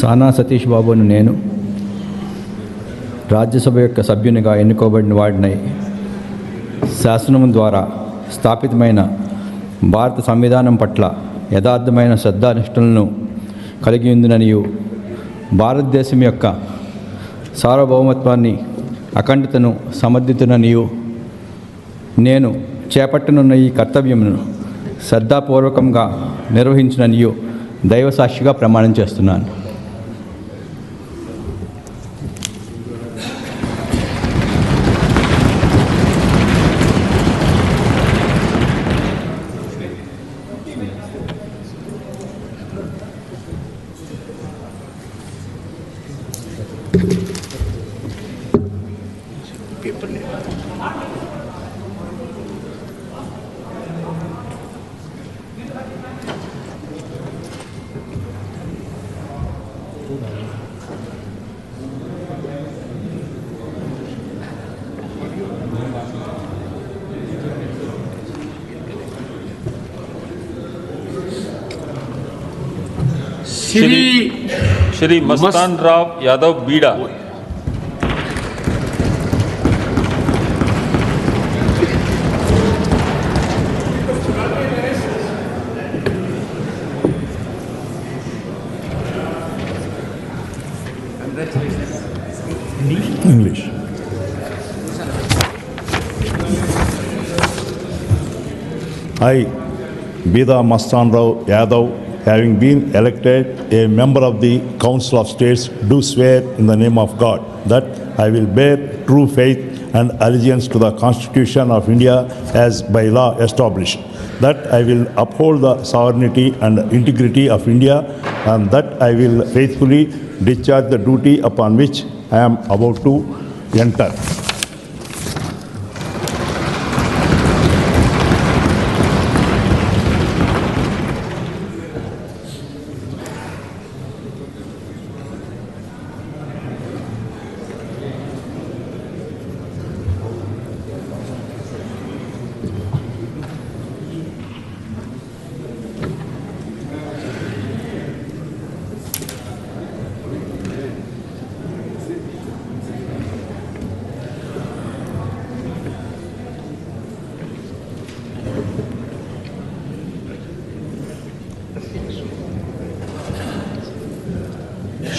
సానా సతీష్ బాబును నేను రాజ్యసభ యొక్క సభ్యునిగా ఎన్నుకోబడిన వాడినై శాసనం ద్వారా స్థాపితమైన భారత సంవిధానం పట్ల యథార్థమైన శ్రద్ధానిష్టలను కలిగి ఉందిననియు భారతదేశం యొక్క సార్వభౌమత్వాన్ని అఖండతను సమర్థితుననియు నేను చేపట్టనున్న ఈ కర్తవ్యమును శ్రద్ధాపూర్వకంగా నిర్వహించుననియు దైవసాక్షిగా ప్రమాణం చేస్తున్నాను. श्री मस्तान राव यादव बीड़ा, English. I, Bida Mastan Rao Yadav, having been elected a member of the Council of States, do swear in the name of God that I will bear true faith and allegiance to the Constitution of India as by law established, that I will uphold the sovereignty and integrity of India, and that I will faithfully discharge the duty upon which I am about to enter.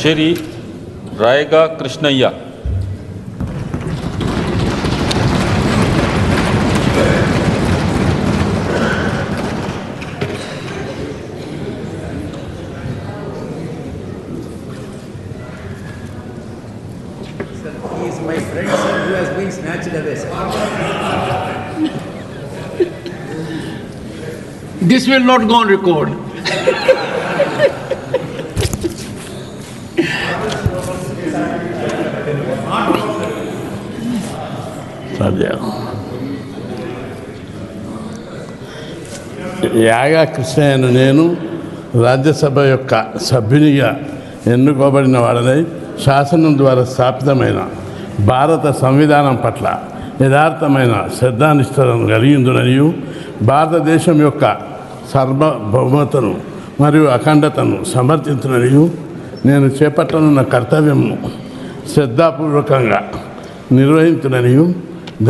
Shri रायगा कृष्णయ్య, He is my friend, sir, who has been snatched away, sir. This will not go on record. యాగా కృష్ణయ్యను నేను రాజ్యసభ యొక్క సభ్యునిగా ఎన్నుకోబడిన వాడనై శాసనం ద్వారా స్థాపితమైన భారత సంవిధానం పట్ల యథార్థమైన శ్రద్ధానిష్టలను కలిగిందుననియు భారతదేశం యొక్క సార్వభౌమతను మరియు అఖండతను సమర్థించుననియు నేను చేపట్టనున్న కర్తవ్యమును శ్రద్ధాపూర్వకంగా నిర్వహించుననియు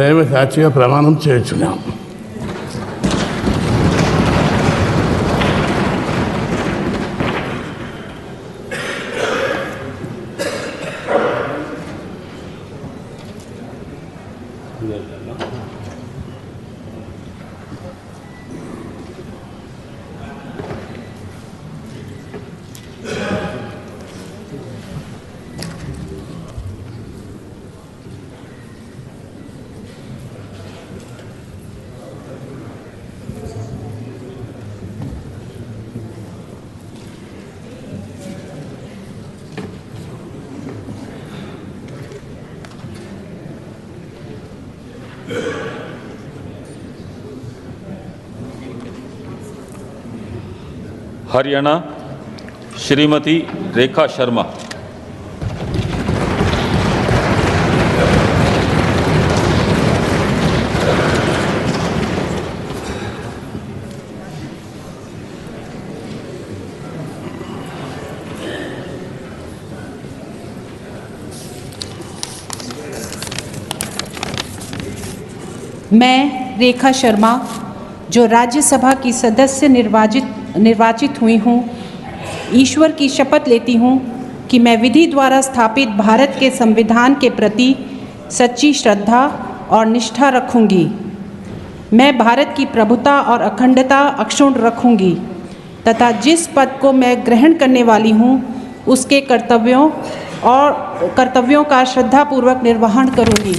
దైవ సాక్షిగా ప్రమాణం చేయుచున్నాం. हरियाणा श्रीमती रेखा शर्मा, मैं रेखा शर्मा, जो राज्यसभा की सदस्य निर्वाचित हुई हूँ, ईश्वर की शपथ लेती हूँ कि मैं विधि द्वारा स्थापित भारत के संविधान के प्रति सच्ची श्रद्धा और निष्ठा रखूँगी। मैं भारत की प्रभुता और अखंडता अक्षुण्ण रखूँगी तथा जिस पद को मैं ग्रहण करने वाली हूँ उसके कर्तव्यों का श्रद्धापूर्वक निर्वहन करूँगी।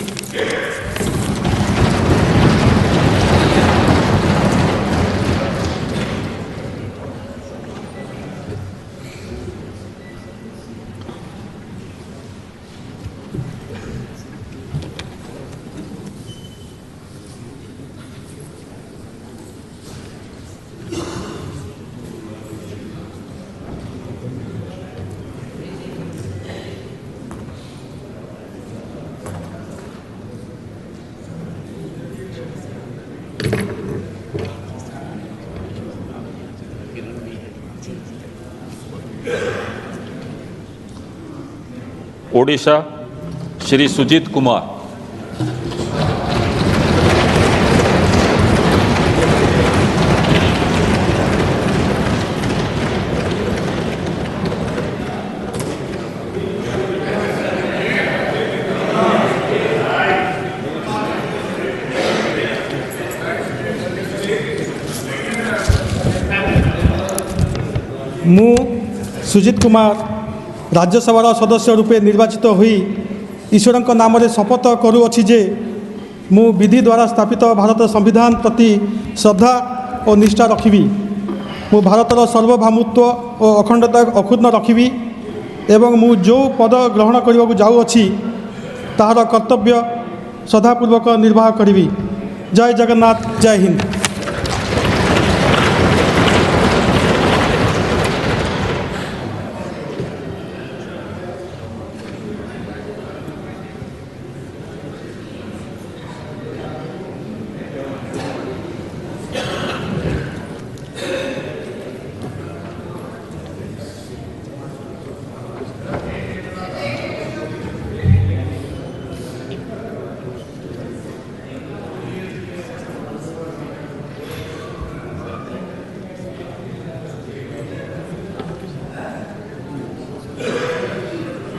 ओडिशा श्री सुजीत कुमार। मु सुजीत कुमार राज्यसभा सदस्य रूपे निर्वाचित हुई ईश्वर नाम शपथ करुअछि जे मु विधि द्वारा स्थापित भारत संविधान प्रति श्रद्धा और निष्ठा रखिबी। मु भारतर सार्वभौमत्व और अखंडता अक्षुण्ण रखिबी एवं मु जो पद ग्रहण करने को जाऊँगी ताहार कर्तव्य श्रद्धापूर्वक निर्वाह करी। जय जगन्नाथ, जय हिंद।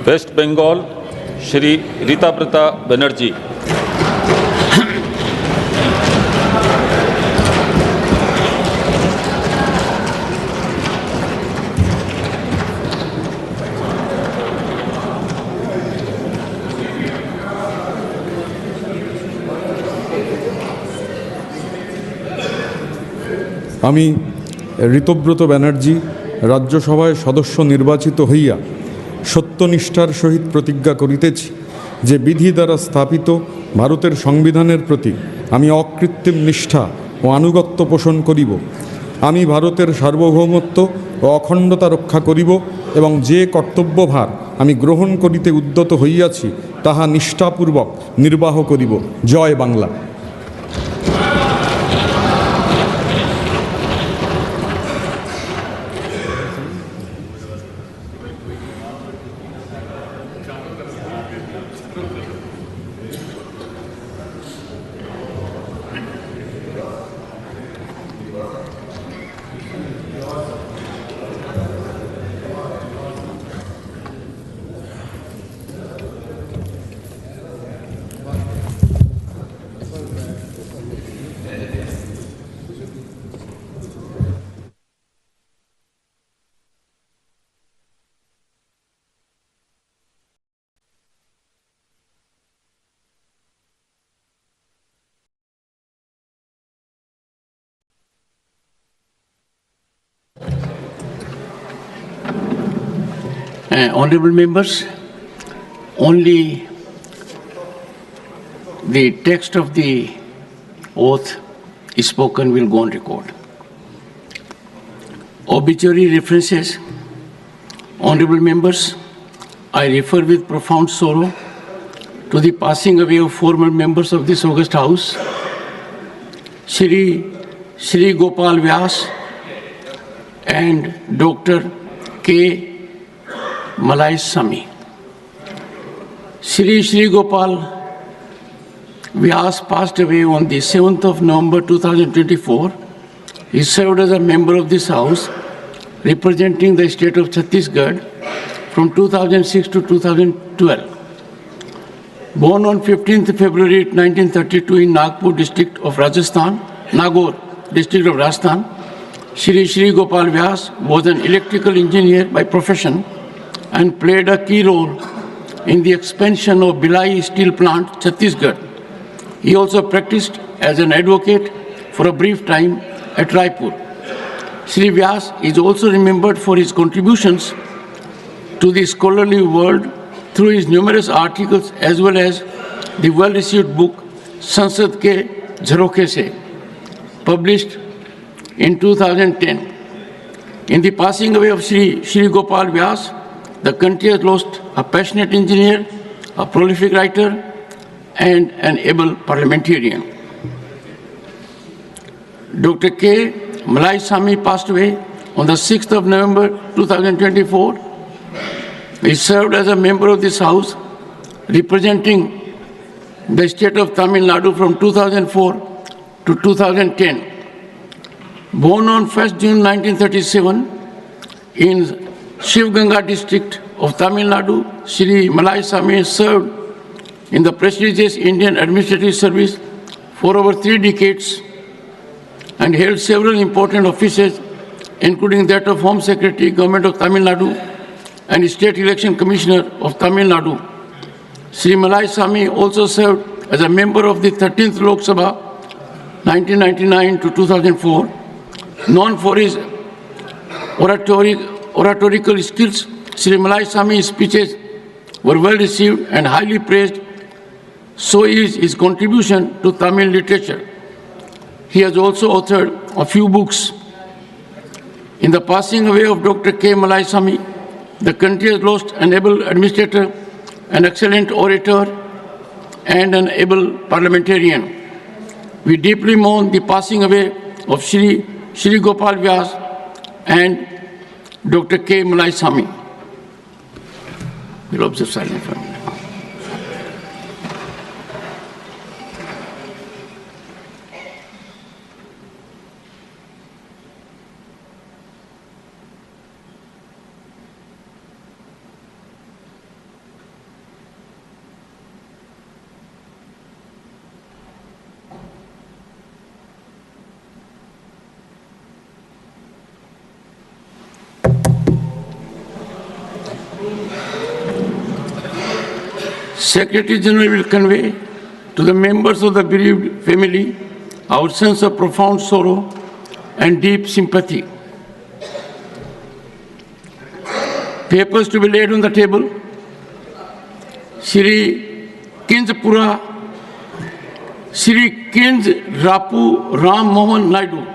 वेस्ट बंगाल श्री रीताब्रता बनर्जी। আমি ঋতব্রত ব্যানার্জি রাজ্যসভায় সদস্য নির্বাচিত হইয়া সত্যনিষ্ঠার সহিত প্রতিজ্ঞা করিতেছি যে বিধি দ্বারা স্থাপিত ভারতের সংবিধানের প্রতি আমি অকৃত্রিম নিষ্ঠা ও আনুগত্য পোষণ করিব। আমি ভারতের সার্বভৌমত্ব ও অখণ্ডতা রক্ষা করিব এবং যে কর্তব্যভার আমি গ্রহণ করিতে উদ্যত হইয়াছি তাহা নিষ্ঠাপূর্বক নির্বাহ করিব। জয় Bangla. Honorable members, only the text of the oath spoken will go on record. Obituary references. Honorable members, I refer with profound sorrow to the passing away of former members of this august house, Shri Gopal Vyas and Dr. K. Malai Sami. Shri Gopal Vyas passed away on the 7th of November 2024. He served as a member of this House, representing the state of Chhattisgarh from 2006 to 2012. Born on 15th February 1932 in Nagpur district of Rajasthan, Nagaur district of Rajasthan, Shri Gopal Vyas was an electrical engineer by profession and played a key role in the expansion of Bhilai steel plant, Chhattisgarh. He also practiced as an advocate for a brief time at Raipur. Shri Vyas is also remembered for his contributions to the scholarly world through his numerous articles as well as the well-received book Sansad Ke Jharoke Se, published in 2010. In the passing away of Shri Gopal Vyas, the country has lost a passionate engineer, a prolific writer, and an able parliamentarian. Dr. K. Malaisamy passed away on the 6th of November 2024. He served as a member of this House, representing the state of Tamil Nadu from 2004 to 2010. Born on 1st June 1937 in Shivganga district of Tamil Nadu, Shri Malaisamy served in the prestigious Indian administrative service for over 3 decades and held several important offices, including that of Home Secretary, Government of Tamil Nadu, and State Election Commissioner of Tamil Nadu. Shri Malaisamy also served as a member of the 13th Lok Sabha, 1999 to 2004. Known for his oratorical skills, Shri Malaisamy's speeches were well received and highly praised. So is his contribution to Tamil literature. He has also authored a few books. In the passing away of Dr. K. Malaisamy, the country has lost an able administrator, an excellent orator, and an able parliamentarian. We deeply mourn the passing away of Shri Gopal Vyas and Dr. K. Malaisamy. We'll observe silence for a minute. Secretary General will convey to the members of the bereaved family our sense of profound sorrow and deep sympathy. Papers to be laid on the table. Shri Kinjpura, Shri Kinj Rapu Ram Mohan Naidu.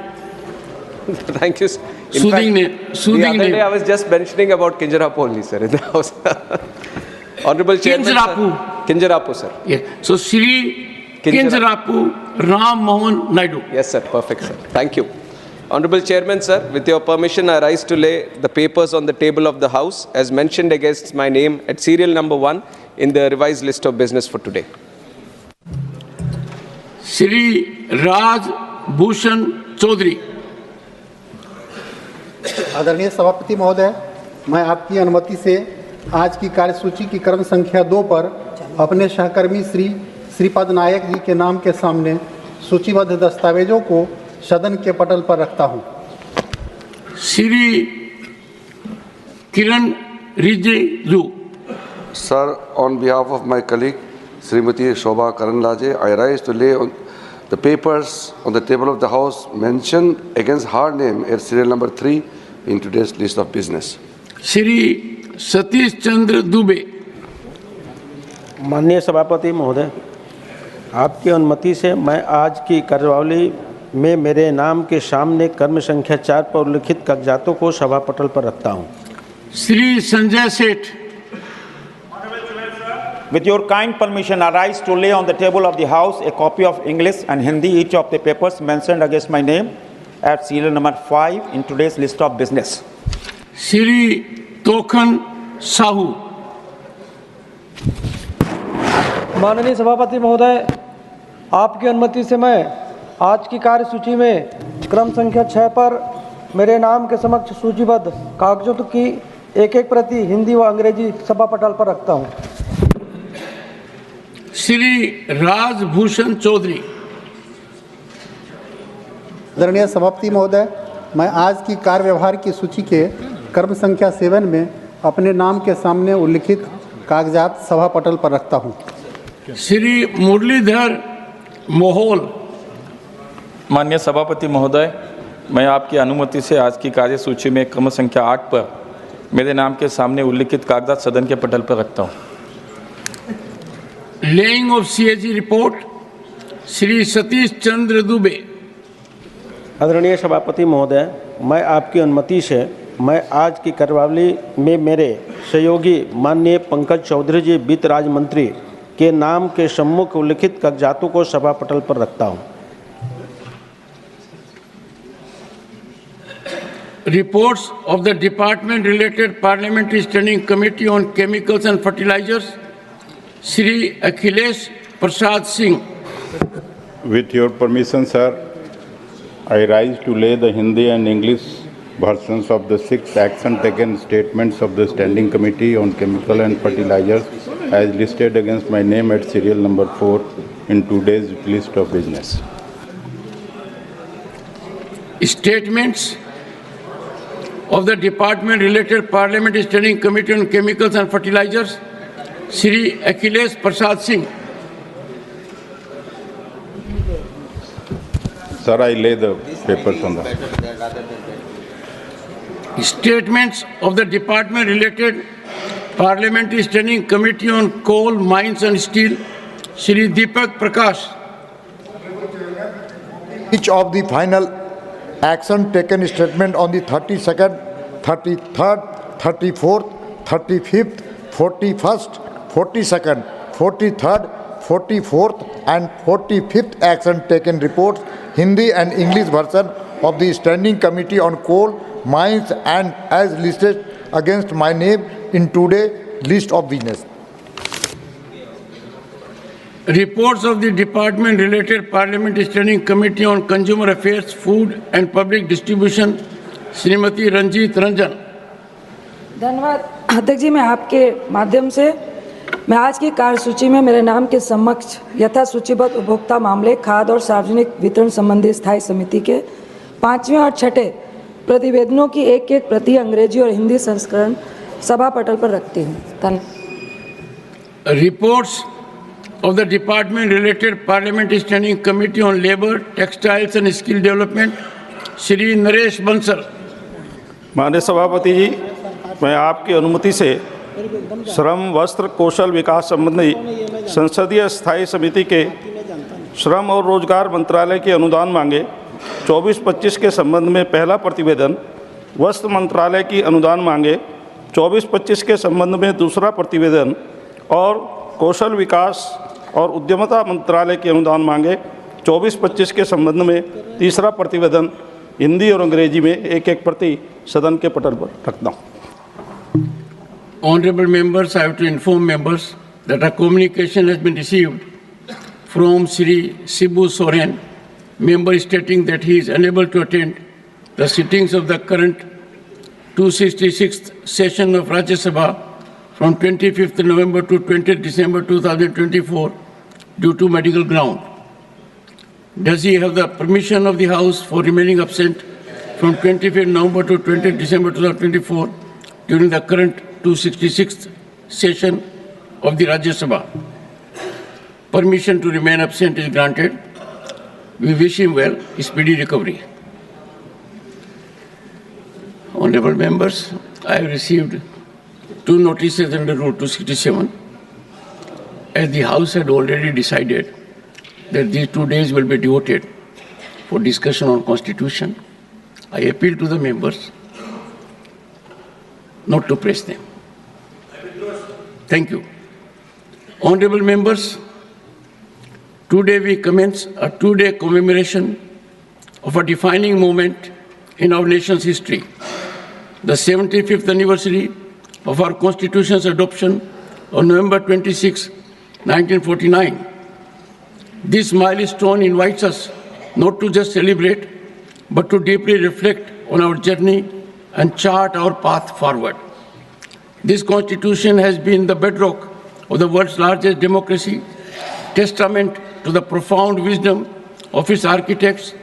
Thank you. Soothing name. The other day I was just mentioning about Kinjarapu only, sir, in the House. Honorable Chairman, Kinjarapu, sir. Yes. So, Shri Kinjarapu Ram Mohan Naidu. Yes, sir. Perfect, sir. Thank you. Honorable Chairman, sir, with your permission, I rise to lay the papers on the table of the House as mentioned against my name at serial number 1 in the revised list of business for today. Shri Raj Bhushan Chaudhary. आदरणीय सभापति महोदय, मैं आपकी अनुमति से आज की कार्यसूची की क्रम संख्या 2 पर अपने सहकर्मी श्रीपद नायक जी के नाम के सामने सूचीबद्ध दस्तावेजों को सदन के पटल पर रखता हूं। Shri Kiran Rijiju. Sir, on behalf of my colleague Srimati Shobha Karanlaje, I rise to lay on the papers on the table of the House mentioned against her name at serial number 3 in today's list of business. Shri Satish Chandra Dubey. माननीय सभापति महोदय, आपकी अनुमति से मैं आज की कार्यवाही में मेरे नाम के सामने क्रम संख्या 4 पर उल्लिखित कागजातों को सभा पटल पर रखता हूं। Shri Sanjay Seth. With your kind permission, I rise to lay on the table of the House a copy of English and Hindi each of the papers mentioned against my name at serial number 5 in today's list of business. Shri Tokhan Sahu. माननीय सभापति महोदय, आपकी अनुमति से मैं आज की कार्यसूची में क्रम संख्या 6 पर मेरे नाम के समक्ष सूचीबद्ध कागजों की एक प्रति हिंदी व अंग्रेजी सभा पटल पर रखता हूं। श्री राजभूषण चौधरी। आदरणीय सभापति महोदय, मैं आज की कार्य व्यवहार की सूची के क्रम संख्या 7 में अपने नाम के सामने उल्लिखित कागजात सभा पटल पर रखता हूं। श्री मुरलीधर मोहोल। माननीय सभापति महोदय, मैं आपकी अनुमति से आज की कार्यसूची में क्रम संख्या 8 पर मेरे नाम के सामने उल्लिखित कागजात सदन के पटल पर रखता हूं। Laying of CAG report, Shri Satish Chandra Dubey. आदरणीय सभापति महोदय, मैं आपकी अनुमति से मैं आज की कार्यवाही में मेरे सहयोगी माननीय पंकज चौधरी जी वित्त राज्य मंत्री के नाम के सम्मुख उल्लिखित कागजातों को सभा पटल पर रखता हूं। Reports of the department related parliamentary standing committee on chemicals and fertilizers, Shri Akhilesh Prasad Singh. With your permission, sir, I rise to lay the Hindi and English versions of the 6 action taken statements of the Standing Committee on Chemical and Fertilizers as listed against my name at serial number 4 in today's list of business. Statements of the department related parliamentary standing committee on chemicals and fertilizers, Shri Akhilesh Prasad Singh. Sir, I lay the papers on the... Statements of the department related parliamentary standing committee on coal, mines and steel, Shri Deepak Prakash. Each of the final action taken statement on the 32nd, 33rd, 34th, 35th, 41st, 42nd, 43rd, 44th and 45th action taken reports, Hindi and English version of the Standing Committee on Coal, Mines and as listed against my name in today's list of business. Reports of the department related parliamentary standing committee on consumer affairs, food and public distribution, Shrimati Ranjit Ranjan. धन्यवाद अध्यक्ष जी, मैं आपके माध्यम से मैं आज की कार्यसूची में मेरे नाम के समक्ष यथा सूचीबद्ध उपभोक्ता मामले, खाद्य और सार्वजनिक वितरण संबंधी स्थायी समिति के 5वें और 6ठे प्रतिवेदनों की एक प्रति अंग्रेजी और हिंदी संस्करण सभा पटल पर रखती हूँ। Reports of the department related parliamentary standing committee on labor, textiles and skill development, Shri Naresh Bansal. माननीय सभापति जी, मैं आपकी अनुमति से श्रम, वस्त्र, कौशल विकास संबंधी संसदीय स्थायी समिति के श्रम और रोजगार मंत्रालय के अनुदान मांगे 24-25 के संबंध में पहला प्रतिवेदन, वस्त्र मंत्रालय की अनुदान मांगे 24-25 के संबंध में दूसरा प्रतिवेदन और कौशल विकास और उद्यमता मंत्रालय की अनुदान मांगे 24-25 के संबंध में तीसरा प्रतिवेदन हिंदी और अंग्रेजी में एक प्रति सदन के पटल पर रखता हूँ। Honorable members, I have to inform members that a communication has been received from Shri Sibu Soren, member stating that he is unable to attend the sittings of the current 266th session of Rajya Sabha from 25th November to 20th December 2024 due to medical ground. Does he have the permission of the House for remaining absent from 25th November to 20th December 2024 during the current 266th session of the Rajya Sabha? Permission to remain absent is granted. We wish him well, speedy recovery. Honorable members, I have received 2 notices under Rule 267. As the House had already decided that these 2 days will be devoted for discussion on Constitution, I appeal to the members not to press them. Thank you. Honorable members, today we commence a 2-day commemoration of a defining moment in our nation's history, the 75th anniversary of our Constitution's adoption on November 26, 1949. This milestone invites us not to just celebrate, but to deeply reflect on our journey and chart our path forward. This Constitution has been the bedrock of the world's largest democracy, testament to the profound wisdom of its architects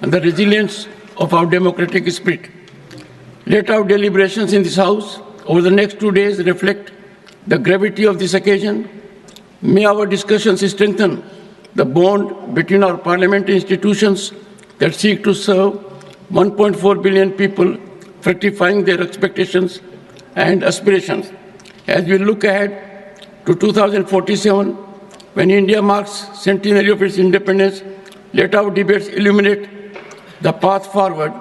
and the resilience of our democratic spirit. Let our deliberations in this House over the next 2 days reflect the gravity of this occasion. May our discussions strengthen the bond between our parliamentary institutions that seek to serve 1.4 billion people, fructifying their expectations and aspirations. As we look ahead to 2047, when India marks centenary of its independence, let our debates illuminate the path forward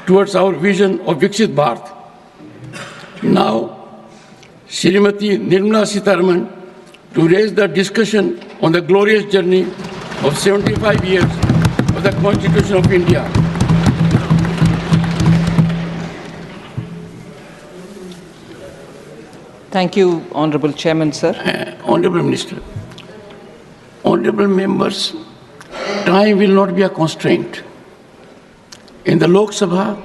towards our vision of Viksit Bharat. Now, Srimati Nirmala Sitharaman to raise the discussion on the glorious journey of 75 years of the Constitution of India. Thank you, Honorable Chairman, sir. Honorable Minister, honorable members, time will not be a constraint. In the Lok Sabha,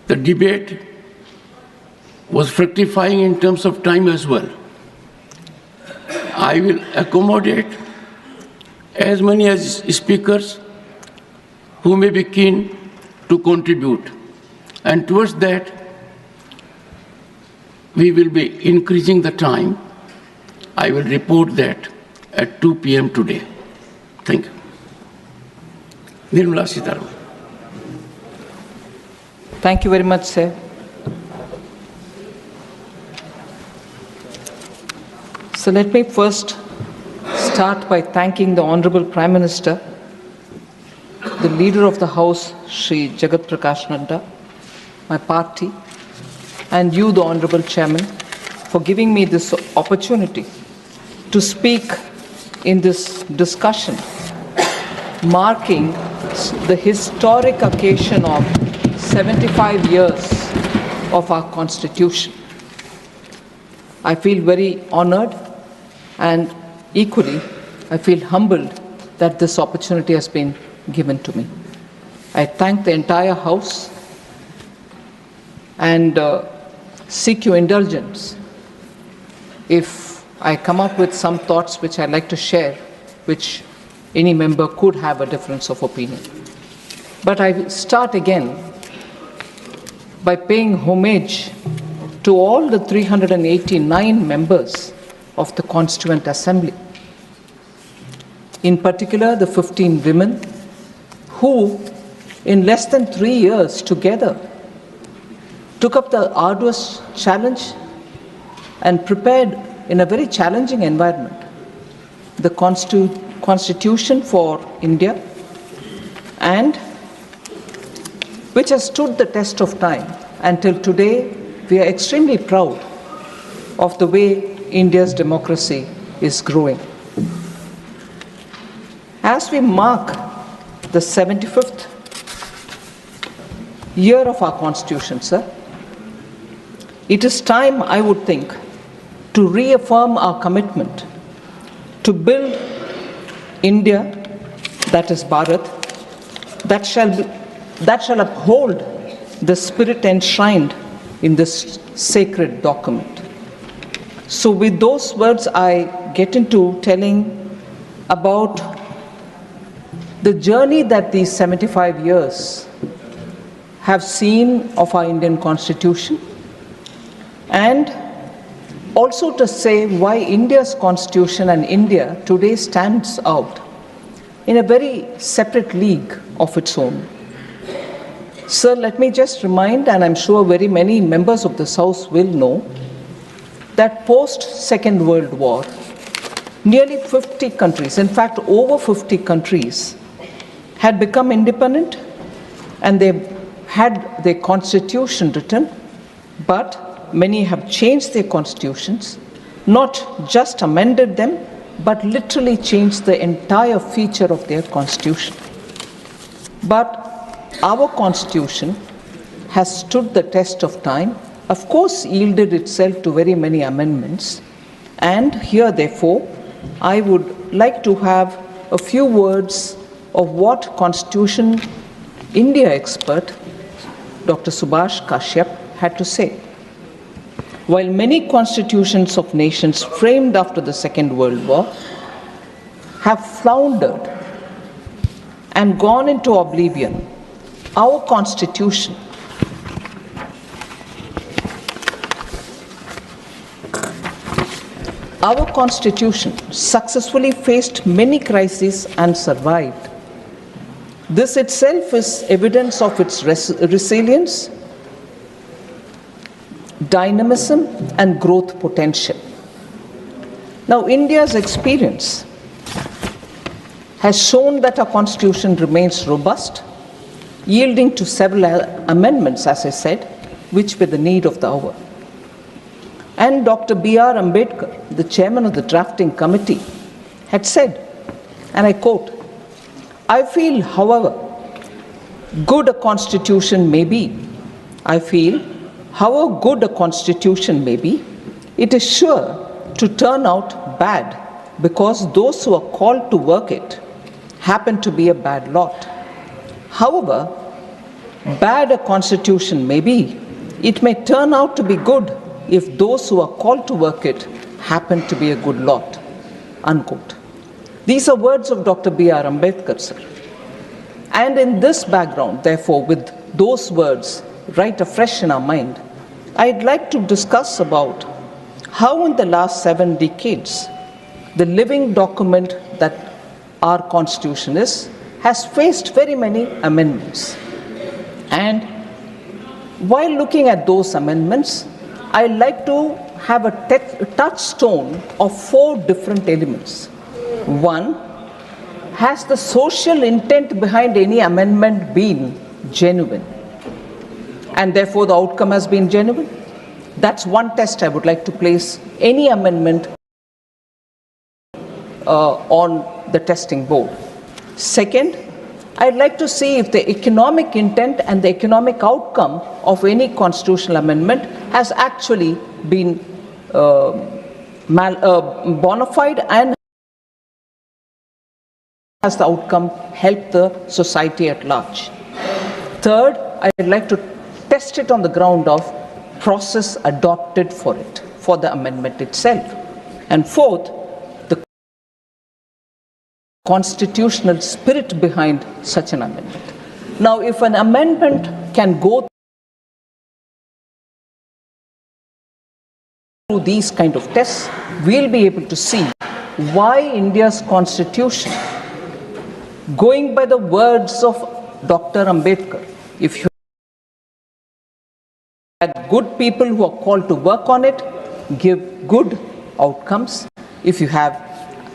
the debate was fructifying in terms of time as well. I will accommodate as many as speakers who may be keen to contribute. And towards that, we will be increasing the time. I will report that at 2 p.m. today. Thank you. Nirmala Sitharaman. Thank you very much, sir. So let me first start by thanking the Honorable Prime Minister, the Leader of the House, Shri Jagat Prakash Nadda, my party, and you, the Honorable Chairman, for giving me this opportunity to speak in this discussion, marking the historic occasion of 75 years of our Constitution. I feel very honored, and equally, I feel humbled that this opportunity has been given to me. I thank the entire House and seek your indulgence if I come up with some thoughts which I'd like to share, which any member could have a difference of opinion. But I will start again by paying homage to all the 389 members of the Constituent Assembly, in particular the 15 women who, in less than 3 years together, took up the arduous challenge and prepared in a very challenging environment the Constitution for India, and which has stood the test of time. Until today, we are extremely proud of the way India's democracy is growing. As we mark the 75th year of our Constitution, sir, it is time, I would think, to reaffirm our commitment to build India, that is Bharat, that shall uphold the spirit enshrined in this sacred document. So with those words, I get into telling about the journey that these 75 years have seen of our Indian Constitution, and also to say why India's Constitution and India today stands out in a very separate league of its own. Sir, let me just remind, and I'm sure very many members of this House will know, that post-Second World War, nearly 50 countries, in fact over 50 countries, had become independent and they had their constitution written, but many have changed their constitutions, not just amended them, but literally changed the entire feature of their constitution. But our constitution has stood the test of time, of course yielded itself to very many amendments, and here therefore I would like to have a few words of what Constitution India expert Dr. Subhash Kashyap had to say. While many constitutions of nations framed after the Second World War have floundered and gone into oblivion, our Constitution successfully faced many crises and survived. This itself is evidence of its resilience, dynamism, and growth potential. Now, India's experience has shown that our Constitution remains robust, yielding to several amendments, as I said, which were the need of the hour. And Dr. B.R. Ambedkar, the chairman of the drafting committee, had said, and I quote, "I feel, however good a constitution may be, it is sure to turn out bad because those who are called to work it happen to be a bad lot. However bad a constitution may be, it may turn out to be good if those who are called to work it happen to be a good lot." Unquote. These are words of Dr. B.R. Ambedkar, sir. And in this background, therefore, with those words right afresh in our mind, I'd like to discuss about how in the last 7 decades, the living document that our Constitution is, has faced very many amendments. And while looking at those amendments, I like to have a touchstone of 4 different elements. One, has the social intent behind any amendment been genuine? And therefore the outcome has been genuine? That's one test I would like to place any amendment on the testing board. Second, I'd like to see if the economic intent and the economic outcome of any constitutional amendment has actually been bona fide, and has the outcome helped the society at large. Third, I'd like to test it on the ground of process adopted for it, for the amendment itself. And fourth, the constitutional spirit behind such an amendment. Now, if an amendment can go through these kind of tests, we'll be able to see why India's constitution, going by the words of Dr. Ambedkar, if you had good people who are called to work on it, give good outcomes. If you have,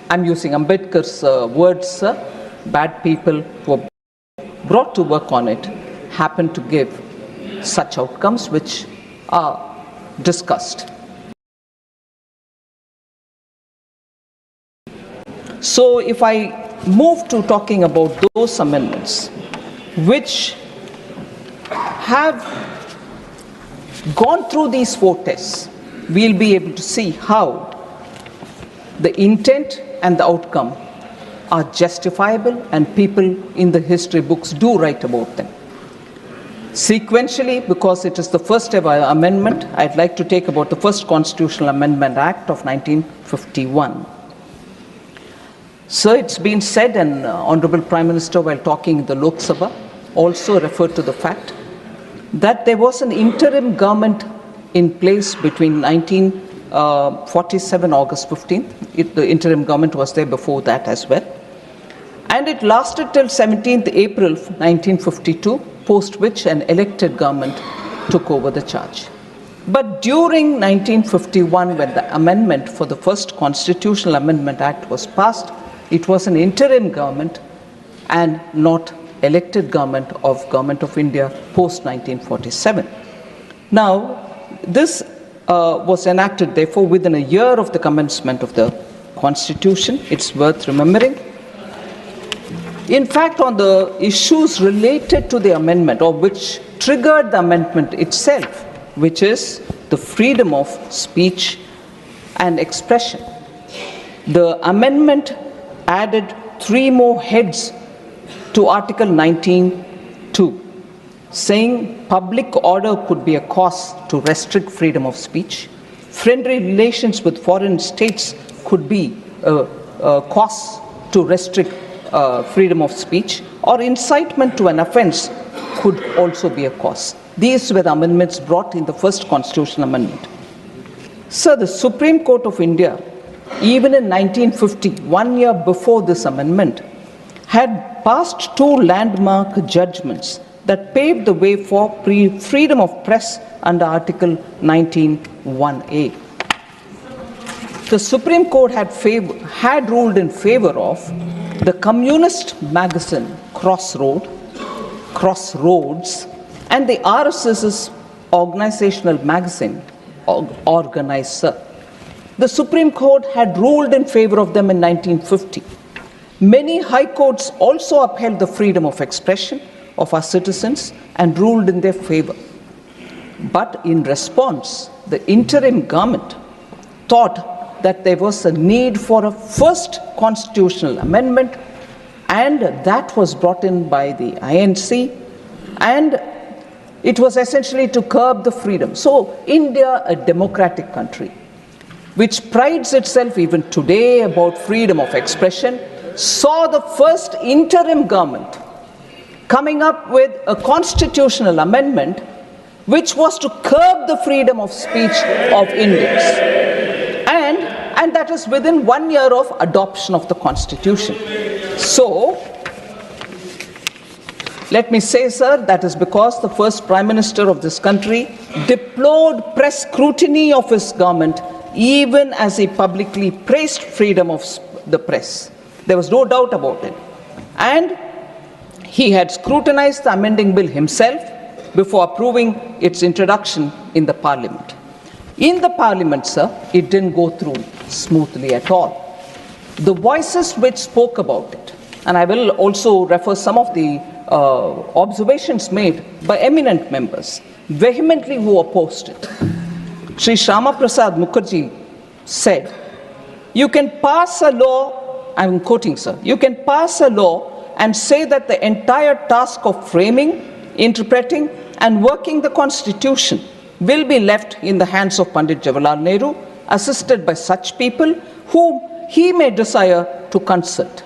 I'm using Ambedkar's words, bad people who are brought to work on it happen to give such outcomes which are discussed. So if I move to talking about those amendments which have gone through these 4 tests, we'll be able to see how the intent and the outcome are justifiable, and people in the history books do write about them. Sequentially, because it is the first ever amendment, I'd like to take about the first Constitutional Amendment Act of 1951. So it's been said, and Honorable Prime Minister, while talking in the Lok Sabha, also referred to the fact that there was an interim government in place between 1947, August 15th. The interim government was there before that as well. And it lasted till 17th April 1952, post which an elected government took over the charge. But during 1951, when the amendment for the first Constitutional Amendment Act was passed, it was an interim government and not elected government of India post 1947. Now, this was enacted, therefore, within a year of the commencement of the Constitution. It's worth remembering. In fact, on the issues related to the amendment, or which triggered the amendment itself, which is the freedom of speech and expression, the amendment added 3 more heads to Article 19(2), saying public order could be a cause to restrict freedom of speech, friendly relations with foreign states could be a cause to restrict freedom of speech, or incitement to an offense could also be a cause. These were the amendments brought in the first constitutional amendment. Sir, the Supreme Court of India, even in 1950, 1 year before this amendment, had passed 2 landmark judgments that paved the way for freedom of press under Article 19(1)(a). The Supreme Court had ruled in favor of the communist magazine Crossroads, and the RSS's organizational magazine Organizer. The Supreme Court had ruled in favor of them in 1950. Many high courts also upheld the freedom of expression of our citizens and ruled in their favor. But in response, the interim government thought that there was a need for a first constitutional amendment, and that was brought in by the INC, and it was essentially to curb the freedom. So India, a democratic country, which prides itself even today about freedom of expression, saw the first interim government coming up with a constitutional amendment which was to curb the freedom of speech of Indians. And that is within 1 year of adoption of the Constitution. So, let me say, sir, that is because the first Prime Minister of this country deplored press scrutiny of his government, even as he publicly praised freedom of the press. There was no doubt about it. And he had scrutinized the amending bill himself before approving its introduction in the Parliament. In the Parliament, sir, it didn't go through smoothly at all. The voices which spoke about it, and I will also refer some of the observations made by eminent members, vehemently who opposed it. Sri Shyama Prasad Mukherjee said, you can pass a law, I'm quoting, sir, you can pass a law and say that the entire task of framing, interpreting, and working the Constitution will be left in the hands of Pandit Jawaharlal Nehru, assisted by such people whom he may desire to consult.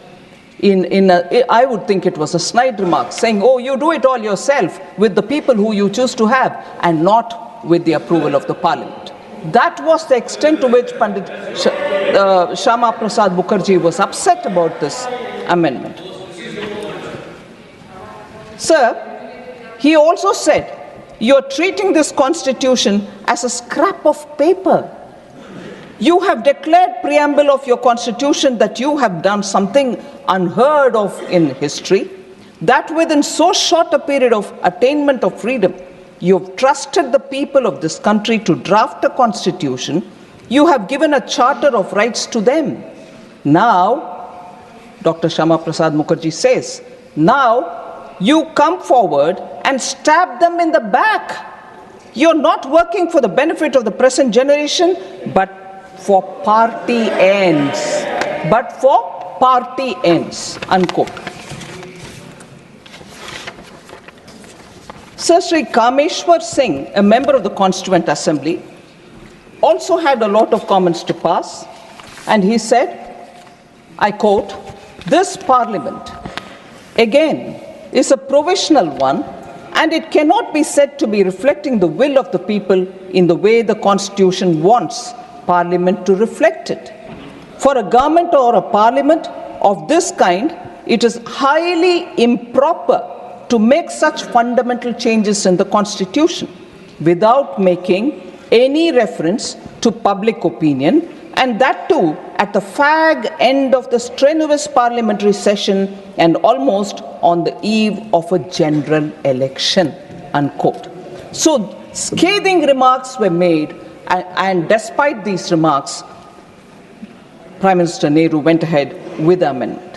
I would think it was a snide remark, saying, oh, you do it all yourself with the people who you choose to have and not with the approval of the Parliament. That was the extent to which Pandit Shyama Prasad Mukherjee was upset about this amendment. Sir, he also said, you're treating this Constitution as a scrap of paper. You have declared preamble of your Constitution that you have done something unheard of in history, that within so short a period of attainment of freedom, you have trusted the people of this country to draft a Constitution. You have given a charter of rights to them. Now, Dr. Shyama Prasad Mukherjee says, now you come forward and stab them in the back. You're not working for the benefit of the present generation, but for party ends. But for party ends, unquote. Sir Sri Kameshwar Singh, a member of the Constituent Assembly, also had a lot of comments to pass, and he said, I quote, this Parliament, again, is a provisional one, and it cannot be said to be reflecting the will of the people in the way the Constitution wants Parliament to reflect it. For a government or a Parliament of this kind, it is highly improper to make such fundamental changes in the Constitution without making any reference to public opinion, and that too at the fag end of the strenuous parliamentary session and almost on the eve of a general election, unquote. So scathing remarks were made, and despite these remarks, Prime Minister Nehru went ahead with the amendment.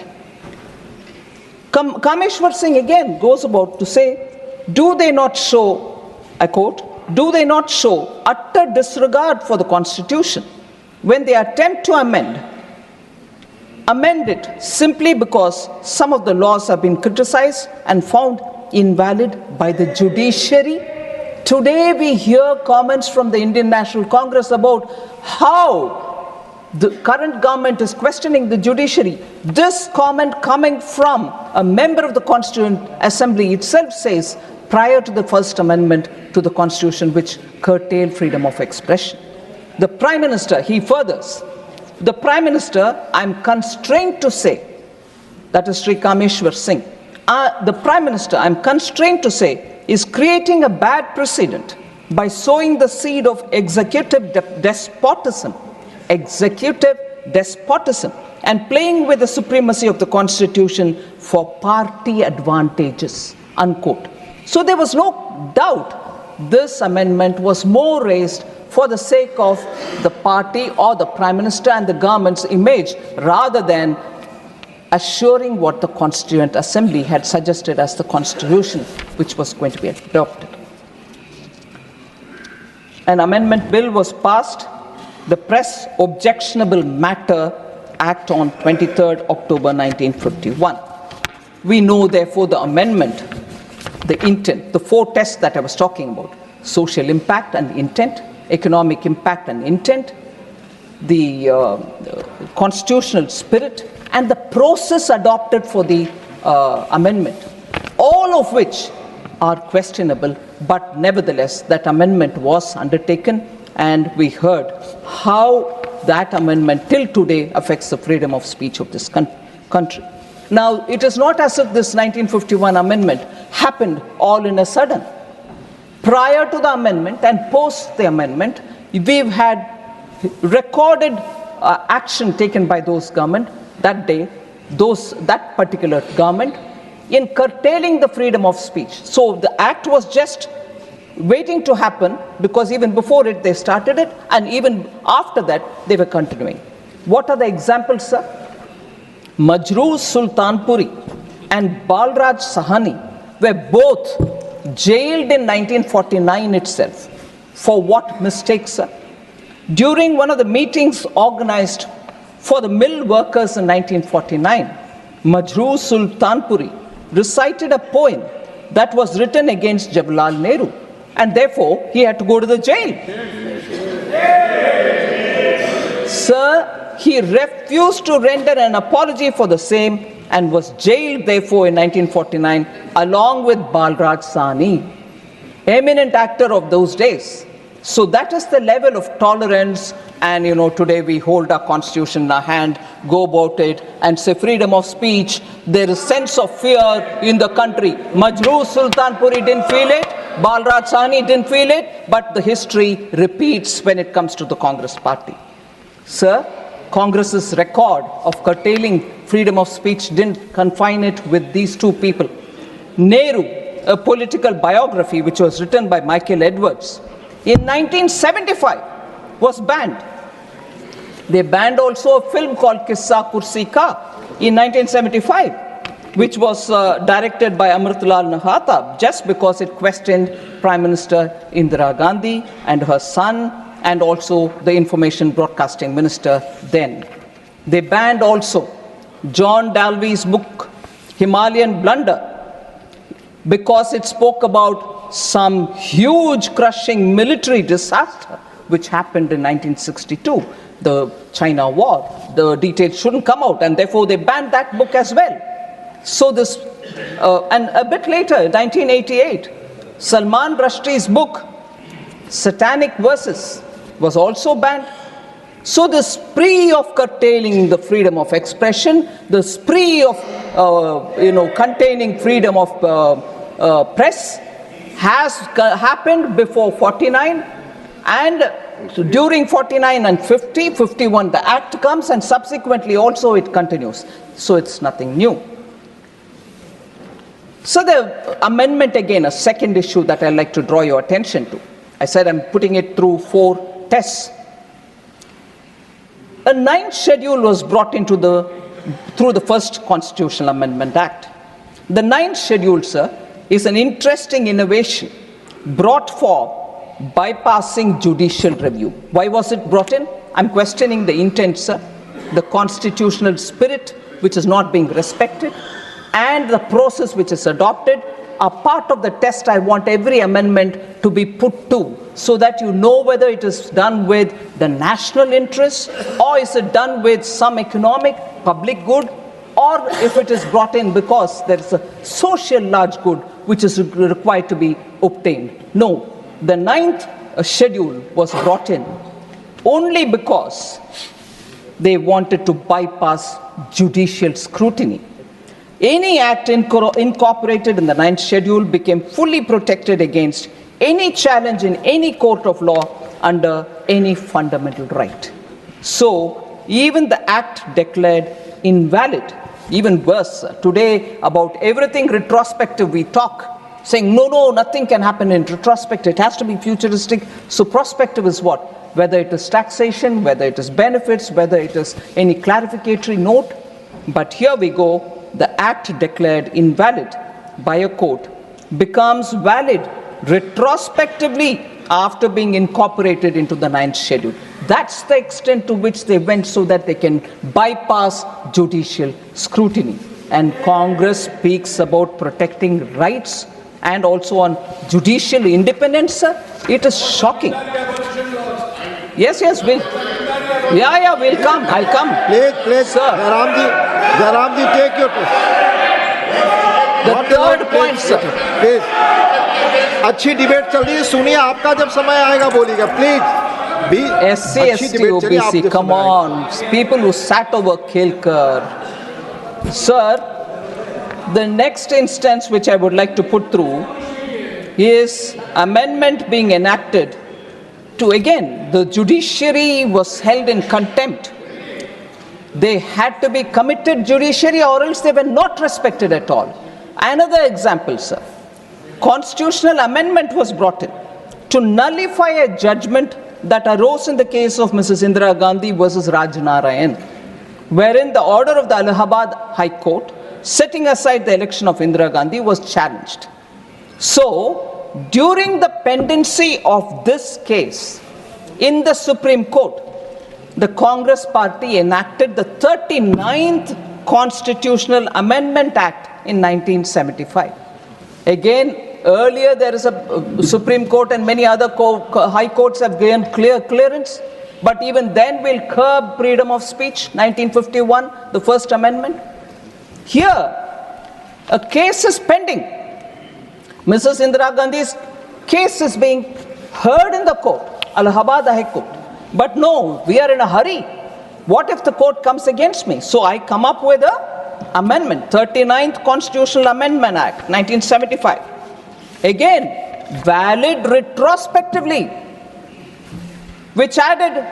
Kameshwar Singh again goes about to say, do they not show, I quote, do they not show utter disregard for the Constitution when they attempt to amend amend it simply because some of the laws have been criticized and found invalid by the judiciary. Today we hear comments from the Indian National Congress about how the current government is questioning the judiciary. This comment coming from a member of the Constituent Assembly itself says, prior to the First Amendment to the Constitution, which curtailed freedom of expression. The Prime Minister, he furthers, the Prime Minister, I'm constrained to say, that is Sri Kameshwar Singh, the Prime Minister, I'm constrained to say, is creating a bad precedent by sowing the seed of executive despotism, and playing with the supremacy of the Constitution for party advantages, unquote. So there was no doubt this amendment was more raised for the sake of the party or the Prime Minister and the government's image, rather than assuring what the Constituent Assembly had suggested as the Constitution which was going to be adopted. An amendment bill was passed, the Press Objectionable Matter Act, on 23rd October 1951. We know, therefore, the amendment, the intent, the four tests that I was talking about: social impact and intent, economic impact and intent, the constitutional spirit, and the process adopted for the amendment, all of which are questionable, but nevertheless that amendment was undertaken, and we heard how that amendment till today affects the freedom of speech of this country. Now, it is not as if this 1951 amendment happened all in a sudden. Prior to the amendment and post the amendment, we've had recorded action taken by those government that day, that particular government, in curtailing the freedom of speech. So the act was just waiting to happen, because even before it they started it, and even after that they were continuing. What are the examples, sir? Majrooh Sultanpuri and Balraj Sahani were both jailed in 1949 itself. For what mistakes, sir? During one of the meetings organized for the mill workers in 1949, Majrooh Sultanpuri recited a poem that was written against Jawaharlal Nehru, and therefore he had to go to the jail. Sir, he refused to render an apology for the same and was jailed therefore in 1949 along with Balraj Sahni, eminent actor of those days. So that is the level of tolerance, and today we hold our constitution in our hand, go about it and say freedom of speech. There is sense of fear in the country. Majrooh Sultanpuri didn't feel it, Balraj Sahni didn't feel it, but the history repeats when it comes to the Congress party. Sir, Congress's record of curtailing freedom of speech didn't confine it with these two people. Nehru, a political biography which was written by Michael Edwards, in 1975 was banned. They banned also a film called Kissa Kursi Ka in 1975, which was directed by Amritlal Nahata, just because it questioned Prime Minister Indira Gandhi and her son, and also the Information Broadcasting Minister then. They banned also John Dalby's book, Himalayan Blunder, because it spoke about some huge crushing military disaster which happened in 1962, the China War. The details shouldn't come out, and therefore they banned that book as well. So this, and a bit later, 1988, Salman Rushdie's book, Satanic Verses, was also banned. So the spree of curtailing the freedom of expression, the spree of containing freedom of press has happened before 49, and during 49 and 50, 51 the act comes, and subsequently also it continues. So it's nothing new. So the amendment, again, a second issue that I'd like to draw your attention to. I said I'm putting it through 4 tests. A 9th schedule was brought into through the first Constitutional Amendment Act. The 9th schedule, sir, is an interesting innovation brought for bypassing judicial review. Why was it brought in? I'm questioning the intent, sir. the constitutional spirit which is not being respected, and the process which is adopted are part of the test I want every amendment to be put to, so that you know whether it is done with the national interest, or is it done with some economic public good, or if it is brought in because there is a social large good which is required to be obtained. No, the 9th schedule was brought in only because they wanted to bypass judicial scrutiny. Any act incorporated in the 9th schedule became fully protected against any challenge in any court of law under any fundamental right. So, even the act declared invalid. Even worse, today about everything retrospective we talk, saying no, nothing can happen in retrospective, it has to be futuristic. So prospective is what? Whether it is taxation, whether it is benefits, whether it is any clarificatory note. But here we go, the act declared invalid by a court becomes valid retrospectively after being incorporated into the 9th schedule. That's the extent to which they went, so that they can bypass judicial scrutiny. And Congress speaks about protecting rights and also on judicial independence, sir. It is shocking. Yes, we'll. Yeah, we'll come. I'll come. Please, sir. Jaramji, take your place. The third point, sir. Please. अच्छी debate चल रही है, सुनिए, आपका जब समय आएगा बोलिएगा, please. SC, ST, OBC, come on, people who sat over Kelkar. Sir, the next instance which I would like to put through is amendment being enacted to, again, the judiciary was held in contempt. They had to be committed judiciary, or else they were not respected at all. Another example, sir. Constitutional amendment was brought in to nullify a judgment that arose in the case of Mrs. Indira Gandhi versus Raj Narayan, wherein the order of the Allahabad High Court setting aside the election of Indira Gandhi was challenged. So, during the pendency of this case in the Supreme Court, the Congress party enacted the 39th Constitutional Amendment Act in 1975. Again, earlier there is a Supreme Court and many other high courts have given clearance, but even then we'll curb freedom of speech, 1951, the First Amendment. Here, a case is pending. Mrs. Indira Gandhi's case is being heard in the court, Allahabad High Court. But no, we are in a hurry. What if the court comes against me? So I come up with a amendment, 39th Constitutional Amendment Act, 1975. Again, valid retrospectively, which added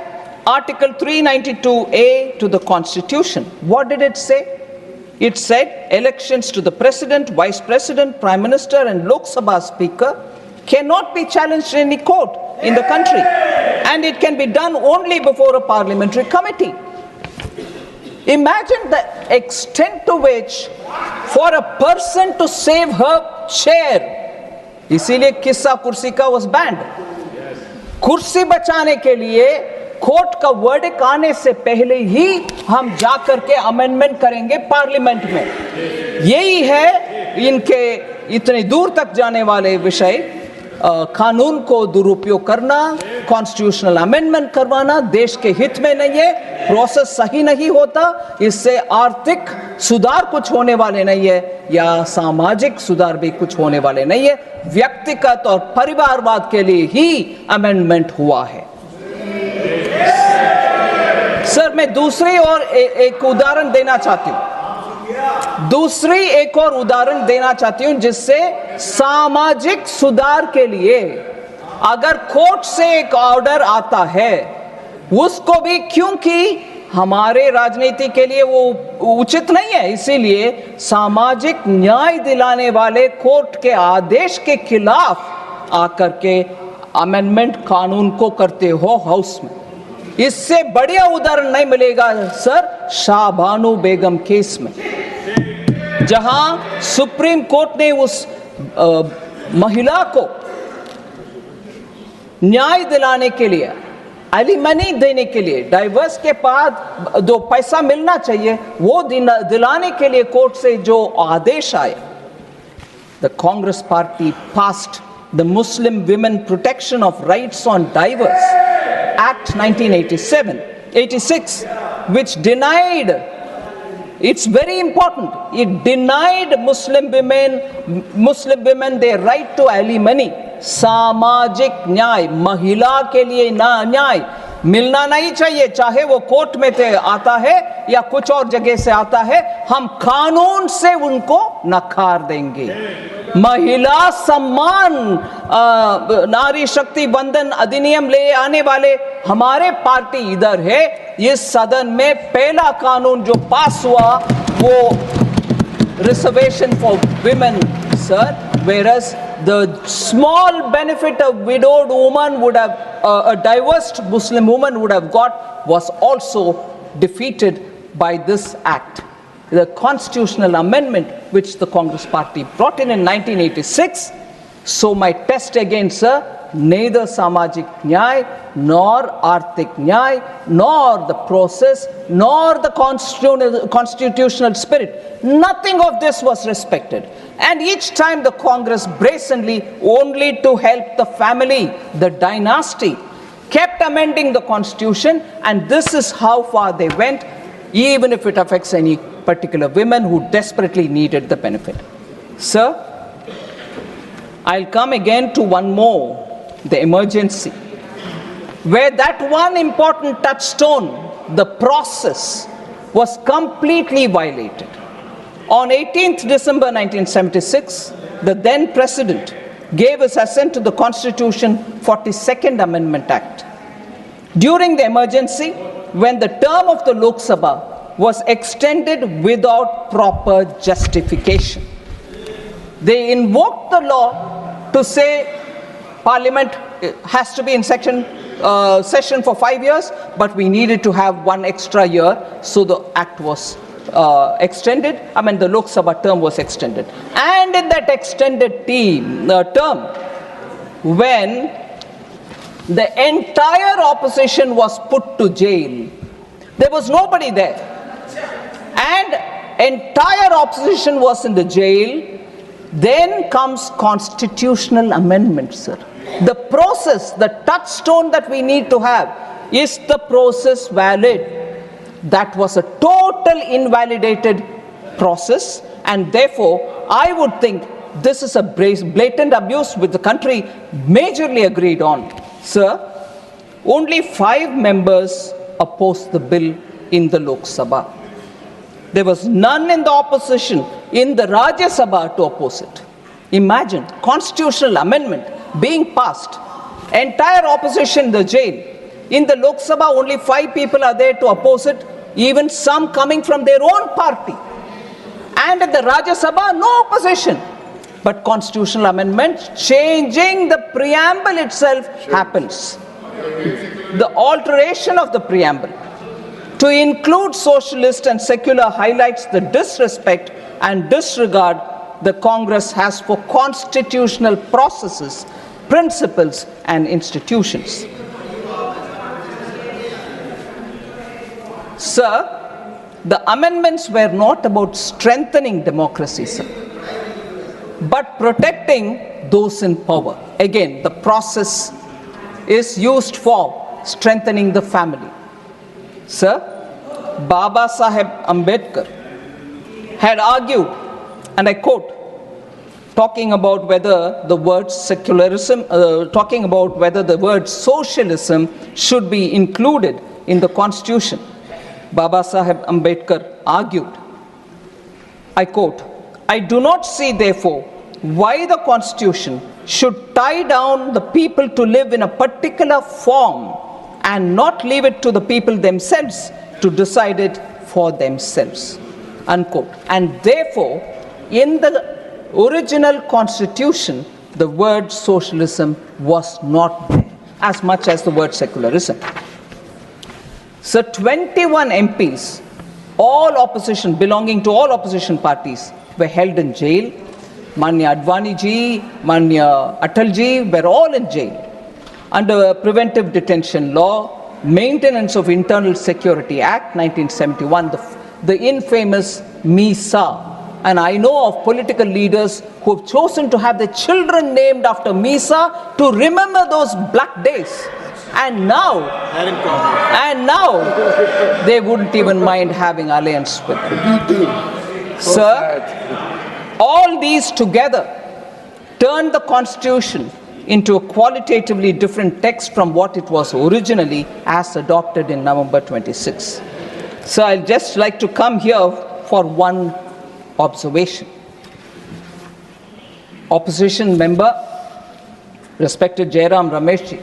Article 392A to the Constitution. What did it say? It said elections to the President, Vice President, Prime Minister and Lok Sabha Speaker cannot be challenged in any court in the country, and it can be done only before a parliamentary committee. Imagine the extent to which, for a person to save her chair, इसीलिए किस्सा कुर्सी का was banned. कुर्सी बचाने के लिए court का verdict आने से पहले ही हम जाकर के अमेंडमेंट करेंगे पार्लियामेंट में. यही है इनके इतने दूर तक जाने वाले विषय, कानून को दुरुपयोग करना, कॉन्स्टिट्यूशनल अमेंडमेंट करवाना देश के हित में नहीं है, प्रोसेस सही नहीं होता, इससे आर्थिक सुधार कुछ होने वाले नहीं है या सामाजिक सुधार भी कुछ होने वाले नहीं है, व्यक्तिगत और परिवारवाद के लिए ही अमेंडमेंट हुआ है. सर, मैं दूसरी और एक उदाहरण देना चाहती हूँ. एक और उदाहरण देना चाहती हूं जिससे सामाजिक सुधार के लिए अगर कोर्ट से एक ऑर्डर आता है उसको भी, क्योंकि हमारे राजनीति के लिए वो उचित नहीं है, इसीलिए सामाजिक न्याय दिलाने वाले कोर्ट के आदेश के खिलाफ आकर के अमेंडमेंट कानून को करते हो हाउस में. इससे बढ़िया उदाहरण नहीं मिलेगा सर शाहबानू बेगम केस में, जहां सुप्रीम कोर्ट ने उस महिला को न्याय दिलाने के लिए एलिमनी देने के लिए, डाइवर्स के बाद जो पैसा मिलना चाहिए वो दिलाने के लिए कोर्ट से जो आदेश आए, the Congress party passed the Muslim Women Protection of Rights on Divorce Act 1986, which denied, it's very important, it denied Muslim women their right to alimony. सामाजिक न्याय, महिला के लिए न्याय मिलना नहीं चाहिए, चाहे वो कोर्ट में से आता है या कुछ और जगह से आता है, हम कानून से उनको नकार देंगे। महिला सम्मान नारी शक्ति बंधन अधिनियम ले आने वाले हमारे पार्टी इधर है। इस सदन में पहला कानून जो पास हुआ वो reservation for women sir, whereas the small benefit a widowed woman would have, a divorced Muslim woman would have got, was also defeated by this act. The constitutional amendment which the Congress party brought in 1986. So my test again, sir, neither samajik nyay, nor arthik nyay, nor the process, nor the constitutional spirit, nothing of this was respected. And each time the Congress brazenly, only to help the family, the dynasty, kept amending the constitution, and this is how far they went, even if it affects any particular women who desperately needed the benefit. Sir, I'll come again to one more, the emergency, where that one important touchstone, the process, was completely violated. On 18th December 1976, the then President gave his assent to the Constitution 42nd Amendment Act. During the emergency, when the term of the Lok Sabha was extended without proper justification, they invoked the law to say Parliament has to be in session for 5 years, but we needed to have one extra year, so the act was extended. The Lok Sabha term was extended. And in that extended term, when the entire opposition was put to jail, there was nobody there, and entire opposition was in the jail, then comes constitutional amendment, sir. The process, the touchstone that we need to have, is the process valid? That was a total invalidated process, and therefore I would think this is a blatant abuse which the country majorly agreed on. Sir, only 5 members opposed the bill in the Lok Sabha. There was none in the opposition in the Rajya Sabha to oppose it. Imagine, constitutional amendment being passed, entire opposition in the jail. In the Lok Sabha, only 5 people are there to oppose it, even some coming from their own party. And at the Rajya Sabha, no opposition. But constitutional amendment changing the preamble itself happens. The alteration of the preamble to include socialist and secular highlights the disrespect and disregard the Congress has for constitutional processes, principles, and institutions. Sir, the amendments were not about strengthening democracy, sir, but protecting those in power. Again, the process is used for strengthening the family. Sir, Baba Saheb Ambedkar had argued, and I quote, talking about whether the word secularism, talking about whether the word socialism should be included in the constitution. Baba Saheb Ambedkar argued, I quote, I do not see therefore why the constitution should tie down the people to live in a particular form and not leave it to the people themselves to decide it for themselves, unquote. And therefore, in the original constitution, the word socialism was not there, as much as the word secularism. So 21 MPs, all opposition, belonging to all opposition parties, were held in jail. Manya Advani ji, Manya Atal ji were all in jail under a preventive detention law, Maintenance of Internal Security Act 1971, the infamous MISA. And I know of political leaders who have chosen to have their children named after MISA to remember those black days. And now they wouldn't even mind having alliance with them. Sir, all these together turned the Constitution into a qualitatively different text from what it was originally as adopted in November 26. So I'd just like to come here for one observation. Opposition member, respected Jairam Rameshji,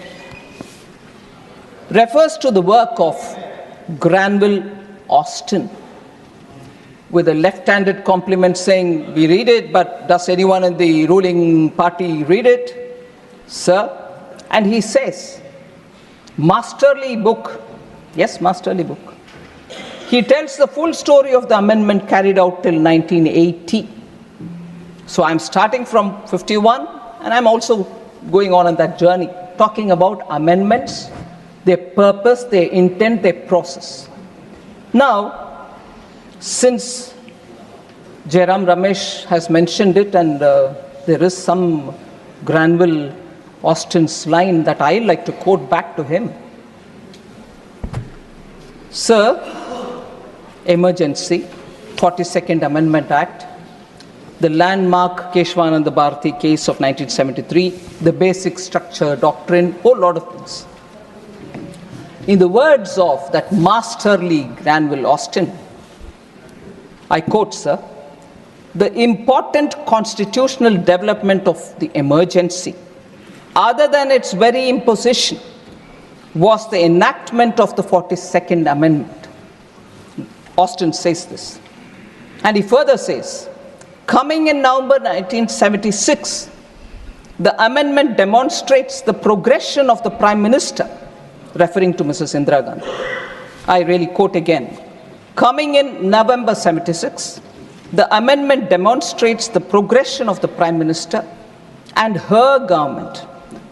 refers to the work of Granville Austin with a left-handed compliment saying, we read it, but does anyone in the ruling party read it? Sir, and he says, masterly book, yes, masterly book. He tells the full story of the amendment carried out till 1980. So I'm starting from 51, and I'm also going on that journey, talking about amendments, their purpose, their intent, their process. Now, since Jairam Ramesh has mentioned it, and there is some Granville Austin's line that I like to quote back to him. Sir, emergency, 42nd Amendment Act, the landmark Keshwananda Bharati case of 1973, the basic structure, doctrine, whole lot of things. In the words of that masterly Granville Austin, I quote, sir, the important constitutional development of the emergency, other than its very imposition, was the enactment of the 42nd Amendment. Austin says this. And he further says, coming in November 1976, the amendment demonstrates the progression of the Prime Minister, referring to Mrs. Indira Gandhi. I really quote again. Coming in November 76, the amendment demonstrates the progression of the Prime Minister and her government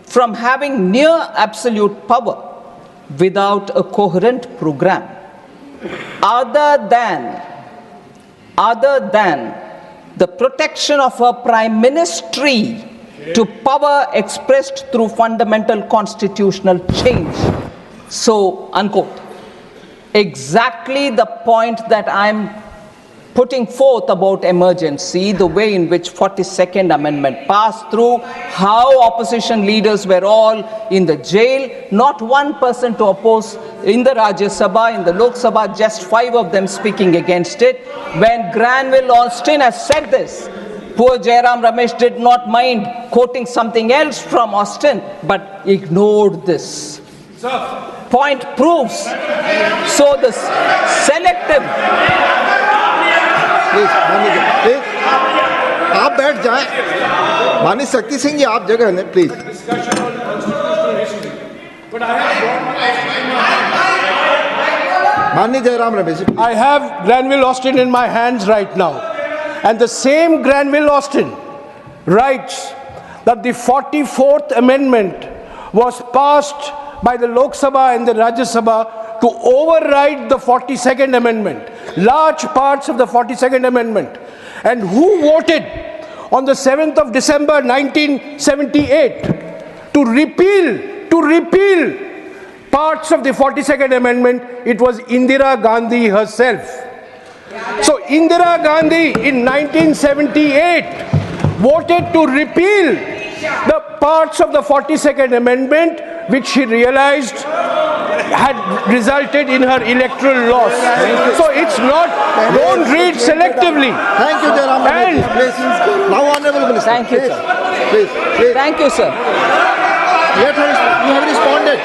from having near absolute power without a coherent program, other than the protection of her prime ministry to power expressed through fundamental constitutional change. So, unquote. Exactly the point that I'm putting forth about emergency, the way in which 42nd Amendment passed through, how opposition leaders were all in the jail, not one person to oppose in the Rajya Sabha, in the Lok Sabha, just 5 of them speaking against it. When Granville Austin has said this, poor Jairam Ramesh did not mind quoting something else from Austin, but ignored this. Point proves. So the selective. Please आप बैठ जाएं। माननीय शक्ति सिंह जी, आप जगह लें please. माननीय Jairam Ramesh ji, I have Granville Austin in my hands right now, and the same Granville Austin writes that the 44th Amendment was passed by the Lok Sabha and the Rajya Sabha to override the 42nd Amendment, large parts of the 42nd Amendment. And who voted on the 7th of December 1978 to repeal parts of the 42nd Amendment? It was Indira Gandhi herself. So Indira Gandhi in 1978 voted to repeal the parts of the 42nd Amendment which she realized had resulted in her electoral loss. So it's not, don't read selectively. Thank you, Jairam Ramesh. Please, now Honorable Minister. Thank you, sir. Please. Thank you, sir. You have responded.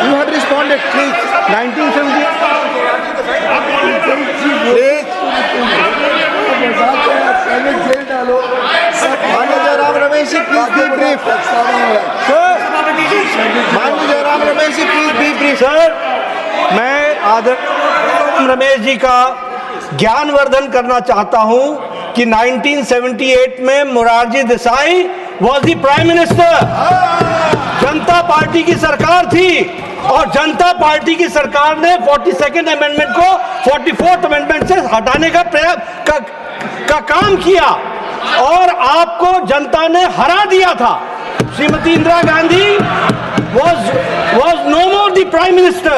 You have responded, please. 1978. Maanyo Jairam Ramesh ji, please be brief. Maanyo Jairam Ramesh ji, please be brief. Sir, मैं आदरणीय रमेश जी का ज्ञानवर्धन करना चाहता हूं कि 1978 में Morarji Desai was the Prime Minister. Janata party की सरकार थी और जनता पार्टी की सरकार ने 42nd अमेंडमेंट को 44th अमेंडमेंट से हटाने का काम किया और आपको जनता ने हरा दिया था। Shrimati Indira Gandhi was no more the Prime Minister,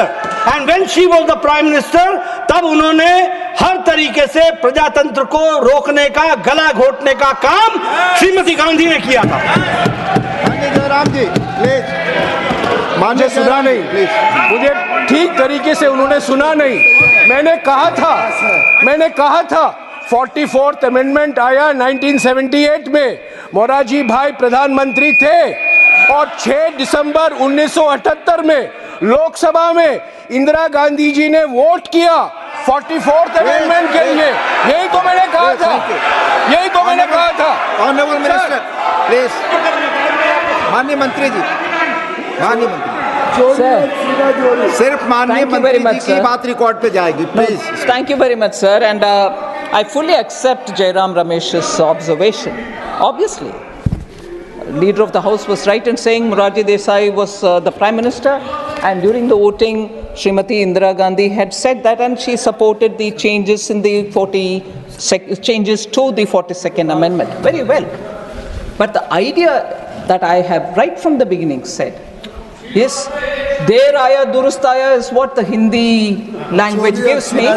and when she was the Prime Minister, तब उन्होंने हर तरीके से प्रजातंत्र को रोकने का, गला घोटने का काम श्रीमती गांधी ने किया था। जयराम जी प्लीज, मुझे सुना नहीं, मुझे ठीक तरीके से उन्होंने सुना नहीं। मैंने कहा था 44th अमेंडमेंट आया 1978 में, मोरारजी भाई प्रधानमंत्री थे और 6 दिसंबर 1978 में लोकसभा में इंदिरा गांधी जी ने वोट किया 44th अमेंडमेंट के लिए। यही तो मैंने कहा था। ऑनरेबल मिनिस्टर प्लीज, माननीय मंत्री जी, सिर्फ माननीय मंत्री जी की बात रिकॉर्ड पे जाएगी please. Thank you very much, sir, and I fully accept Jairam Ramesh's observation. Obviously, Leader of the House was right in saying Morarji Desai was the Prime Minister, and during the voting, Srimati Indira Gandhi had said that, and she supported the changes in the changes to the 42nd Amendment. Very well. But the idea that I have right from the beginning said is, Der Aya Durust Aya is what the Hindi language gives me,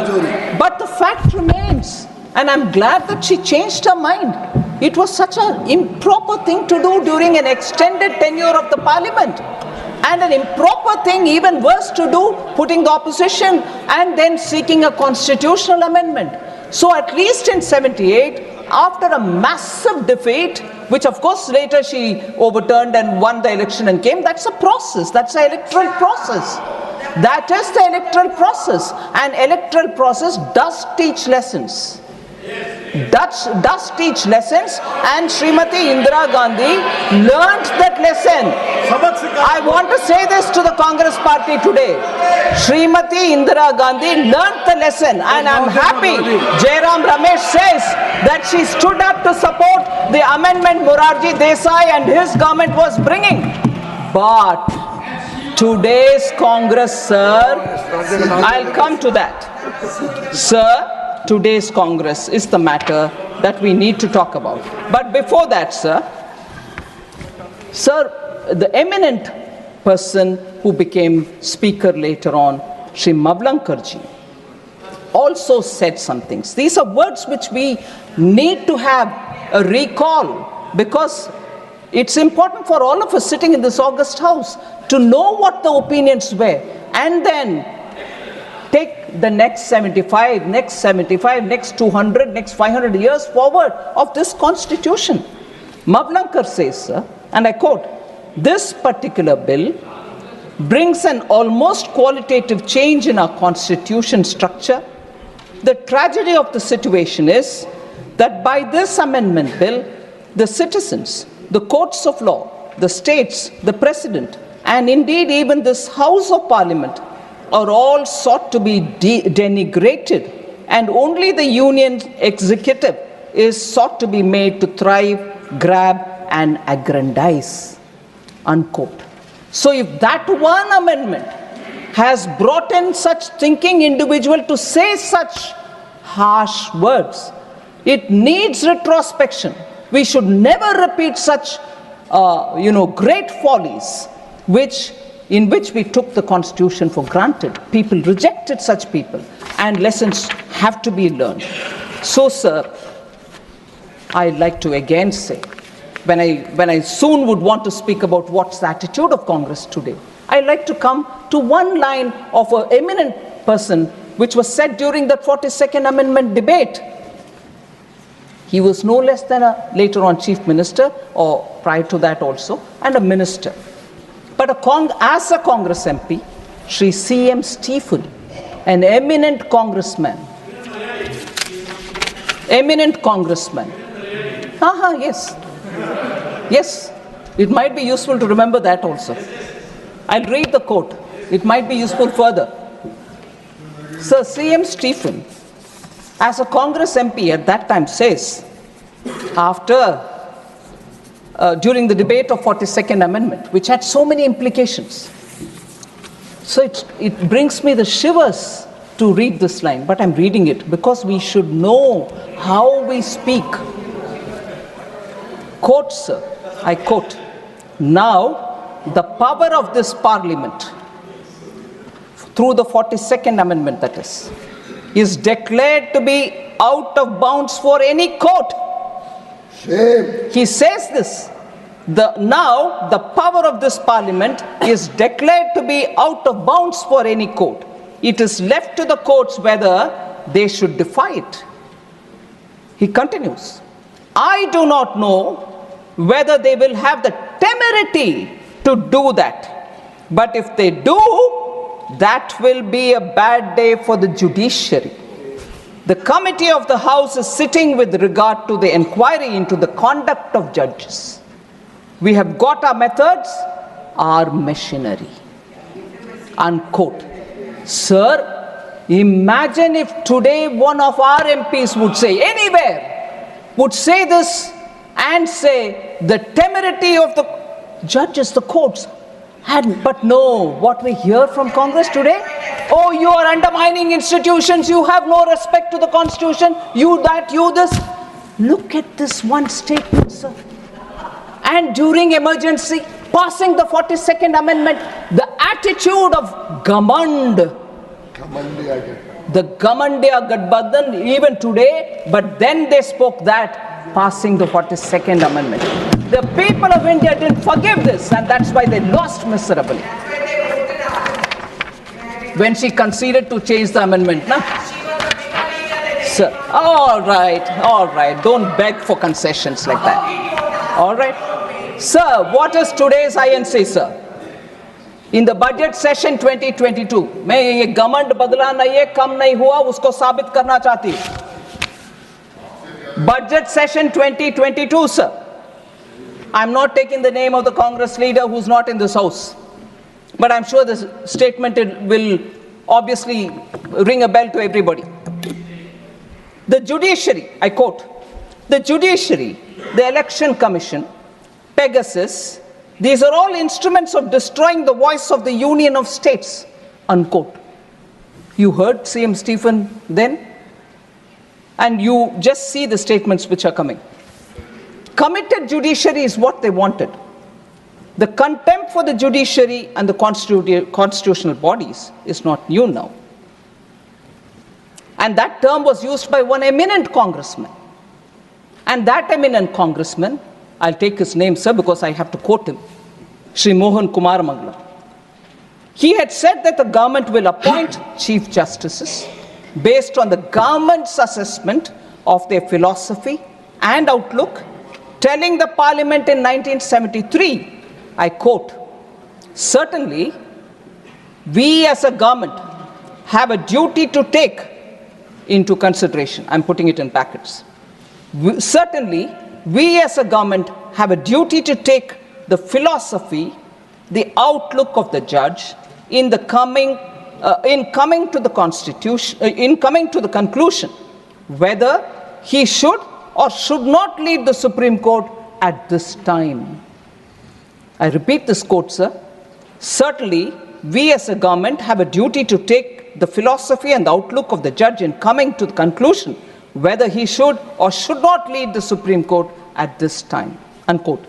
but the fact remains, and I'm glad that she changed her mind. It was such an improper thing to do during an extended tenure of the parliament, and an improper thing, even worse, to do, putting the opposition and then seeking a constitutional amendment. So at least in 78, after a massive defeat, which of course later she overturned and won the election and came, that's a process, that's the electoral process. That is the electoral process, and electoral process does teach lessons. Does teach lessons, and Srimati Indira Gandhi learned that lesson. I want to say this to the Congress party today. Srimati Indira Gandhi learned the lesson, and I'm happy Jairam Ramesh says that she stood up to support the amendment Morarji Desai and his government was bringing. But today's Congress, sir, I'll come to that. Sir, today's Congress is the matter that we need to talk about. But before that, sir, the eminent person who became speaker later on, Shri Mavlankarji, also said some things. These are words which we need to have a recall, because it's important for all of us sitting in this august house to know what the opinions were, and then take the next 75, next 200, next 500 years forward of this constitution. Mavlankar says, sir, and I quote, "This particular bill brings an almost qualitative change in our constitution structure. The tragedy of the situation is that by this amendment bill, the citizens, the courts of law, the states, the president, and indeed even this House of Parliament are all sought to be denigrated, and only the union executive is sought to be made to thrive, grab, and aggrandize." Unquote. So if that one amendment has brought in such thinking individual to say such harsh words, it needs retrospection. We should never repeat such great follies in which we took the constitution for granted. People rejected such people, and lessons have to be learned. So, sir, I'd like to again say, when I soon would want to speak about what's the attitude of Congress today, I'd like to come to one line of an eminent person which was said during the 42nd Amendment debate. He was no less than a later on chief minister, or prior to that also, and a minister. But as a Congress MP, Sri C.M. Stephen, an eminent congressman. Yes, it might be useful to remember that also. I'll read the quote. It might be useful further. Sir C.M. Stephen, as a Congress MP at that time, says, after during the debate of 42nd Amendment, which had so many implications. So it brings me the shivers to read this line, but I'm reading it because we should know how we speak. Quote, sir, I quote, "Now the power of this parliament, through the 42nd Amendment that is declared to be out of bounds for any court." Shame. He says this. Now the power of this parliament is declared to be out of bounds for any court. It is left to the courts whether they should defy it. He continues, "I do not know whether they will have the temerity to do that. But if they do, that will be a bad day for the judiciary. The committee of the House is sitting with regard to the inquiry into the conduct of judges. We have got our methods, our machinery." Unquote. Sir, imagine if today one of our MPs would say, anywhere, would say this and say the temerity of the judges, the courts, but no, what we hear from Congress today, oh, you are undermining institutions, you have no respect to the Constitution, you that, you this. Look at this one statement, sir. And during emergency, passing the 42nd Amendment, the attitude of Gamand, the Gamandiya Gadbadhan, even today, but then they spoke that, passing the 42nd Amendment. The people of India didn't forgive this, and that's why they lost miserably. When she conceded to change the amendment, na? Sir, all right, don't beg for concessions like that. All right. Sir, what is today's INC, sir? In the budget session 2022, मैं ये गमंड बदला नहीं है, कम नहीं हुआ, उसको साबित करना चाहती हूँ. Budget session 2022, sir. I'm not taking the name of the Congress leader who's not in this house, but I'm sure this statement will obviously ring a bell to everybody. The judiciary, I quote, "The judiciary, the election commission, Pegasus, these are all instruments of destroying the voice of the Union of States," unquote. You heard CM Stephen then, and you just see the statements which are coming. Committed judiciary is what they wanted. The contempt for the judiciary and the constitutional bodies is not new now. And that term was used by one eminent congressman. And that eminent congressman, I'll take his name, sir, because I have to quote him, Shri Mohan Kumar Mangla. He had said that the government will appoint chief justices based on the government's assessment of their philosophy and outlook, telling the parliament in 1973, I quote, "Certainly, we as a government have a duty to take into consideration," I'm putting it in brackets, "certainly, we as a government have a duty to take the philosophy, the outlook of the judge in coming to the Constitution, in coming to the conclusion whether he should or should not lead the Supreme Court at this time." I repeat this quote, sir. "Certainly, we as a government have a duty to take the philosophy and the outlook of the judge in coming to the conclusion whether he should or should not lead the Supreme Court at this time," unquote.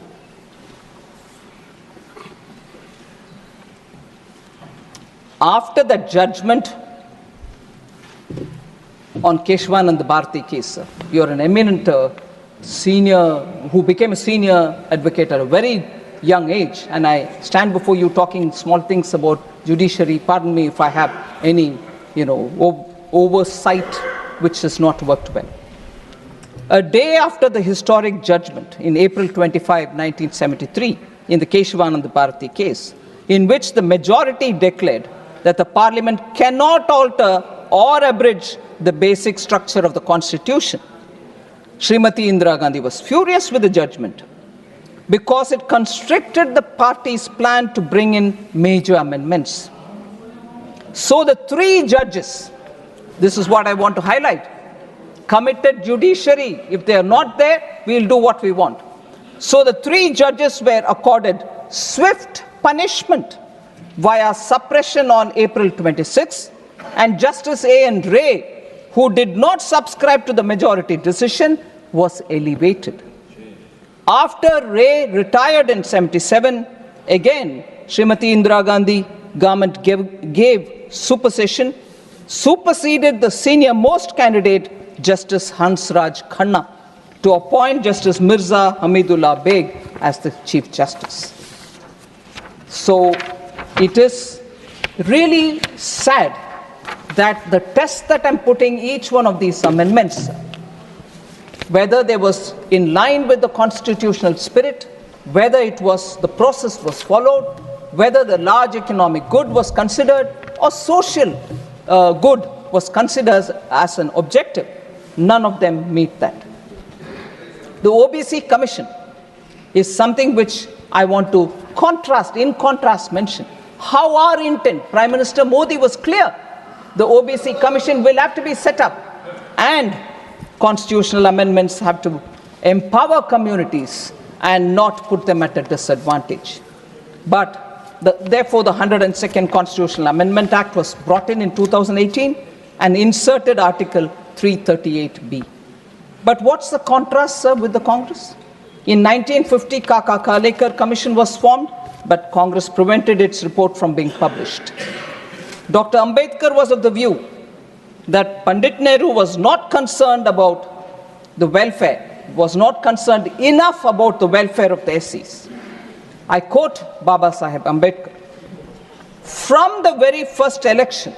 After that judgment on Keshwanand Bharati case, sir, you're an eminent senior who became a senior advocate at a very young age, and I stand before you talking small things about judiciary. Pardon me if I have any, oversight which has not worked well. A day after the historic judgment in April 25, 1973, in the Keshwanand Bharati case, in which the majority declared that the parliament cannot alter or abridge the basic structure of the Constitution, Srimati Indira Gandhi was furious with the judgment because it constricted the party's plan to bring in major amendments. So the three judges, this is what I want to highlight, committed judiciary, if they are not there, we'll do what we want. So the 3 judges were accorded swift punishment via suppression on April 26, and Justice A.N. Ray, who did not subscribe to the majority decision, was elevated. After Ray retired in 77, again, Srimati Indira Gandhi government gave supersession, superseded the senior most candidate, Justice Hansraj Khanna, to appoint Justice Mirza Hamidullah Beg as the Chief Justice. So it is really sad that the test that I'm putting each one of these amendments, whether they was in line with the constitutional spirit, whether it was the process was followed, whether the large economic good was considered or social good was considered as an objective, none of them meet that. The OBC Commission is something which I want to in contrast mention. How our intent, Prime Minister Modi was clear. The OBC Commission will have to be set up, and constitutional amendments have to empower communities and not put them at a disadvantage. But therefore, the 102nd Constitutional Amendment Act was brought in 2018 and inserted Article 338B. But what's the contrast, sir, with the Congress? In 1950, Kaka Kalekar Commission was formed, but Congress prevented its report from being published. Dr. Ambedkar was of the view that Pandit Nehru was not concerned about the welfare, was not concerned enough about the welfare of the SCs. I quote Baba Saheb Ambedkar, "From the very first election,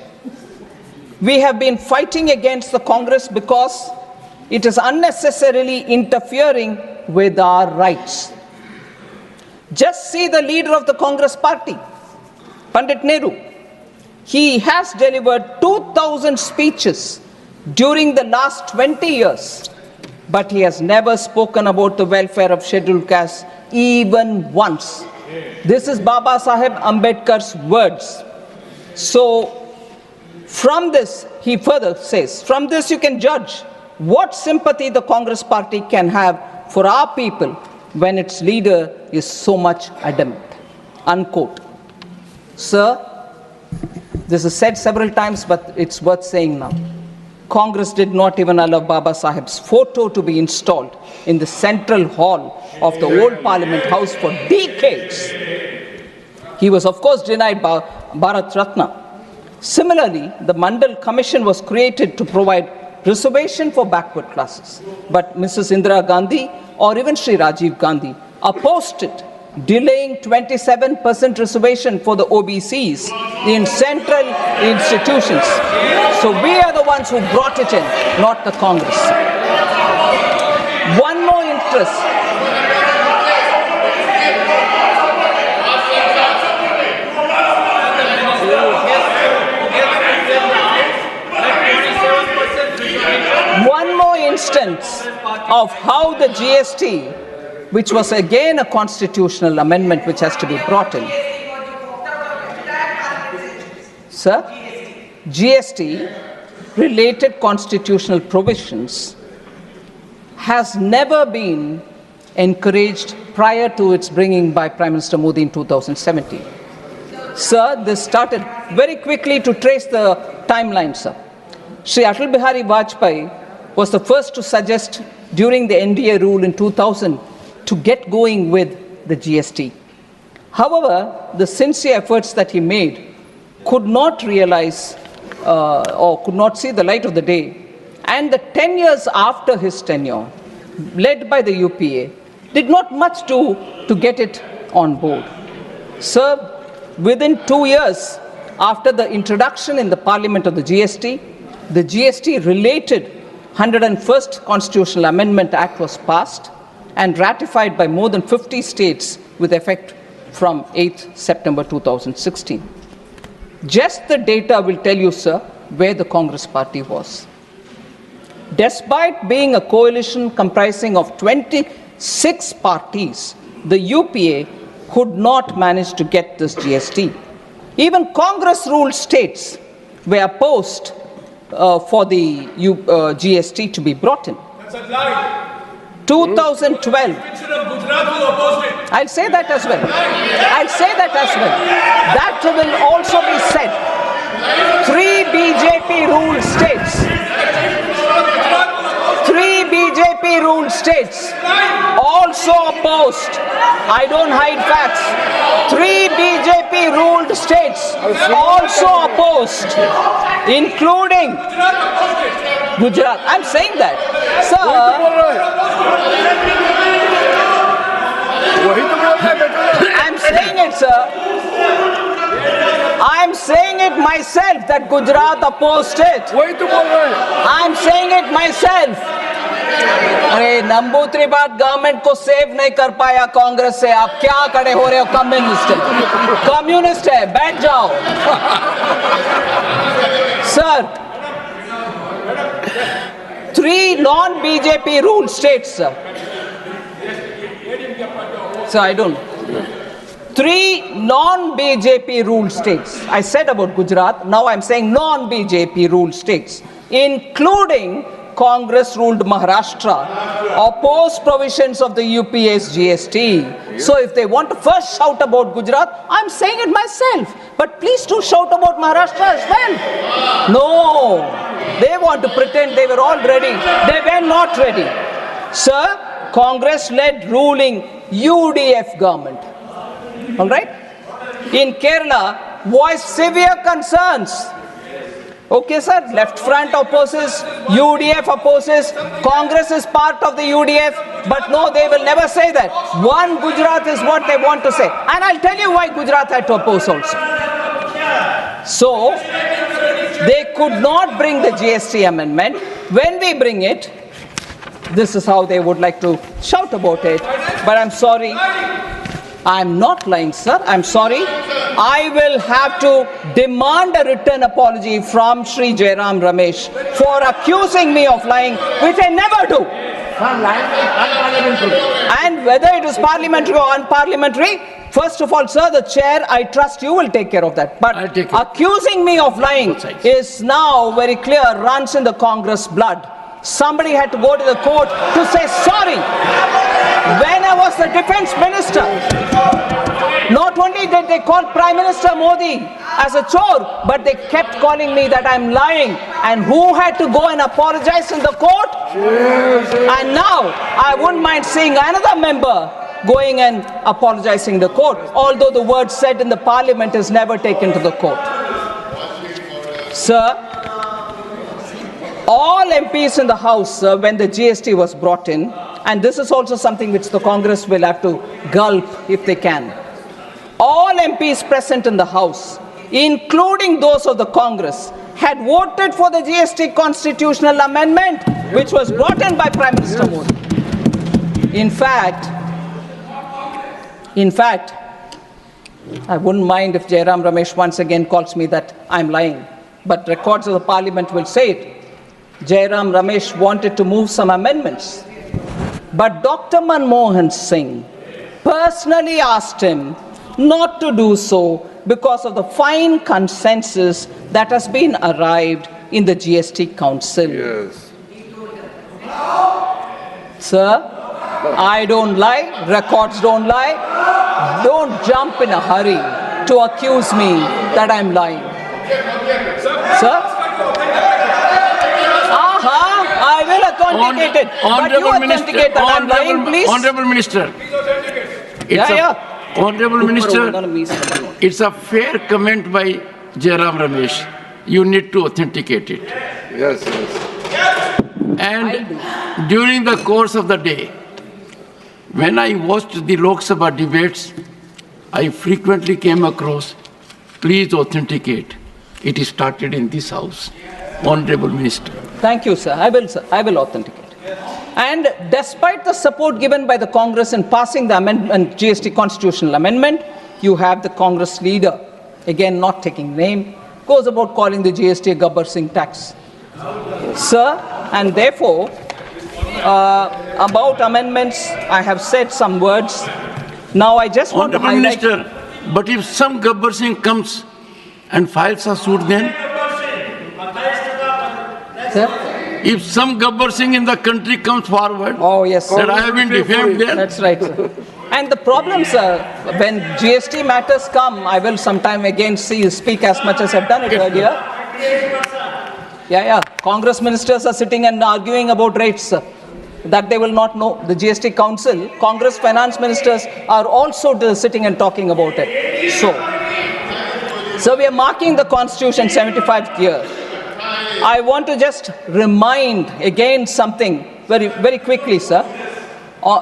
we have been fighting against the Congress because it is unnecessarily interfering with our rights. Just see the leader of the Congress party, Pandit Nehru. He has delivered 2,000 speeches during the last 20 years, but he has never spoken about the welfare of scheduled castes even once." This is Baba Saheb Ambedkar's words. So, from this, he further says, from this you can judge what sympathy the Congress party can have for our people when its leader is so much adamant. Unquote. Sir, this is said several times, but it's worth saying now. Congress did not even allow Baba Saheb's photo to be installed in the central hall of the old Parliament House for decades. He was, of course, denied Bharat Ratna. Similarly, the Mandal Commission was created to provide reservation for backward classes. But Mrs. Indira Gandhi or even Sri Rajiv Gandhi opposed it, delaying 27% reservation for the OBCs in central institutions. So we are the ones who brought it in, not the Congress. One more interest. One more instance of how the GST, which was again a constitutional amendment which has to be brought in. Sir, GST related constitutional provisions has never been encouraged prior to its bringing by Prime Minister Modi in 2017. Sir, this started very quickly to trace the timeline, sir. Sri Atal Bihari Vajpayee was the first to suggest during the NDA rule in 2000 to get going with the GST. However, the sincere efforts that he made could not realize or could not see the light of the day. And the 10 years after his tenure, led by the UPA, did not much do to get it on board. Sir, within 2 years after the introduction in the Parliament of the GST related 101st Constitutional Amendment Act was passed and ratified by more than 50 states with effect from 8th September 2016. Just the data will tell you, sir, where the Congress party was. Despite being a coalition comprising of 26 parties, the UPA could not manage to get this GST. Even Congress-ruled states were opposed for the GST to be brought in. 2012. I'll say that as well. I'll say that as well. That will also be said. 3 BJP ruled states. 3 BJP ruled states also opposed. I don't hide facts. 3 BJP ruled states also opposed, including Gujarat. I'm saying that. Sir, I'm saying it, sir. I'm saying it myself that Gujarat opposed it. I'm saying it myself. अरे नंबूत्री बात government को save नहीं कर पाया कांग्रेस से, आप क्या खड़े हो रहे हो? कम्युनिस्ट है, बैठ जाओ। Sir, 3 non-BJP ruled states, sir. So I don't. 3 non-BJP ruled states. I said about Gujarat, now I'm saying non-BJP ruled states, including Congress-ruled Maharashtra, opposed provisions of the UPA's GST. So if they want to first shout about Gujarat, I'm saying it myself. But please do shout about Maharashtra as well. No, they want to pretend they were all ready. They were not ready. Sir, Congress-led ruling UDF government, all right, in Kerala voiced severe concerns. Okay, sir, left front opposes, UDF opposes, Congress is part of the UDF, but no, they will never say that. One Gujarat is what they want to say. And I'll tell you why Gujarat had to oppose also. So, they could not bring the GST amendment. When we bring it, this is how they would like to shout about it. But I'm sorry, I'm not lying, sir. I'm sorry. I will have to demand a written apology from Shri Jairam Ramesh for accusing me of lying, which I never do. And whether it is parliamentary or unparliamentary, first of all, sir, the chair, I trust you will take care of that. But accusing me of lying is now very clear, runs in the Congress blood. Somebody had to go to the court to say sorry. When I was the defense minister, not only did they call Prime Minister Modi as a chore, but they kept calling me that I'm lying. And who had to go and apologize in the court? And now, I wouldn't mind seeing another member going and apologizing in the court, although the word said in the parliament is never taken to the court. Sir, all MPs in the House, when the GST was brought in, and this is also something which the Congress will have to gulp if they can. All MPs present in the House, including those of the Congress, had voted for the GST constitutional amendment, which was brought in by Prime Minister Modi. In fact, I wouldn't mind if Jairam Ramesh once again calls me that I'm lying, but records of the parliament will say it. Jairam Ramesh wanted to move some amendments, but Dr. Manmohan Singh personally asked him not to do so because of the fine consensus that has been arrived in the GST Council. Yes. Sir, I don't lie, records don't lie. Don't jump in a hurry to accuse me that I'm lying. Sir? I will authenticate it. But you authenticate that I'm lying, please. Honorable Minister. Honorable Minister, it's a fair comment by Jairam Ramesh. You need to authenticate it. Yes. And during the course of the day, when I watched the Lok Sabha debates, I frequently came across, please authenticate. It is started in this house. Honorable Minister. Thank you, sir. I will authenticate. And despite the support given by the Congress in passing the amendment, GST constitutional amendment, you have the Congress leader, again not taking name, goes about calling the GST a Gabbar Singh tax. Sir, and therefore, about amendments, I have said some words. Now I just want to highlight... Minister, but if some Gabbar Singh comes and files a suit then? Sir? if some Gabbar Singh in the country comes forward, oh yes, that I have been defamed there. That's right, sir. And the problem, sir, when GST matters come, I will sometime again speak as much as I've done it earlier. Yeah. Congress ministers are sitting and arguing about rates, sir, that they will not know. The GST Council, Congress finance ministers are also sitting and talking about it. So we are marking the Constitution 75th year. I want to just remind again something very, very quickly, sir.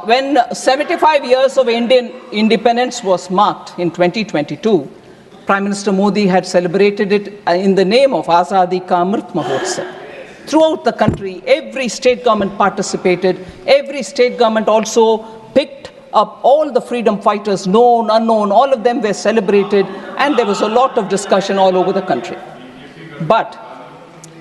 When 75 years of Indian independence was marked in 2022, Prime Minister Modi had celebrated it in the name of Azadi Ka Amrit Mahotsav. Throughout the country, every state government participated. Every state government also picked up all the freedom fighters, known, unknown, all of them were celebrated, and there was a lot of discussion all over the country.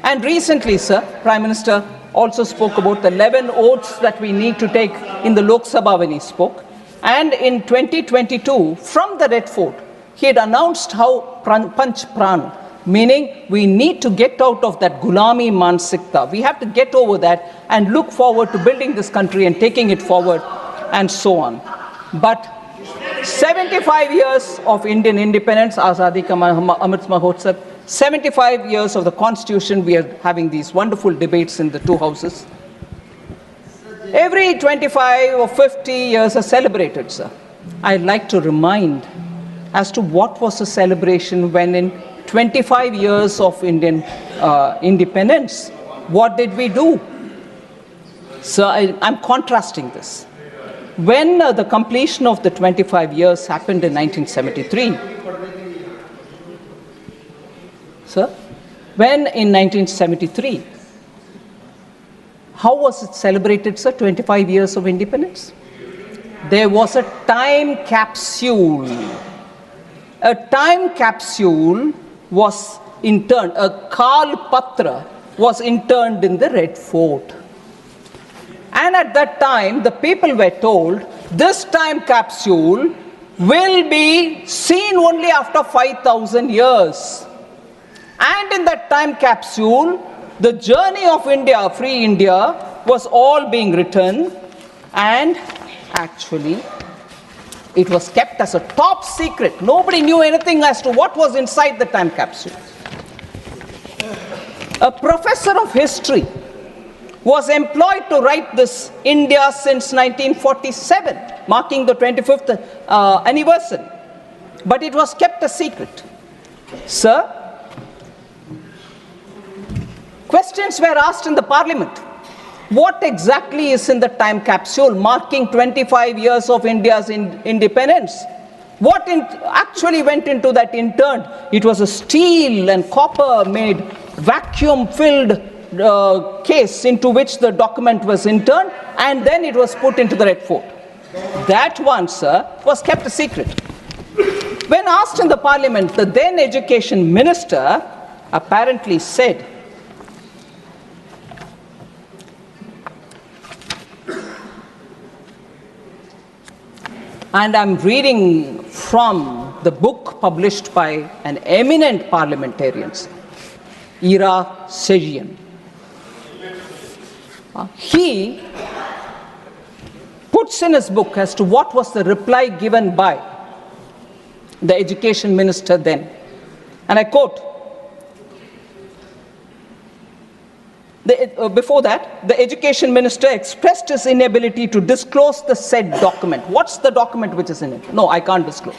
And recently, sir, Prime Minister also spoke about the 11 oaths that we need to take in the Lok Sabha when he spoke. And in 2022, from the Red Fort, he had announced how Panch Pran, meaning we need to get out of that Gulami Mansikta. We have to get over that and look forward to building this country and taking it forward and so on. But 75 years of Indian independence, Azadi Ka Amrit Mahotsav, 75 years of the Constitution, we are having these wonderful debates in the two houses. Every 25 or 50 years are celebrated, sir. I'd like to remind as to what was the celebration when in 25 years of Indian independence, what did we do? So I'm contrasting this. When the completion of the 25 years happened in 1973, sir, when in 1973, how was it celebrated, sir, 25 years of independence? There was a time capsule. A time capsule was interned, a Kal Patra was interned in the Red Fort. And at that time, the people were told, this time capsule will be seen only after 5,000 years. And in that time capsule, the journey of India, free India, was all being written, and actually it was kept as a top secret. Nobody knew anything as to what was inside the time capsule. A professor of history was employed to write this India since 1947, marking the 25th anniversary. But it was kept a secret. Sir, questions were asked in the parliament. What exactly is in the time capsule marking 25 years of India's independence? What actually went into that interned? It was a steel and copper made vacuum filled case into which the document was interned, and then it was put into the Red Fort. That one, sir, was kept a secret. When asked in the parliament, the then education minister apparently said, and I'm reading from the book published by an eminent parliamentarian, Ira Sejian. He puts in his book as to what was the reply given by the education minister then. And I quote, before that, the education minister expressed his inability to disclose the said document. What's the document which is in it? No, I can't disclose.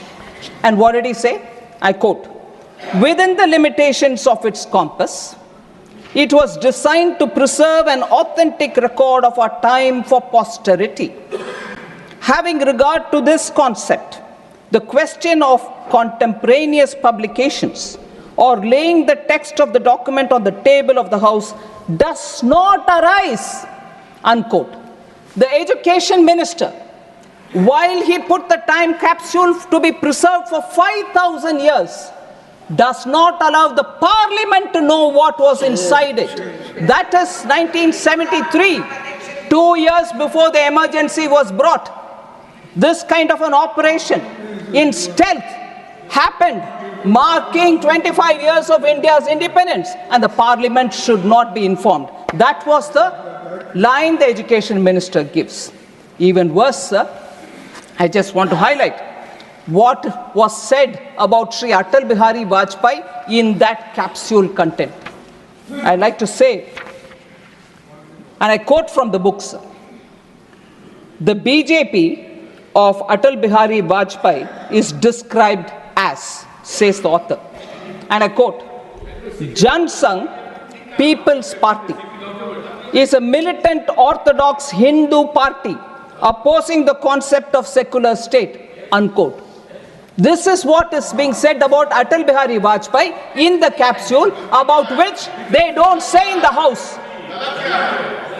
And what did he say? I quote, within the limitations of its compass, it was designed to preserve an authentic record of our time for posterity. Having regard to this concept, the question of contemporaneous publications or laying the text of the document on the table of the House does not arise, unquote. The education minister, while he put the time capsule to be preserved for 5,000 years, does not allow the parliament to know what was inside it. That is 1973, 2 years before the emergency was brought. This kind of an operation in stealth happened, marking 25 years of India's independence, and the parliament should not be informed. That was the line the education minister gives. Even worse, sir, I just want to highlight what was said about Sri Atal Bihari Vajpayee in that capsule content. I like to say, and I quote from the book, sir, the BJP of Atal Bihari Vajpayee is described as, says the author, and I quote, Jan Sangh People's Party is a militant orthodox Hindu party opposing the concept of secular state, unquote. This is what is being said about Atal Bihari Vajpayee in the capsule, about which they don't say in the House.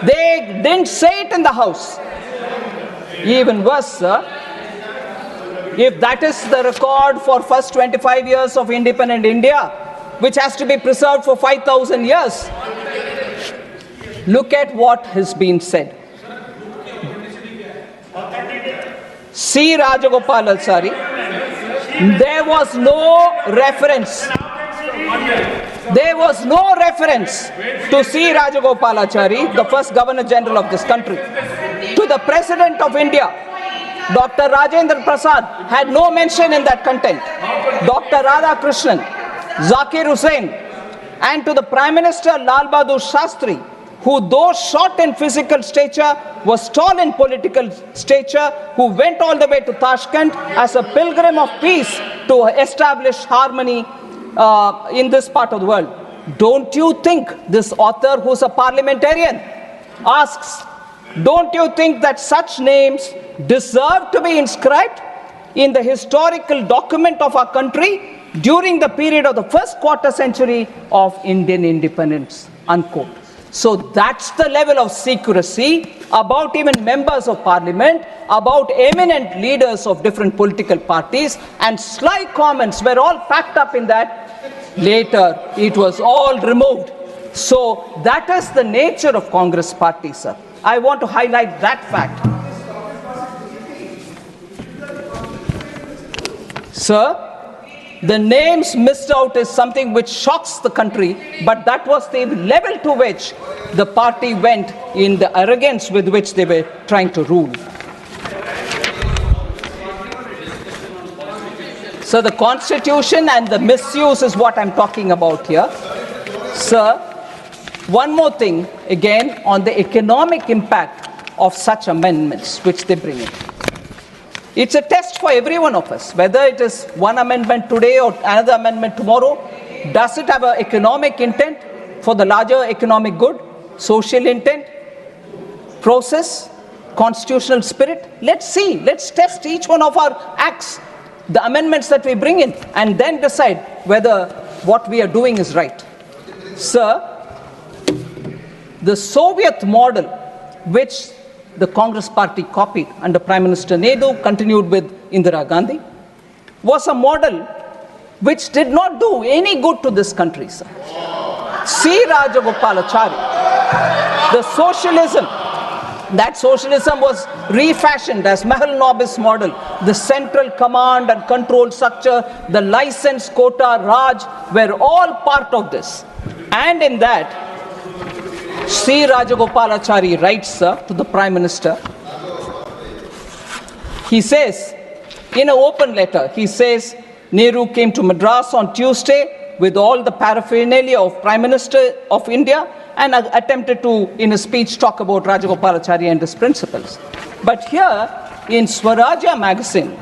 They didn't say it in the House. Even worse, sir, if that is the record for first 25 years of independent India, which has to be preserved for 5,000 years, look at what has been said. C. Rajagopalachari, there was no reference. There was no reference to C. Rajagopalachari, the first Governor General of this country. To the President of India, Dr. Rajendra Prasad, had no mention in that content. Dr. Radhakrishnan, Zakir Hussain, and to the Prime Minister Lal Bahadur Shastri, who though short in physical stature, was tall in political stature, who went all the way to Tashkent as a pilgrim of peace to establish harmony in this part of the world. Don't you think this author, who's a parliamentarian, asks, don't you think that such names deserve to be inscribed in the historical document of our country during the period of the first quarter century of Indian independence, unquote. So that's the level of secrecy about even members of parliament, about eminent leaders of different political parties, and sly comments were all packed up in that. Later, it was all removed. So that is the nature of Congress party, sir. I want to highlight that fact. Sir, the names missed out is something which shocks the country, but that was the level to which the party went in the arrogance with which they were trying to rule. So the Constitution and the misuse is what I'm talking about here. Sir, one more thing, again, on the economic impact of such amendments which they bring in. It's a test for every one of us, whether it is one amendment today or another amendment tomorrow. Does it have an economic intent for the larger economic good, social intent, process, constitutional spirit? Let's see, let's test each one of our acts, the amendments that we bring in, and then decide whether what we are doing is right. Sir, the Soviet model, which the Congress party copied under Prime Minister Nehru, continued with Indira Gandhi, was a model which did not do any good to this country, sir. C. Rajagopalachari, the socialism, that socialism was refashioned as Mahal Nobis model, the central command and control structure, the license, quota, Raj, were all part of this. And in that, C. Rajagopalachari writes, sir, to the Prime Minister. He says, in an open letter, he says, Nehru came to Madras on Tuesday with all the paraphernalia of Prime Minister of India and attempted to, in a speech, talk about Rajagopalachari and his principles. But here, in Swarajya magazine,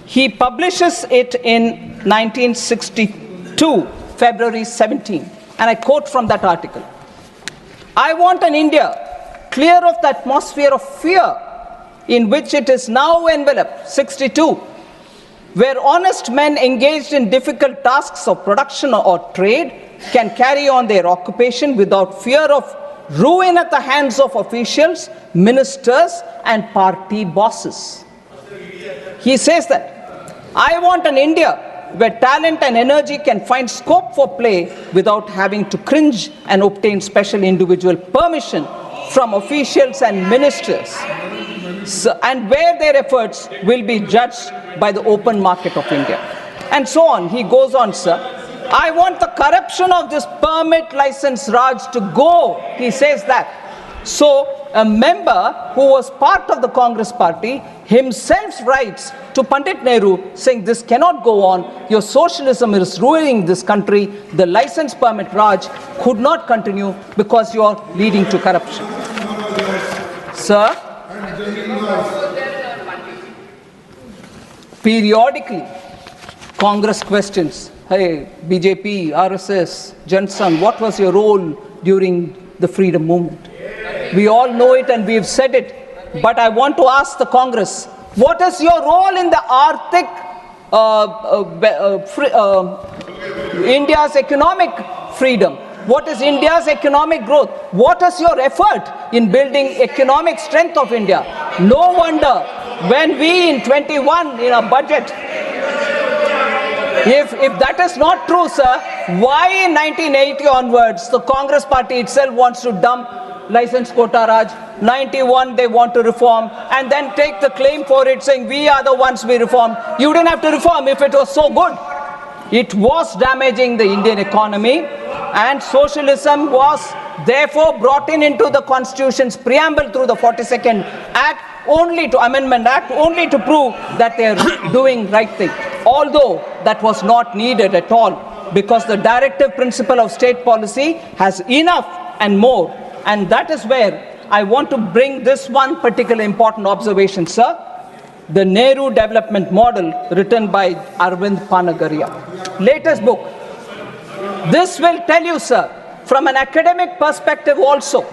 he publishes it in 1962, February 17, and I quote from that article. I want an India clear of the atmosphere of fear in which it is now enveloped, 62, where honest men engaged in difficult tasks of production or trade can carry on their occupation without fear of ruin at the hands of officials, ministers, and party bosses. He says that, I want an India where talent and energy can find scope for play without having to cringe and obtain special individual permission from officials and ministers, and where their efforts will be judged by the open market of India. And so on. He goes on, sir. I want the corruption of this permit license Raj to go. He says that. So a member who was part of the Congress party himself writes to Pandit Nehru saying this cannot go on. Your socialism is ruining this country. The license permit Raj could not continue because you are leading to corruption. Sir, periodically Congress questions, hey, BJP, RSS, Jansan, what was your role during the freedom movement? We all know it and we've said it, but I want to ask the Congress, what is your role in the Arctic, India's economic freedom? What is India's economic growth? What is your effort in building economic strength of India? No wonder when we in 21 in our budget, if that is not true, sir, why in 1980 onwards the Congress party itself wants to dump license quota Raj, 91 they want to reform and then take the claim for it saying we are the ones we reformed. You didn't have to reform if it was so good. It was damaging the Indian economy and socialism was therefore brought into the Constitution's preamble through the 42nd Act only to Amendment Act, only to prove that they are doing right thing. Although that was not needed at all because the directive principle of state policy has enough and more. And that is where I want to bring this one particular important observation, sir. The Nehru Development Model written by Arvind Panagaria. Latest book. This will tell you, sir, from an academic perspective also,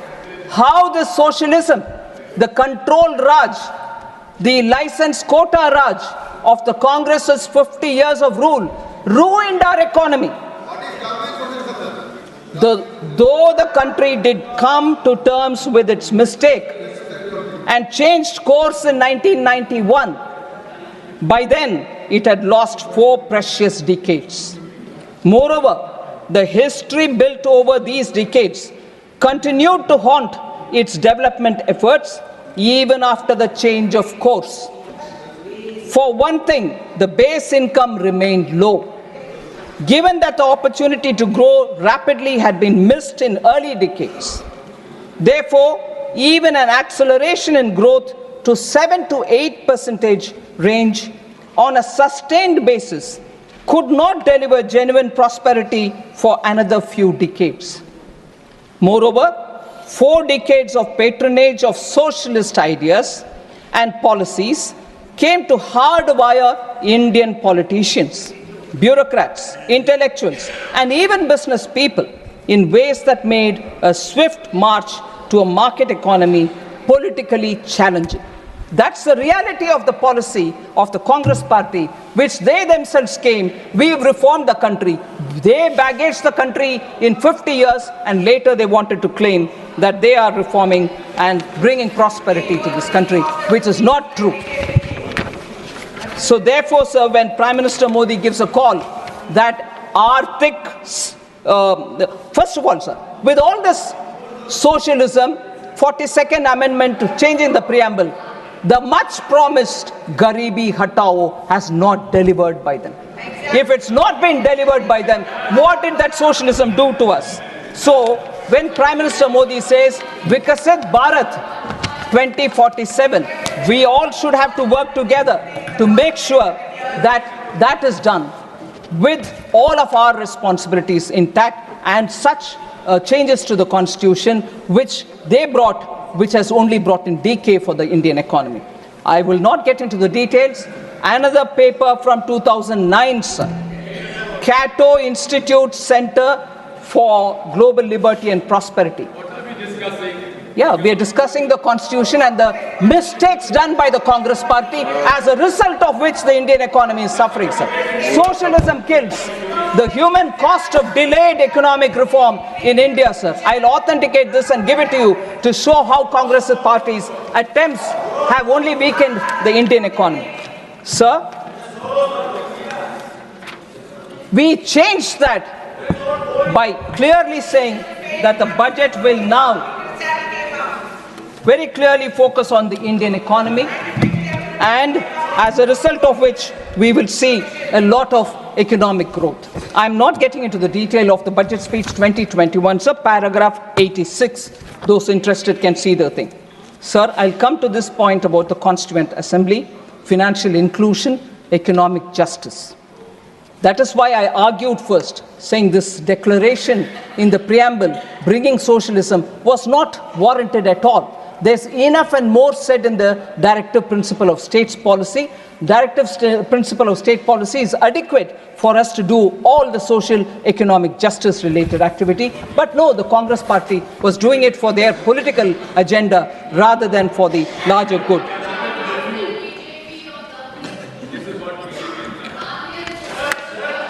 how the socialism, the control Raj, the license quota Raj of the Congress's 50 years of rule ruined our economy. Though the country did come to terms with its mistake and changed course in 1991, by then it had lost 4 precious decades. Moreover, the history built over these decades continued to haunt its development efforts even after the change of course. For one thing, the base income remained low. Given that the opportunity to grow rapidly had been missed in early decades. Therefore, even an acceleration in growth to 7 to 8% range on a sustained basis could not deliver genuine prosperity for another few decades. Moreover, 4 decades of patronage of socialist ideas and policies came to hardwire Indian politicians, bureaucrats, intellectuals, and even business people in ways that made a swift march to a market economy politically challenging. That's the reality of the policy of the Congress party, which they themselves came, we've reformed the country. They baggaged the country in 50 years, and later they wanted to claim that they are reforming and bringing prosperity to this country, which is not true. So therefore, sir, when Prime Minister Modi gives a call that Arctic, first of all, sir, with all this socialism, 42nd Amendment to changing the preamble, the much promised Garibi Hatao has not delivered by them. If it's not been delivered by them, what did that socialism do to us? So when Prime Minister Modi says Vikasit Bharat 2047, we all should have to work together to make sure that that is done with all of our responsibilities intact and such changes to the Constitution which they brought, which has only brought in decay for the Indian economy. I will not get into the details. Another paper from 2009, sir. Cato Institute Center for Global Liberty and Prosperity. Yeah, we are discussing the Constitution and the mistakes done by the Congress party, as a result of which the Indian economy is suffering, sir. Socialism kills. The human cost of delayed economic reform in India, sir. I'll authenticate this and give it to you to show how Congress party's attempts have only weakened the Indian economy. Sir, we changed that by clearly saying that the budget will now very clearly focus on the Indian economy, and as a result of which we will see a lot of economic growth. I'm not getting into the detail of the budget speech 2021, sir, paragraph 86. Those interested can see the thing. Sir, I'll come to this point about the Constituent Assembly, financial inclusion, economic justice. That is why I argued first, saying this declaration in the preamble, bringing socialism, was not warranted at all. There's enough and more said in the directive principle of state's policy. Directive principle of state policy is adequate for us to do all the social, economic justice related activity. But no, the Congress party was doing it for their political agenda rather than for the larger good.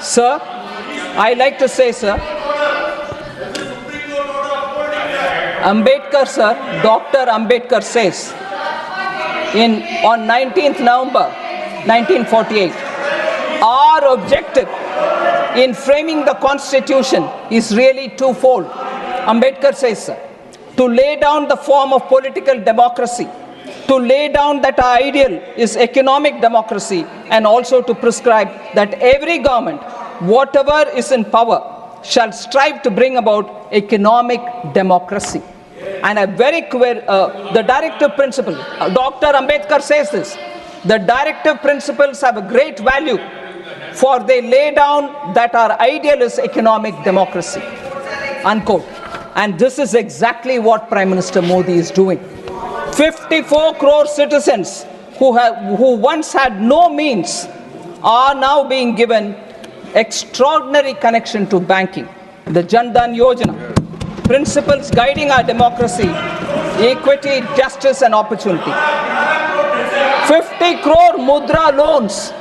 Sir, I like to say, sir, Ambedkar, sir, Dr. Ambedkar says on 19th November 1948, our objective in framing the Constitution is really twofold. Ambedkar says, sir, to lay down the form of political democracy, to lay down that our ideal is economic democracy, and also to prescribe that every government, whatever is in power, shall strive to bring about economic democracy. And a very clear, the directive principle, Dr. Ambedkar says this, the directive principles have a great value, for they lay down that our ideal is economic democracy, unquote. And this is exactly what Prime Minister Modi is doing. 54 crore citizens who once had no means are now being given extraordinary connection to banking. The Jan Dhan Yojana, principles guiding our democracy, equity, justice and opportunity. 50 crore mudra loans,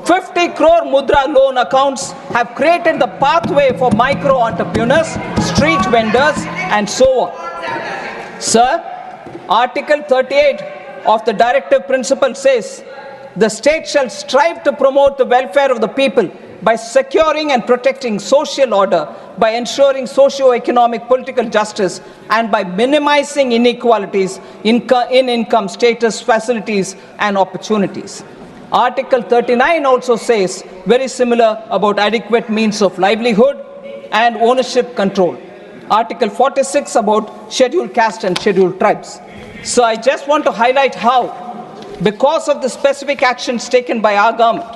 50 crore mudra loan accounts have created the pathway for micro entrepreneurs, street vendors and so on. Sir, Article 38 of the directive principle says, the state shall strive to promote the welfare of the people by securing and protecting social order, by ensuring socio-economic political justice, and by minimizing inequalities in income, status, facilities, and opportunities. Article 39 also says very similar about adequate means of livelihood and ownership control. Article 46 about scheduled caste and scheduled tribes. So I just want to highlight how, because of the specific actions taken by our government,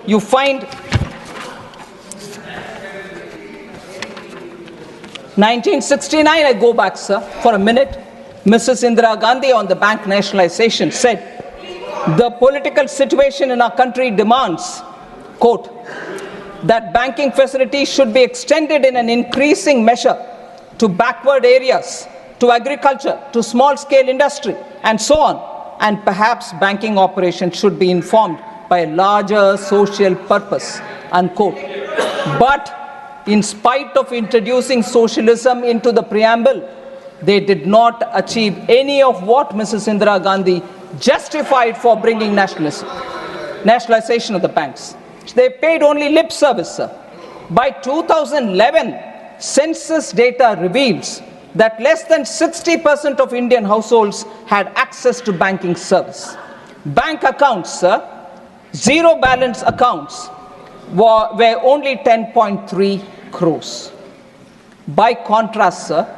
you find 1969, I go back, sir, for a minute. Mrs. Indira Gandhi on the bank nationalization said, the political situation in our country demands, quote, that banking facilities should be extended in an increasing measure to backward areas, to agriculture, to small-scale industry, and so on. And perhaps banking operations should be informed by a larger social purpose, unquote. But in spite of introducing socialism into the preamble, they did not achieve any of what Mrs. Indira Gandhi justified for bringing nationalization of the banks. They paid only lip service, sir. By 2011, census data reveals that less than 60% of Indian households had access to banking service. Bank accounts, sir, zero balance accounts were only 10.3 crores. By contrast, sir,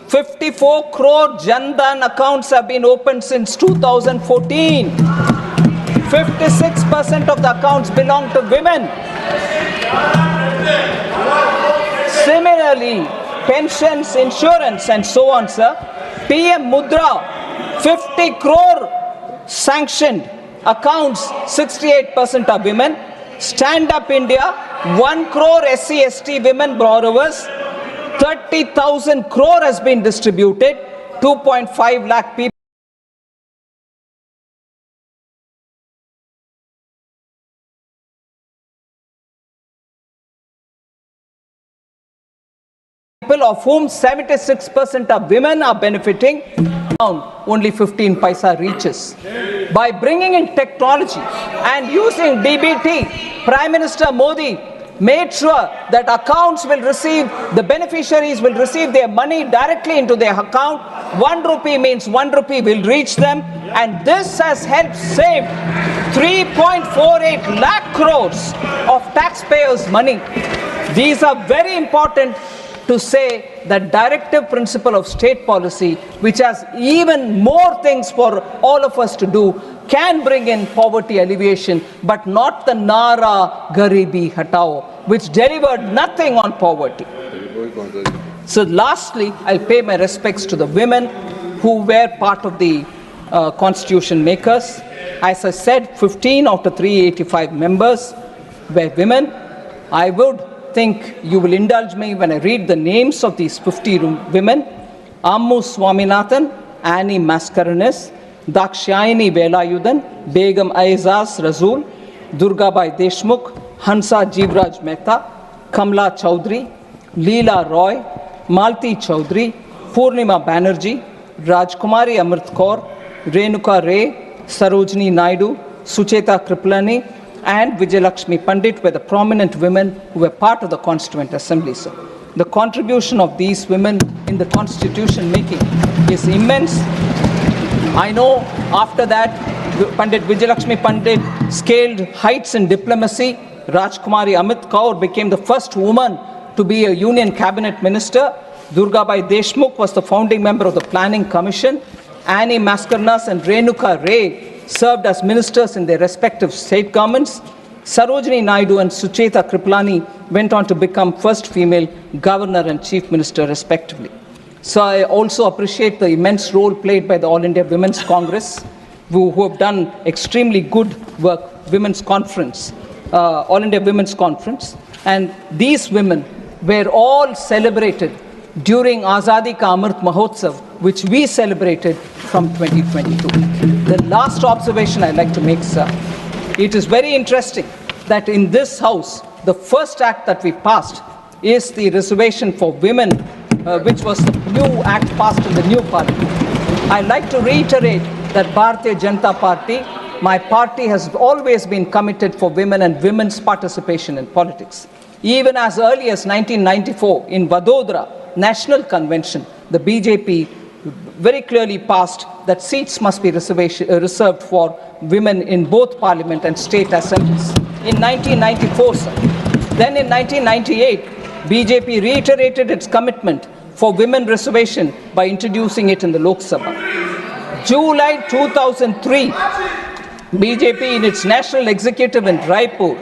54 crore Jan Dhan accounts have been opened since 2014. 56% of the accounts belong to women. Similarly, pensions, insurance, and so on, sir. PM Mudra, 50 crore sanctioned accounts, 68% are women. Stand Up India, 1 crore SC/ST women borrowers, 30,000 crore has been distributed, 2.5 lakh people of whom 76% of women are benefiting, only 15 paisa reaches. By bringing in technology and using DBT, Prime Minister Modi made sure that accounts will receive, the beneficiaries will receive their money directly into their account. 1 rupee means 1 rupee will reach them, and this has helped save 3.48 lakh crores of taxpayers' money. These are very important to say that directive principle of state policy, which has even more things for all of us to do, can bring in poverty alleviation, but not the Nara Garibi Hatao, which delivered nothing on poverty. So lastly, I'll pay my respects to the women who were part of the constitution makers. As I said, 15 out of 385 members were women. I would think you will indulge me when I read the names of these 50 women. Ammu Swaminathan, Annie Mascarenhas, Dakshayani Velayudan, Begum Aizaz Razul, Durgabai Deshmukh, Hansa Jivraj Mehta, Kamla Chaudhary, Leela Roy, Malti Chaudhary, Purnima Banerjee, Rajkumari Amrit Kaur, Renuka Ray, Sarojini Naidu, Sucheta Kriplani, and Vijayalakshmi Pandit were the prominent women who were part of the Constituent Assembly. Sir. The contribution of these women in the constitution making is immense. I know after that, Pandit Vijayalakshmi Pandit scaled heights in diplomacy. Rajkumari Amit Kaur became the first woman to be a union cabinet minister. Durgabai Deshmukh was the founding member of the Planning Commission. Annie Mascarenhas and Renuka Ray served as ministers in their respective state governments. Sarojini Naidu and Sucheta Kriplani went on to become first female governor and chief minister respectively. So I also appreciate the immense role played by the All India Women's Congress, who have done extremely good work, Women's Conference, All India Women's Conference. And these women were all celebrated during Azadi Ka Amrit Mahotsav, which we celebrated from 2022. The last observation I'd like to make, sir, it is very interesting that in this House, the first act that we passed is the reservation for women, which was the new act passed in the new parliament. I'd like to reiterate that Bharatiya Janata Party, my party, has always been committed for women and women's participation in politics. Even as early as 1994, in Vadodara National Convention, the BJP very clearly passed that seats must be reserved for women in both parliament and state assemblies. In 1994, sir. Then in 1998, BJP reiterated its commitment for women reservation by introducing it in the Lok Sabha. July 2003, BJP in its national executive in Raipur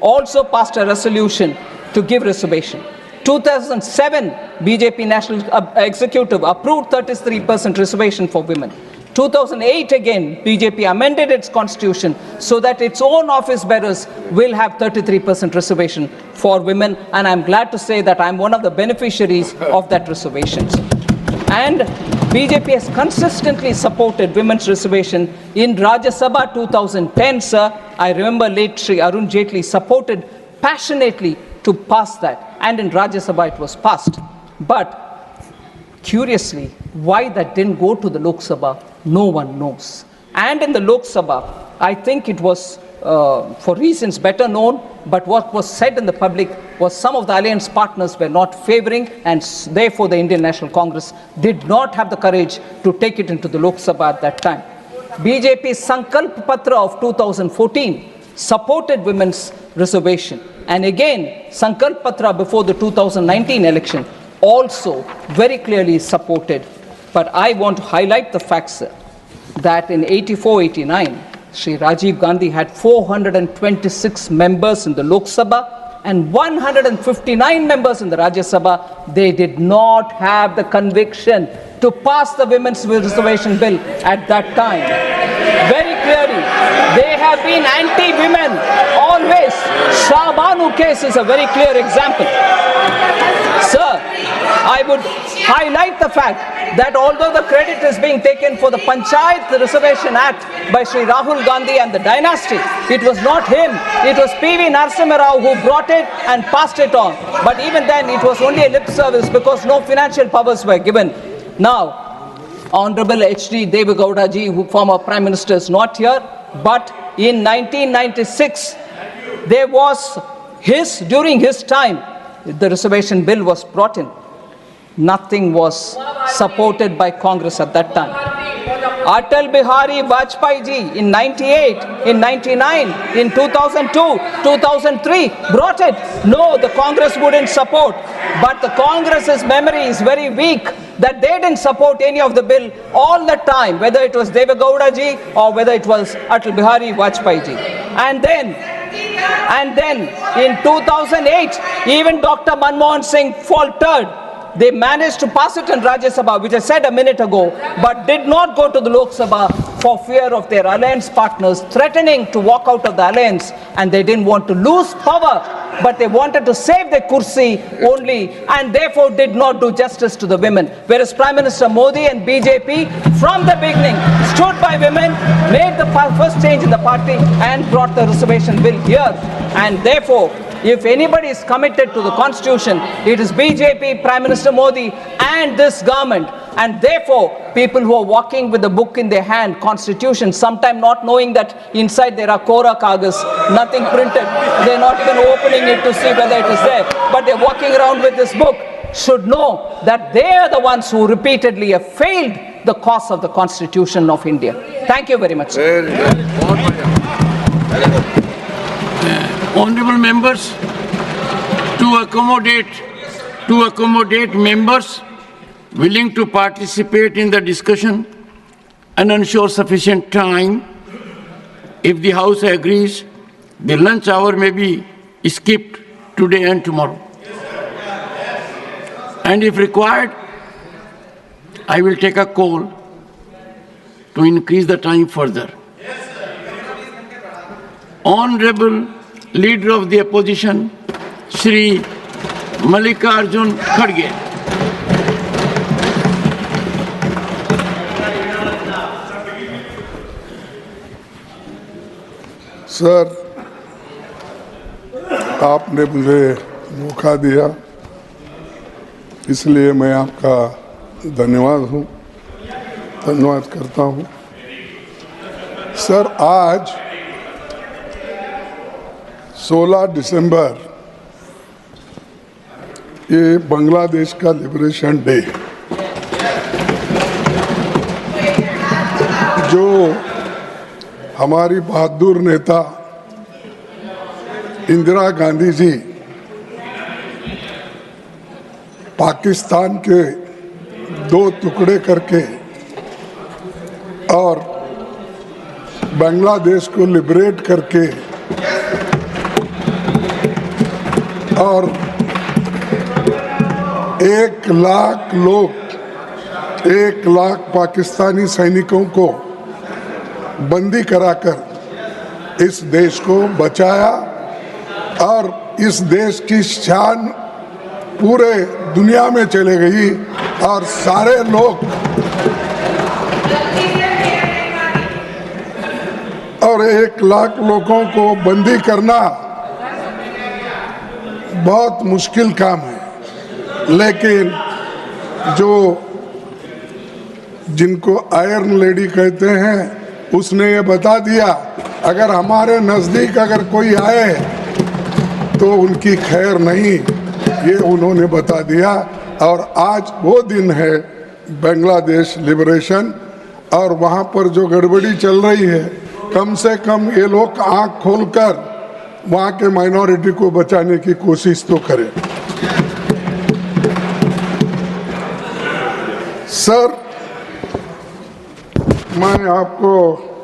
also passed a resolution to give reservation. 2007, BJP National Executive approved 33% reservation for women. 2008 again, BJP amended its constitution so that its own office bearers will have 33% reservation for women, and I'm glad to say that I'm one of the beneficiaries of that reservation. And BJP has consistently supported women's reservation. In Rajya Sabha 2010, sir, I remember late Shri Arun Jaitley supported passionately to pass that, and in Rajya Sabha it was passed. But curiously, why that didn't go to the Lok Sabha, no one knows. And in the Lok Sabha, I think it was for reasons better known, but what was said in the public was some of the alliance partners were not favoring, and therefore the Indian National Congress did not have the courage to take it into the Lok Sabha at that time. BJP's Sankalp Patra of 2014 supported women's reservation. And again, Sankalp Patra before the 2019 election also very clearly supported. But I want to highlight the fact, sir, that in 84-89, Shri Rajiv Gandhi had 426 members in the Lok Sabha and 159 members in the Rajya Sabha. They did not have the conviction to pass the women's reservation bill at that time. Very clearly, they have been anti-women always. Shahbanu case is a very clear example. Sir, I would highlight the fact that although the credit is being taken for the Panchayat Reservation Act by Shri Rahul Gandhi and the dynasty, it was not him. It was P.V. Narasimha Rao who brought it and passed it on. But even then, it was only a lip service because no financial powers were given. Now, Honorable H.D. Deve Gowda ji, who former Prime Minister, is not here, but in 1996, there was during his time, the reservation bill was brought in. Nothing was supported by Congress at that time. Atal Bihari Vajpayee ji in 98, in 99, in 2002, 2003 brought it. No, the Congress wouldn't support. But the Congress's memory is very weak that they didn't support any of the bill all the time, whether it was Deve Gowda ji or whether it was Atal Bihari Vajpayee ji. And then in 2008, even Dr. Manmohan Singh faltered. They managed to pass it in Rajya Sabha, which I said a minute ago, but did not go to the Lok Sabha for fear of their alliance partners threatening to walk out of the alliance, and they didn't want to lose power, but they wanted to save their kursi only, and therefore did not do justice to the women. Whereas Prime Minister Modi and BJP from the beginning stood by women, made the first change in the party and brought the reservation bill here, and therefore if anybody is committed to the Constitution, it is BJP, Prime Minister Modi and this government. And therefore, people who are walking with the book in their hand, Constitution, sometimes not knowing that inside there are Kora Kagas, nothing printed. They're not even opening it to see whether it is there. But they're walking around with this book, should know that they are the ones who repeatedly have failed the cause of the Constitution of India. Thank you very much. Honorable members, to accommodate members willing to participate in the discussion and ensure sufficient time, if the House agrees, the lunch hour may be skipped today and tomorrow. And if required, I will take a call to increase the time further. Honorable Leader of the Opposition, Shri Mallikarjun Kharge. Sir, आपने मुझे मौका दिया, इसलिए मैं आपका धन्यवाद करता हूँ। सर, आज 16 दिसंबर ये बांग्लादेश का लिबरेशन डे, जो हमारी बहादुर नेता इंदिरा गांधी जी पाकिस्तान के 2 टुकड़े करके और बांग्लादेश को लिबरेट करके और 1 लाख लोग, 1 लाख पाकिस्तानी सैनिकों को बंदी कराकर इस देश को बचाया और इस देश की शान पूरे दुनिया में चले गई और सारे लोग और 1 लाख लोगों को बंदी करना बहुत मुश्किल काम है, लेकिन जिनको आयरन लेडी कहते हैं उसने ये बता दिया, अगर हमारे नज़दीक अगर कोई आए तो उनकी खैर नहीं, ये उन्होंने बता दिया। और आज वो दिन है बांग्लादेश लिबरेशन, और वहाँ पर जो गड़बड़ी चल रही है, कम से कम ये लोग आँख खोलकर वहाँ के माइनॉरिटी को बचाने की कोशिश तो करें। सर, मैं आपको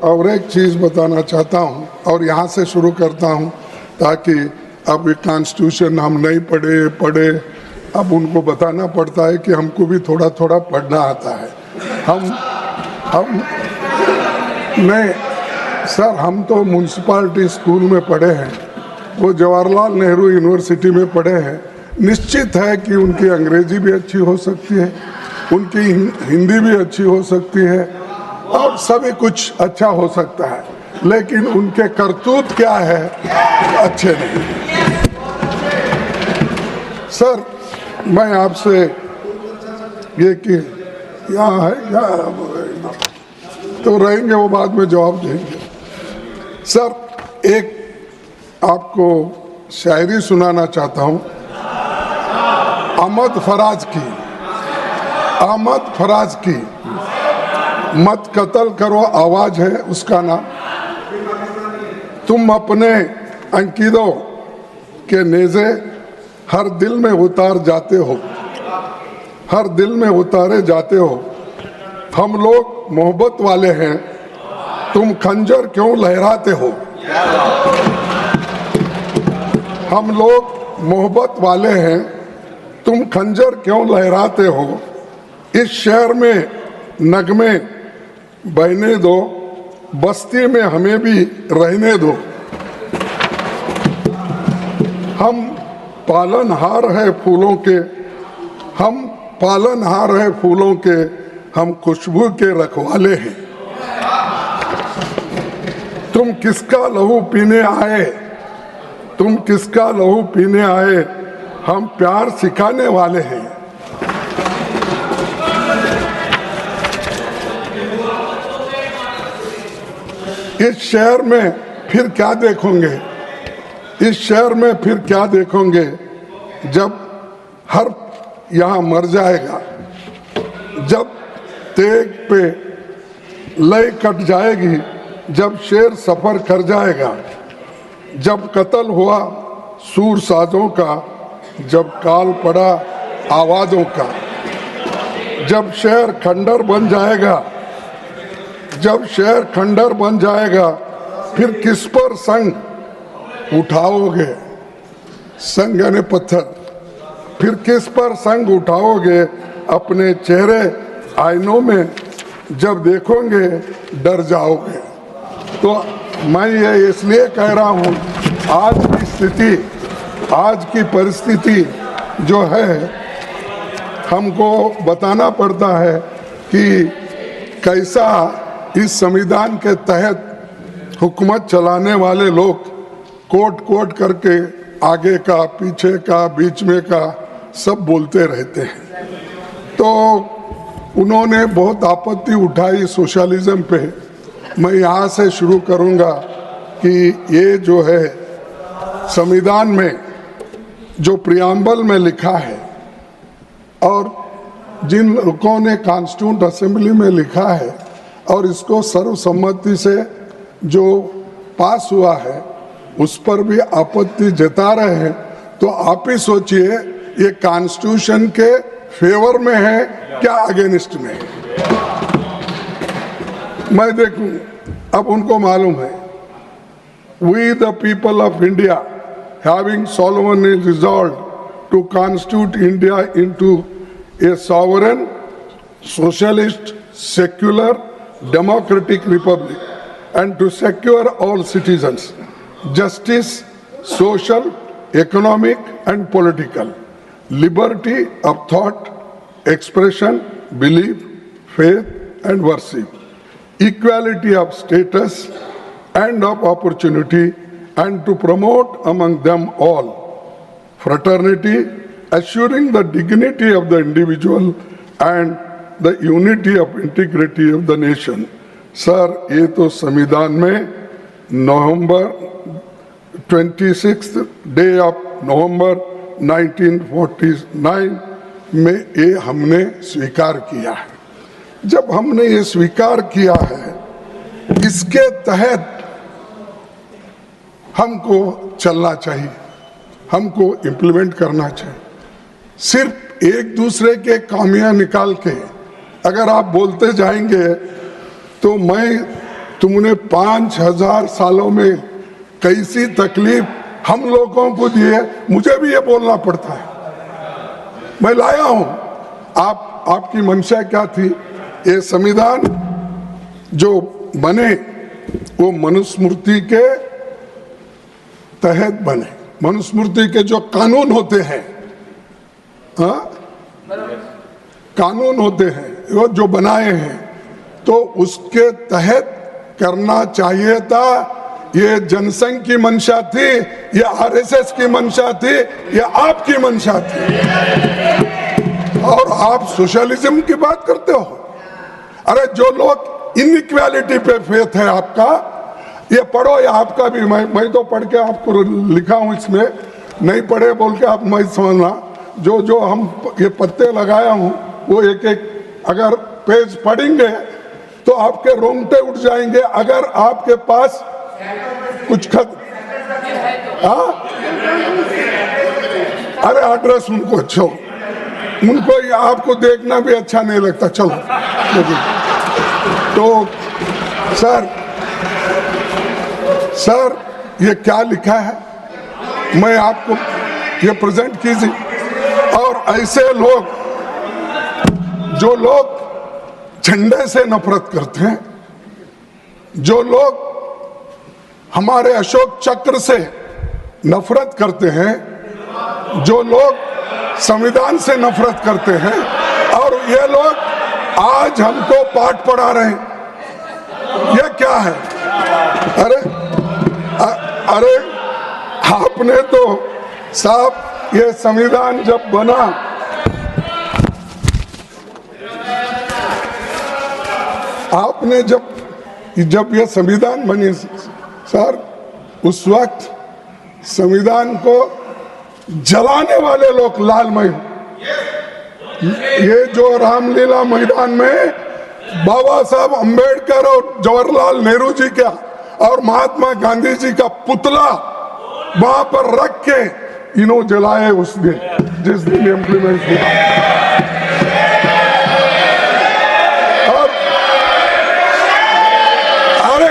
और एक चीज़ बताना चाहता हूँ और यहाँ से शुरू करता हूँ, ताकि अब ये कॉन्स्टिट्यूशन हम नहीं पढ़े, अब उनको बताना पड़ता है कि हमको भी थोड़ा थोड़ा पढ़ना आता है। हम तो म्यूनसिपालिटी स्कूल में पढ़े हैं, वो जवाहरलाल नेहरू यूनिवर्सिटी में पढ़े हैं। निश्चित है कि उनकी अंग्रेजी भी अच्छी हो सकती है, उनकी हिंदी भी अच्छी हो सकती है और सभी कुछ अच्छा हो सकता है, लेकिन उनके करतूत क्या है, अच्छे नहीं। सर, मैं आपसे ये कि यहाँ है क्या तो रहेंगे, वो बाद में जवाब देंगे। सर, एक आपको शायरी सुनाना चाहता हूँ। अहमद फराज की मत कत्ल करो आवाज है उसका नाम। तुम अपने अंकितों के नेज़े हर दिल में उतार जाते हो, हर दिल में उतारे जाते हो। हम लोग मोहब्बत वाले हैं, तुम खंजर क्यों लहराते हो। हम लोग मोहब्बत वाले हैं, तुम खंजर क्यों लहराते हो। इस शहर में नगमे बहने दो, बस्ती में हमें भी रहने दो। हम पालनहार है फूलों के, हम पालनहार है फूलों के, हम खुशबू के रखवाले हैं। तुम किसका लहू पीने आए, तुम किसका लहू पीने आए, हम प्यार सिखाने वाले हैं। इस शहर में फिर क्या देखोगे, इस शहर में फिर क्या देखोगे, जब हर यहाँ मर जाएगा, जब तेग पे लय कट जाएगी, जब शेर सफर कर जाएगा, जब कत्ल हुआ सूर साजों का, जब काल पड़ा आवाज़ों का, जब शहर खंडर बन जाएगा, जब शहर खंडर बन जाएगा, फिर किस पर संग उठाओगे, संग यानी पत्थर, फिर किस पर संग उठाओगे। अपने चेहरे आईनों में जब देखोगे डर जाओगे। तो मैं ये इसलिए कह रहा हूँ, आज की स्थिति, आज की परिस्थिति जो है, हमको बताना पड़ता है कि कैसा इस संविधान के तहत हुकूमत चलाने वाले लोग कोट करके आगे का, पीछे का, बीच में का सब बोलते रहते हैं। तो उन्होंने बहुत आपत्ति उठाई सोशलिज्म पे। मैं यहाँ से शुरू करूँगा कि ये जो है संविधान में जो प्रियम्बल में लिखा है और जिन लोगों ने कॉन्स्टिट्यूंट असेंबली में लिखा है और इसको सर्वसम्मति से जो पास हुआ है उस पर भी आपत्ति जता रहे हैं। तो आप ही सोचिए ये कॉन्स्टिट्यूशन के फेवर में है क्या अगेंस्ट में है। मैं देखूं, अब उनको मालूम है, we the people of India having solemnly resolved to constitute India into a sovereign, socialist, secular, democratic republic, and to secure all citizens justice, social, economic, and political, liberty of thought, expression, belief, faith, and worship, equality of status and of opportunity, and to promote among them all fraternity, assuring the dignity of the individual and the unity of integrity of the nation. Sir, ये तो संविधान में नवंबर 26th day of November 1949 में ये हमने स्वीकार किया है। जब हमने ये स्वीकार किया है, इसके तहत हमको चलना चाहिए, हमको इम्प्लीमेंट करना चाहिए। सिर्फ एक दूसरे के खामियां निकाल के अगर आप बोलते जाएंगे तो तुमने 5000 सालों में कैसी तकलीफ हम लोगों को दी है, मुझे भी ये बोलना पड़ता है। मैं लाया हूं, आपकी मंशा क्या थी। ये संविधान जो बने वो मनुस्मृति के तहत बने, मनुस्मृति के जो कानून होते हैं, हाँ, कानून होते हैं वो जो बनाए हैं, तो उसके तहत करना चाहिए था। ये जनसंघ की मंशा थी, ये आरएसएस की मंशा थी, ये आपकी मंशा थी। और आप सोशलिज्म की बात करते हो। अरे जो लोग इनइक्वालिटी पे फेथ है आपका, ये पढ़ो, ये आपका भी, मैं तो पढ़ के आपको लिखा हूं इसमें, नहीं पढ़े बोल के आप मत समझना। जो जो हम ये पत्ते लगाया हूं वो एक एक अगर पेज पढ़ेंगे तो आपके रोंगटे उठ जाएंगे। अगर आपके पास कुछ खत, हाँ, अरे एड्रेस उनको अच्छा, उनको आपको देखना भी अच्छा नहीं लगता। चलो तो सर ये क्या लिखा है मैं आपको ये प्रेजेंट कीजिए। और ऐसे लोग जो लोग झंडे से नफरत करते हैं, जो लोग हमारे अशोक चक्र से नफरत करते हैं, जो लोग संविधान से नफरत करते हैं, और ये लोग आज हमको पाठ पढ़ा रहे हैं। ये क्या है? अरे आपने तो साहब ये संविधान जब बना, आपने जब ये संविधान बनी सर, उस वक्त संविधान को जलाने वाले लोग लालमय, ये जो रामलीला मैदान में बाबा साहब अंबेडकर और जवाहरलाल नेहरू जी का और महात्मा गांधी जी का पुतला वहां पर रख के इन्हों जलाए उस दिन, जिस दिन इम्प्लीमेंट हुआ। और अरे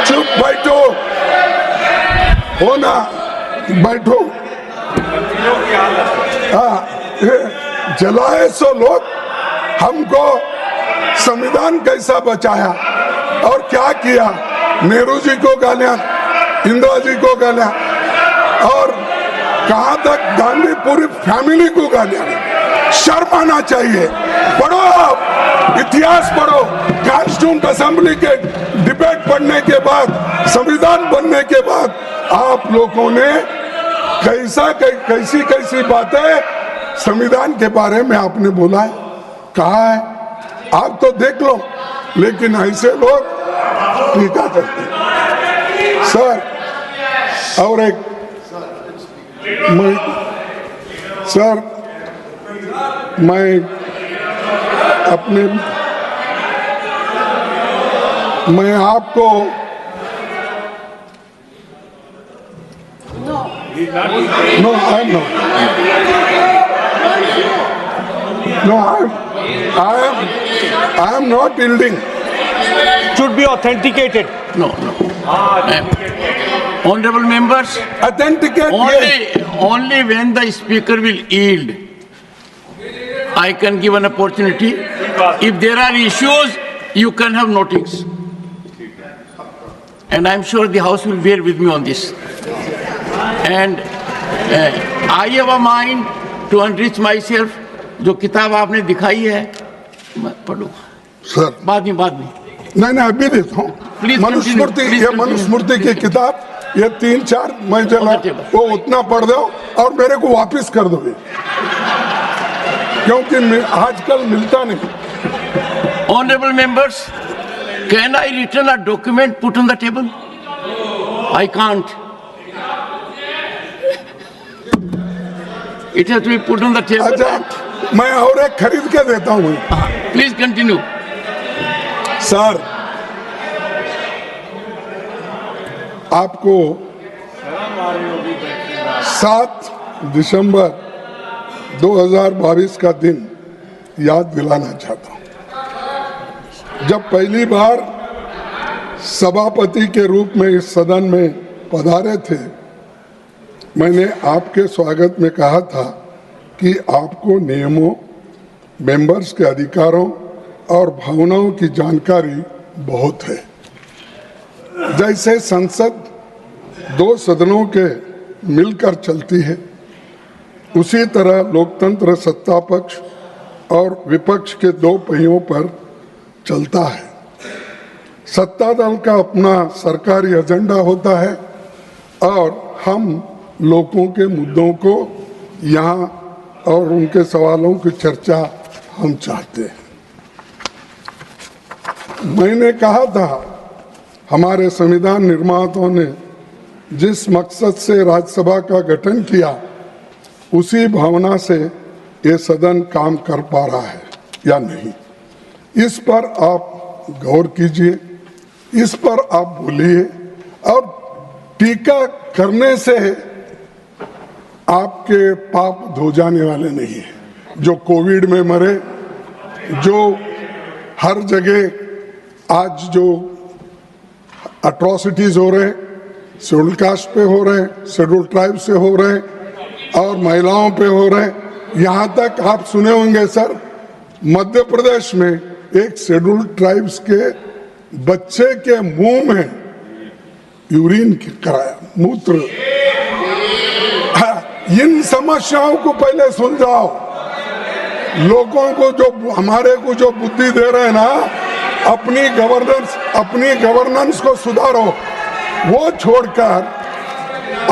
चुप बैठो, हो ना, बैठो। हाँ, जलाए सो लोग, हमको संविधान कैसा बचाया और क्या किया। नेहरू जी को गालियां, इंदिरा जी को गालियां, और कहां तक गांधी पूरी फैमिली को गालियां। शर्म आना चाहिए। पढ़ो, आप इतिहास पढ़ो। कॉन्स्टिट्यूंट असेंबली के डिबेट पढ़ने के बाद, संविधान बनने के बाद आप लोगों ने कैसी बातें संविधान के बारे में आपने बोला है, कहा है, आप तो देख लो। लेकिन ऐसे लोग टीका करते हैं। सर और एक मैं अपने मैं आपको No, I'm not. No, I am not yielding. Should be authenticated. No. Honorable members, authenticate only when the speaker will yield, I can give an opportunity. If there are issues, you can have notice. And I'm sure the House will bear with me on this. And I have a mind to enrich myself. जो किताब आपने दिखाई है पढ़ो sir, बाद में नहीं अभी देता हूँ। मनुस्मृति, ये मनुस्मृति की किताब, ये 3-4 मैं जला वो उतना पढ़ दो और मेरे को वापस कर दो, क्योंकि आजकल मिलता नहीं। Honorable members, can I return a document put on the table? I can't. It has to be put on the table. अच्छा, मैं और एक खरीद के देता हूँ। Please continue. सर, आपको 7 दिसंबर 2022 का दिन याद दिलाना चाहता हूँ। जब पहली बार सभापति के रूप में इस सदन में पधारे थे, मैंने आपके स्वागत में कहा था कि आपको नियमों, मेंबर्स के अधिकारों और भावनाओं की जानकारी बहुत है। जैसे संसद 2 सदनों के मिलकर चलती है, उसी तरह लोकतंत्र सत्ता पक्ष और विपक्ष के 2 पहियों पर चलता है। सत्ता दल का अपना सरकारी एजेंडा होता है और हम लोगों के मुद्दों को यहाँ और उनके सवालों की चर्चा हम चाहते हैं। मैंने कहा था हमारे संविधान निर्माताओं ने जिस मकसद से राज्यसभा का गठन किया उसी भावना से ये सदन काम कर पा रहा है या नहीं, इस पर आप गौर कीजिए, इस पर आप बोलिए। और टीका करने से आपके पाप धो जाने वाले नहीं है। जो कोविड में मरे, जो हर जगह आज जो अट्रॉसिटीज हो रहे हैं, शेड्यूल कास्ट पे हो रहे हैं, शेड्यूल ट्राइब से हो रहे हैं और महिलाओं पे हो रहे हैं। यहाँ तक आप सुने होंगे सर, मध्य प्रदेश में एक शेड्यूल ट्राइब्स के बच्चे के मुंह में यूरिन कराया, मूत्र। इन समस्याओं को पहले सुलझाओ। लोगों को जो हमारे को जो बुद्धि दे रहे हैं ना, अपनी गवर्नेंस को सुधारो, वो छोड़कर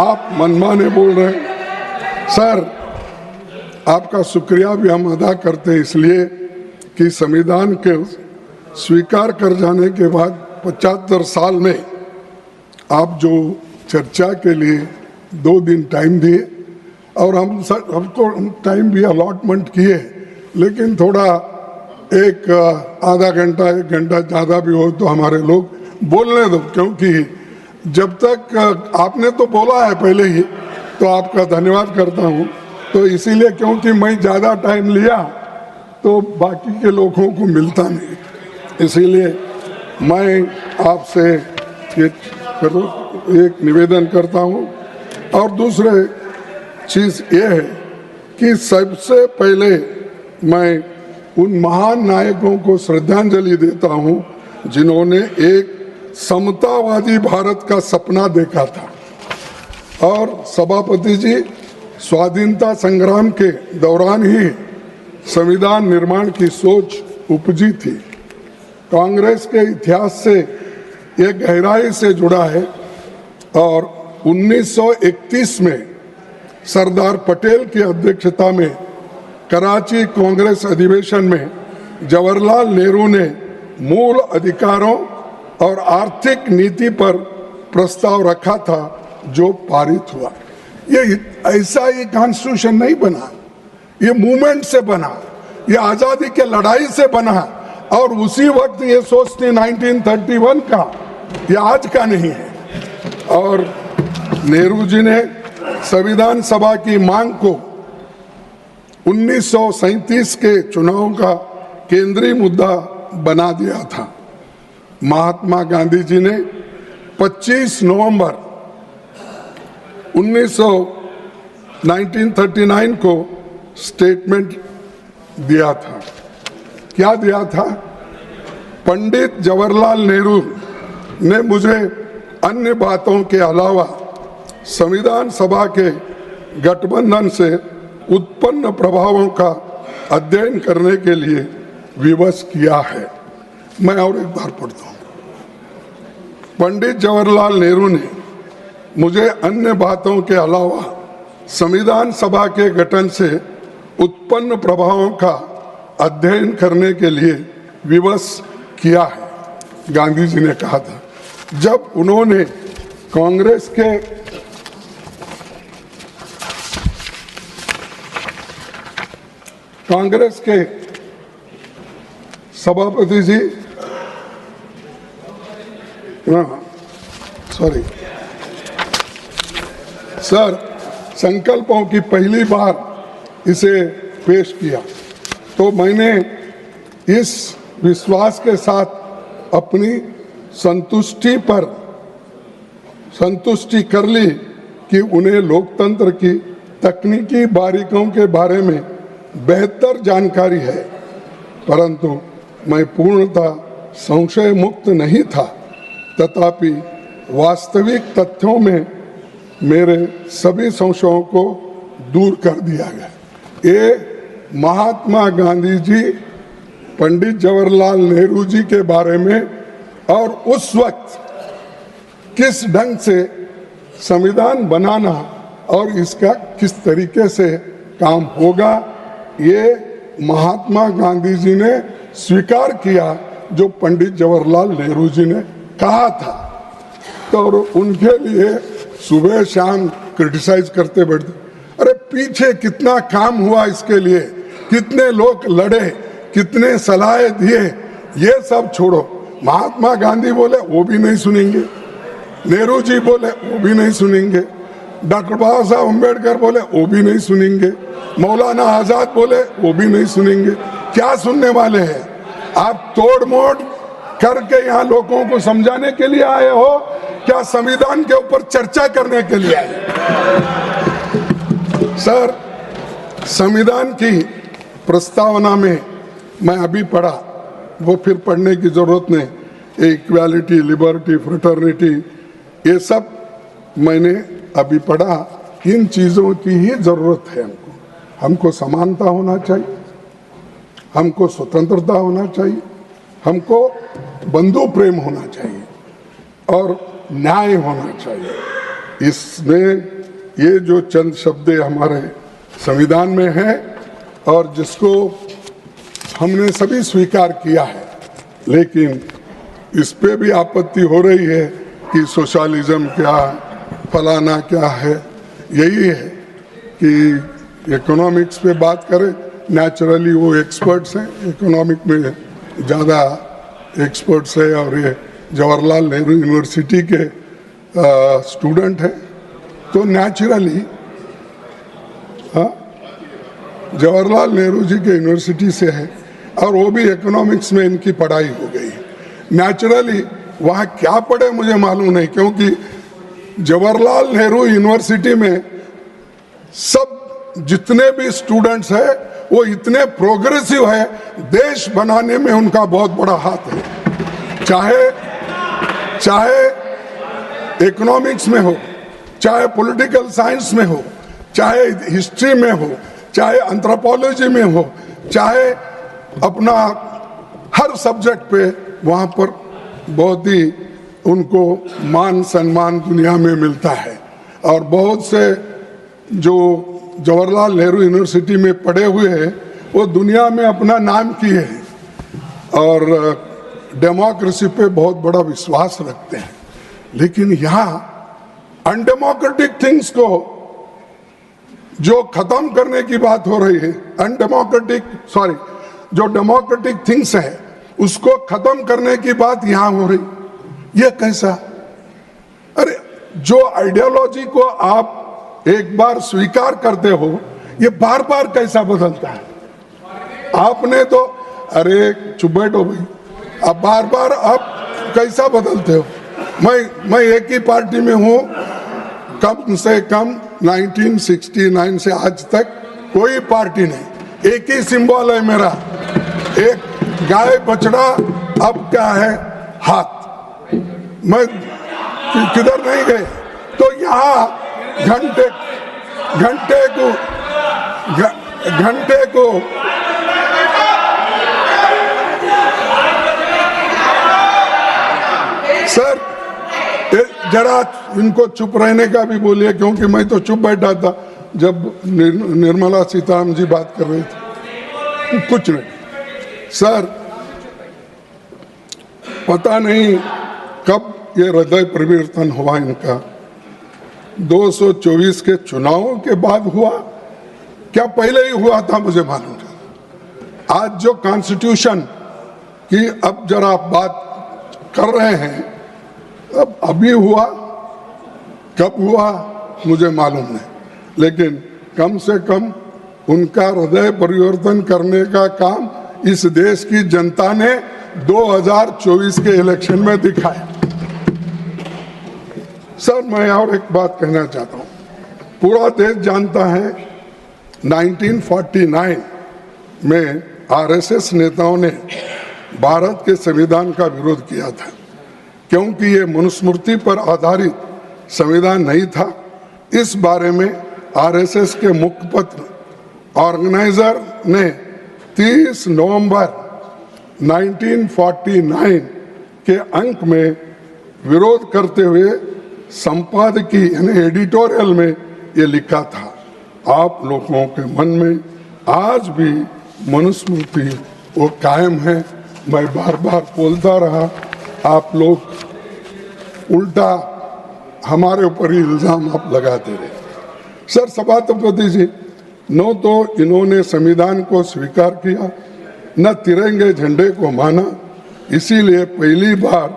आप मनमाने बोल रहे हैं। सर, आपका शुक्रिया भी हम अदा करते हैं इसलिए कि संविधान के स्वीकार कर जाने के बाद 75 साल में आप जो चर्चा के लिए 2 दिन टाइम दिए और हमको टाइम भी अलॉटमेंट किए, लेकिन थोड़ा एक आधा घंटा 1 घंटा ज़्यादा भी हो तो हमारे लोग बोलने दो, क्योंकि जब तक आपने तो बोला है पहले ही, तो आपका धन्यवाद करता हूँ। तो इसीलिए क्योंकि मैं ज़्यादा टाइम लिया तो बाकी के लोगों को मिलता नहीं, इसीलिए मैं आपसे एक निवेदन करता हूँ। और दूसरे चीज़ ये है कि सबसे पहले मैं उन महान नायकों को श्रद्धांजलि देता हूँ जिन्होंने एक समतावादी भारत का सपना देखा था। और सभापति जी, स्वाधीनता संग्राम के दौरान ही संविधान निर्माण की सोच उपजी थी। कांग्रेस के इतिहास से ये गहराई से जुड़ा है और 1931 में सरदार पटेल की अध्यक्षता में कराची कांग्रेस अधिवेशन में जवाहरलाल नेहरू ने मूल अधिकारों और आर्थिक नीति पर प्रस्ताव रखा था जो पारित हुआ। ये ऐसा ही कॉन्स्टिट्यूशन नहीं बना, ये मूवमेंट से बना, ये आज़ादी के लड़ाई से बना। और उसी वक्त ये सोच थी 1931 का, ये आज का नहीं है। और नेहरू जी ने संविधान सभा की मांग को 1937 के चुनाव का केंद्रीय मुद्दा बना दिया था। महात्मा गांधी जी ने 25 नवंबर 1939 को स्टेटमेंट दिया था। क्या दिया था? पंडित जवाहरलाल नेहरू ने मुझे अन्य बातों के अलावा संविधान सभा के गठबंधन से उत्पन्न प्रभावों का अध्ययन करने के लिए विवश किया है। मैं और एक बार पढ़ता हूँ। पंडित जवाहरलाल नेहरू ने मुझे अन्य बातों के अलावा संविधान सभा के गठन से उत्पन्न प्रभावों का अध्ययन करने के लिए विवश किया है, गांधी जी ने कहा था जब उन्होंने कांग्रेस के सभापति जी सर संकल्पों की पहली बार इसे पेश किया तो मैंने इस विश्वास के साथ अपनी संतुष्टि कर ली कि उन्हें लोकतंत्र की तकनीकी बारीकियों के बारे में बेहतर जानकारी है, परंतु मैं पूर्णतः संशय मुक्त नहीं था। तथापि वास्तविक तथ्यों में मेरे सभी संशयों को दूर कर दिया गया। ये महात्मा गांधी जी, पंडित जवाहरलाल नेहरू जी के बारे में और उस वक्त किस ढंग से संविधान बनाना और इसका किस तरीके से काम होगा, ये महात्मा गांधी जी ने स्वीकार किया जो पंडित जवाहरलाल नेहरू जी ने कहा था। तो उनके लिए सुबह शाम क्रिटिसाइज करते बैठते। अरे पीछे कितना काम हुआ इसके लिए, कितने लोग लड़े, कितने सलाहें दिए, ये सब छोड़ो। महात्मा गांधी बोले वो भी नहीं सुनेंगे, नेहरू जी बोले वो भी नहीं सुनेंगे, डॉक्टर बाबा साहब अम्बेडकर बोले वो भी नहीं सुनेंगे, मौलाना आजाद बोले वो भी नहीं सुनेंगे। क्या सुनने वाले हैं? आप तोड़ मोड़ करके यहाँ लोगों को समझाने के लिए आए हो, क्या संविधान के ऊपर चर्चा करने के लिए आए? सर, संविधान की प्रस्तावना में मैं अभी पढ़ा, वो फिर पढ़ने की जरूरत नहीं। इक्वालिटी, लिबर्टी, फ्रेटर्निटी, ये सब मैंने अभी पढ़ा। इन चीज़ों की ही जरूरत है हमको समानता होना चाहिए, हमको स्वतंत्रता होना चाहिए, हमको बंधु प्रेम होना चाहिए और न्याय होना चाहिए। इसमें ये जो चंद शब्द हमारे संविधान में है और जिसको हमने सभी स्वीकार किया है, लेकिन इस पे भी आपत्ति हो रही है कि सोशलिज्म क्या, फलाना क्या है। यही है कि इकोनॉमिक्स पे बात करें, नेचुरली वो एक्सपर्ट्स हैं, इकोनॉमिक में ज़्यादा एक्सपर्ट्स है और ये जवाहरलाल नेहरू यूनिवर्सिटी के स्टूडेंट हैं, तो नेचुरली जवाहरलाल नेहरू जी के यूनिवर्सिटी से है और वो भी इकोनॉमिक्स में इनकी पढ़ाई हो गई है। नेचुरली वहाँ क्या पढ़े मुझे मालूम नहीं, क्योंकि जवाहरलाल नेहरू यूनिवर्सिटी में सब जितने भी स्टूडेंट्स हैं वो इतने प्रोग्रेसिव है, देश बनाने में उनका बहुत बड़ा हाथ है। चाहे इकोनॉमिक्स में हो, चाहे पॉलिटिकल साइंस में हो, चाहे हिस्ट्री में हो, चाहे एंथ्रोपोलॉजी में हो, चाहे अपना हर सब्जेक्ट पे वहाँ पर बहुत ही उनको मान सम्मान दुनिया में मिलता है। और बहुत से जो जवाहरलाल नेहरू यूनिवर्सिटी में पढ़े हुए हैं वो दुनिया में अपना नाम किए हैं और डेमोक्रेसी पे बहुत बड़ा विश्वास रखते हैं। लेकिन यहाँ अनडेमोक्रेटिक थिंग्स को जो खत्म करने की बात हो रही है, जो डेमोक्रेटिक थिंग्स है उसको खत्म करने की बात यहाँ हो रही, ये कैसा? अरे जो आइडियोलॉजी को आप एक बार स्वीकार करते हो, ये बार बार कैसा बदलता है? आपने तो, अरे चुप बैठो भाई, अब बार बार आप कैसा बदलते हो? मैं एक ही पार्टी में हूँ कम से कम 1969 से आज तक कोई पार्टी नहीं, एक ही सिंबल है मेरा, एक गाय बछड़ा, अब क्या है हाथ। मैं किधर नहीं गए, तो यहाँ घंटे को सर जरा इनको चुप रहने का भी बोलिए, क्योंकि मैं तो चुप बैठा था जब निर्मला सीतारामन जी बात कर रही थी। कुछ नहीं सर, पता नहीं कब ये हृदय परिवर्तन हुआ इनका, 224 के चुनावों के बाद हुआ क्या पहले ही हुआ था मुझे मालूम नहीं। आज जो कॉन्स्टिट्यूशन की अब जरा बात कर रहे हैं, अब अभी हुआ, कब हुआ मुझे मालूम नहीं, लेकिन कम से कम उनका हृदय परिवर्तन करने का काम इस देश की जनता ने 2024 के इलेक्शन में दिखाया। सर मैं और एक बात कहना चाहता हूँ, पूरा देश जानता है 1949 में आरएसएस नेताओं ने भारत के संविधान का विरोध किया था, क्योंकि ये मनुस्मृति पर आधारित संविधान नहीं था। इस बारे में आरएसएस के मुखपत्र ऑर्गेनाइजर ने 30 नवंबर 1949 के अंक में विरोध करते हुए संपादकीय यानी एडिटोरियल में ये लिखा था, आप लोगों के मन में आज भी मनुस्मृति वो कायम है। मैं बार बार बोलता रहा, आप लोग उल्टा हमारे ऊपर ही इल्ज़ाम आप लगाते रहे। सर सभापति जी, न तो इन्होंने संविधान को स्वीकार किया, न तिरंगे झंडे को माना, इसीलिए पहली बार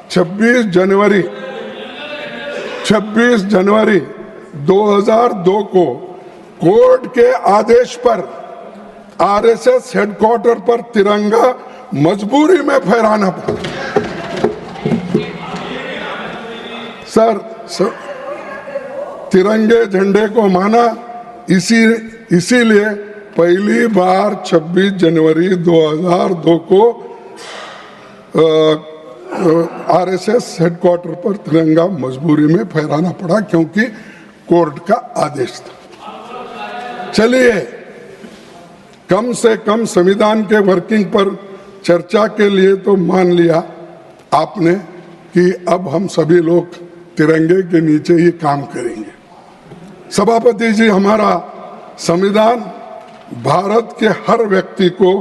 26 जनवरी 2002 को कोर्ट के आदेश पर आरएसएस हेडक्वार्टर पर तिरंगा मजबूरी में फहराना पड़ा। सर तिरंगे झंडे को माना, इसीलिए पहली बार 26 जनवरी 2002 को आरएसएस हेडक्वार्टर पर तिरंगा मजबूरी में फहराना पड़ा, क्योंकि कोर्ट का आदेश था। चलिए, कम से कम संविधान के वर्किंग पर चर्चा के लिए तो मान लिया आपने कि अब हम सभी लोग तिरंगे के नीचे ही काम करेंगे। सभापति जी, हमारा संविधान भारत के हर व्यक्ति को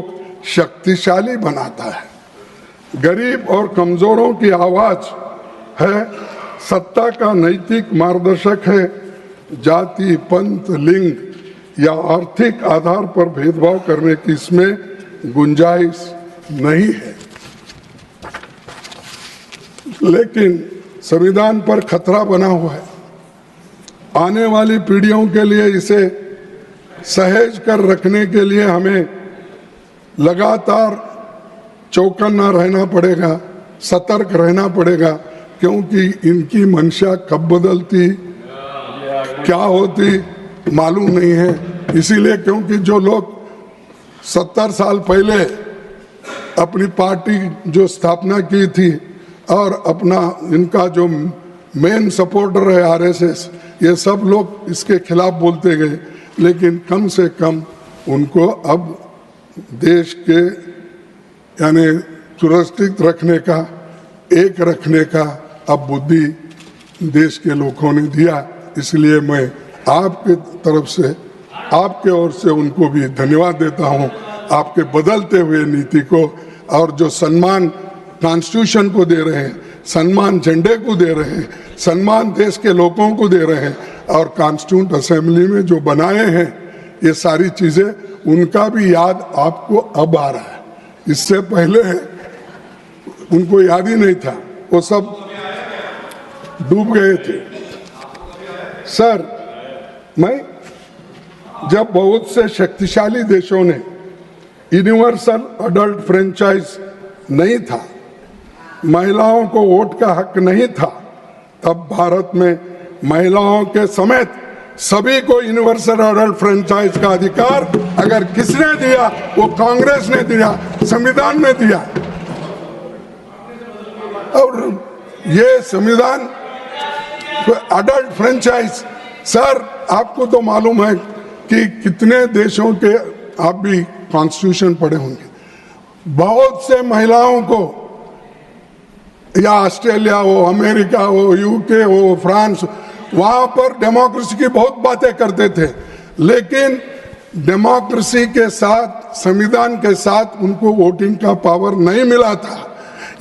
शक्तिशाली बनाता है, गरीब और कमजोरों की आवाज है, सत्ता का नैतिक मार्गदर्शक है, जाति, पंथ, लिंग या आर्थिक आधार पर भेदभाव करने की इसमें गुंजाइश नहीं है। लेकिन संविधान पर खतरा बना हुआ है। आने वाली पीढ़ियों के लिए इसे सहेज कर रखने के लिए हमें लगातार चौकन्ना रहना पड़ेगा, सतर्क रहना पड़ेगा, क्योंकि इनकी मंशा कब बदलती, क्या होती मालूम नहीं है। इसीलिए क्योंकि जो लोग 70 साल पहले अपनी पार्टी जो स्थापना की थी और अपना इनका जो मेन सपोर्टर है आरएसएस, ये सब लोग इसके खिलाफ बोलते गए, लेकिन कम से कम उनको अब देश के यानी सुरक्षित रखने का, एक रखने का अब बुद्धि देश के लोगों ने दिया। इसलिए मैं आपके तरफ से, आपके ओर से उनको भी धन्यवाद देता हूं, आपके बदलते हुए नीति को, और जो सम्मान कॉन्स्टिट्यूशन को दे रहे हैं, सम्मान झंडे को दे रहे हैं, सम्मान देश के लोगों को दे रहे हैं, और कॉन्स्टिट्यूंट असेंबली में जो बनाए हैं ये सारी चीजें, उनका भी याद आपको अब आ रहा है। इससे पहले उनको याद ही नहीं था, वो सब डूब गए थे। सर, मैं जब बहुत से शक्तिशाली देशों ने यूनिवर्सल अडल्ट फ्रेंचाइज नहीं था, महिलाओं को वोट का हक नहीं था, तब भारत में महिलाओं के समेत सभी को यूनिवर्सल अडल्ट फ्रेंचाइज का अधिकार अगर किसने दिया, वो कांग्रेस ने दिया, संविधान में दिया। और ये संविधान अडल्ट फ्रेंचाइज, सर आपको तो मालूम है कि कितने देशों के, आप भी कॉन्स्टिट्यूशन पढ़े होंगे, बहुत से महिलाओं को, या ऑस्ट्रेलिया हो, अमेरिका हो, यूके हो, फ्रांस, वहां पर डेमोक्रेसी की बहुत बातें करते थे, लेकिन डेमोक्रेसी के साथ, संविधान के साथ उनको वोटिंग का पावर नहीं मिला था।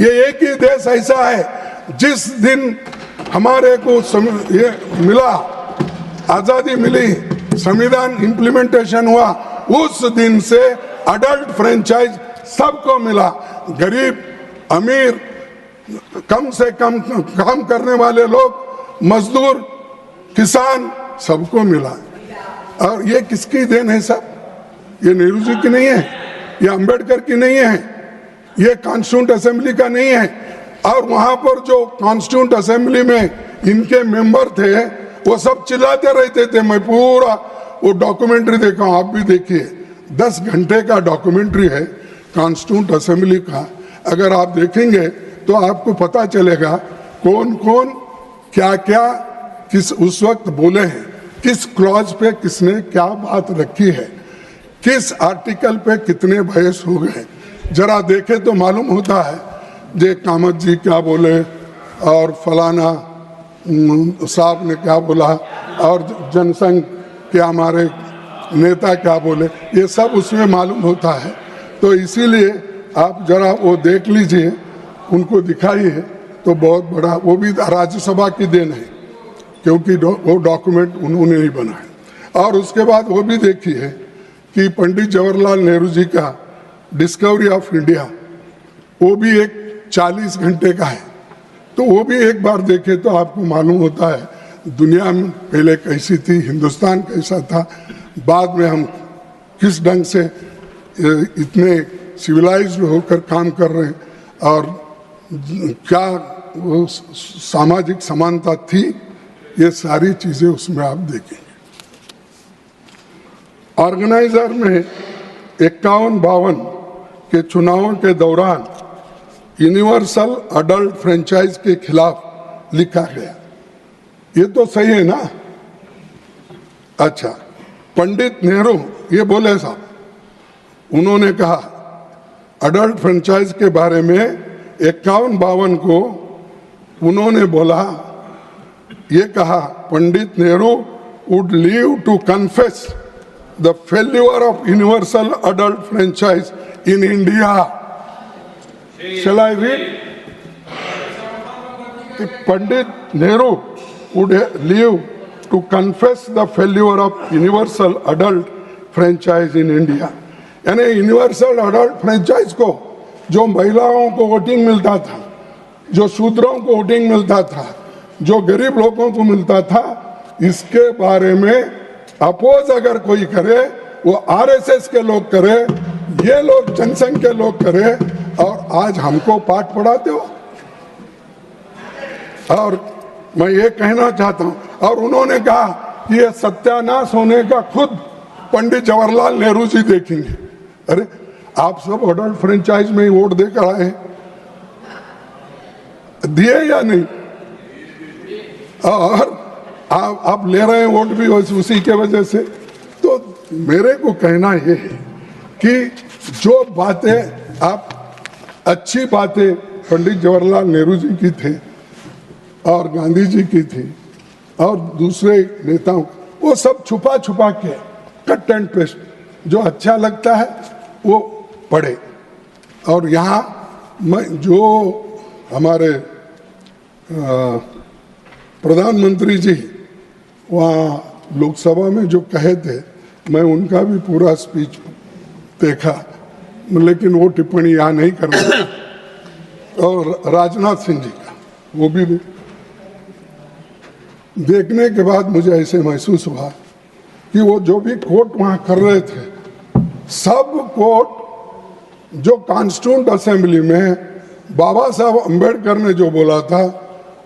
ये एक ही देश ऐसा है जिस दिन हमारे को ये मिला, आजादी मिली, संविधान इंप्लीमेंटेशन हुआ, उस दिन से अडल्ट फ्रेंचाइज सबको मिला। गरीब, अमीर, कम से कम काम करने वाले लोग, मजदूर, किसान, सबको मिला। और ये किसकी देन है साहब? ये नेहरू जी की नहीं है, ये अंबेडकर की नहीं है, ये कॉन्स्टिट्यूंट असेंबली का नहीं है। और वहां पर जो कॉन्स्टिट्यूंट असेंबली में इनके मेंबर थे, वो सब चिल्लाते रहते थे। मैं पूरा वो डॉक्यूमेंट्री देखा हूं, आप भी देखिए, 10 घंटे का डॉक्यूमेंट्री है कॉन्स्टिट्यूंट असेंबली का। अगर आप देखेंगे तो आपको पता चलेगा कौन कौन क्या क्या किस उस वक्त बोले हैं, किस क्लॉज पे किसने क्या बात रखी है, किस आर्टिकल पे कितने बहस हो गए। जरा देखे तो मालूम होता है जे कामत जी क्या बोले और फलाना साहब ने क्या बोला और जनसंघ के हमारे नेता क्या बोले, ये सब उसमें मालूम होता है। तो इसीलिए आप जरा वो देख लीजिए, उनको दिखाइए, तो बहुत बड़ा, वो भी राज्यसभा की देन है, क्योंकि वो डॉक्यूमेंट उन्होंने ही बनाया। और उसके बाद वो भी देखिए कि पंडित जवाहरलाल नेहरू जी का डिस्कवरी ऑफ इंडिया, वो भी एक 40 घंटे का है। तो वो भी एक बार देखे तो आपको मालूम होता है दुनिया में पहले कैसी थी, हिंदुस्तान कैसा था, बाद में हम किस ढंग से इतने सिविलाइज्ड होकर काम कर रहे हैं, और क्या वो सामाजिक समानता थी, ये सारी चीजें उसमें आप देखेंगे। ऑर्गेनाइजर में 51-52 के चुनावों के दौरान यूनिवर्सल अडल्ट फ्रेंचाइज के खिलाफ लिखा गया। ये तो सही है ना? अच्छा, पंडित नेहरू ये बोले साहब, उन्होंने कहा अडल्ट फ्रेंचाइज के बारे में 51-52 को उन्होंने बोला, ये कहा Pandit Nehru would live to confess the failure of universal adult franchise in India. Shall I read? Pandit Nehru would live to confess the failure of universal adult franchise in India. यानी universal adult franchise को, जो महिलाओं को voting मिलता था, जो शूद्रों को voting मिलता था, जो गरीब लोगों को मिलता था, इसके बारे में अपोज अगर कोई करे, वो आरएसएस के लोग करे, ये लोग जनसंघ के लोग करे, और आज हमको पाठ पढ़ाते हो। और मैं ये कहना चाहता हूं, और उन्होंने कहा कि ये सत्यानाश होने का खुद पंडित जवाहरलाल नेहरू जी देखेंगे। अरे आप सब अडल्ट फ्रेंचाइज में ही वोट देकर आए, दिए या नहीं? और आप ले रहे हैं वोट भी उसी के वजह से। तो मेरे को कहना ये है कि जो बातें आप अच्छी बातें पंडित जवाहरलाल नेहरू जी की थी और गांधी जी की थी और दूसरे नेताओं, वो सब छुपा छुपा के कट एंड पेस्ट, जो अच्छा लगता है वो पढ़े। और यहाँ मैं जो हमारे प्रधानमंत्री जी वहाँ लोकसभा में जो कहे थे, मैं उनका भी पूरा स्पीच देखा, लेकिन वो टिप्पणी यहाँ नहीं कर रहा। और राजनाथ सिंह जी का वो भी देखने के बाद मुझे ऐसे महसूस हुआ कि वो जो भी कोट वहाँ कर रहे थे, सब कोट जो कॉन्स्टिट्यूंट असेंबली में बाबा साहब अम्बेडकर ने जो बोला था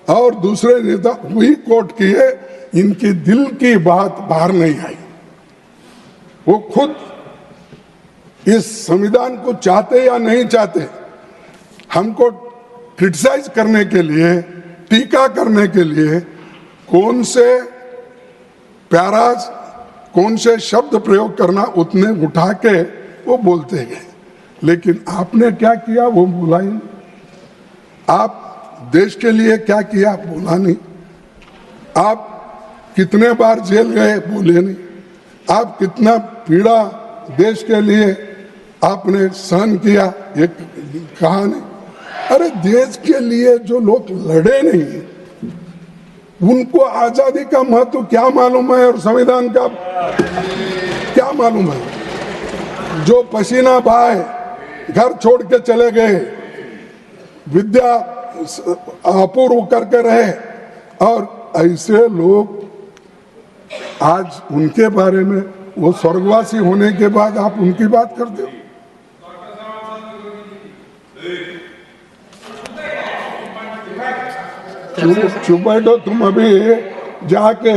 और दूसरे नेता वही कोट किए, इनकी दिल की बात बाहर नहीं आई। वो खुद इस संविधान को चाहते या नहीं चाहते, हमको क्रिटिसाइज करने के लिए, टीका करने के लिए कौन से पैराज, कौन से शब्द प्रयोग करना, उतने उठा के वो बोलते गए। लेकिन आपने क्या किया वो बोला ही नहीं। आप देश के लिए क्या किया बोला नहीं। आप कितने बार जेल गए बोले नहीं। आप कितना पीड़ा देश के लिए आपने सहन किया ये कहा नहीं। अरे देश के लिए जो लोग लड़े नहीं, उनको आजादी का महत्व क्या मालूम है और संविधान का क्या मालूम है? जो पसीना बहाए, घर छोड़ के चले गए, विद्या अपूर्व करके रहे, और ऐसे लोग आज उनके बारे में, वो स्वर्गवासी होने के बाद आप उनकी बात करते हो। चुप बैठो, तुम अभी जाके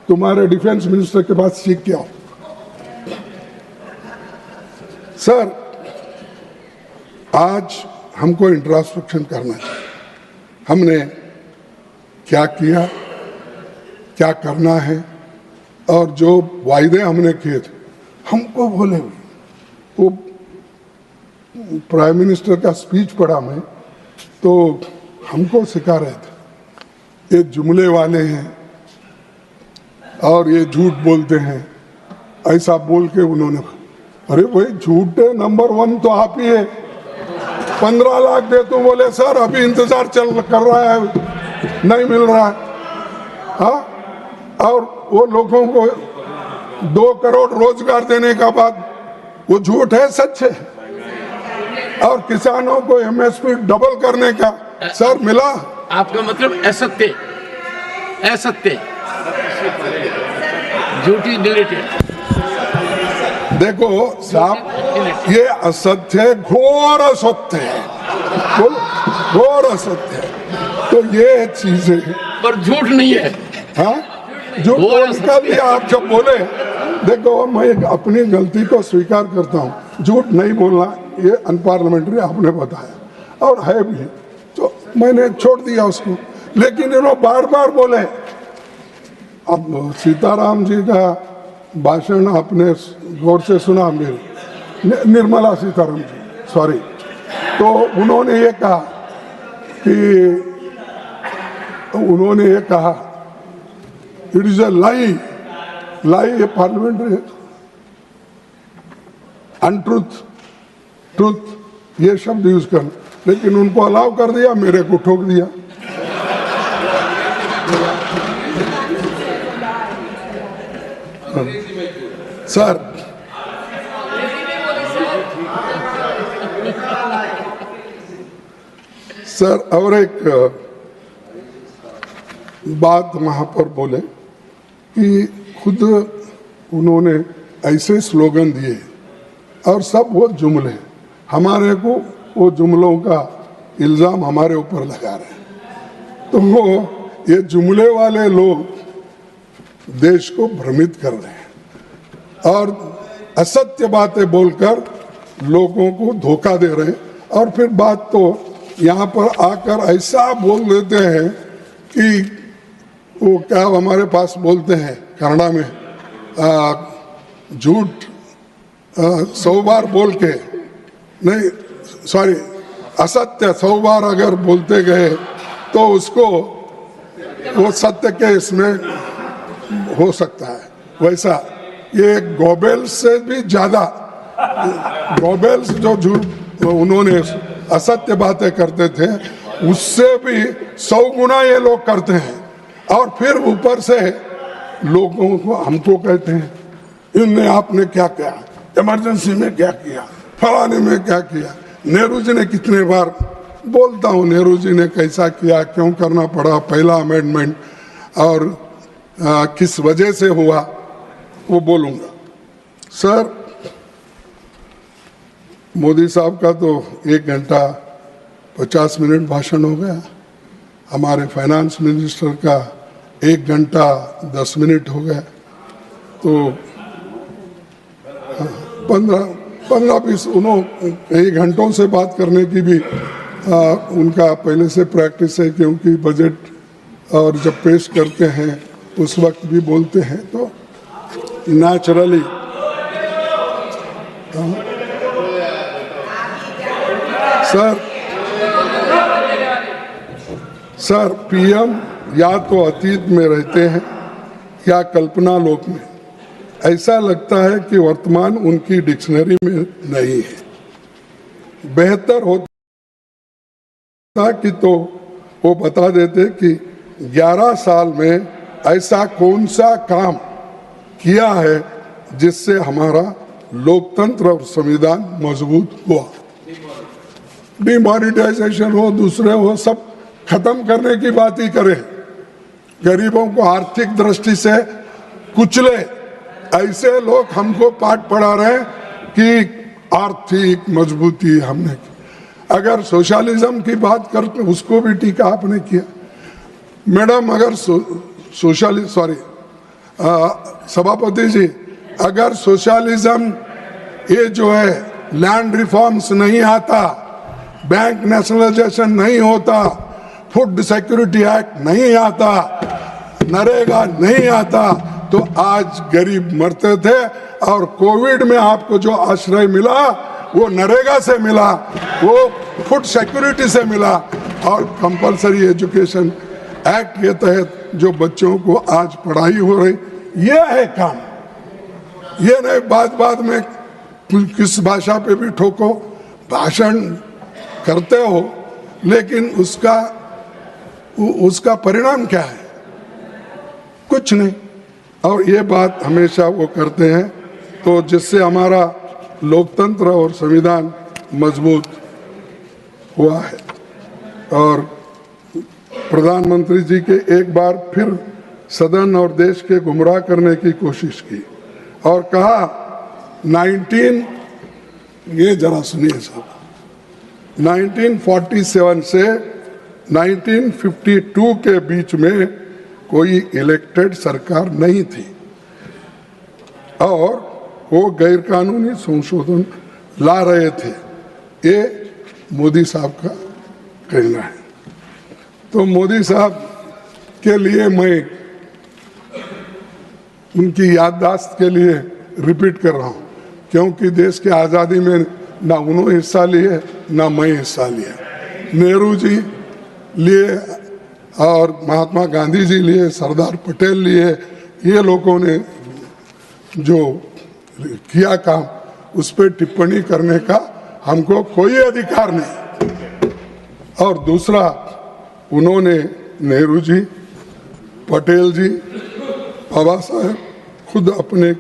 तुम्हारे डिफेंस मिनिस्टर के पास सीख के आओ। सर, आज हमको इंट्रोस्पेक्शन करना चाहिए। हमने क्या किया, क्या करना है, और जो वायदे हमने किए थे, हमको बोले। वो प्राइम मिनिस्टर का स्पीच पढ़ा मैं, तो हमको सिखा रहे थे ये जुमले वाले हैं और ये झूठ बोलते हैं, ऐसा बोल के उन्होंने, अरे भाई झूठे नंबर 1 तो आप ही है। 15 लाख दे तो बोले सर अभी इंतजार कर रहा है, नहीं मिल रहा है। हाँ, और वो लोगों को 2 करोड़ रोजगार देने का बात, वो झूठ है सच है? और किसानों को एमएसपी डबल करने का सर मिला? आपका मतलब असत्य, असत्य, झूठी डिलीटेड। देखो साहब, ये असत्य है, घोर असत्य है, घोर असत्य है। तो ये चीजें पर झूठ नहीं है। हाँ, झूठ उसका भी आप जब बोले, देखो मैं अपनी गलती को स्वीकार करता हूँ, झूठ नहीं बोलना ये अनपार्लियामेंट्री आपने बताया और है भी, तो मैंने छोड़ दिया उसको। लेकिन इन्होंने बार बार बोले। अब सीताराम जी का भाषण आपने गौर से सुना, मेरी निर्मला सीताराम जी, सॉरी, तो उन्होंने ये कहा it is a lie, lie parliamentary, untruth, truth, ये शब्द यूज कर, लेकिन उनको अलाउ कर दिया, मेरे को ठोक दिया। सर, और एक बात वहां पर बोले कि खुद उन्होंने ऐसे स्लोगन दिए और सब वो जुमले, हमारे को वो जुमलों का इल्जाम हमारे ऊपर लगा रहे हैं। तो वो ये जुमले वाले लोग देश को भ्रमित कर रहे हैं और असत्य बातें बोलकर लोगों को धोखा दे रहे हैं। और फिर बात तो यहाँ पर आकर ऐसा बोल देते हैं कि वो क्या हमारे पास बोलते हैं कन्नड़ा में, झूठ 100 बार बोल के, नहीं सॉरी, असत्य 100 बार अगर बोलते गए तो उसको वो सत्य के इसमें हो सकता है। वैसा ये गोबेल्स से भी ज्यादा, गोबेल्स जो झूठ उन्होंने असत्य बातें करते थे, उससे भी 100 गुना ये लोग करते हैं। और फिर ऊपर से लोगों को, हमको कहते हैं इनने आपने क्या किया, इमरजेंसी में क्या किया, फलाने में क्या किया। नेहरू जी ने कितने बार बोलता हूँ, नेहरू जी ने कैसा किया, क्यों करना पड़ा पहला अमेंडमेंट और किस वजह से हुआ, वो बोलूंगा। सर, मोदी साहब का तो 1 घंटा 50 मिनट भाषण हो गया, हमारे फाइनेंस मिनिस्टर का 1 घंटा 10 मिनट हो गया, तो 15-20 उन्होंने कई घंटों से बात करने की भी उनका पहले से प्रैक्टिस है, क्योंकि बजट और जब पेश करते हैं उस वक्त भी बोलते हैं, तो नेचुरली सर पीएम या तो अतीत में रहते हैं या कल्पना लोक में। ऐसा लगता है कि वर्तमान उनकी डिक्शनरी में नहीं है। बेहतर होता कि तो वो बता देते कि 11 साल में ऐसा कौन सा काम किया है जिससे हमारा लोकतंत्र और संविधान मजबूत हुआ। डिमोनेटाइजेशन हो, दूसरे हो, सब खत्म करने की बात ही करें, गरीबों को आर्थिक दृष्टि से कुचले। ऐसे लोग हमको पाठ पढ़ा रहे हैं कि आर्थिक मजबूती हमने की। अगर सोशलिज्म की बात करते उसको भी टीका आपने किया। मैडम, अगर सभापति जी, अगर सोशलिज्म ये जो है लैंड रिफॉर्म्स नहीं आता, बैंक नेशनलाइजेशन नहीं होता, फूड सिक्योरिटी एक्ट नहीं आता, नरेगा नहीं आता, तो आज गरीब मरते थे। और कोविड में आपको जो आश्रय मिला वो नरेगा से मिला, वो फूड सिक्योरिटी से मिला, और कंपलसरी एजुकेशन एक्ट के तहत जो बच्चों को आज पढ़ाई हो रही, ये है काम। ये नहीं बाद में किस भाषा पे भी ठोको, भाषण करते हो, लेकिन उसका परिणाम क्या है? कुछ नहीं। और ये बात हमेशा वो करते हैं, तो जिससे हमारा लोकतंत्र और संविधान मजबूत हुआ है। और प्रधानमंत्री जी के एक बार फिर सदन और देश के गुमराह करने की कोशिश की और कहा ये जरा सुनिए साहब, 1947 से 1952 के बीच में कोई इलेक्टेड सरकार नहीं थी और वो गैर कानूनी संशोधन ला रहे थे, ये मोदी साहब का कहना है। तो मोदी साहब के लिए मैं उनकी याददाश्त के लिए रिपीट कर रहा हूँ, क्योंकि देश की आज़ादी में ना उन्होंने हिस्सा लिए ना मैं हिस्सा लिया। नेहरू जी लिए और महात्मा गांधी जी लिए, सरदार पटेल लिए, ये लोगों ने जो किया काम उस पर टिप्पणी करने का हमको कोई अधिकार नहीं। और दूसरा, उन्होंने नेहरू जी, पटेल जी, बाबा साहब खुद अपने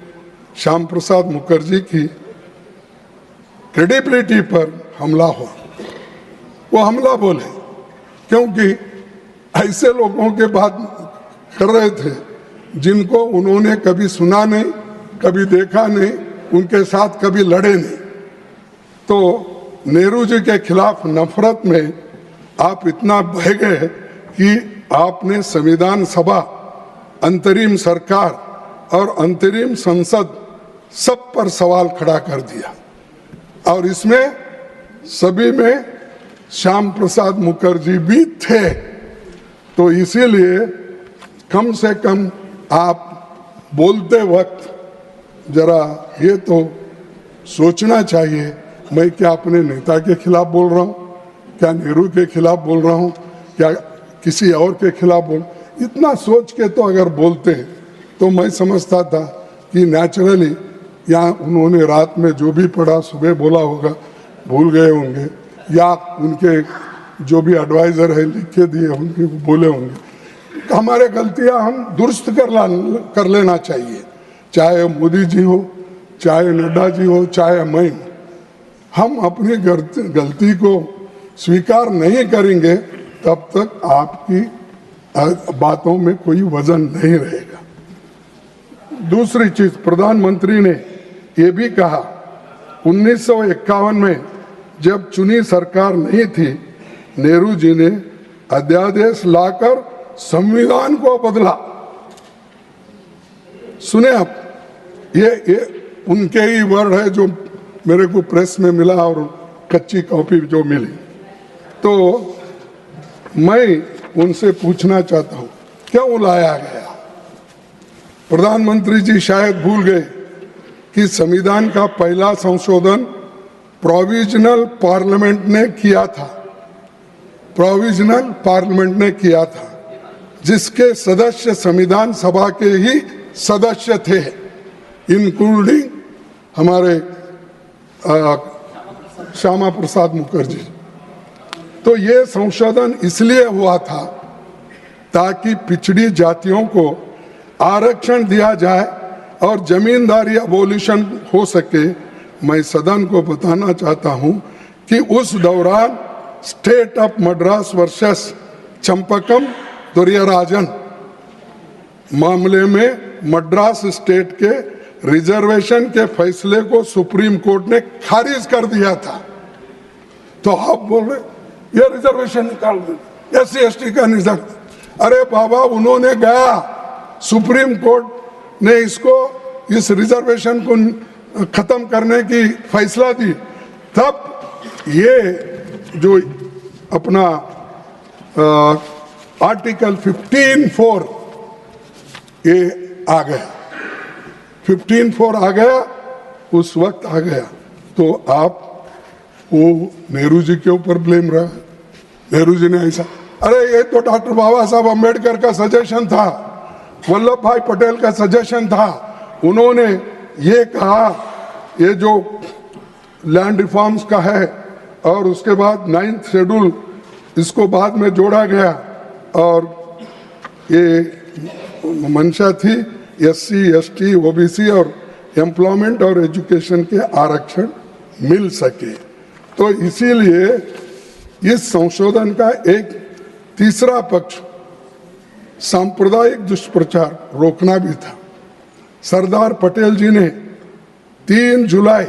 श्याम प्रसाद मुखर्जी की क्रेडिबिलिटी पर हमला हुआ, वो हमला बोले क्योंकि ऐसे लोगों के बात कर रहे थे जिनको उन्होंने कभी सुना नहीं, कभी देखा नहीं, उनके साथ कभी लड़े नहीं। तो नेहरू जी के खिलाफ नफरत में आप इतना बह गए कि आपने संविधान सभा, अंतरिम सरकार और अंतरिम संसद सब पर सवाल खड़ा कर दिया और इसमें सभी में श्याम प्रसाद मुखर्जी भी थे। तो इसीलिए कम से कम आप बोलते वक्त जरा ये तो सोचना चाहिए, मैं क्या अपने नेता के खिलाफ बोल रहा हूँ, क्या नेहरू के खिलाफ बोल रहा हूँ, क्या किसी और के खिलाफ बोल, इतना सोच के तो अगर बोलते हैं तो मैं समझता था कि नेचुरली या उन्होंने रात में जो भी पढ़ा सुबह बोला होगा, भूल गए होंगे, या उनके जो भी एडवाइज़र है लिख के दिए उनके बोले होंगे। हमारे गलतियां हम दुरुस्त कर लेना चाहिए, चाहे मोदी जी हो, चाहे नड्डा जी हो, चाहे मैं। हम अपनी गलती को स्वीकार नहीं करेंगे तब तक आपकी बातों में कोई वजन नहीं रहेगा। दूसरी चीज, प्रधानमंत्री ने ये भी कहा 1951 में जब चुनी सरकार नहीं थी, नेहरू जी ने अध्यादेश लाकर संविधान को बदला। सुने आप, ये उनके ही वर्ड है जो मेरे को प्रेस में मिला और कच्ची कॉपी जो मिली। तो मैं उनसे पूछना चाहता हूं क्यों लाया गया। प्रधानमंत्री जी शायद भूल गए कि संविधान का पहला संशोधन प्रोविजनल पार्लियामेंट ने किया था, प्रोविजनल पार्लियामेंट ने किया था, जिसके सदस्य संविधान सभा के ही सदस्य थे, इंक्लूडिंग हमारे श्यामा प्रसाद मुखर्जी। तो ये संशोधन इसलिए हुआ था ताकि पिछड़ी जातियों को आरक्षण दिया जाए और जमींदारी अबोलिशन हो सके। मैं सदन को बताना चाहता हूं कि उस दौरान state of Madras versus Champakam Dorairajan मामले में मद्रास स्टेट के रिजर्वेशन के फैसले को सुप्रीम कोर्ट ने खारिज कर दिया था। तो आप बोल रहे ये रिजर्वेशन निकाल दे, SC ST का निजाम। अरे बाबा, उन्होंने गया, सुप्रीम कोर्ट ने इसको, इस रिजर्वेशन को खत्म करने की फैसला दी, तब ये जो अपना आर्टिकल 15(4) ये आ गया, 15(4) आ गया, उस वक्त आ गया। तो आप वो नेहरू जी के ऊपर ब्लेम रहा, नेहरू जी ने ऐसा, अरे ये तो डॉक्टर बाबा साहब अम्बेडकर का सजेशन था, वल्लभ भाई पटेल का सजेशन था। उन्होंने ये कहा, ये जो लैंड रिफॉर्म्स का है और उसके बाद 9th शेड्यूल इसको बाद में जोड़ा गया और ये मंशा थी SC, ST, OBC और एम्प्लॉयमेंट और एजुकेशन के आरक्षण मिल सके। तो इसीलिए इस संशोधन का एक तीसरा पक्ष सांप्रदायिक दुष्प्रचार रोकना भी था। सरदार पटेल जी ने 3 जुलाई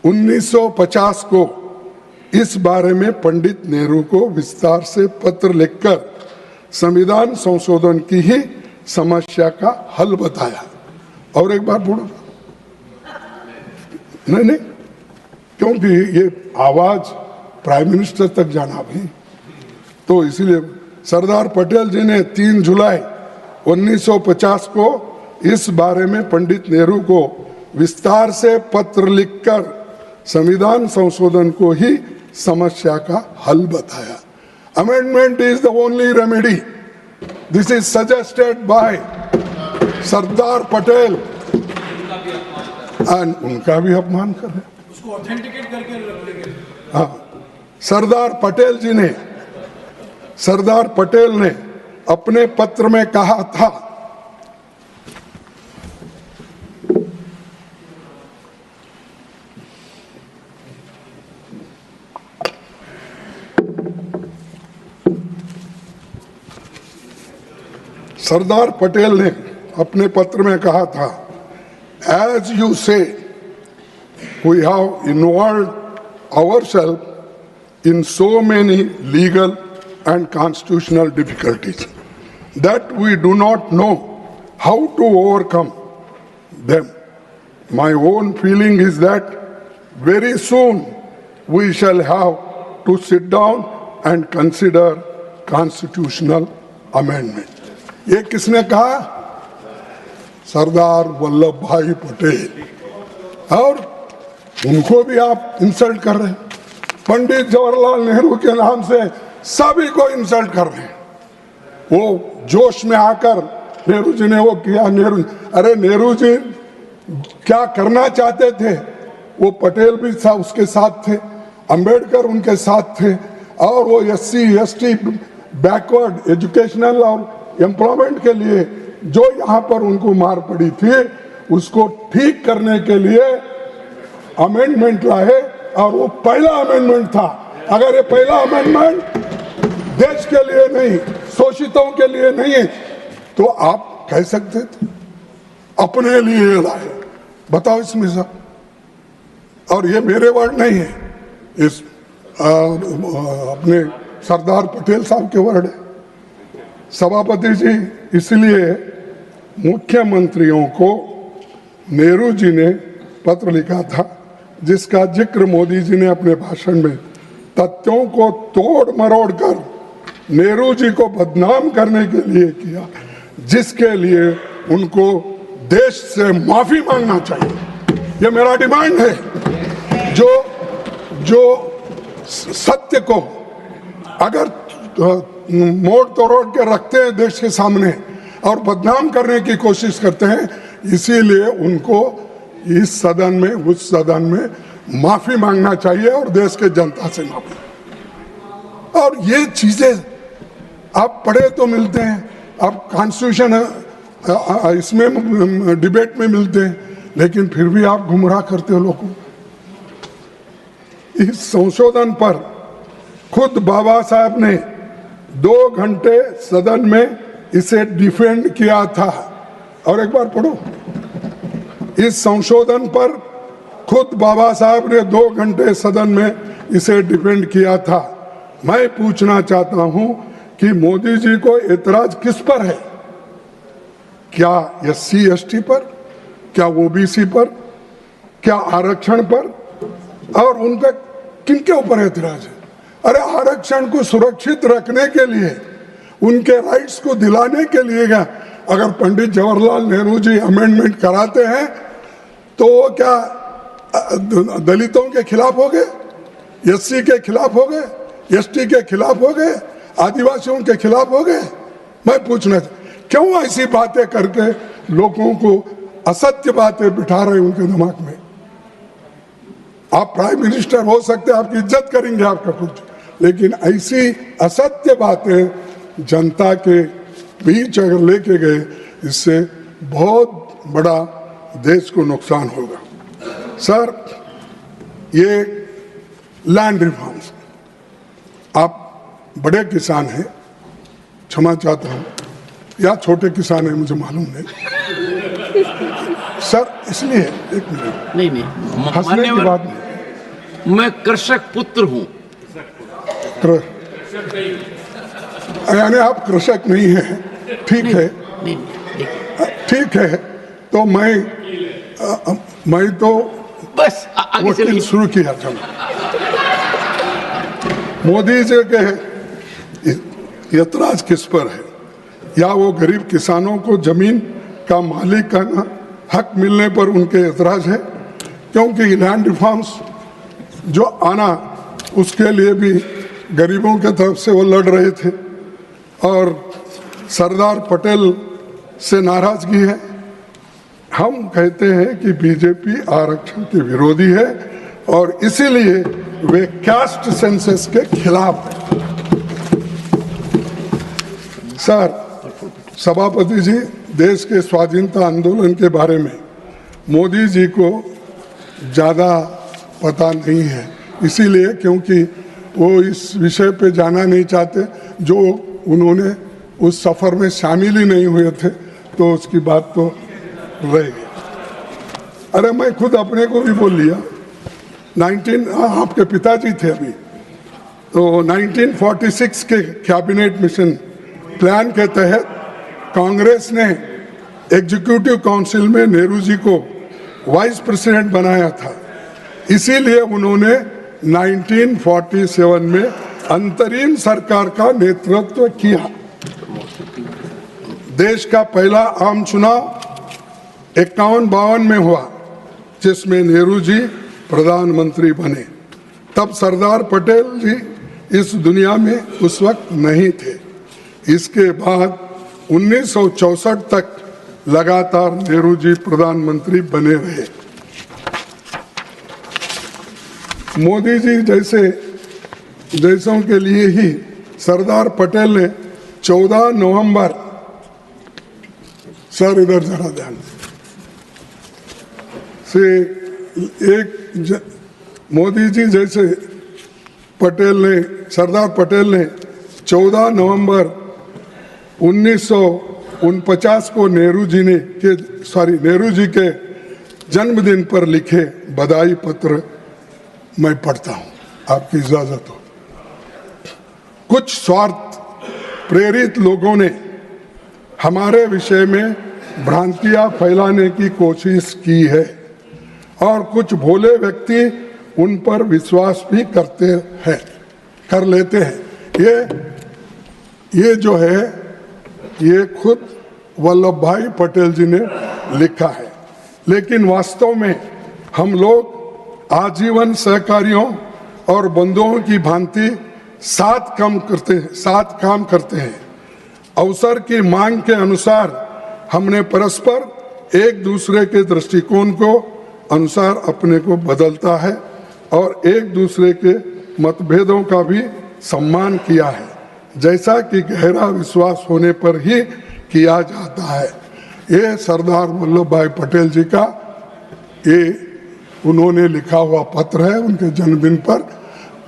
1950 को इस बारे में पंडित नेहरू को विस्तार से पत्र लिखकर संविधान संशोधन की ही समस्या का हल बताया। और एक बार बोलो, नहीं, क्योंकि ये आवाज प्राइम मिनिस्टर तक जाना भी, तो इसलिए सरदार पटेल जी ने 3 जुलाई 1950 को इस बारे में पंडित नेहरू को विस्तार से पत्र लिखकर संविधान संशोधन को ही समस्या का हल बताया। Amendment is the only remedy. This is suggested by Sardar Patel and उनका भी अपमान कर रहे, उसको ऑथेंटिकेट करके रख लेंगे। हाँ, सरदार पटेल ने अपने पत्र में कहा था, सरदार पटेल ने अपने पत्र में कहा था, as you say, we have involved ourselves in so many legal and constitutional difficulties that we do not know how to overcome them. My own feeling is that very soon we shall have to sit down and consider constitutional amendment. ये किसने कहा? सरदार वल्लभ भाई पटेल। और उनको भी आप insult कर रहे हैं। पंडित जवाहरलाल नेहरू के नाम से सभी को इंसल्ट कर रहे हैं। वो जोश में आकर नेहरू जी ने वो किया, अरे नेहरू जी क्या करना चाहते थे? वो पटेल भी उसके साथ थे, अंबेडकर उनके साथ थे, और वो SC, ST बैकवर्ड एजुकेशनल और एम्प्लॉयमेंट के लिए जो यहाँ पर उनको मार पड़ी थी, उसको ठीक करने के लिए अमेंडमेंट लाए। और वो पहला अमेंडमेंट था। अगर ये पहला अमेंडमेंट देश के लिए नहीं, शोषितों के लिए नहीं, तो आप कह सकते थे अपने लिए लाए। बताओ इसमें सब, और ये मेरे वर्ड नहीं है, इस अपने सरदार पटेल साहब के वर्ड है। सभापति जी, इसलिए मुख्यमंत्रियों को नेहरू जी ने पत्र लिखा था, जिसका जिक्र मोदी जी ने अपने भाषण में तथ्यों को तोड़ मरोड़ कर नेहरू जी को बदनाम करने के लिए किया, जिसके लिए उनको देश से माफी मांगना चाहिए। ये मेरा डिमांड है। जो सत्य को अगर मोड़ तोड़ के रखते हैं देश के सामने और बदनाम करने की कोशिश करते हैं, इसीलिए उनको इस सदन में, उस सदन में माफी मांगना चाहिए और देश के जनता से माफी। और ये चीजें आप पढ़े तो मिलते हैं, आप कॉन्स्टिट्यूशन इसमें डिबेट में मिलते हैं, लेकिन फिर भी आप गुमराह करते हो लोगों। इस संशोधन पर खुद बाबा साहब ने 2 घंटे सदन में इसे डिफेंड किया था। और एक बार पढ़ो, इस संशोधन पर खुद बाबा साहब ने 2 घंटे सदन में इसे डिफेंड किया था। मैं पूछना चाहता हूं कि मोदी जी को एतराज किस पर है? क्या SC ST पर, क्या OBC पर, क्या आरक्षण पर, और उनका किनके ऊपर एतराज है? अरे आरक्षण को सुरक्षित रखने के लिए, उनके राइट्स को दिलाने के लिए अगर पंडित जवाहरलाल नेहरू जी अमेंडमेंट कराते हैं तो क्या दलितों के खिलाफ हो गए, SC के खिलाफ हो गए, ST के खिलाफ हो गए, आदिवासियों के खिलाफ हो गए? मैं पूछना क्यों ऐसी बातें करके लोगों को असत्य बातें बिठा रहे उनके दिमाग में? आप प्राइम मिनिस्टर हो सकते हैं, आपकी इज्जत करेंगे आपका कुछ, लेकिन ऐसी असत्य बातें जनता के बीच अगर लेके गए, इससे बहुत बड़ा देश को नुकसान होगा। सर, ये लैंड रिफॉर्म्स, आप बड़े किसान हैं, क्षमा चाहता हूँ, या छोटे किसान हैं मुझे मालूम नहीं सर, इसलिए एक मिनट, नहीं हंसने की बात नहीं, मैं कृषक पुत्र हूँ। यानी आप कृषक नहीं हैं, ठीक है, ठीक है, तो मैं तो बस वकील शुरू किया था। मोदी जी के ऐतराज किस पर है? या वो गरीब किसानों को जमीन का मालिक का हक मिलने पर उनके ऐतराज है? क्योंकि लैंड रिफॉर्म्स जो आना, उसके लिए भी गरीबों के तरफ से वो लड़ रहे थे और सरदार पटेल से नाराजगी है। हम कहते हैं कि बीजेपी आरक्षण के विरोधी है और इसीलिए वे कास्ट सेंसस के खिलाफ है। सर, सभापति जी, देश के स्वाधीनता आंदोलन के बारे में मोदी जी को ज़्यादा पता नहीं है, इसीलिए क्योंकि वो इस विषय पे जाना नहीं चाहते, जो उन्होंने उस सफ़र में शामिल ही नहीं हुए थे, तो उसकी बात तो रहेगी। अरे मैं खुद अपने को भी बोल लिया, आपके पिताजी थे अभी, तो 1946 के कैबिनेट मिशन प्लान के तहत कांग्रेस ने एग्जीक्यूटिव काउंसिल में नेहरू जी को वाइस प्रेसिडेंट बनाया था, इसीलिए उन्होंने 1947 में अंतरिम सरकार का नेतृत्व किया। देश का पहला आम चुनाव 51-52 में हुआ, जिसमें नेहरू जी प्रधानमंत्री बने। तब सरदार पटेल जी इस दुनिया में उस वक्त नहीं थे। इसके बाद 1964 तक लगातार नेहरू जी प्रधानमंत्री बने रहे। मोदी जी जैसों के लिए ही सरदार पटेल ने 14 नवंबर, सर इधर जरा ध्यान से, मोदी जी जैसे सरदार पटेल ने 14 नवंबर 1949 को नेहरू जी के जन्मदिन पर लिखे बधाई पत्र मैं पढ़ता हूं, आपकी इजाजत हो। कुछ स्वार्थ प्रेरित लोगों ने हमारे विषय में भ्रांतियां फैलाने की कोशिश की है और कुछ भोले व्यक्ति उन पर विश्वास भी कर लेते हैं। ये जो है, ये खुद वल्लभ भाई पटेल जी ने लिखा है, लेकिन वास्तव में हम लोग आजीवन सहकारियों और बंधुओं की भांति साथ काम करते हैं। अवसर की मांग के अनुसार हमने परस्पर एक दूसरे के दृष्टिकोण को अनुसार अपने को बदलता है और एक दूसरे के मतभेदों का भी सम्मान किया है, जैसा कि गहरा विश्वास होने पर ही किया जाता है। ये सरदार वल्लभ भाई पटेल जी का उन्होंने लिखा हुआ पत्र है उनके जन्मदिन पर,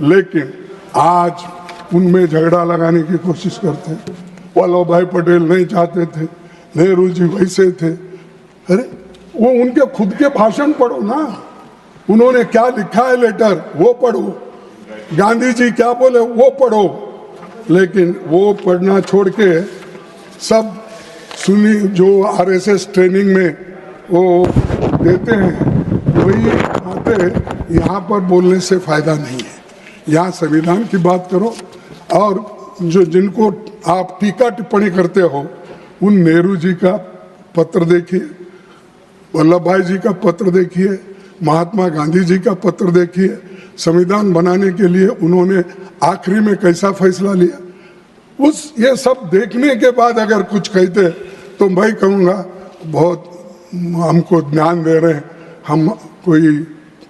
लेकिन आज उनमें झगड़ा लगाने की कोशिश करते हैं। वल्लभ भाई पटेल नहीं चाहते थे, नेहरू जी वैसे थे। अरे वो उनके खुद के भाषण पढ़ो ना, उन्होंने क्या लिखा है लेटर वो पढ़ो, गांधी जी क्या बोले वो पढ़ो, लेकिन वो पढ़ना छोड़ के सब सुनी जो आरएसएस ट्रेनिंग में वो देते हैं वही आते। यहाँ पर बोलने से फायदा नहीं है, यहाँ संविधान की बात करो और जिनको आप टीका टिप्पणी करते हो उन नेहरू जी का पत्र देखिए, वल्लभ भाई जी का पत्र देखिए, महात्मा गांधी जी का पत्र देखिए। संविधान बनाने के लिए उन्होंने आखिरी में कैसा फैसला लिया, ये सब देखने के बाद अगर कुछ कहते तो मैं कहूँगा बहुत हमको ज्ञान दे रहे हैं, हम कोई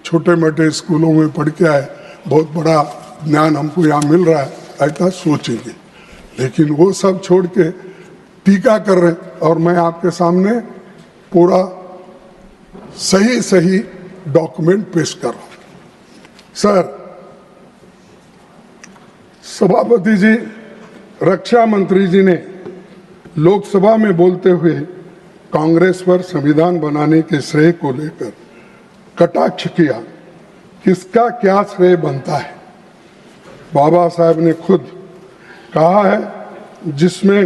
छोटे मोटे स्कूलों में पढ़ के आए, बहुत बड़ा ज्ञान हमको यहाँ मिल रहा है, ऐसा सोचेंगे। लेकिन वो सब छोड़ के टीका कर रहे हैं और मैं आपके सामने पूरा सही डॉक्यूमेंट पेश कर रहा हूं। सर, सभापति जी, रक्षा मंत्री जी ने लोकसभा में बोलते हुए कांग्रेस पर संविधान बनाने के श्रेय को लेकर कटाक्ष किया। किसका क्या श्रेय बनता है? बाबा साहब ने खुद कहा है, जिसमें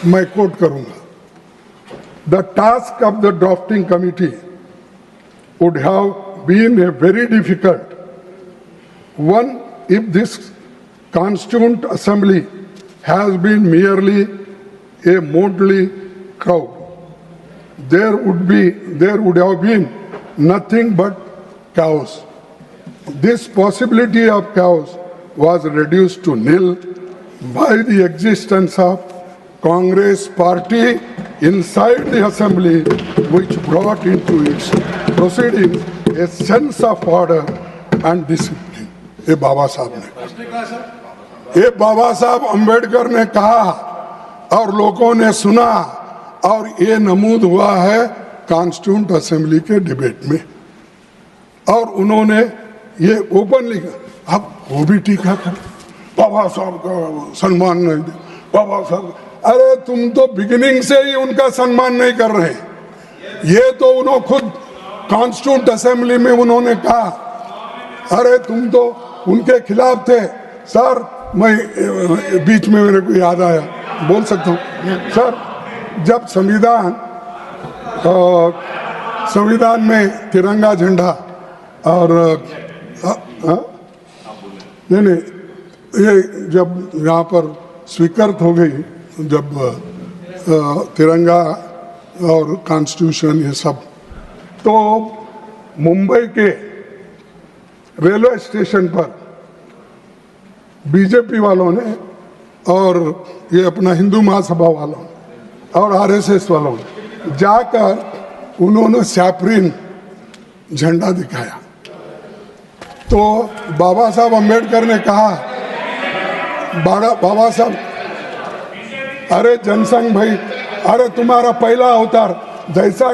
मैं कोट करूंगा, the task of the drafting committee would have been a very difficult one if this constituent assembly has been merely a motley crowd. There would have been nothing but chaos. This possibility of chaos was reduced to nil by the existence of Congress party inside the assembly, which brought into its proceedings a sense of order and discipline. ये बाबा साहब ने, ये बाबा साहब अंबेडकर ने कहा और लोगों ने सुना और ये नमूद हुआ है कॉन्स्टिट्यूंट असेंबली के डिबेट में और उन्होंने ये ओपनली, अब वो भी टीका कर, बाबा साहब का सम्मान नहीं दे, बाबा साहब, अरे तुम तो बिगिनिंग से ही उनका सम्मान नहीं कर रहे। ये तो उन्होंने खुद कॉन्स्टिट्यूंट असेंबली में उन्होंने कहा, अरे तुम तो उनके खिलाफ थे। सर, मैं बीच में मेरे को याद आया, बोल सकता हूँ सर, जब संविधान में तिरंगा झंडा और नहीं, ये जब यहाँ पर स्वीकृत हो गई, जब तिरंगा और कॉन्स्टिट्यूशन ये सब, तो मुंबई के रेलवे स्टेशन पर बीजेपी वालों ने और ये अपना हिंदू महासभा वालों और आरएसएस वालों ने जाकर उन्होंने सैफरीन झंडा दिखाया। तो बाबा साहब अंबेडकर ने कहा, बाबा साहब, अरे जनसंघ भाई, अरे तुम्हारा पहला अवतार, जैसा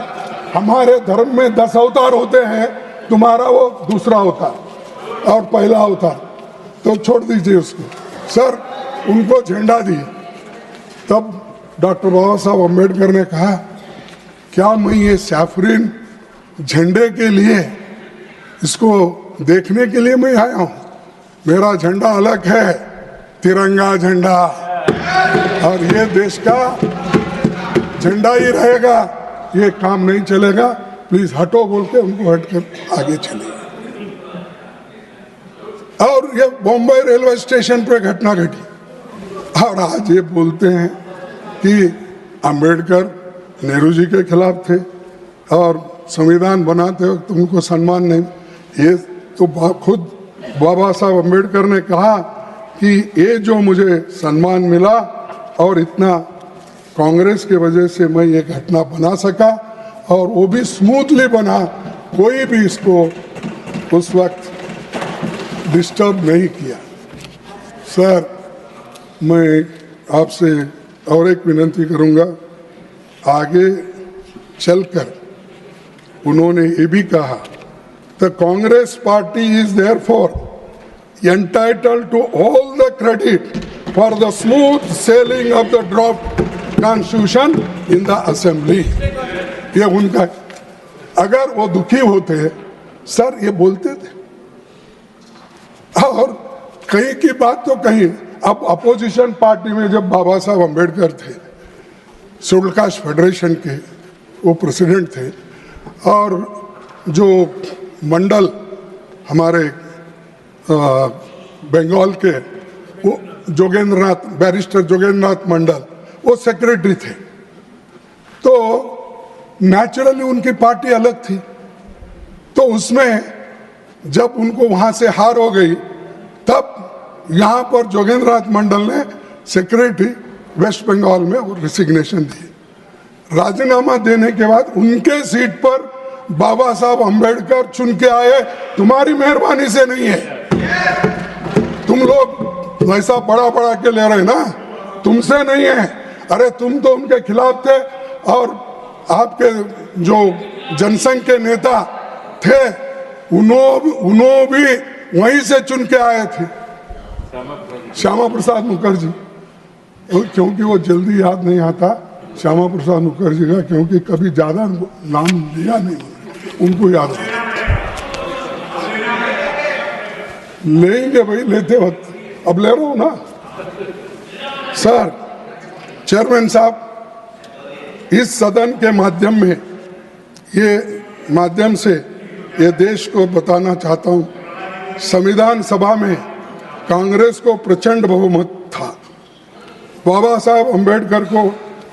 हमारे धर्म में 10 अवतार होते हैं, तुम्हारा वो दूसरा अवतार और पहला अवतार, तो छोड़ दीजिए उसको। सर, उनको झंडा दी, तब डॉक्टर बाबा साहब अंबेडकर ने कहा, क्या मैं ये सैफरीन झंडे के लिए, इसको देखने के लिए मैं आया हूँ? मेरा झंडा अलग है, तिरंगा झंडा, और ये देश का झंडा ही रहेगा, ये काम नहीं चलेगा, प्लीज हटो बोल के उनको हटकर आगे चले। और ये बॉम्बे रेलवे स्टेशन पर घटना घटी और आज ये बोलते हैं कि अंबेडकर नेहरू जी के खिलाफ थे और संविधान बनाते वक्त उनको सम्मान नहीं। ये तो खुद बाबा साहब अंबेडकर ने कहा कि ये जो मुझे सम्मान मिला और इतना कांग्रेस के वजह से मैं ये घटना बना सका, और वो भी स्मूथली बना, कोई भी इसको उस वक्त डिस्टर्ब नहीं किया। सर, मैं आपसे और एक विनती करूंगा, आगे चलकर उन्होंने ये भी कहा, the Congress party is therefore entitled to all the credit for the smooth sailing of the draft constitution in the assembly। ये उनका, अगर वो दुखी होते सर ये बोलते थे, और कहीं की बात तो कहीं। अब अपोजिशन पार्टी में जब बाबा साहब अंबेडकर थे, शेड्यूल कास्ट फेडरेशन के वो प्रेसिडेंट थे, और जो मंडल हमारे बंगाल के वो जोगेंद्रनाथ, बैरिस्टर जोगेंद्रनाथ मंडल, वो सेक्रेटरी थे, तो नेचुरली उनकी पार्टी अलग थी। तो उसमें जब उनको वहां से हार हो गई, तब यहाँ पर जोगेंद्रनाथ मंडल ने सेक्रेटरी वेस्ट बंगाल में वो रिसिग्नेशन दी। राजीनामा देने के बाद उनके सीट पर बाबा साहब अंबेडकर चुन के आए। तुम्हारी मेहरबानी से नहीं है, तुम लोग ऐसा बड़ा बड़ा के ले रहे ना, तुमसे नहीं है। अरे तुम तो उनके खिलाफ थे और आपके जो जनसंघ के नेता थे उन्होंने भी वहीं से चुन के आए थे, श्यामा प्रसाद मुखर्जी। क्योंकि वो जल्दी याद नहीं आता श्यामा प्रसाद मुखर्जी का, क्योंकि कभी ज्यादा नाम लिया नहीं, उनको याद है। लेंगे भाई, लेते वक्त, अब ले रहा हूं ना सर। चेयरमैन साहब, इस सदन के माध्यम से ये देश को बताना चाहता हूं, संविधान सभा में कांग्रेस को प्रचंड बहुमत था। बाबा साहब अंबेडकर को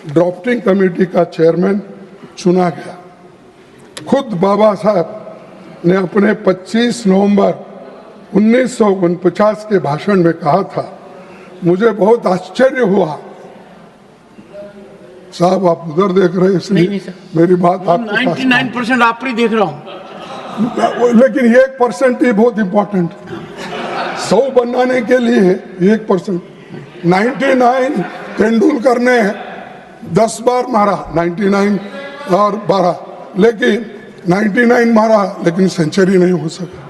ड्राफ्टिंग कमेटी का चेयरमैन चुना गया। खुद बाबा साहब ने अपने 25 नवंबर 1949 के भाषण में कहा था, मुझे बहुत आश्चर्य हुआ। साहब आप उधर देख रहे हैं, इसलिए मेरी बात आपको 99% आप ही देख रहा हूं, लेकिन 1% ही बहुत इंपॉर्टेंट। 100 बनाने के लिए 1%। 99 तेंदुलकर ने 10 बार मारा, 99 और 12, लेकिन 99 मारा लेकिन सेंचुरी नहीं हो सका।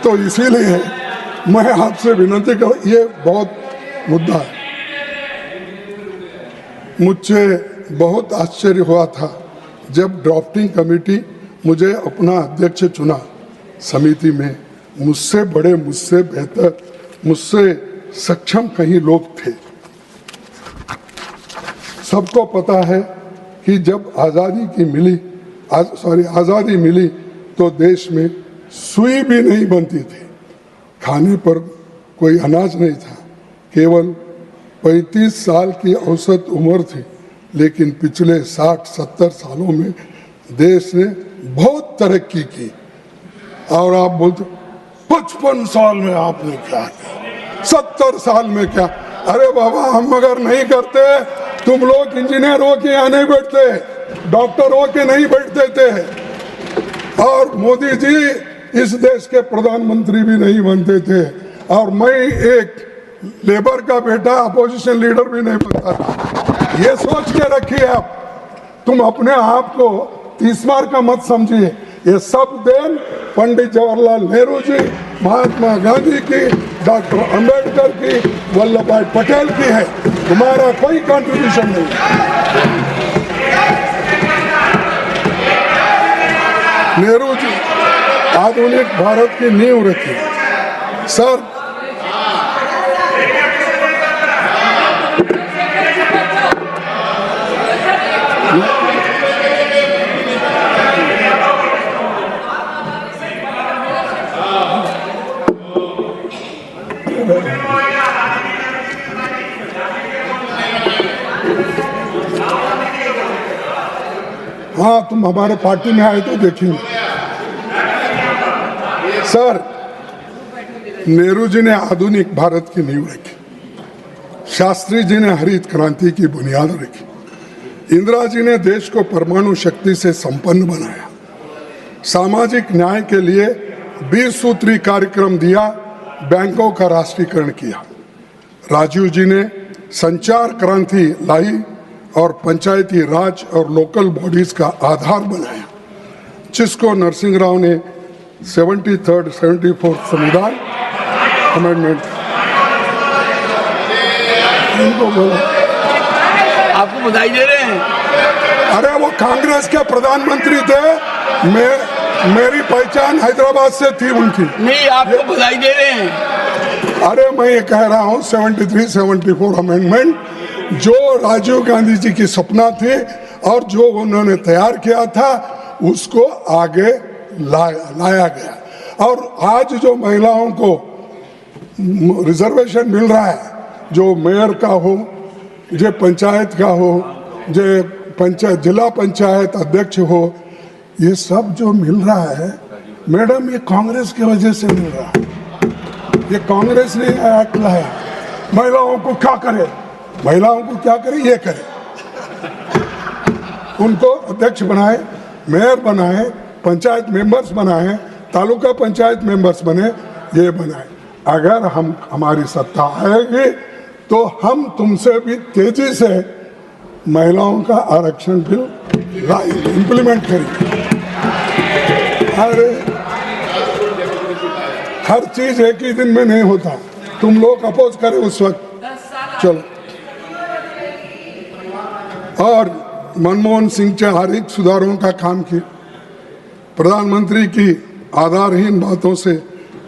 तो इसीलिए मैं आपसे विनती कर, ये बहुत मुद्दा है। मुझे बहुत आश्चर्य हुआ था जब ड्राफ्टिंग कमेटी मुझे अपना अध्यक्ष चुना। समिति में मुझसे बड़े, मुझसे बेहतर, मुझसे सक्षम कई लोग थे। सबको पता है कि जब आज़ादी मिली तो देश में सुई भी नहीं बनती थी, खाने पर कोई अनाज नहीं था। केवल 35 साल की औसत उम्र थी, लेकिन पिछले 60-70 सालों में देश ने बहुत तरक्की की। और आप बोलते 55 साल में आपने क्या किया, 70 साल में क्या? अरे बाबा, हम अगर नहीं करते, तुम लोग इंजीनियर हो के यहाँ नहीं बैठते, डॉक्टर हो के नहीं बैठते थे, और मोदी जी इस देश के प्रधानमंत्री भी नहीं बनते थे, और मैं एक लेबर का बेटा अपोजिशन लीडर भी नहीं बनता था। ये सोच के रखिए आप, तुम अपने आप को 30 मार का मत समझिए। ये सब देन पंडित जवाहरलाल नेहरू जी, महात्मा गांधी की, डॉक्टर अंबेडकर की, वल्लभ भाई पटेल की है। तुम्हारा कोई कंट्रीब्यूशन नहीं। नेहरू जी आधुनिक भारत की नींव रखी। सर, हाँ, तुम हमारे पार्टी में आए तो देखेंगे। सर, नेहरू जी ने आधुनिक भारत की नींव रखी, शास्त्री जी ने हरित क्रांति की बुनियाद रखी, इंदिरा जी ने देश को परमाणु शक्ति से संपन्न बनाया, सामाजिक न्याय के लिए 20 सूत्री कार्यक्रम दिया, बैंकों का राष्ट्रीयकरण किया, राजीव जी ने संचार क्रांति लाई और पंचायती राज और लोकल बॉडीज का आधार बनाया, जिसको नरसिंह राव ने 73rd 74th संविधान अमेंडमेंट आपको बधाई दे रहे हैं। अरे वो कांग्रेस के प्रधानमंत्री थे, मेरी पहचान हैदराबाद से थी उनकी। नहीं, आपको बधाई दे रहे हैं। अरे मैं ये कह रहा हूँ 73 74 अमेंडमेंट जो राजीव गांधी जी की सपना थे और जो उन्होंने तैयार किया था, उसको आगे लाया गया। और आज जो महिलाओं को रिजर्वेशन मिल रहा है, जो मेयर का हो, जो पंचायत का हो, जो जिला पंचायत अध्यक्ष हो, ये सब जो मिल रहा है मैडम, ये कांग्रेस की वजह से मिल रहा है। ये कांग्रेस ने एक्ट लाया। महिलाओं को क्या करे, महिलाओं को क्या करे, ये करे, उनको अध्यक्ष बनाए, मेयर बनाए, पंचायत मेंबर्स बनाए, तालुका पंचायत मेंबर्स बने, ये बनाए। अगर हमारी सत्ता आएगी तो हम तुमसे भी तेजी से महिलाओं का आरक्षण बिल लाएंगे, इम्प्लीमेंट करेंगे। अरे हर चीज एक ही दिन में नहीं होता, तुम लोग अपोज करें उस वक्त, चलो। और मनमोहन सिंह से हर एक सुधारों का काम किया। प्रधानमंत्री की आधारहीन बातों से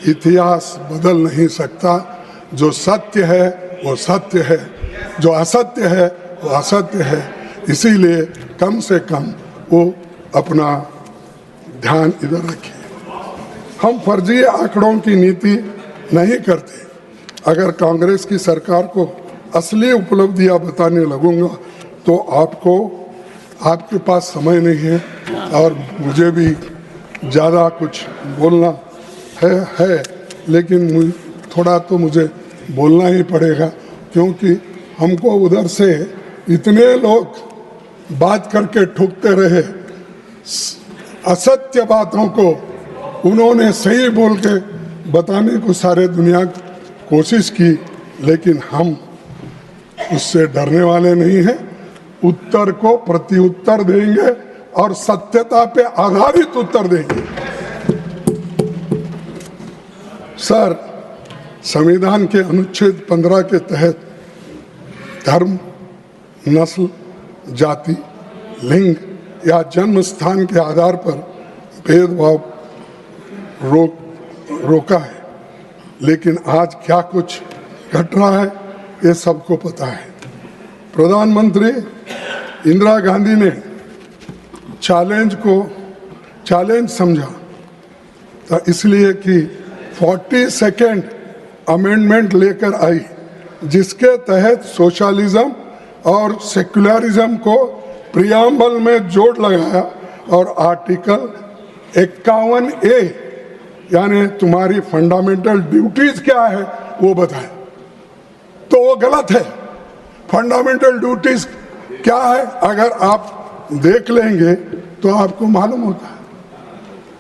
इतिहास बदल नहीं सकता। जो सत्य है वो सत्य है, जो असत्य है वो असत्य है। इसीलिए कम से कम वो अपना ध्यान इधर रखिए। हम फर्जी आंकड़ों की नीति नहीं करते। अगर कांग्रेस की सरकार को असली उपलब्धियां बताने लगूंगा तो आपके पास समय नहीं है और मुझे भी ज़्यादा कुछ बोलना है, लेकिन थोड़ा तो मुझे बोलना ही पड़ेगा, क्योंकि हमको उधर से इतने लोग बात करके ठुकते रहे। असत्य बातों को उन्होंने सही बोल के बताने को सारे दुनिया कोशिश की, लेकिन हम उससे डरने वाले नहीं हैं। उत्तर को प्रत्युत्तर देंगे और सत्यता पे आधारित उत्तर देंगे। सर, संविधान के अनुच्छेद 15 के तहत धर्म, नस्ल, जाति, लिंग या जन्म स्थान के आधार पर भेदभाव रोका है, लेकिन आज क्या कुछ घट रहा है ये सबको पता है। प्रधानमंत्री इंदिरा गांधी ने चैलेंज समझा तो इसलिए कि 42nd अमेंडमेंट लेकर आई, जिसके तहत सोशलिज्म और सेक्युलरिज्म को प्रियम्बल में जोड़ लगाया और आर्टिकल 51A यानी तुम्हारी फंडामेंटल ड्यूटीज क्या है वो बताए। तो वो गलत है। फंडामेंटल ड्यूटीज क्या है अगर आप देख लेंगे तो आपको मालूम होता है।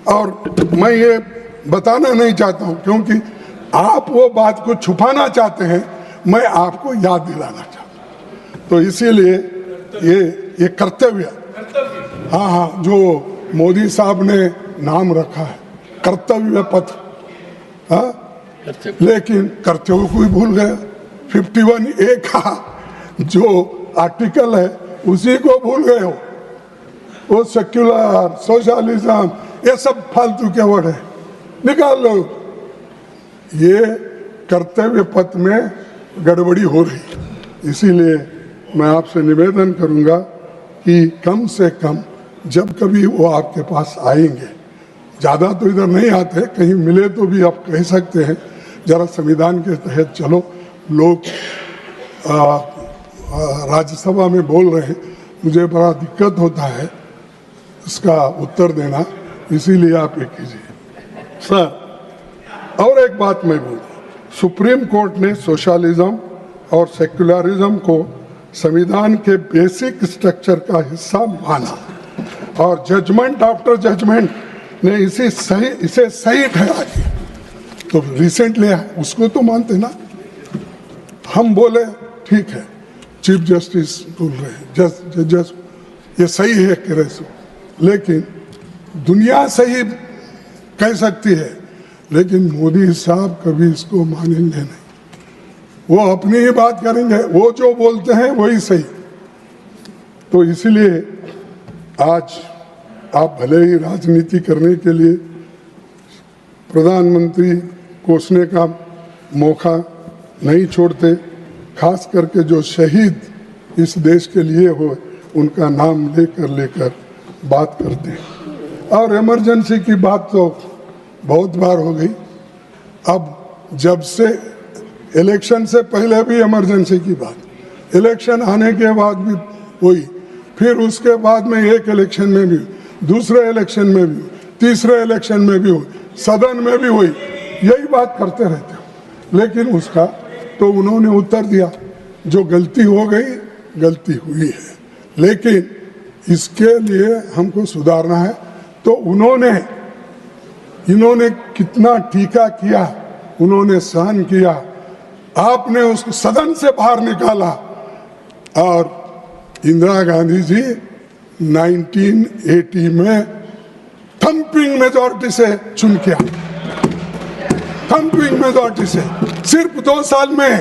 और मैं ये बताना नहीं चाहता हूं क्योंकि आप वो बात को छुपाना चाहते हैं, मैं आपको याद दिलाना चाहता हूं। तो इसीलिए ये कर्तव्य, हाँ, जो मोदी साहब ने नाम रखा है कर्तव्य पथ, लेकिन कर्तव्य को ही भूल गया। 51A का जो आर्टिकल है उसी को भूल गए हो। वो सेक्युलर, सोशलिज्म, ये सब फालतू के वर्ड है, निकाल लो। ये कर्तव्य पथ में गड़बड़ी हो रही। इसीलिए मैं आपसे निवेदन करूंगा कि कम से कम जब कभी वो आपके पास आएंगे, ज़्यादा तो इधर नहीं आते, कहीं मिले तो भी आप कह सकते हैं जरा संविधान के तहत चलो। लोग राज्यसभा में बोल रहे हैं, मुझे बड़ा दिक्कत होता है इसका उत्तर देना, इसीलिए आप ये कीजिए। सर, और एक बात मैं बोलूँ, सुप्रीम कोर्ट ने सोशलिज्म और सेक्युलरिज्म को संविधान के बेसिक स्ट्रक्चर का हिस्सा माना और जजमेंट आफ्टर जजमेंट ने इसे सही ठहरा दिया। तो रिसेंटली उसको तो मानते ना। हम बोले ठीक है, चीफ जस्टिस बोल रहे हैं जज ये सही है कह रहे सो, लेकिन दुनिया सही कह सकती है, लेकिन मोदी साहब कभी इसको मानेंगे नहीं। वो अपनी ही बात करेंगे, वो जो बोलते हैं वही सही। तो इसलिए आज आप भले ही राजनीति करने के लिए प्रधानमंत्री कोसने का मौका नहीं छोड़ते, खास करके जो शहीद इस देश के लिए हो उनका नाम लेकर बात करते हैं। और इमरजेंसी की बात तो बहुत बार हो गई। अब जब से इलेक्शन से पहले भी इमरजेंसी की बात, इलेक्शन आने के बाद भी हुई, फिर उसके बाद में एक इलेक्शन में भी, दूसरे इलेक्शन में भी, तीसरे इलेक्शन में भी हुई, सदन में भी हुई, यही बात करते रहते हो। लेकिन उसका तो उन्होंने उत्तर दिया, जो गलती हो गई गलती हुई है, लेकिन इसके लिए हमको सुधारना है। तो इन्होंने कितना टीका किया, उन्होंने सहन किया, आपने उसको सदन से बाहर निकाला और इंदिरा गांधी जी 1980 में थम्पिंग मेजॉरिटी से चुन के आए, थम्पिंग मेजॉरिटी से। सिर्फ 2 साल में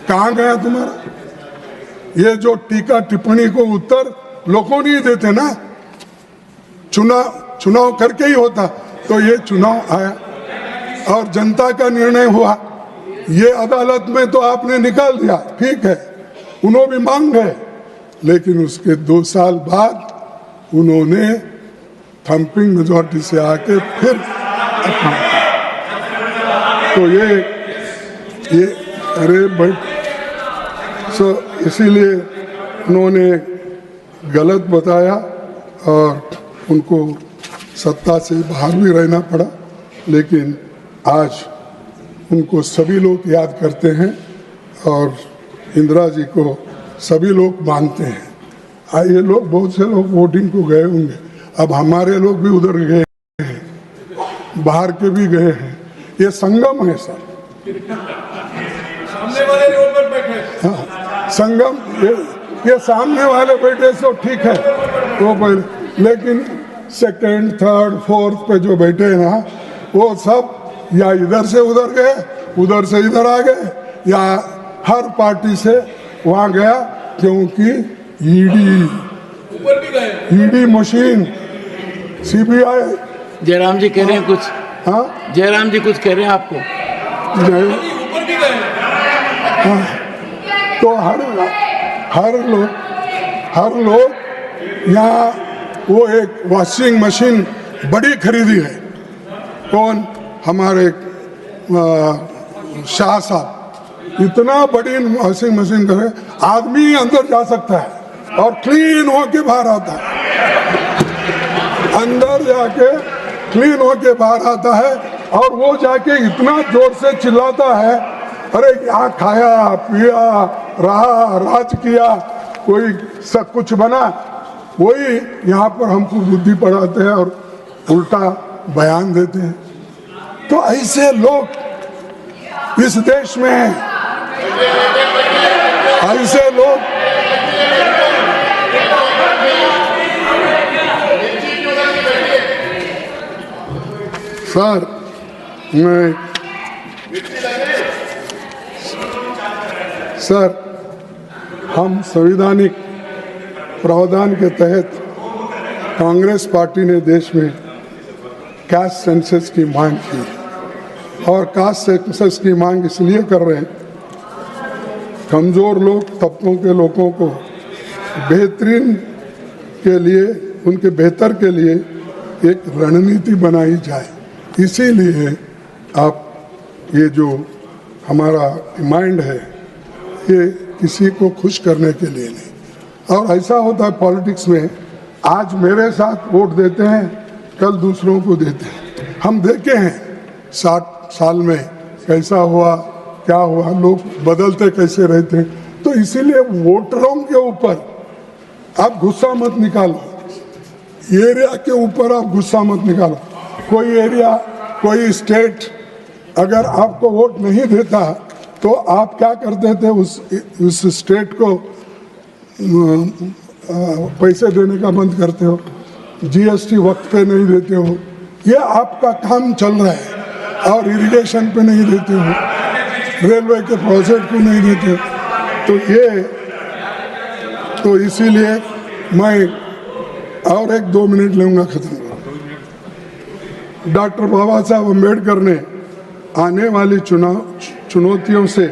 कहाँ गया तुम्हारा? ये जो टीका टिप्पणी को उत्तर लोगों नहीं देते ना, चुनाव करके ही होता। तो ये चुनाव आया और जनता का निर्णय हुआ। ये अदालत में तो आपने निकाल दिया, ठीक है, उन्होंने भी मांग गए, लेकिन उसके 2 साल बाद उन्होंने थम्पिंग मेजॉरिटी से आके फिर तो ये अरे भाई, सो इसीलिए उन्होंने गलत बताया और उनको सत्ता से बाहर भी रहना पड़ा। लेकिन आज उनको सभी लोग याद करते हैं और इंदिरा जी को सभी लोग मानते हैं। ये लोग, बहुत से लोग वोटिंग को गए होंगे, अब हमारे लोग भी उधर गए हैं, बाहर के भी गए हैं। ये संगम है सर, सामने वाले रोड पर बैठे। हाँ, संगम, ये सामने वाले बैठे तो ठीक है, तो पहले, लेकिन सेकंड, थर्ड, फोर्थ पे जो बैठे हैं ना, वो सब या इधर से उधर गए, उधर से इधर आ गए, या हर पार्टी से वहां गया, क्योंकि ईडी मशीन, सीबीआई। जयराम जी कह रहे हैं कुछ। हाँ, जयराम जी कुछ कह रहे हैं आपको। हाँ, तो हर लोग यहाँ, वो एक वॉशिंग मशीन बड़ी खरीदी है। कौन? हमारे शाह साहब, इतना बड़ी वॉशिंग मशीन करे, आदमी अंदर जा सकता है और क्लीन होके बाहर आता है, अंदर जाके क्लीन होके बाहर आता है। और वो जाके इतना जोर से चिल्लाता है, अरे यहाँ खाया पिया रहा, राज किया, कोई सब कुछ बना। वही यहाँ पर हमको बुद्धि पढ़ाते हैं और उल्टा बयान देते हैं। तो ऐसे लोग इस देश में हैं, ऐसे लोग सर, हम संवैधानिक प्रावधान के तहत कांग्रेस पार्टी ने देश में कास्ट सेंसस की मांग की, और कास्ट सेंसस की मांग इसलिए कर रहे हैं, कमज़ोर लोग, तबकों के लोगों को बेहतरीन के लिए, उनके बेहतर के लिए एक रणनीति बनाई जाए। इसीलिए आप, ये जो हमारा माइंड है, ये किसी को खुश करने के लिए नहीं। और ऐसा होता है पॉलिटिक्स में, आज मेरे साथ वोट देते हैं, कल दूसरों को देते हैं। हम देखे हैं 60 साल में कैसा हुआ, क्या हुआ, लोग बदलते कैसे रहते हैं। तो इसीलिए वोटरों के ऊपर आप गुस्सा मत निकालो, एरिया के ऊपर आप गुस्सा मत निकालो। कोई एरिया, कोई स्टेट अगर आपको वोट नहीं देता तो आप क्या करते थे, उस स्टेट को पैसे देने का बंद करते हो, जीएसटी वक्त पे नहीं देते हो, ये आपका काम चल रहा है। और इरिगेशन पे नहीं देते हो, रेलवे के प्रोजेक्ट को नहीं देते हो। तो इसीलिए मैं और 1-2 मिनट लूँगा, खत्म। डॉक्टर बाबा साहब अम्बेडकर ने आने वाली चुनौतियों से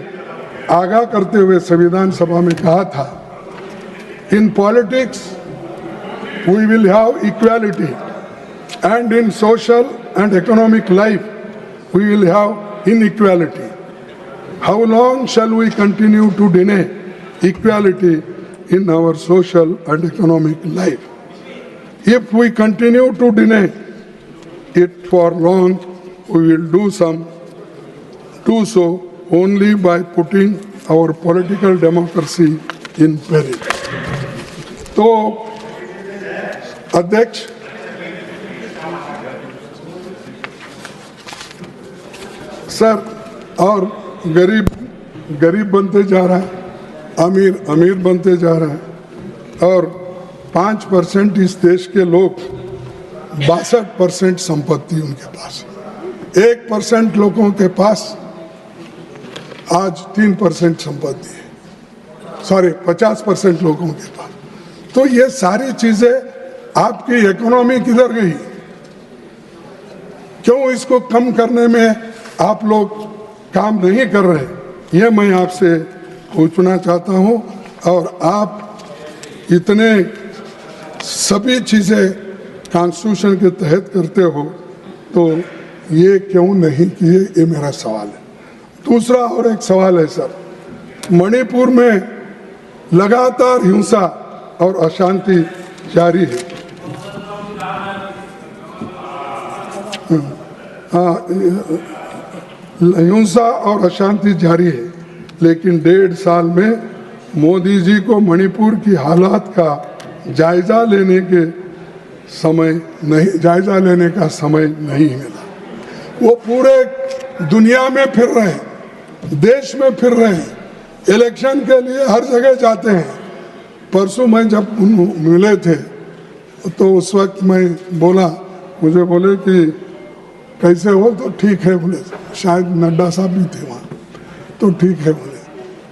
आगाह करते हुए संविधान सभा में कहा था, in politics we will have equality and in social and economic life we will have inequality. How long shall we continue to deny equality in our social and economic life? If we continue to deny it for long, we will do so only by putting our political democracy in peril. तो अध्यक्ष, sir, और गरीब बनते जा रहा है, अमीर बनते जा रहा है। और 5% इस देश के लोग 62% संपत्ति उनके पास, 1% लोगों के पास आज 3% संपत्ति है, सॉरी 50% लोगों के पास। तो ये सारी चीजें, आपकी इकोनॉमी किधर गई? क्यों इसको कम करने में आप लोग काम नहीं कर रहे? ये मैं आपसे पूछना चाहता हूँ। और आप इतने सभी चीज़ें कॉन्स्टिट्यूशन के तहत करते हो तो ये क्यों नहीं किए, ये मेरा सवाल है। दूसरा और एक सवाल है सर, मणिपुर में लगातार हिंसा और अशांति जारी है। हिंसा और अशांति जारी है, लेकिन 1.5 साल में मोदी जी को मणिपुर की हालात का जायजा लेने का समय नहीं मिला। वो पूरे दुनिया में फिर रहे हैं, देश में फिर रहे हैं, इलेक्शन के लिए हर जगह जाते हैं। परसों मैं जब मिले थे तो उस वक्त मैं बोला, मुझे बोले कि कैसे हो, तो ठीक है बोले, शायद नड्डा साहब भी थे वहाँ, तो ठीक है बोले,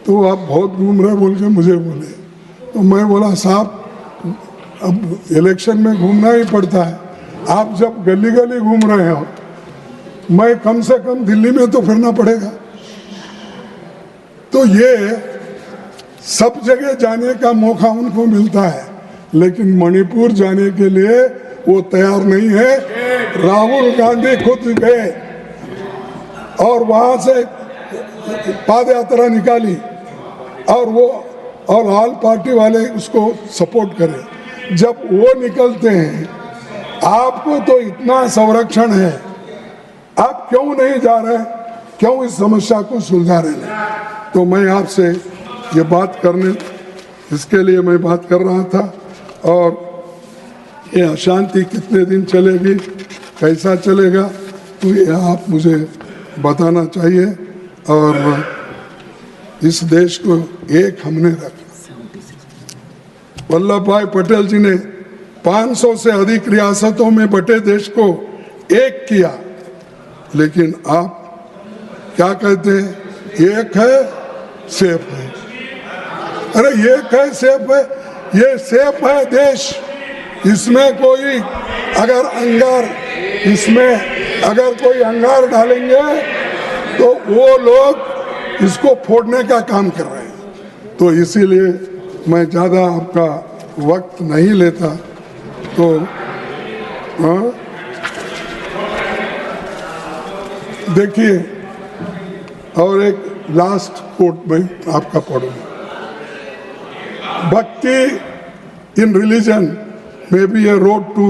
तो आप बहुत घूम रहे बोल के मुझे बोले। तो मैं बोला साहब अब इलेक्शन में घूमना ही पड़ता है, आप जब गली गली घूम रहे हो, मैं कम से कम दिल्ली में तो फिरना पड़ेगा। तो ये सब जगह जाने का मौका उनको मिलता है, लेकिन मणिपुर जाने के लिए वो तैयार नहीं है। राहुल गांधी खुद गए और वहां से पाद यात्रा निकाली और ऑल पार्टी वाले उसको सपोर्ट करें। जब वो निकलते हैं, आपको तो इतना संरक्षण है, आप क्यों नहीं जा रहे, क्यों इस समस्या को सुलझा रहे हैं? तो मैं आपसे ये बात करने, इसके लिए मैं बात कर रहा था। और ये अशांति कितने दिन चलेगी, कैसा चलेगा, तो ये आप मुझे बताना चाहिए। और इस देश को एक हमने रखा। वल्लभ भाई पटेल जी ने 500 से अधिक रियासतों में बटे देश को एक किया, लेकिन आप क्या कहते हैं, एक है सेफ है। अरे एक है सेफ है, ये सेफ है देश, इसमें कोई अगर अंगार, इसमें अगर कोई अंगार डालेंगे तो वो लोग इसको फोड़ने का काम कर रहे हैं। तो इसीलिए मैं ज़्यादा आपका वक्त नहीं लेता। तो देखिए, और एक लास्ट कोट में आपका पढ़ूंगा। भक्ति in religion may be a road to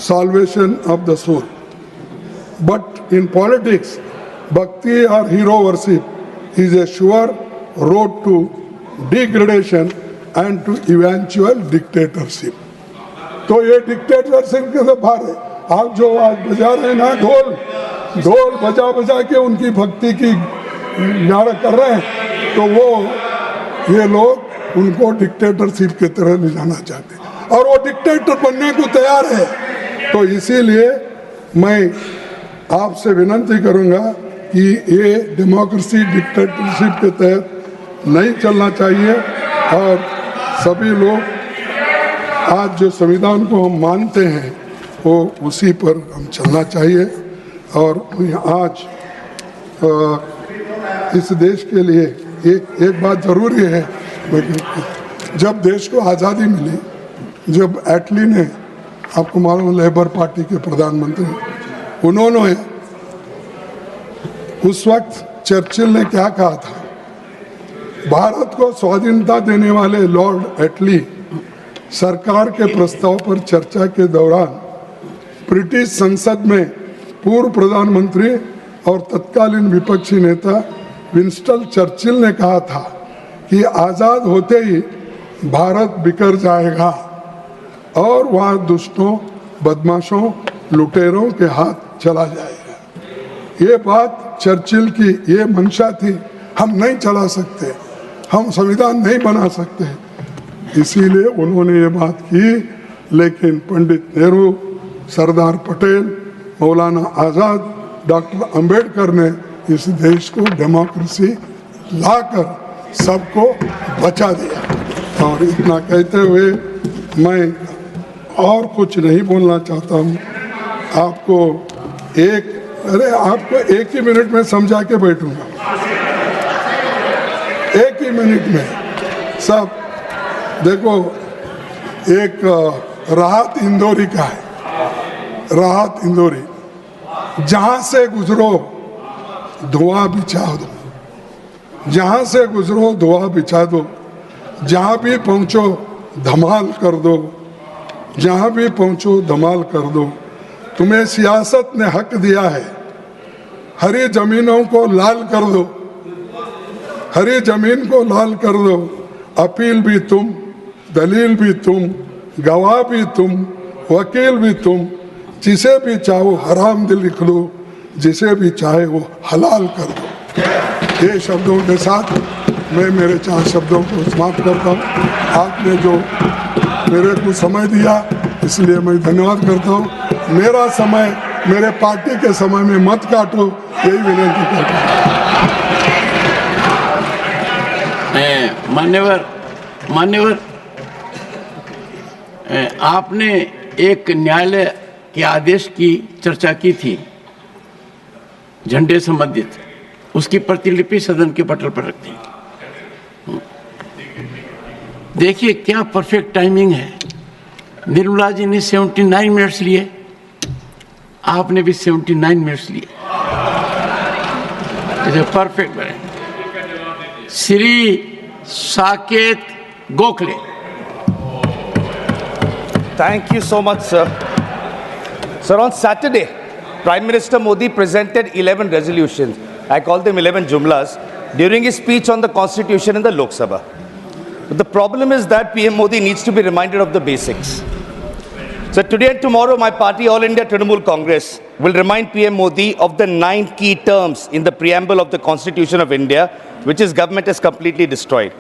salvation of the soul, but in politics, bhakti or hero worship is a sure road to degradation and to eventual dictatorship. तो ये डिक्टेटरशिप के बाहर है। आप जो आज बजा रहे हैं ना ढोल बजा बजा के उनकी भक्ति की नारा कर रहे हैं, तो वो ये लोग उनको डिक्टेटरशिप की तरह ले जाना चाहते हैं और वो डिक्टेटर बनने को तैयार है। तो इसीलिए मैं आपसे विनती करूंगा कि ये डेमोक्रेसी डिक्टेटरशिप के तहत नहीं चलना चाहिए और सभी लोग आज जो संविधान को हम मानते हैं वो उसी पर हम चलना चाहिए। और आज इस देश के लिए एक बात ज़रूरी है, जब देश को आज़ादी मिली, जब एटली ने, आपको मालूम, लेबर पार्टी के प्रधानमंत्री, उन्होंने उस वक्त चर्चिल ने क्या कहा था, भारत को स्वाधीनता देने वाले लॉर्ड एटली सरकार के प्रस्ताव पर चर्चा के दौरान ब्रिटिश संसद में पूर्व प्रधानमंत्री और तत्कालीन विपक्षी नेता विंस्टन चर्चिल ने कहा था कि आज़ाद होते ही भारत बिखर जाएगा और वहाँ दुष्टों, बदमाशों, लुटेरों के हाथ चला जाएगा। ये बात चर्चिल की ये मंशा थी। हम नहीं चला सकते, हम संविधान नहीं बना सकते, इसीलिए उन्होंने ये बात की। लेकिन पंडित नेहरू, सरदार पटेल, मौलाना आज़ाद, डॉक्टर अंबेडकर ने इस देश को डेमोक्रेसी लाकर सबको बचा दिया। और इतना कहते हुए मैं और कुछ नहीं बोलना चाहता हूँ। आपको एक ही मिनट में समझा के बैठूंगा, एक ही मिनट में सब। देखो, एक राहत इंदौरी का है, राहत इंदौरी, जहां से गुजरो धुआं बिछा दो, जहां से गुजरो धुआं बिछा दो, जहां भी पहुंचो धमाल कर दो, जहां भी पहुंचो धमाल कर दो। तुम्हें सियासत ने हक दिया है, हरी जमीनों को लाल कर दो, हरी जमीन को लाल कर दो। अपील भी तुम, दलील भी तुम, गवाह भी तुम, वकील भी तुम। जिसे भी चाहो हराम दिल लिख लो, जिसे भी चाहे वो हलाल कर दो। ये शब्दों के साथ मैं मेरे 4 शब्दों को समाप्त करता हूँ। आपने जो मेरे को समय दिया, इसलिए मैं धन्यवाद करता हूँ। मेरा समय मेरे पार्टी के समय में मत काटो, यही विनती करता हूँ। मान्यवर, आपने एक न्यायालय के आदेश की चर्चा की थी झंडे संबंधित, उसकी प्रतिलिपि सदन के पटल पर रखते हैं। देखिए क्या परफेक्ट टाइमिंग है। निर्मला जी ने 79 मिनट्स लिए, आपने भी 79 मिनट्स लिए। परफेक्ट है। Shri Saket Gokhale. Thank you so much, sir. Sir, on Saturday, Prime Minister Modi presented 11 resolutions. I call them 11 jumlas during his speech on the Constitution in the Lok Sabha. But the problem is that PM Modi needs to be reminded of the basics. So today and tomorrow, my party, All India Trinamool Congress, will remind PM Modi of the 9 key terms in the preamble of the Constitution of India, which his government has completely destroyed.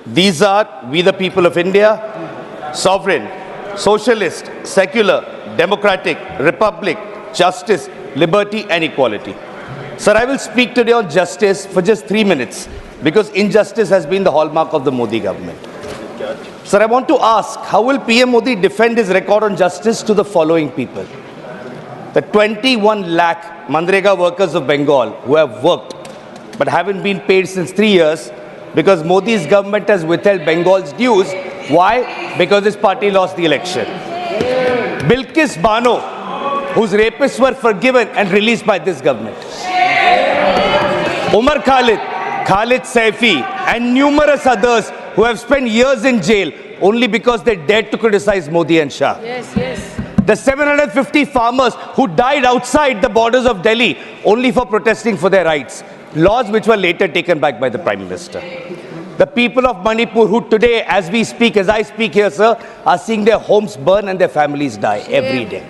These are: we the people of India, sovereign, socialist, secular, democratic, republic, justice, liberty and equality. Sir, I will speak today on justice for just 3 minutes because injustice has been the hallmark of the Modi government. Sir, I want to ask, how will PM Modi defend his record on justice to the following people? The 21 lakh Manrega workers of Bengal who have worked but haven't been paid since 3 years because Modi's government has withheld Bengal's dues. Why? Because his party lost the election. Bilkis Bano, whose rapists were forgiven and released by this government. Umar Khalid, Khalid Saifi, and numerous others who have spent years in jail only because they dared to criticize Modi and Shah. The 750 farmers who died outside the borders of Delhi only for protesting for their rights. Laws which were later taken back by the Prime Minister. The people of Manipur who today, as we speak, as I speak here, sir, are seeing their homes burn and their families die every day.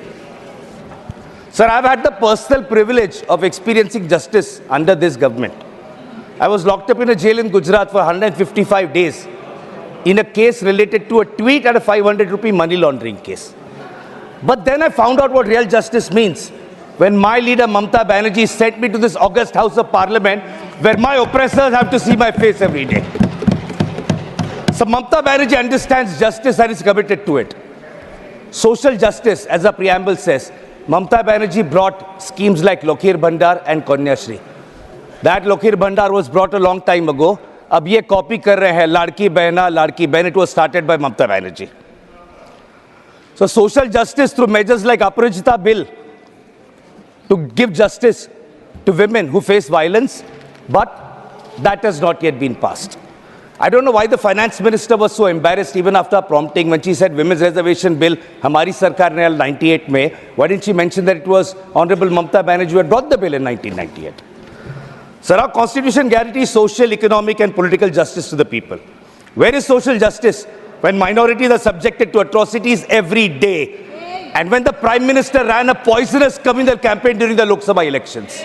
Sir, I've had the personal privilege of experiencing justice under this government. I was locked up in a jail in Gujarat for 155 days in a case related to a tweet and a 500 rupee money laundering case. But then I found out what real justice means when my leader Mamta Banerjee sent me to this august House of Parliament where my oppressors have to see my face every day. So Mamta Banerjee understands justice and is committed to it. Social justice, as the preamble says, Mamta Banerjee brought schemes like Lokhir Bhandar and Kanyashri. That Lokhir Bhandar was brought a long time ago. अब ये copy कर रहे हैं लाड़की बहन. It was started by Mamta Banerjee. So social justice through measures like Aparajita Bill to give justice to women who face violence, but that has not yet been passed. I don't know why the finance minister was so embarrassed even after prompting when she said women's reservation bill, Hamari Sarkar ne 98 mein. Why didn't she mention that it was Honorable Mamta Banerjee who had brought the bill in 1998? Sir, our constitution guarantees social, economic and political justice to the people. Where is social justice when minorities are subjected to atrocities every day? And when the Prime Minister ran a poisonous communal campaign during the Lok Sabha elections?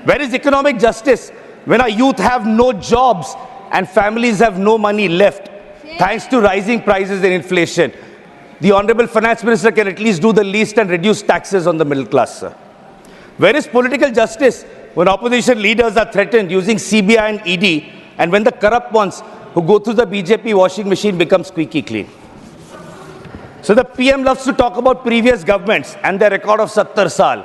Where is economic justice when our youth have no jobs and families have no money left thanks to rising prices and inflation, the Honorable Finance Minister can at least do the least and reduce taxes on the middle class, sir. Where is political justice when opposition leaders are threatened using CBI and ED, and when the corrupt ones who go through the BJP washing machine become squeaky clean? So the PM loves to talk about previous governments and their record of 70 saal.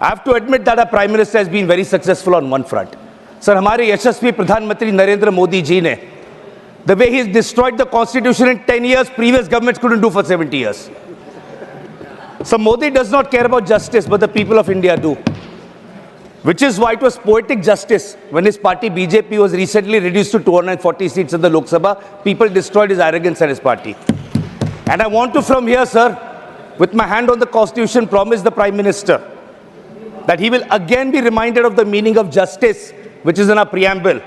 I have to admit that our Prime Minister has been very successful on one front. Sir, हमारे यशस्वी प्रधानमंत्री नरेंद्र मोदी जी ने, the way he's destroyed the constitution in 10 years, previous governments couldn't do for 70 years. So Modi does not care about justice, but the people of India do. Which is why it was poetic justice when his party BJP was recently reduced to 240 seats in the Lok Sabha. People destroyed his arrogance and his party. And I want to from here, sir, with my hand on the Constitution, promise the Prime Minister that he will again be reminded of the meaning of justice, which is in our preamble,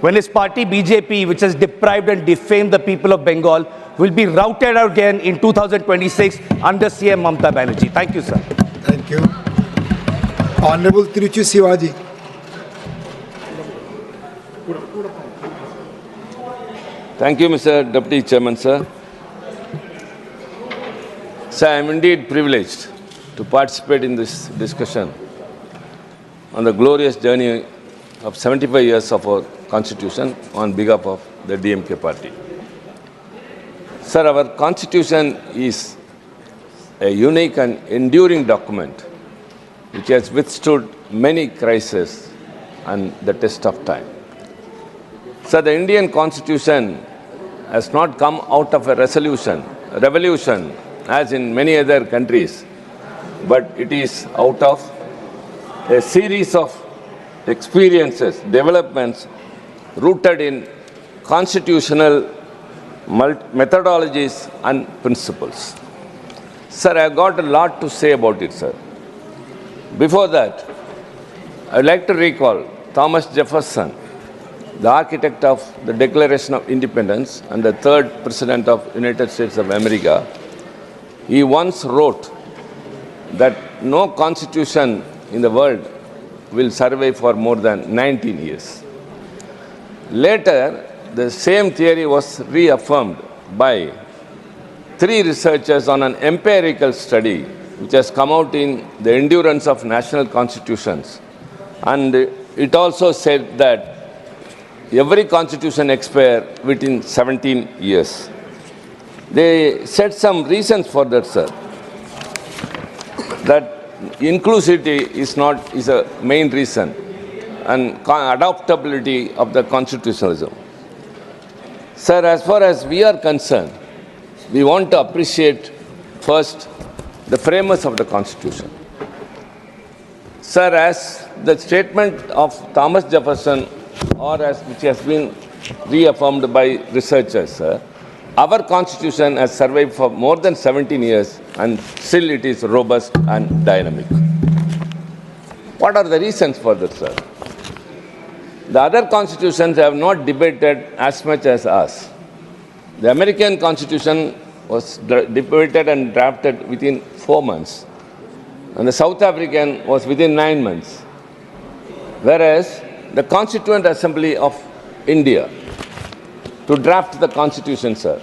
when his party BJP, which has deprived and defamed the people of Bengal, will be routed out again in 2026 under CM Mamata Banerjee. Thank you, sir. Thank you. Honorable Tiruchi Sivaji. Thank you, Mr. Deputy Chairman, sir. Sir, I am indeed privileged to participate in this discussion on the glorious journey of 75 years of our Constitution on behalf of the DMK party. Sir, our Constitution is a unique and enduring document which has withstood many crises and the test of time. Sir, the Indian Constitution has not come out of a revolution, as in many other countries, but it is out of a series of experiences, developments rooted in constitutional methodologies and principles. Sir, I have got a lot to say about it, sir. Before that, I would like to recall Thomas Jefferson, the architect of the Declaration of Independence and the third President of the United States of America. He once wrote that no constitution in the world will survive for more than 19 years. Later, the same theory was reaffirmed by 3 researchers on an empirical study which has come out in the Endurance of National Constitutions. And it also said that every constitution expires within 17 years. They said some reasons for that, sir. That inclusivity is a main reason, and adaptability of the constitutionalism. Sir, as far as we are concerned, we want to appreciate first the framers of the Constitution. Sir, as the statement of Thomas Jefferson, or as which has been reaffirmed by researchers, sir, our Constitution has survived for more than 17 years and still it is robust and dynamic. What are the reasons for that, sir? The other constitutions have not debated as much as us. The American Constitution was debated and drafted within 4 months, and the South African was within 9 months. Whereas the Constituent Assembly of India, to draft the Constitution, sir,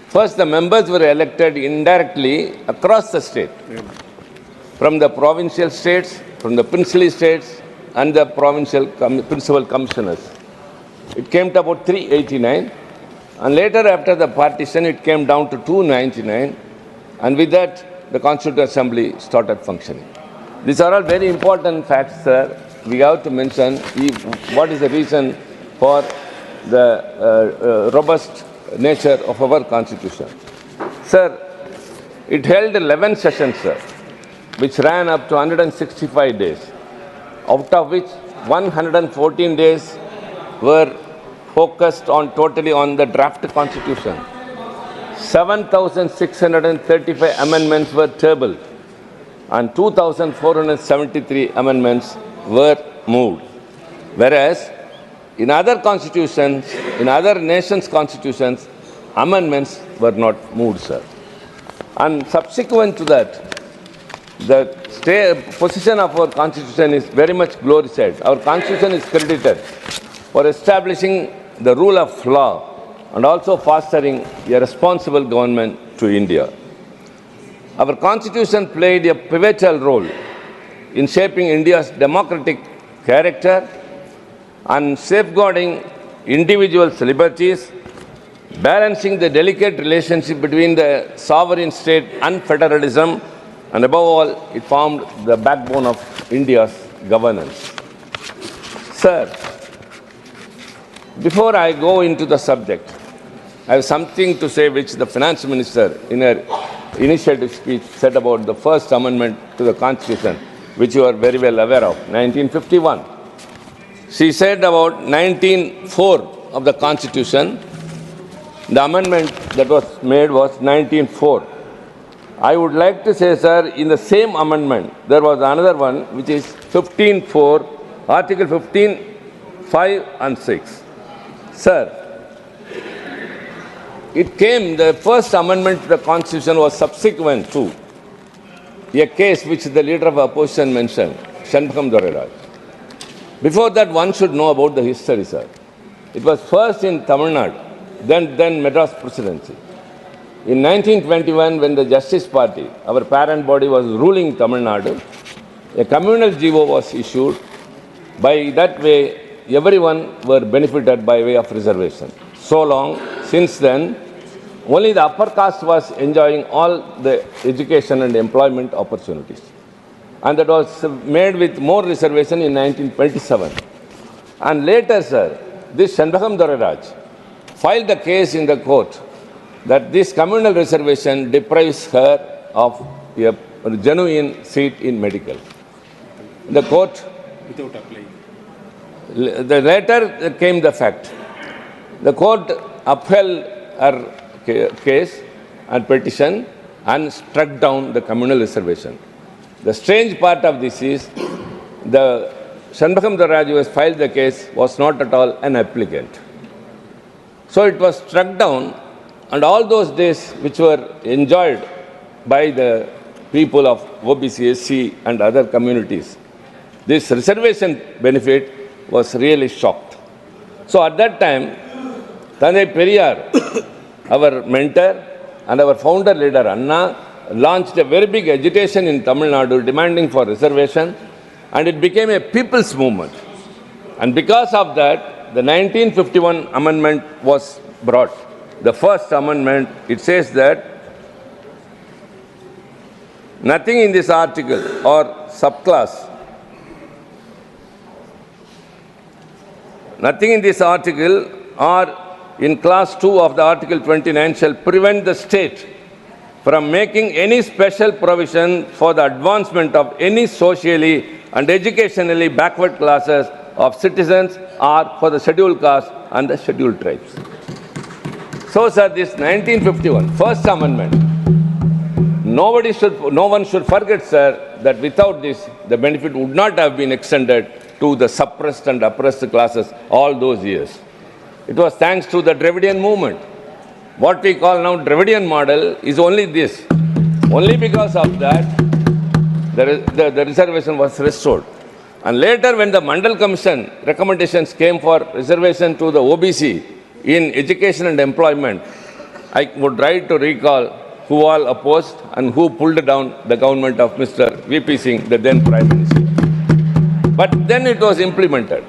first the members were elected indirectly across the state, from the provincial states, from the princely states, and the provincial principal commissioners. It came to about 389, and later after the partition it came down to 299, and with that the Constituent Assembly started functioning. These are all very important facts, sir. We have to mention what is the reason for the robust nature of our Constitution. Sir, it held 11 sessions, sir, which ran up to 165 days, out of which 114 days were focused totally on the draft Constitution. 7,635 amendments were tabled and 2,473 amendments were moved. Whereas in other constitutions, in other nations' constitutions, amendments were not moved, sir. And subsequent to that, the position of our Constitution is very much glorified. Our Constitution is credited for establishing the rule of law and also fostering a responsible government to India. Our Constitution played a pivotal role in shaping India's democratic character and safeguarding individuals' liberties, balancing the delicate relationship between the sovereign state and federalism, and above all, it formed the backbone of India's governance. Sir, before I go into the subject, I have something to say which the Finance Minister in her initiative speech said about the first amendment to the Constitution, which you are very well aware of, 1951. She said about 1904 of the Constitution, the amendment that was made was 1904. I would like to say, sir, in the same amendment, there was another one which is 15.4, Article 15, 5 and 6. Sir, it came, the first amendment to the Constitution was subsequent to a case which the leader of opposition mentioned, Shanmugam Doreraj. Before that, one should know about the history, sir. It was first in Tamil Nadu, then Madras Presidency. In 1921, when the Justice Party, our parent body, was ruling Tamil Nadu, a communal GO was issued. By that way, everyone were benefited by way of reservation. So long, since then, only the upper caste was enjoying all the education and employment opportunities. And that was made with more reservation in 1927. And later, sir, this Shanmugam Doreraj filed a case in the court that this communal reservation deprives her of a genuine seat in medical. The court, without applying. Later came the fact. The court upheld her case and petition and struck down the communal reservation. The strange part of this is the Shanmugam Doreraj who has filed the case was not at all an applicant. So it was struck down, and all those days which were enjoyed by the people of OBC, SC and other communities, this reservation benefit was really shocked. So at that time, Thanai Periyar, our mentor and our founder leader Anna, launched a very big agitation in Tamil Nadu demanding for reservation, and it became a people's movement. And because of that, the 1951 amendment was brought. The first amendment, it says that nothing in this article or subclass, nothing in this article or in class 2 of the Article 29 shall prevent the state from making any special provision for the advancement of any socially and educationally backward classes of citizens or for the scheduled castes and the scheduled tribes. So, sir, this 1951, First Amendment, no one should forget, sir, that without this, the benefit would not have been extended to the suppressed and oppressed classes all those years. It was thanks to the Dravidian movement. What we call now Dravidian model is only this. Only because of that, the reservation was restored. And later, when the Mandal Commission recommendations came for reservation to the OBC in education and employment, I would like to recall who all opposed and who pulled down the government of Mr. VP Singh, the then Prime Minister. But then it was implemented.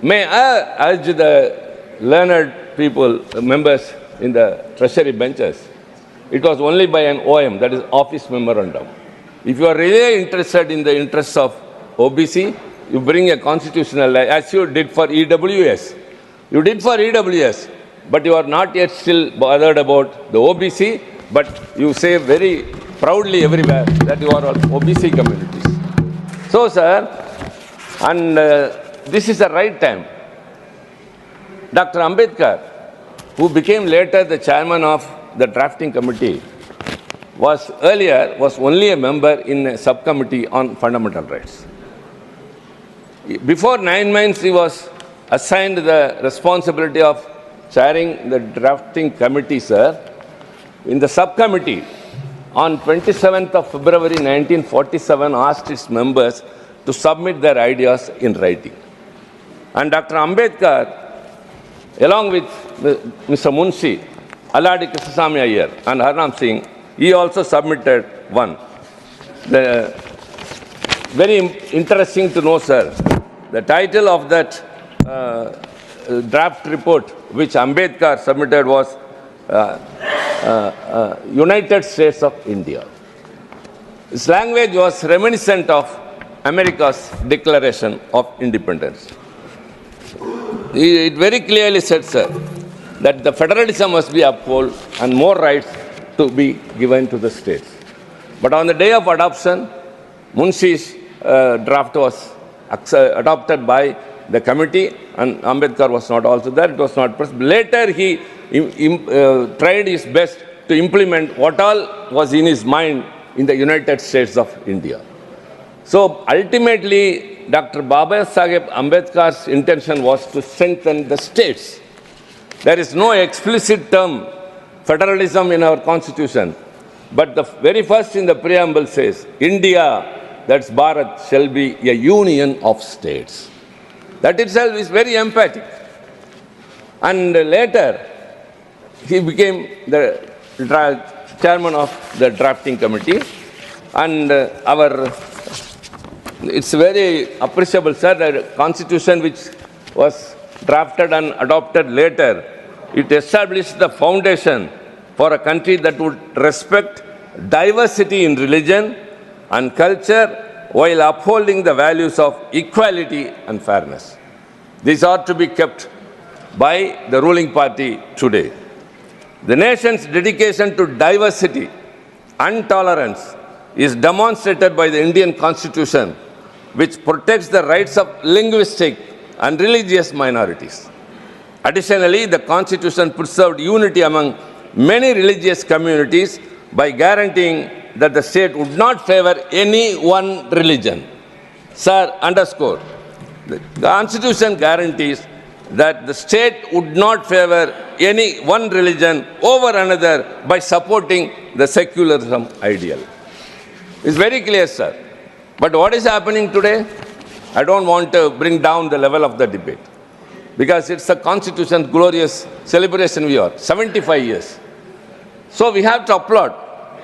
May I urge the learned people, members in the treasury benches, it was only by an OM, that is office memorandum. If you are really interested in the interests of OBC, you bring a constitutional, as you did for EWS. You did for EWS, but you are not yet still bothered about the OBC, but you say very proudly everywhere that you are all OBC communities. So, sir, and this is the right time. Dr. Ambedkar, who became later the chairman of the drafting committee, was only a member in a subcommittee on fundamental rights. Before 9 months, he was assigned the responsibility of chairing the drafting committee, sir. In the subcommittee, on 27th of February 1947, asked its members to submit their ideas in writing. And Dr. Ambedkar along with Mr. Munshi, Aladi Krishnasamy Iyer and Harnam Singh, he also submitted one. Very interesting to know, sir, the title of that draft report which Ambedkar submitted was United States of India. His language was reminiscent of America's Declaration of Independence. It very clearly said, sir, that the federalism must be upheld and more rights to be given to the states. But on the day of adoption, Munshi's draft was adopted by the committee, and Ambedkar was not also there. It was not pressed. Later, he tried his best to implement what all was in his mind in the United States of India. So ultimately, Dr. Baba Saheb Ambedkar's intention was to strengthen the states. There is no explicit term federalism in our constitution, but the very first in the preamble says, India, that's Bharat, shall be a union of states. That itself is very emphatic. And later, he became the chairman of the drafting committee, and it's very appreciable, sir, the constitution which was drafted and adopted later, it established the foundation for a country that would respect diversity in religion and culture while upholding the values of equality and fairness. These are to be kept by the ruling party today. The nation's dedication to diversity and tolerance is demonstrated by the Indian Constitution, which protects the rights of linguistic and religious minorities. Additionally, the Constitution preserved unity among many religious communities by guaranteeing that the state would not favor any one religion. Sir, underscore, the Constitution guarantees that the state would not favor any one religion over another by supporting the secularism ideal. It's very clear, sir. But what is happening today? I don't want to bring down the level of the debate, because it's a Constitution's glorious celebration we are, 75 years. So we have to applaud.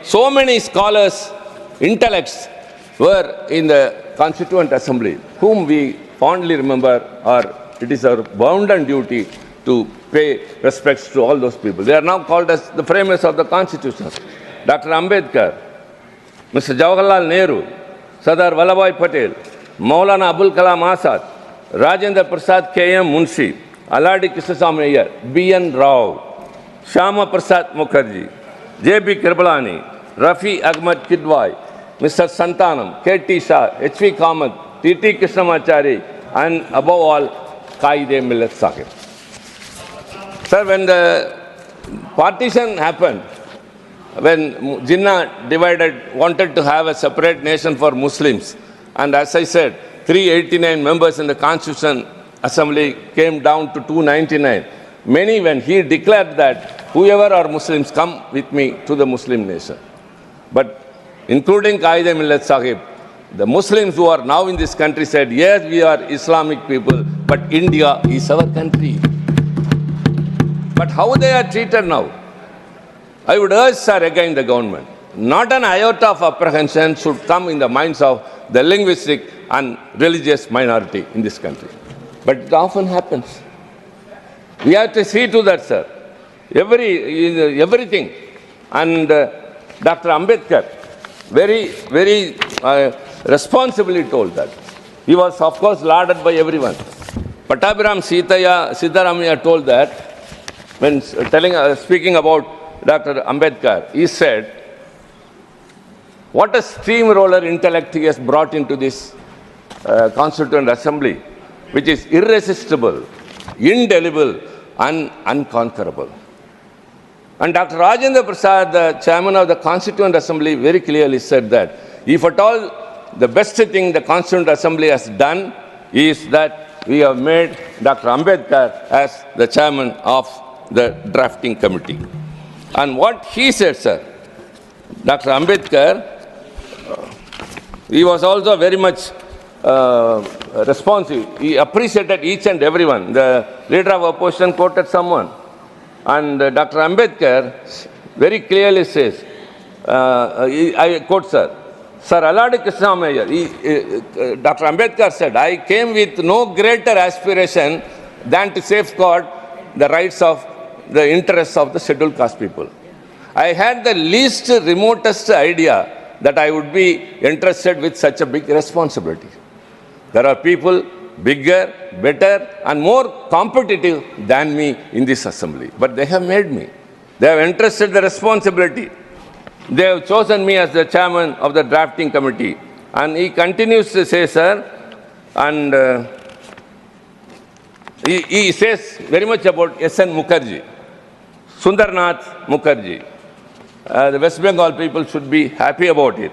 So many scholars, intellects were in the Constituent Assembly, whom we fondly remember, or it is our bounden duty to pay respects to all those people. They are now called as the framers of the Constitution. Dr. Ambedkar, Mr. Jawaharlal Nehru, Sardar Vallabhbhai Patel, Maulana Abul Kalam Azad, Rajendra Prasad K.M. Munshi, Aladi Krishnasamy Iyer, B.N. Rao, Shyama Prasad Mukherjee, J.B. Kirbalani, Rafi Ahmad Kidwai, Mr. Santanam, K.T. Shah, H.V. Kamath, T.T. Krishnamachari, and above all, Qaide Millat Sahib. Sir, when the partition happened, when Jinnah wanted to have a separate nation for Muslims, and as I said, 389 members in the Constitution Assembly came down to 299. Many, when he declared that whoever are Muslims, come with me to the Muslim nation. But including Qaide Millat Sahib, the Muslims who are now in this country said, yes, we are Islamic people, but India is our country. But how they are treated now? I would urge, sir, again the government, not an iota of apprehension should come in the minds of the linguistic and religious minority in this country. But it often happens. We have to see to that, sir. Everything. And Dr. Ambedkar very responsibly told that. He was, of course, lauded by everyone. Pattabhiram Siddharamaiah told that, when speaking about Dr. Ambedkar, he said, what a steamroller intellect he has brought into this Constituent Assembly, which is irresistible, indelible, and unconquerable. And Dr. Rajendra Prasad, the chairman of the Constituent Assembly, very clearly said that if at all the best thing the Constituent Assembly has done is that we have made Dr. Ambedkar as the chairman of the drafting committee. And what he said, sir, Dr. Ambedkar, he was also very much responsive. He appreciated each and everyone. The leader of opposition quoted someone. And Dr. Ambedkar very clearly says, I quote, sir, Alladi Krishnamaya, Dr. Ambedkar said, I came with no greater aspiration than to safeguard the rights of the interests of the scheduled caste people. I had the least remotest idea that I would be entrusted with such a big responsibility. There are people bigger, better, and more competitive than me in this assembly. But they have made me. They have entrusted the responsibility. They have chosen me as the chairman of the drafting committee. And he continues to say, sir, and he says very much about S.N. Mukherjee, Sundarnath Mukherjee. The West Bengal people should be happy about it.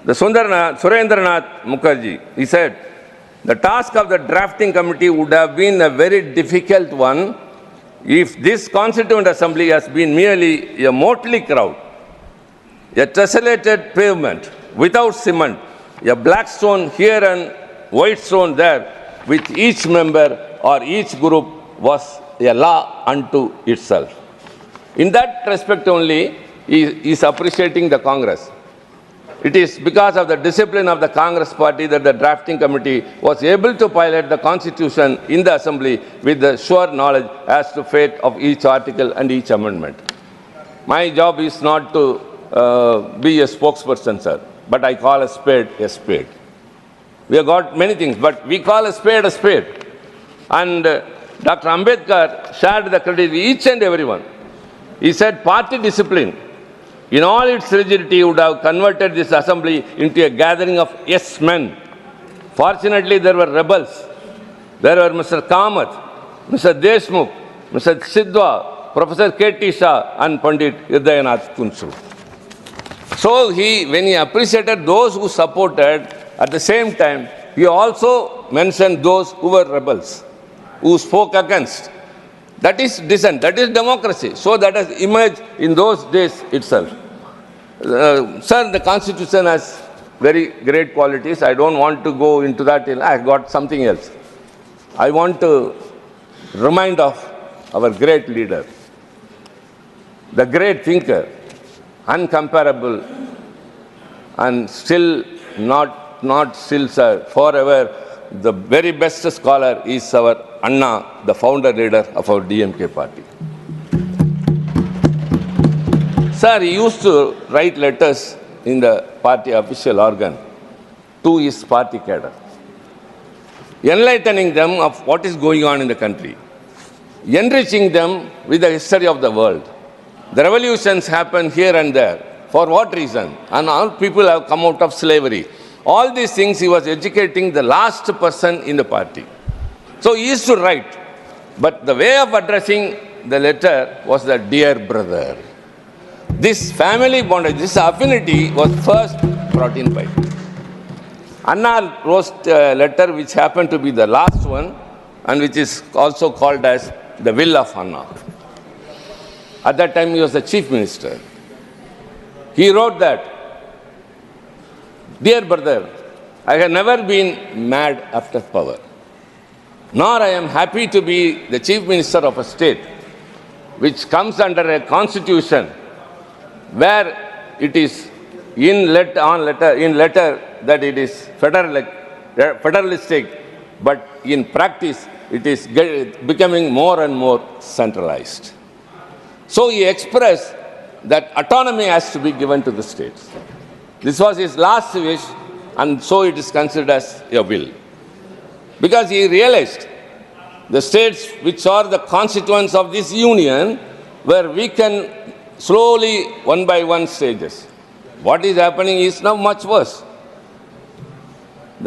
The Surendranath Mukherjee, he said, the task of the drafting committee would have been a very difficult one if this Constituent Assembly has been merely a motley crowd, a tessellated pavement without cement, a black stone here and white stone there, with each member or each group was a law unto itself. In that respect only, he is appreciating the Congress. It is because of the discipline of the Congress party that the drafting committee was able to pilot the Constitution in the Assembly with the sure knowledge as to fate of each article and each amendment. My job is not to be a spokesperson, sir, but I call a spade a spade. We have got many things, but we call a spade a spade. And Dr. Ambedkar shared the credit with each and everyone. He said party discipline, in all its rigidity, would have converted this assembly into a gathering of yes men. Fortunately, there were rebels. There were Mr. Kamath, Mr. Deshmukh, Mr. Sidwa, Professor K.T. Shah, and Pandit Hridayanath Kunsu. So when he appreciated those who supported, at the same time, he also mentioned those who were rebels, who spoke against. That is dissent, that is democracy. So that has emerged in those days itself. Sir, the Constitution has very great qualities. I don't want to go into that. I got something else. I want to remind of our great leader, the great thinker, uncomparable, and still not still, sir, forever, the very best scholar is our Anna, the founder leader of our DMK party. Sir, he used to write letters in the party official organ to his party cadre, enlightening them of what is going on in the country, enriching them with the history of the world. The revolutions happen here and there. For what reason? And all people have come out of slavery. All these things he was educating the last person in the party. So he used to write. But the way of addressing the letter was the dear brother. This family bondage, this affinity was first brought in by. Anna wrote a letter which happened to be the last one and which is also called as the Will of Anna. At that time he was the chief minister. He wrote that, dear brother, I have never been mad after power, nor I am happy to be the chief minister of a state which comes under a constitution where it is in letter that it is federalistic, but in practice it is becoming more and more centralized. So he expressed that autonomy has to be given to the states. This was his last wish, and so it is considered as a will. Because he realized the states which are the constituents of this union were weakened slowly, one by one stages. What is happening is now much worse.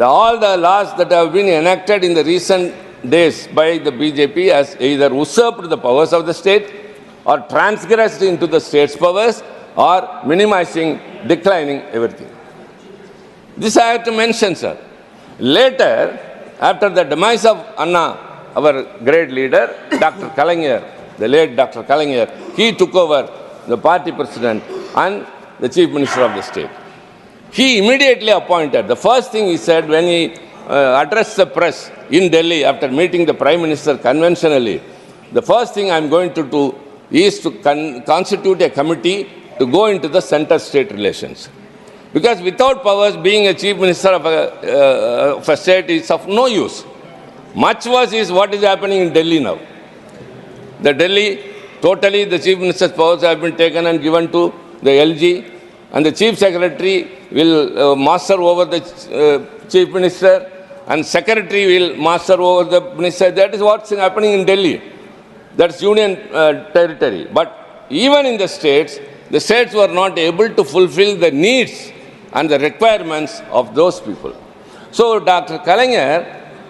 All the laws that have been enacted in the recent days by the BJP has either usurped the powers of the state or transgressed into the state's powers or minimizing, declining everything. This I have to mention, sir. Later, after the demise of Anna, our great leader, Dr. Kalaignar, the late Dr. Kalaignar, he took over the party president and the chief minister of the state. He immediately appointed. The first thing he said when he addressed the press in Delhi after meeting the Prime Minister conventionally, the first thing I'm going to do is to constitute a committee to go into the center-state relations. Because without powers, being a chief minister of a state is of no use. Much worse is what is happening in Delhi now. The Delhi, totally the chief minister's powers have been taken and given to the LG, and the chief secretary will master over the chief minister, and secretary will master over the minister. That is what's happening in Delhi. That's union territory. But even in the states were not able to fulfill the needs and the requirements of those people. So Dr. Kalaignar,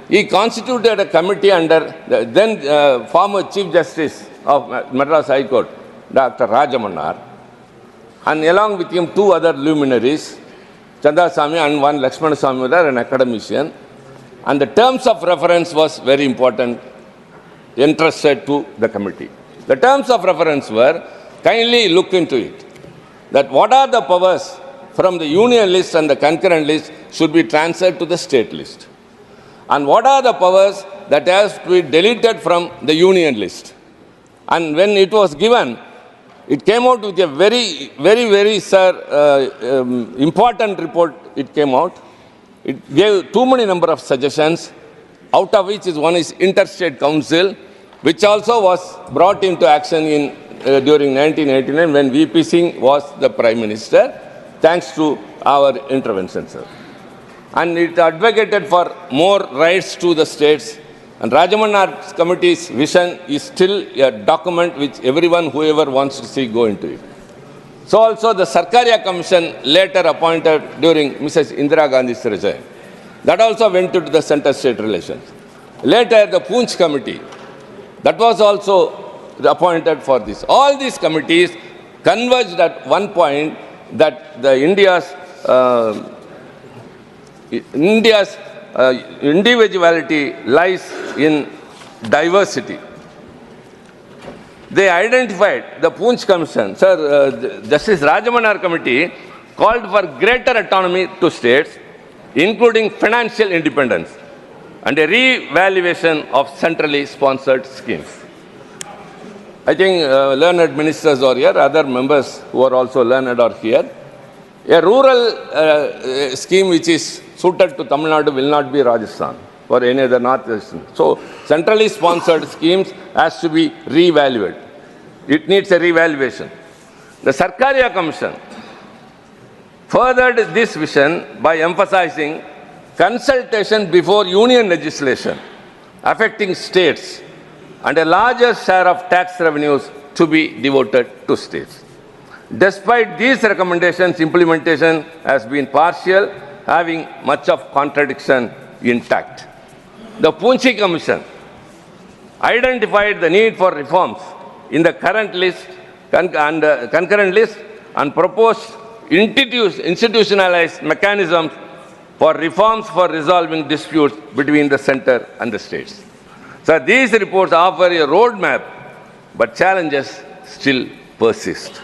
he constituted a committee under the then former Chief Justice of Madras High Court, Dr. Rajamanar, and along with him two other luminaries, Chandasamy and one Lakshmana Swamy, an academician. And the terms of reference was very important, entrusted to the committee. The terms of reference were, kindly look into it, that what are the powers from the union list and the concurrent list should be transferred to the state list. And what are the powers that has to be deleted from the union list. And when it was given, it came out with a very, important report. It came out. It gave too many number of suggestions, out of which one is Interstate Council, which also was brought into action during 1989 when VP Singh was the Prime Minister, thanks to our intervention, sir. And it advocated for more rights to the states. And Rajamanar's committee's vision is still a document which everyone, whoever wants to see, go into it. So also the Sarkaria Commission, later appointed during Mrs. Indira Gandhi's regime, that also went into the center-state relations. Later, the Poonch Committee, that was also appointed for this. All these committees converged at one point that the India's individuality lies in diversity. They identified, the Poonch Commission, Sir, Justice Rajamanar Committee called for greater autonomy to states, including financial independence and a re-evaluation of centrally sponsored schemes. I think learned ministers are here, other members who are also learned are here. A rural scheme which is suited to Tamil Nadu will not be Rajasthan or any other northeastern. So centrally sponsored schemes has to be re-evaluated. It needs a re-evaluation. The Sarkaria Commission furthered this vision by emphasizing consultation before union legislation affecting states and a larger share of tax revenues to be devoted to states. Despite these recommendations, implementation has been partial, having much of contradiction intact. The Poonch Commission identified the need for reforms in the current list and concurrent list and proposed institutionalized mechanisms for reforms for resolving disputes between the center and the states. So these reports offer a roadmap, but challenges still persist.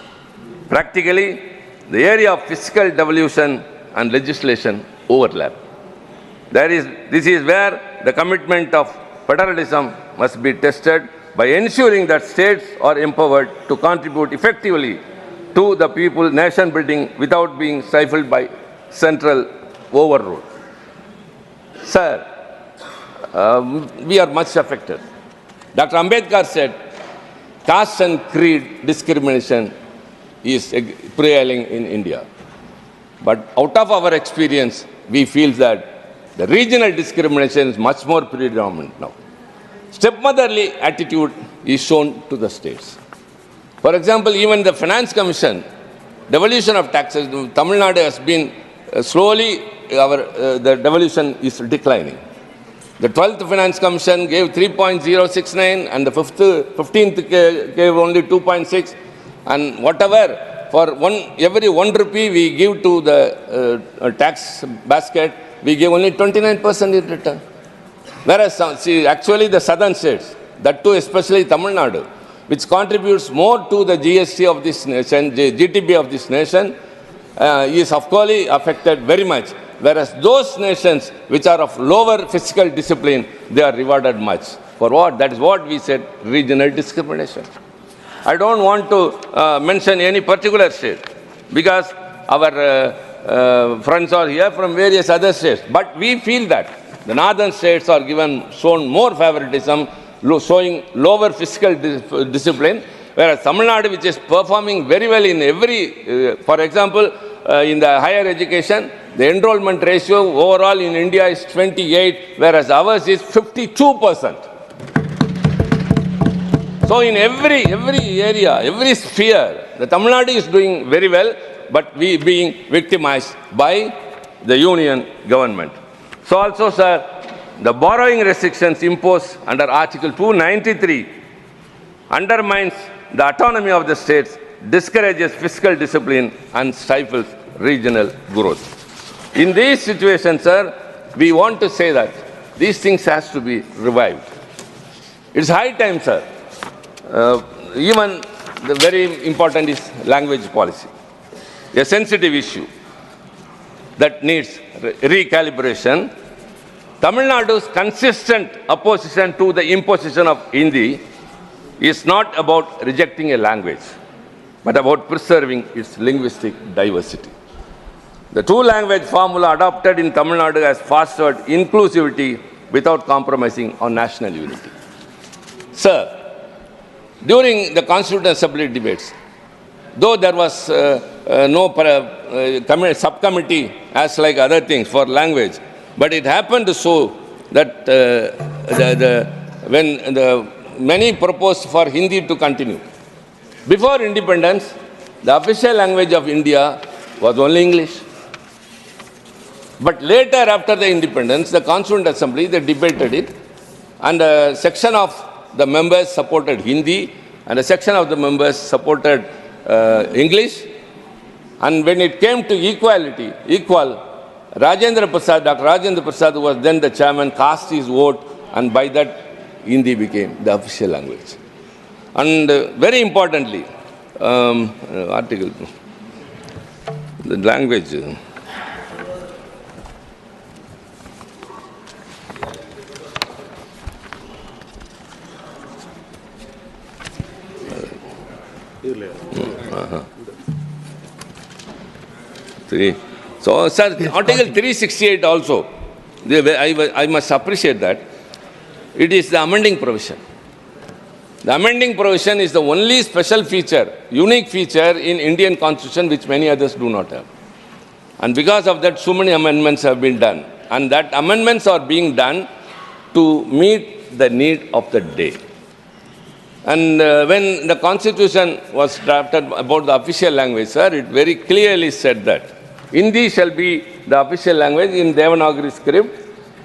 Practically, the area of fiscal devolution and legislation overlap. This is where the commitment of federalism must be tested by ensuring that states are empowered to contribute effectively to the people nation building without being stifled by central overrule. Sir, we are much affected. Dr. Ambedkar said, caste and creed discrimination is prevailing in India. But out of our experience, we feel that the regional discrimination is much more predominant now. Stepmotherly attitude is shown to the states. For example, even the Finance Commission, devolution of taxes, Tamil Nadu has been slowly, the devolution is declining. The 12th Finance Commission gave 3.069 and the 15th gave only 2.6, and whatever, for every 1 rupee we give to the tax basket, we give only 29% in return. Whereas actually the southern states, that too especially Tamil Nadu, which contributes more to the GST of this nation, GDP of this nation, is of course affected very much, whereas those nations which are of lower fiscal discipline, they are rewarded much. For what? That is what we said, regional discrimination. I don't want to mention any particular state because our friends are here from various other states, but we feel that the northern states are shown more favoritism, showing lower fiscal discipline, whereas Tamil Nadu, which is performing very well in every, for example, in the higher education, the enrollment ratio overall in India is 28, whereas ours is 52%. So in every area, every sphere, the Tamil Nadu is doing very well, but we being victimized by the union government. So also, sir, the borrowing restrictions imposed under Article 293 undermines the autonomy of the states, discourages fiscal discipline and stifles regional growth. In these situations, sir, we want to say that these things has to be revived. It's high time, sir. Even the very important is language policy, a sensitive issue that needs recalibration. Tamil Nadu's consistent opposition to the imposition of Hindi is not about rejecting a language, but about preserving its linguistic diversity. The two-language formula adopted in Tamil Nadu has fostered inclusivity without compromising on national unity. Sir, during the Constituent Assembly debates, though there was no subcommittee as like other things for language, but it happened to show that when many proposed for Hindi to continue. Before independence, the official language of India was only English. But later, after the independence, the Constituent Assembly, they debated it, and a section of the members supported Hindi, and a section of the members supported English. And when it came to equality, Dr. Rajendra Prasad, who was then the chairman, cast his vote, and by that, Hindi became the official language. And very importantly, article, the language. So, sir, Article 368 also, I must appreciate that. It is the amending provision. The amending provision is the only special feature, unique feature in Indian Constitution which many others do not have. And because of that, so many amendments have been done. And that amendments are being done to meet the need of the day. And when the Constitution was drafted about the official language, sir, it very clearly said that Hindi shall be the official language in Devanagari script,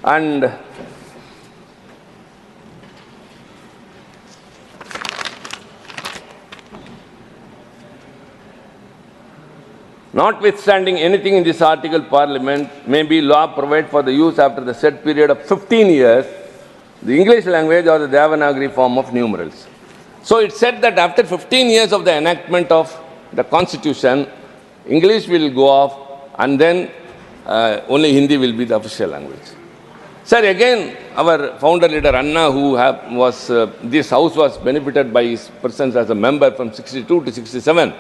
and notwithstanding anything in this article, Parliament may be law provide for the use after the set period of 15 years, the English language or the Devanagari form of numerals. So it said that after 15 years of the enactment of the Constitution, English will go off, and then only Hindi will be the official language. Sir, again, our founder leader Anna, this house was benefited by his presence as a member from 62 to 67.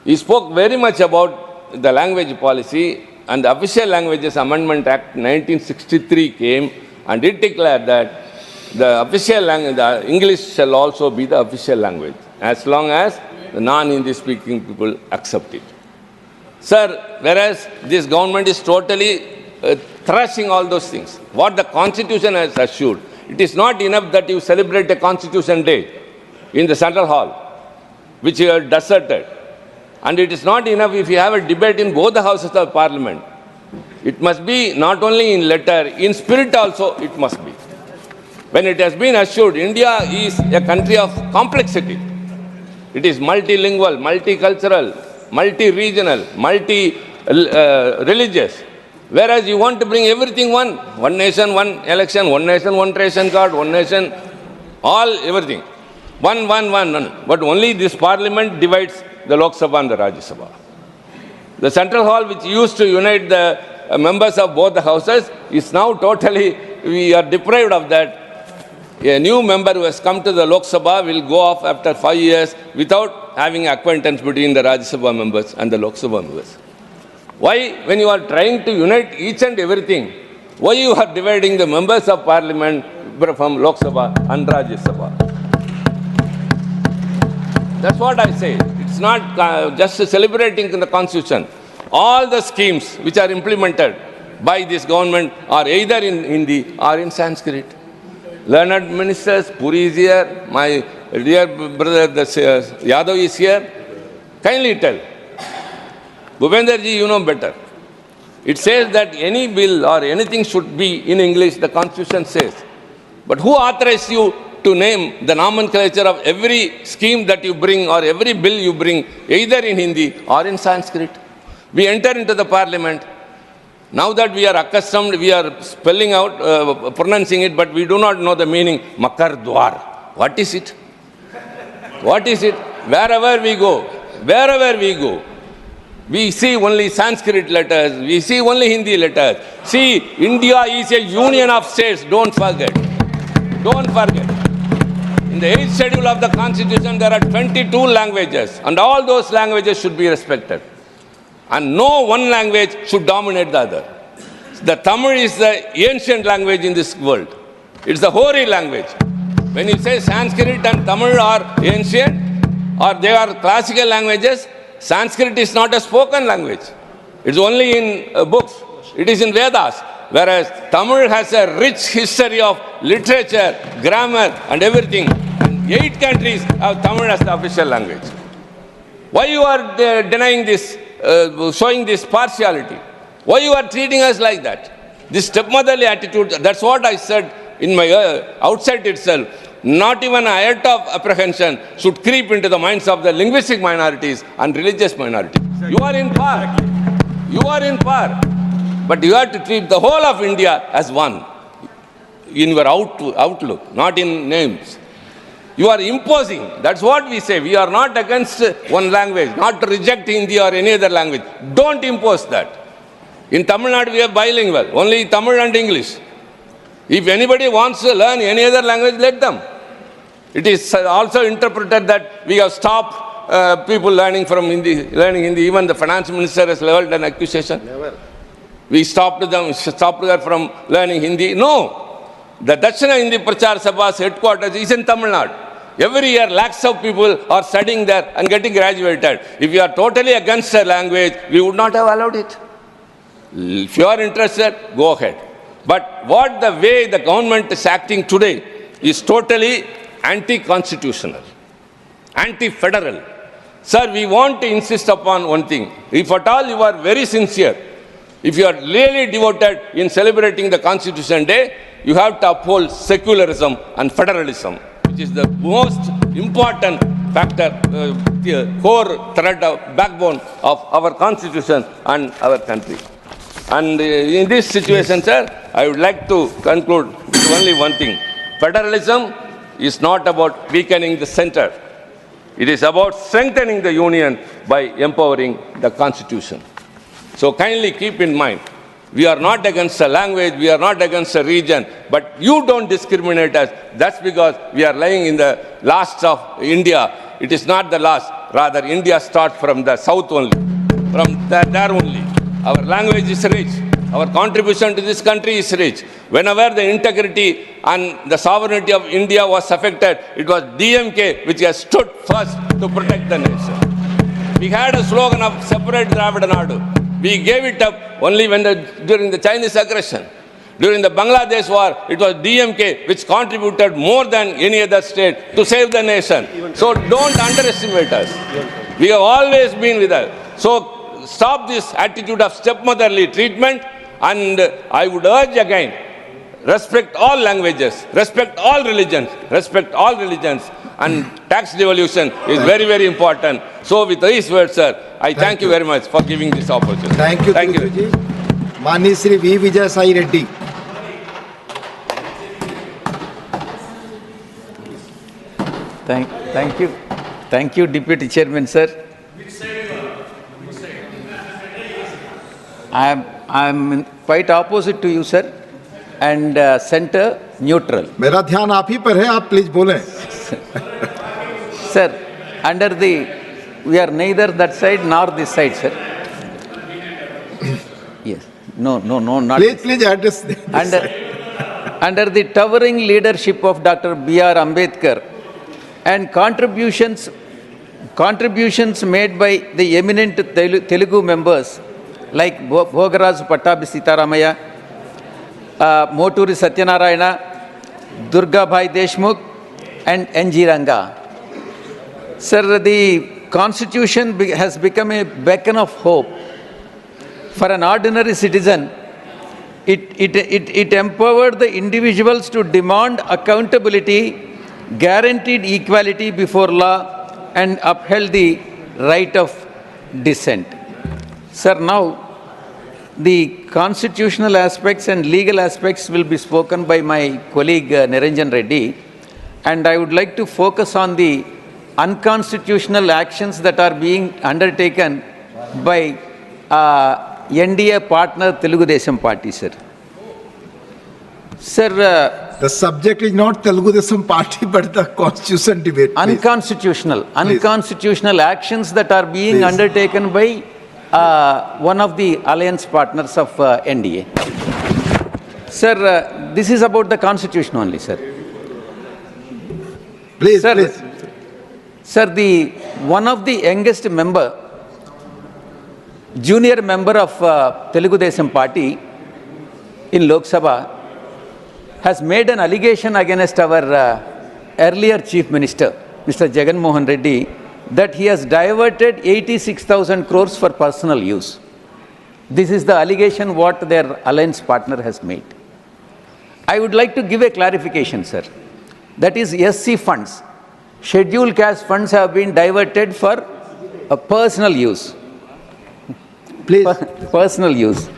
He spoke very much about the language policy, and the Official Languages Amendment Act 1963 came, and it declared that the official language, the English shall also be the official language, as long as the non-Hindi speaking people accept it. Sir, whereas this government is totally thrashing all those things, what the Constitution has assured, it is not enough that you celebrate a Constitution Day in the Central Hall, which you have deserted. And it is not enough if you have a debate in both the houses of Parliament. It must be not only in letter, in spirit also it must be. When it has been assured, India is a country of complexity. It is multilingual, multicultural, multi-regional, multi-religious. Whereas you want to bring everything one nation, one election, one nation, one ration card, one nation, all, everything. One. But only this Parliament divides the Lok Sabha and the Rajya Sabha. The central hall, which used to unite the members of both the houses, is now totally, we are deprived of that. A new member who has come to the Lok Sabha will go off after 5 years without having acquaintance between the Rajya Sabha members and the Lok Sabha members. Why, when you are trying to unite each and everything, why you are dividing the members of parliament from Lok Sabha and Rajya Sabha? That's what I say. It's not just celebrating the constitution. All the schemes which are implemented by this government are either in Hindi or in Sanskrit. Learned ministers, Puri is here, my dear brother Yadav is here. Kindly tell. Bhupender ji, you know better. It says that any bill or anything should be in English, the constitution says. But who authorized you to name the nomenclature of every scheme that you bring or every bill you bring, either in Hindi or in Sanskrit? We enter into the parliament. Now that we are accustomed, we are spelling out, pronouncing it, but we do not know the meaning. Makar Dwar. What is it? What is it? Wherever we go, we see only Sanskrit letters, we see only Hindi letters. See, India is a union of states, don't forget. Don't forget. In the 8th schedule of the Constitution, there are 22 languages, and all those languages should be respected. And no one language should dominate the other. The Tamil is the ancient language in this world. It's the hoary language. When you say Sanskrit and Tamil are ancient, or they are classical languages, Sanskrit is not a spoken language. It's only in books. It is in Vedas. Whereas Tamil has a rich history of literature, grammar and everything. And 8 countries have Tamil as the official language. Why you are denying this, showing this partiality? Why you are treating us like that? This stepmotherly attitude, that's what I said in my outside itself. Not even an iota of apprehension should creep into the minds of the linguistic minorities and religious minorities. You are in power. You are in power. But you have to treat the whole of India as one in your outlook, not in names. You are imposing. That's what we say. We are not against one language, not to reject Hindi or any other language. Don't impose that. In Tamil Nadu, we are bilingual, only Tamil and English. If anybody wants to learn any other language, let them. It is also interpreted that we have stopped people learning Hindi. Even the finance minister has leveled an accusation. Never. We stopped her from learning Hindi. No. The Dakshina Hindi Prachar Sabha's headquarters is in Tamil Nadu. Every year, lakhs of people are studying there and getting graduated. If you are totally against a language, we would not have allowed it. If you are interested, go ahead. But what the way the government is acting today is totally anti-constitutional, anti-federal. Sir, we want to insist upon one thing. If at all you are very sincere, if you are really devoted in celebrating the Constitution Day, you have to uphold secularism and federalism, which is the most important factor, core thread, backbone of our Constitution and our country. And in this situation, sir, I would like to conclude with only one thing. Federalism is not about weakening the center. It is about strengthening the union by empowering the Constitution. So kindly keep in mind, we are not against a language, we are not against a region, but you don't discriminate us. That's because we are lying in the last of India. It is not the last. Rather, India starts from the south only, from there only. Our language is rich. Our contribution to this country is rich. Whenever the integrity and the sovereignty of India was affected, it was DMK which has stood first to protect the nation. We had a slogan of separate Dravida Nadu. We gave it up only during the Chinese aggression. During the Bangladesh war, it was DMK which contributed more than any other state to save the nation. So don't underestimate us. We have always been with us. So stop this attitude of stepmotherly treatment, and I would urge again, respect all languages, respect all religions, and tax devolution is very, very important. So with these words, sir, I thank you very much for giving this opportunity. Thank you. Thank you. Mani Shri V. Vijay Sai Reddy. Thank you. Thank you, Deputy Chairman, sir. I'm quite opposite to you, sir, and center neutral. मेरा ध्यान आप ही पर है, आप please बोलें. Sir, we are neither that side nor this side, sir. Yes. No, not. Please address this. Under the towering leadership of Dr. B.R. Ambedkar and contributions made by the eminent Telugu members like Bhogaraj Pattabhi Sitaramaya, Moturi Satyanarayana, Durga Bhai Deshmukh, and N.G. Ranga. Sir, the Constitution has become a beacon of hope for an ordinary citizen. It empowered the individuals to demand accountability, guaranteed equality before law, and upheld the right of dissent. Sir, now the constitutional aspects and legal aspects will be spoken by my colleague Niranjan Reddy, and I would like to focus on the unconstitutional actions that are being undertaken by NDA partner Telugu Desam Party, sir. Sir, the subject is not Telugu Desam Party, but the constitution debate. Unconstitutional actions that are being undertaken by one of the alliance partners of NDA. Sir, this is about the constitution only, sir. Please, sir, please. Sir, one of the youngest member, junior member of Telugu Desam Party in Lok Sabha has made an allegation against our earlier Chief Minister, Mr. Jagan Mohan Reddy, that he has diverted 86,000 crores for personal use. This is the allegation what their alliance partner has made. I would like to give a clarification, sir. That is SC funds. Scheduled caste funds have been diverted for personal use. Please. Personal use.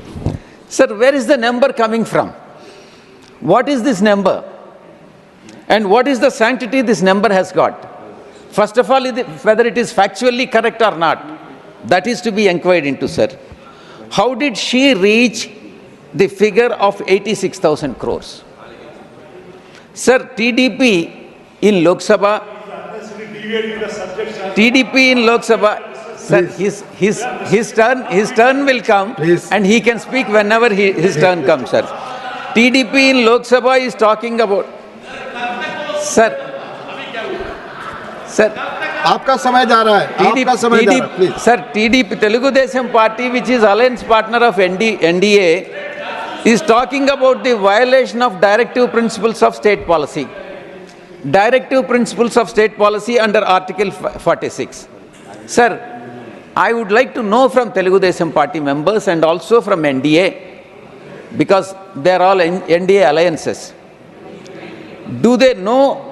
Sir, where is the number coming from? What is this number? And what is the sanctity this number has got? First of all, whether it is factually correct or not, that is to be inquired into, sir. How did she reach the figure of 86,000 crores? Sir, TDP in Lok Sabha, sir, his turn will come. Please. And he can speak whenever his turn comes, sir. TDP in Lok Sabha is talking about, sir, आपका समय जा रहा है. आपका समय जा रहा है. Please. Sir, TDP, Telugu Desam Party, which is alliance partner of NDA, is talking about the violation of directive principles of state policy. Directive principles of state policy under Article 46. Sir, I would like to know from Telugu Desam Party members and also from NDA, because they are all NDA alliances. Do they know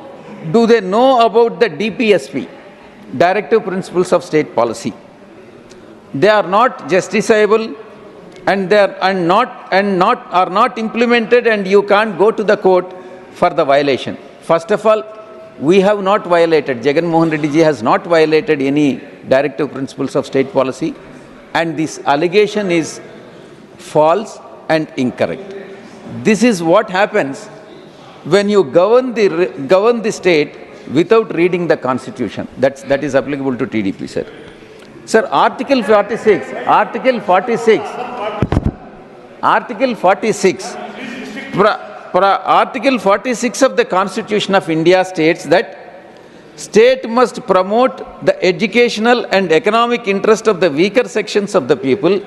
about the DPSP, Directive Principles of State Policy? They are not justiciable, and they are not implemented, and you can't go to the court for the violation. First of all, we have not violated, Jagan Mohan Reddy ji has not violated any Directive Principles of State Policy, and this allegation is false and incorrect. This is what happens when you govern the state without reading the Constitution. That is applicable to TDP, sir. Sir, Article 46 of the Constitution of India states that state must promote the educational and economic interest of the weaker sections of the people,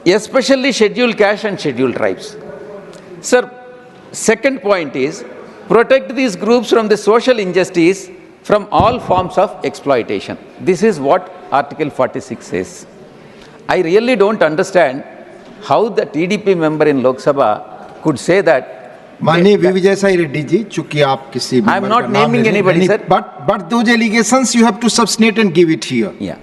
especially scheduled caste and scheduled tribes. Sir, second point is protect these groups from the social injustice, from all forms of exploitation. This is what Article 46 says. I really don't understand how the TDP member in Lok Sabha could say that. माननीय विजय साई रेड्डी जी, चूंकि आप किसी I am not naming anybody, sir. But those allegations you have to substantiate and give it here. Yeah,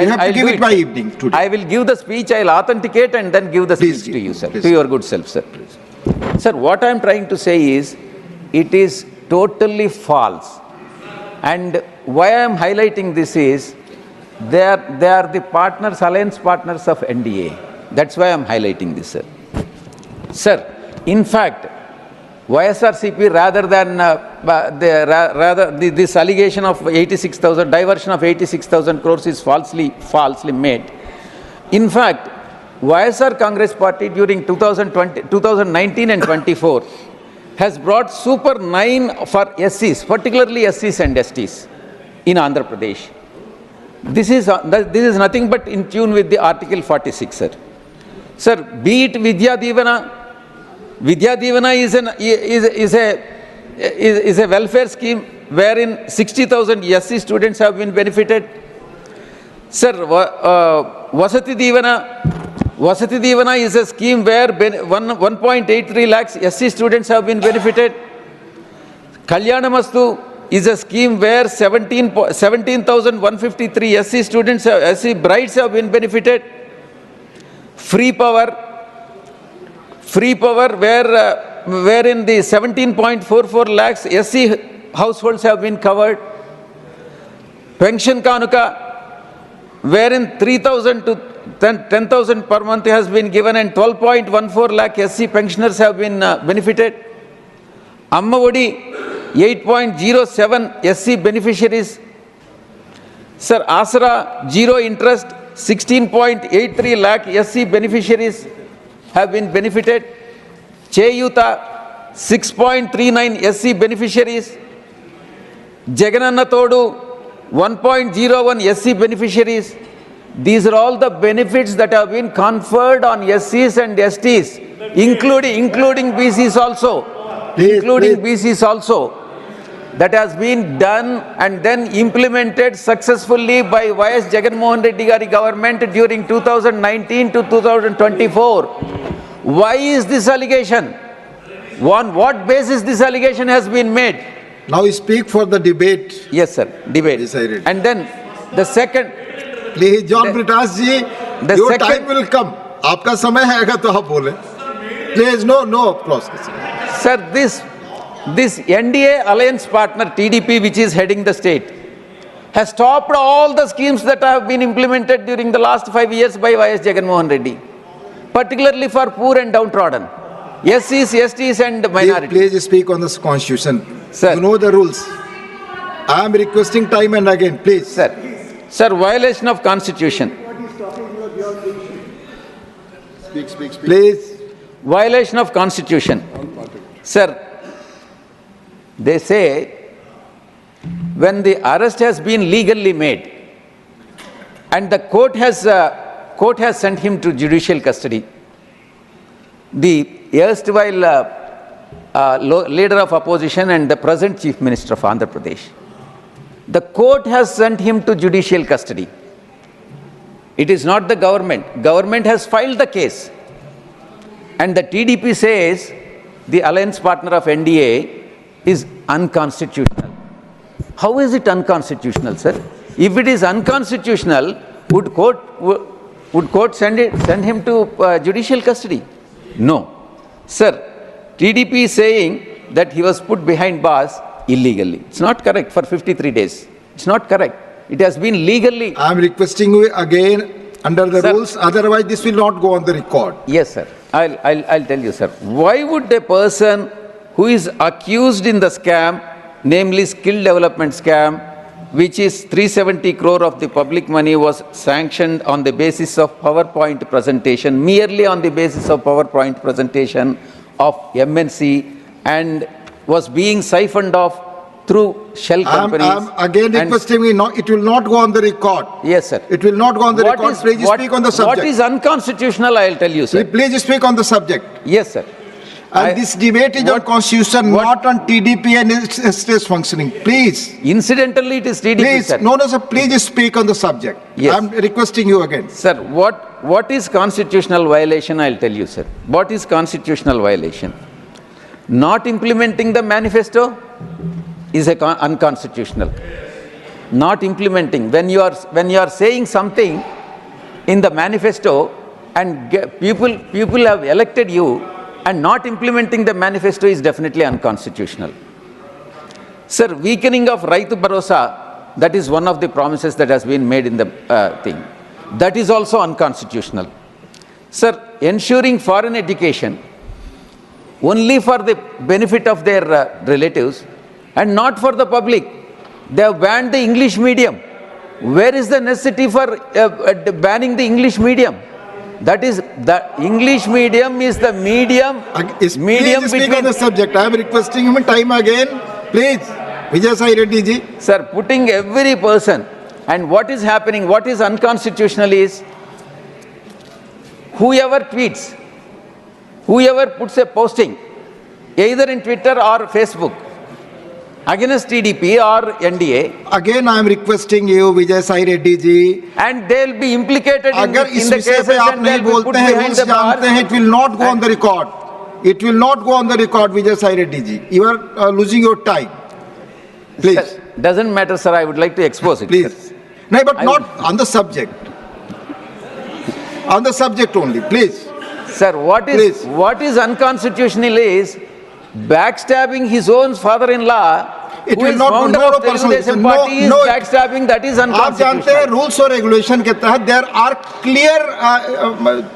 you have to give it by evening today. I will give the speech. I will authenticate and then give the speech to you, sir. To your good self, sir. Please. Sir, what I am trying to say is, it is totally false. And why I am highlighting this is, they are the partners, alliance partners of NDA. That's why I'm highlighting this, sir. Sir, in fact, YSRCP, rather than this allegation of 86,000, diversion of 86,000 crores is falsely made. In fact, YSR Congress Party during 2019 and 24 has brought Super 9 for SCs, particularly SCs and STs in Andhra Pradesh. This is nothing but in tune with the Article 46, sir. Sir, be it Vidya Divana. Vidya Divana is a welfare scheme wherein 60,000 SC students have been benefited. Sir, Vasati Divana is a scheme where 1.83 lakhs SC students have been benefited. Kalyanamastu is a scheme where 17,153 SC students, SC brides have been benefited. Free power wherein the 17.44 lakhs SC households have been covered. Pension Kanuka, wherein 3,000 to 10,000 per month has been given and 12.14 lakh SC pensioners have been benefited. Amma Odi, 8.07 SC beneficiaries. Sir, Asra, zero interest, 16.83 lakh SC beneficiaries have been benefited. Cheyuta, 6.39 SC beneficiaries. Jagananna Todu, 1.01 SC beneficiaries. These are all the benefits that have been conferred on SCs and STs, including BCs also. BCs also. That has been done and then implemented successfully by YS Jagannath Reddy Gari government during 2019 to 2024. Why is this allegation? On what basis this allegation has been made? Now you speak for the debate. Yes, sir. Debate. Decided. And then the second. Please, John Britas ji, your time will come. आपका समय आएगा तो आप बोले. Please, no process. Sir, this NDA alliance partner TDP, which is heading the state, has stopped all the schemes that have been implemented during the last 5 years by YS Jagannath Reddy, particularly for poor and downtrodden, SCs, STs and minorities. Please speak on this constitution. Sir. You know the rules. I am requesting time and again, please. Sir, violation of constitution. Speak. Please. Violation of constitution. Sir, they say when the arrest has been legally made and the court has sent him to judicial custody, the erstwhile leader of opposition and the present chief minister of Andhra Pradesh, the court has sent him to judicial custody. It is not the government. Government has filed the case. And the TDP says the alliance partner of NDA is unconstitutional. How is it unconstitutional, sir? If it is unconstitutional, would court send him to judicial custody? No. Sir, TDP is saying that he was put behind bars illegally. It's not correct for 53 days. It's not correct. It has been legally. I am requesting you again under the rules. Otherwise, this will not go on the record. Yes, sir. I'll tell you, sir. Why would a person who is accused in the scam, namely skill development scam, which is 370 crore of the public money was sanctioned on the basis of PowerPoint presentation, merely on the basis of PowerPoint presentation of MNC, and was being siphoned off through shell companies. I'm again requesting you, it will not go on the record. Yes, sir. It will not go on the record. Please speak on the subject. What is unconstitutional, I'll tell you, sir. Please speak on the subject. Yes, sir. And this debate is on constitution, not on TDP and its state's functioning. Please. Incidentally, it is TDP, please, sir. No, sir. Please speak on the subject. Yes. I'm requesting you again. Sir, what is constitutional violation? I'll tell you, sir. What is constitutional violation? Not implementing the manifesto is unconstitutional. Not implementing. When you are saying something in the manifesto and people have elected you, and not implementing the manifesto is definitely unconstitutional. Sir, weakening of Raitu Bharosa, that is one of the promises that has been made in the thing. That is also unconstitutional. Sir, ensuring foreign education only for the benefit of their relatives and not for the public. They have banned the English medium. Where is the necessity for banning the English medium? That is, the English medium is the medium. Please speak on the subject. I am requesting him time again. Please, Vijay Sai Reddy ji. Sir, putting every person, and what is happening, what is unconstitutional is, whoever tweets, whoever puts a posting, either in Twitter or Facebook, against TDP or NDA. Again, I am requesting you, Vijay Sai Reddy ji. And they will be implicated in the cases and they will be put behind the bar. It will not go on the record. It will not go on the record, Vijay Sai Reddy ji. You are losing your time. Please. Sir, doesn't matter, sir. I would like to expose it. Please. No, but not on the subject. On the subject only, please. Sir, what is unconstitutional is backstabbing his own father-in-law. It will not go no personal. No, backstabbing, that is unconstitutional. आप जानते हैं rules और regulation के तहत there are clear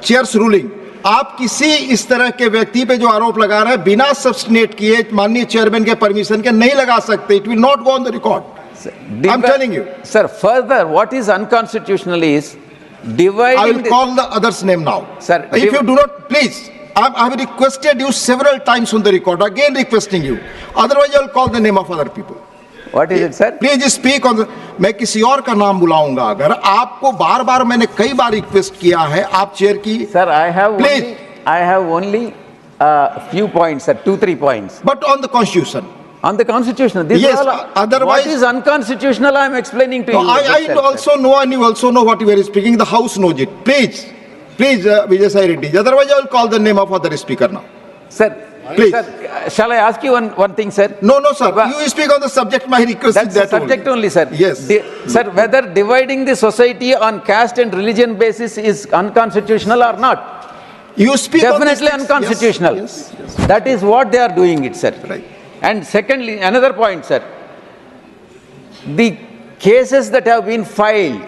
chairs ruling. आप किसी इस तरह के व्यक्ति पे जो आरोप लगा रहे हैं बिना सब्स्टिनेट किए माननीय चेयरमैन के परमिशन के नहीं लगा सकते. It will not go on the record. I'm telling you. Sir, further, what is unconstitutional is dividing. I will call the other's name now. Sir, if you do not, please. I have requested you several times on the record. Again requesting you. Otherwise, I will call the name of other people. What is it, sir? Please speak on the. मैं किसी और का नाम बुलाऊंगा अगर आपको बार-बार मैंने कई बार रिक्वेस्ट किया है आप चेयर की. Sir, I have only few points, sir, 2-3 points. But on the Constitution. On the Constitution. This yes. Is all, otherwise, what is unconstitutional? I am explaining to you. I also know, and you also know what you are speaking. The House knows it. Please, Vijay Sai Reddy. Otherwise, I will call the name of other speaker now. Sir, please. Sir, shall I ask you one thing, sir? No, sir. You speak on the subject. My request That's is that the subject only, sir. Yes. Sir, whether dividing the society on caste and religion basis is unconstitutional or not? You speak definitely unconstitutional. Yes. That is what they are doing it, sir. Right. And secondly, another point, sir. The cases that have been filed,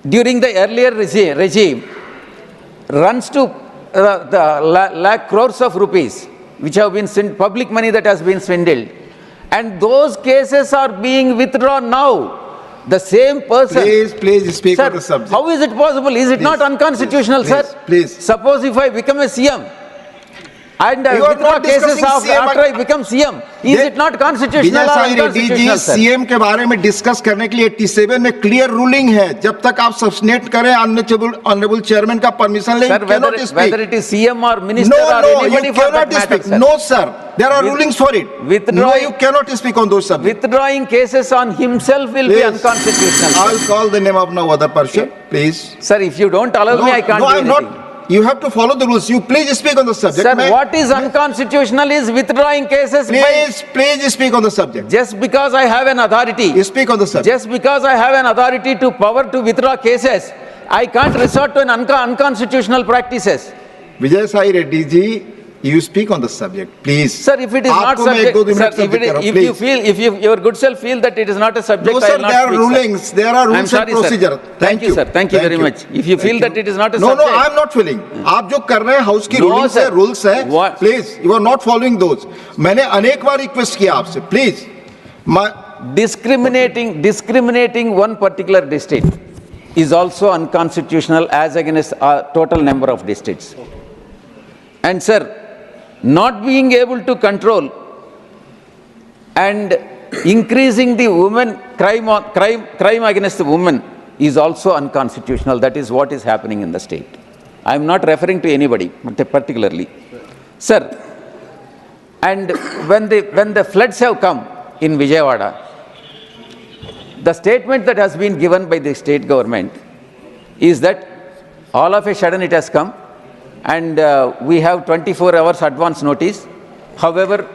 during the earlier regime runs to lakh crores of rupees, which have been public money that has been swindled. And those cases are being withdrawn now. The same person. Please speak on the subject. How is it possible? Is it not unconstitutional, sir? Please. Suppose if I become a CM and withdraw cases after I become CM, is it not constitutional or unconstitutional, sir? CM के बारे में discuss करने के लिए 87 में clear ruling है. जब तक आप सब्स्टिनेट करें ऑनरेबल चेयरमैन का परमिशन लें, whether it is CM or minister or anybody for that matter, sir. No, sir. There are rulings for it. No, you cannot speak on those subjects. Withdrawing cases on himself will be unconstitutional. I will call the name of no other person, please. Sir, if you don't allow me, I can't do anything. Not. You have to follow the rules. You please speak on the subject. Sir, what is unconstitutional is withdrawing cases. Please speak on the subject. Just because I have an authority. You speak on the subject. Just because I have an authority to power to withdraw cases, I can't resort to unconstitutional practices. Vijay Sai Reddy ji, you speak on the subject, please. Sir, if it is not subject, sir, if your good self feel that it is not a subject, no, sir, I will not there are speak, rulings, sir. there are rules and procedure. Sir. Thank you, sir. Thank you very much. If you feel that it is not a subject. No, I am not feeling. आप जो कर रहे हैं house की rulings है, rules है, please you are not following those. मैंने अनेक बार रिक्वेस्ट किया आपसे, please. Discriminating one particular district is also unconstitutional as against a total number of districts. And sir, not being able to control and increasing the women crime against the women is also unconstitutional. That is what is happening in the state. I am not referring to anybody particularly. Sir, and when the floods have come in Vijayawada, the statement that has been given by the state government is that all of a sudden it has come and we have 24 hours advance notice. However,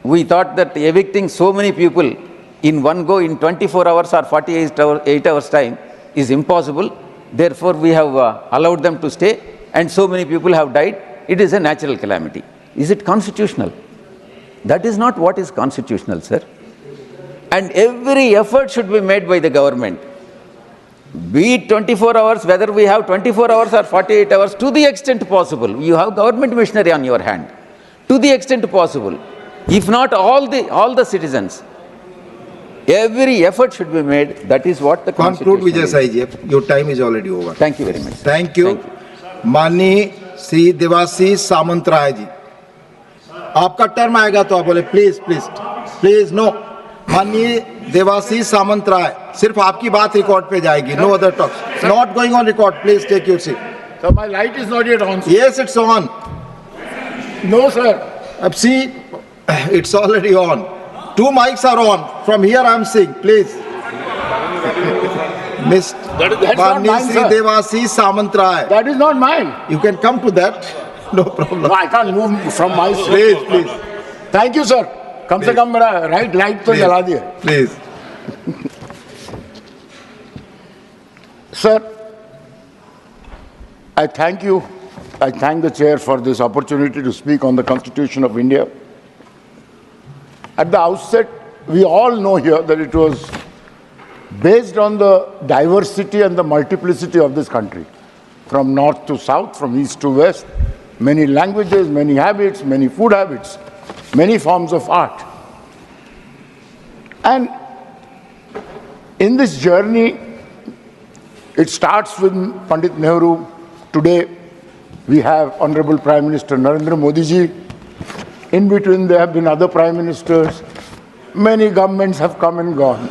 we thought that evicting so many people in one go in 24 hours or 48 hours time is impossible. Therefore, we have allowed them to stay and so many people have died. It is a natural calamity. Is it constitutional? That is not what is constitutional, sir. And every effort should be made by the government Be it 24 hours, whether we have 24 hours or 48 hours, to the extent possible. You have government machinery on your hand. To the extent possible. If not all the citizens, every effort should be made. That is what the Conclude, Constitution Vijay Saiji. Your time is already over. Thank you very much. Thank you. माननीय श्री देवासी सामंतराय जी, आपका term आएगा तो आप बोले please please please no. माननीय देवासी सामंतराय, सिर्फ आपकी बात रिकॉर्ड पे जाएगी, no other talks, not going on record, please take your seat. So my light is not yet on. Yes, it's on. No, sir. See, it's already on. Two mics are on. From here I am seeing, please. Miss Sri Devasi Samantray. That is not mine. You can come to that. No problem. No, I can't move from my seat. Please, please. Thank you, sir. कम से कम मेरा right light तो जला दिया. Please. Sir, I thank you. I thank the chair for this opportunity to speak on the Constitution of India. At the outset, we all know here that it was based on the diversity and the multiplicity of this country, from north to south, from east to west, many languages, many habits, many food habits, many forms of art. And in this journey, it starts with Pandit Nehru. Today, we have Honorable Prime Minister Narendra Modi ji. In between, there have been other prime ministers. Many governments have come and gone.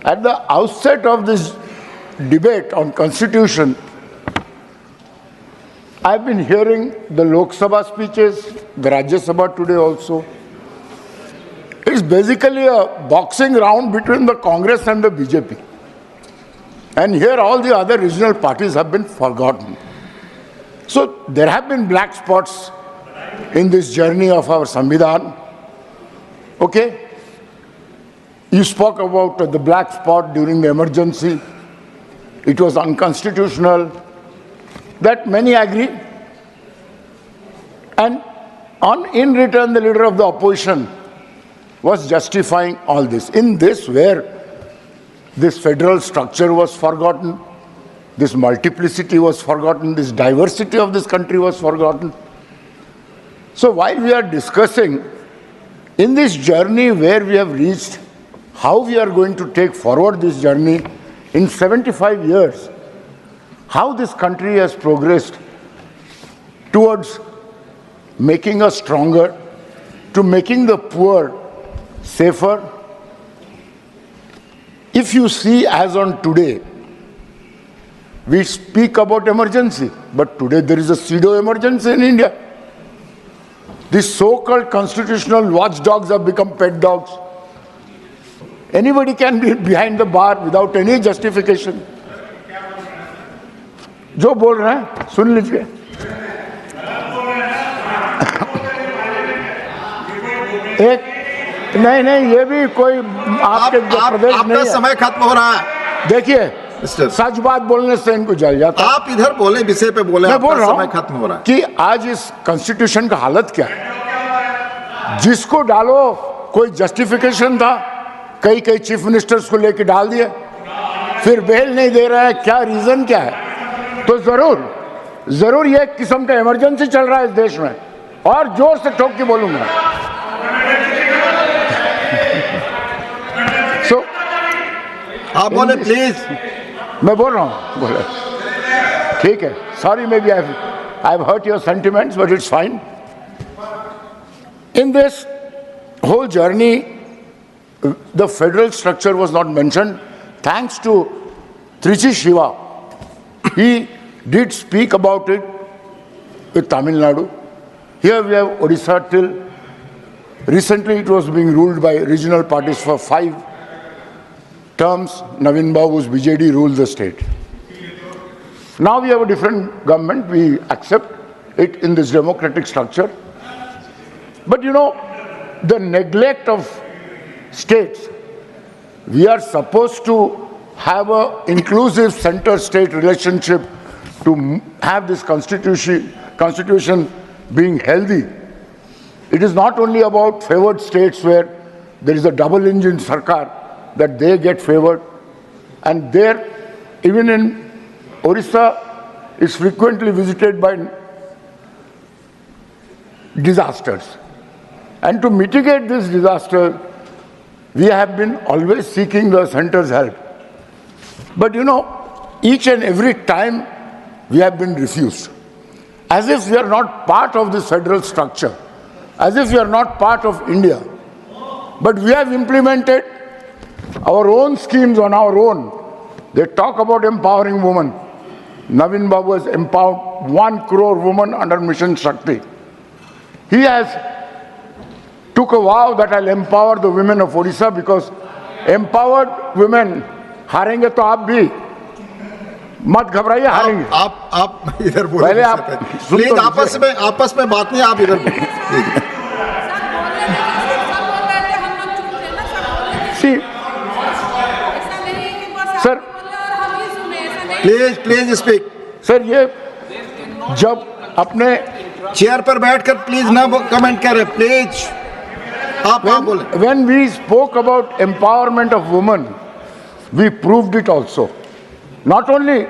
At the outset of this debate on Constitution, I've been hearing the Lok Sabha speeches, the Rajya Sabha today also. It's basically a boxing round between the Congress and the BJP. And here all the other regional parties have been forgotten. So there have been black spots in this journey of our Samvidhan. Okay? You spoke about the black spot during the emergency. It was unconstitutional. That many agree. And in return, the leader of the opposition was justifying all this. In this, where this federal structure was forgotten, this multiplicity was forgotten, this diversity of this country was forgotten. So while we are discussing in this journey where we have reached, how we are going to take forward this journey in 75 years, how this country has progressed towards making us stronger, to making the poor safer. If you see, as on today, we speak about emergency, but today there is a pseudo-emergency in India. These so-called constitutional watchdogs have become pet dogs. Anybody can be behind the bar without any justification. जो बोल रहे हैं सुन लीजिए. एक नहीं ये भी कोई आपके प्रदेश नहीं है. आपका समय खत्म हो रहा है. देखिए, सच बात बोलने से इनको जल जाता. आप इधर बोले, विषय पे बोले. मैं बोल रहा हूं समय खत्म हो रहा है कि आज इस कॉन्स्टिट्यूशन का हालत क्या है. जिसको डालो कोई जस्टिफिकेशन था, कई चीफ मिनिस्टर्स को लेके डाल दिए, फिर बेल नहीं दे रहा है, क्या रीजन क्या है. तो जरूर ये एक किस्म का इमरजेंसी चल रहा है इस देश में, और जोर से ठोक के बोलूंगा. सो आप बोले प्लीज. मैं बोल रहा हूं, बोले ठीक है. Sorry, maybe I have hurt your sentiments, but it's fine. In this whole journey, the federal structure was not mentioned. Thanks to Trichy Shiva, he did speak about it with Tamil Nadu. Here we have Odisha till recently it was being ruled by regional parties for 5 terms. Navin Babu's BJD ruled the state. Now we have a different government. We accept it in this democratic structure. But you know, the neglect of states, we are supposed to have an inclusive center-state relationship to have this constitution being healthy. It is not only about favored states where there is a double engine sarkar, that they get favored, And there, even in Orissa, is frequently visited by disasters. And to mitigate this disaster, we have been always seeking the center's help. But you know, each and every time we have been refused. As if we are not part of this federal structure. As if we are not part of India. But we have implemented our own schemes on our own. They talk about empowering women. Navin Babu has empowered 1 crore women under Mission Shakti. He has took a vow that I'll empower the women of Odisha, because empowered women हारेंगे तो आप भी मत घबराइए, हारेंगे। आप इधर बोलिए, पहले आप प्लीज आपस में बात नहीं, आप इधर बोलिए। Sir please speak. सर ये जब अपने चेयर पर बैठकर प्लीज ना कमेंट करें, प्लीज आप बोले। When we spoke about empowerment of women, we proved it also. Not only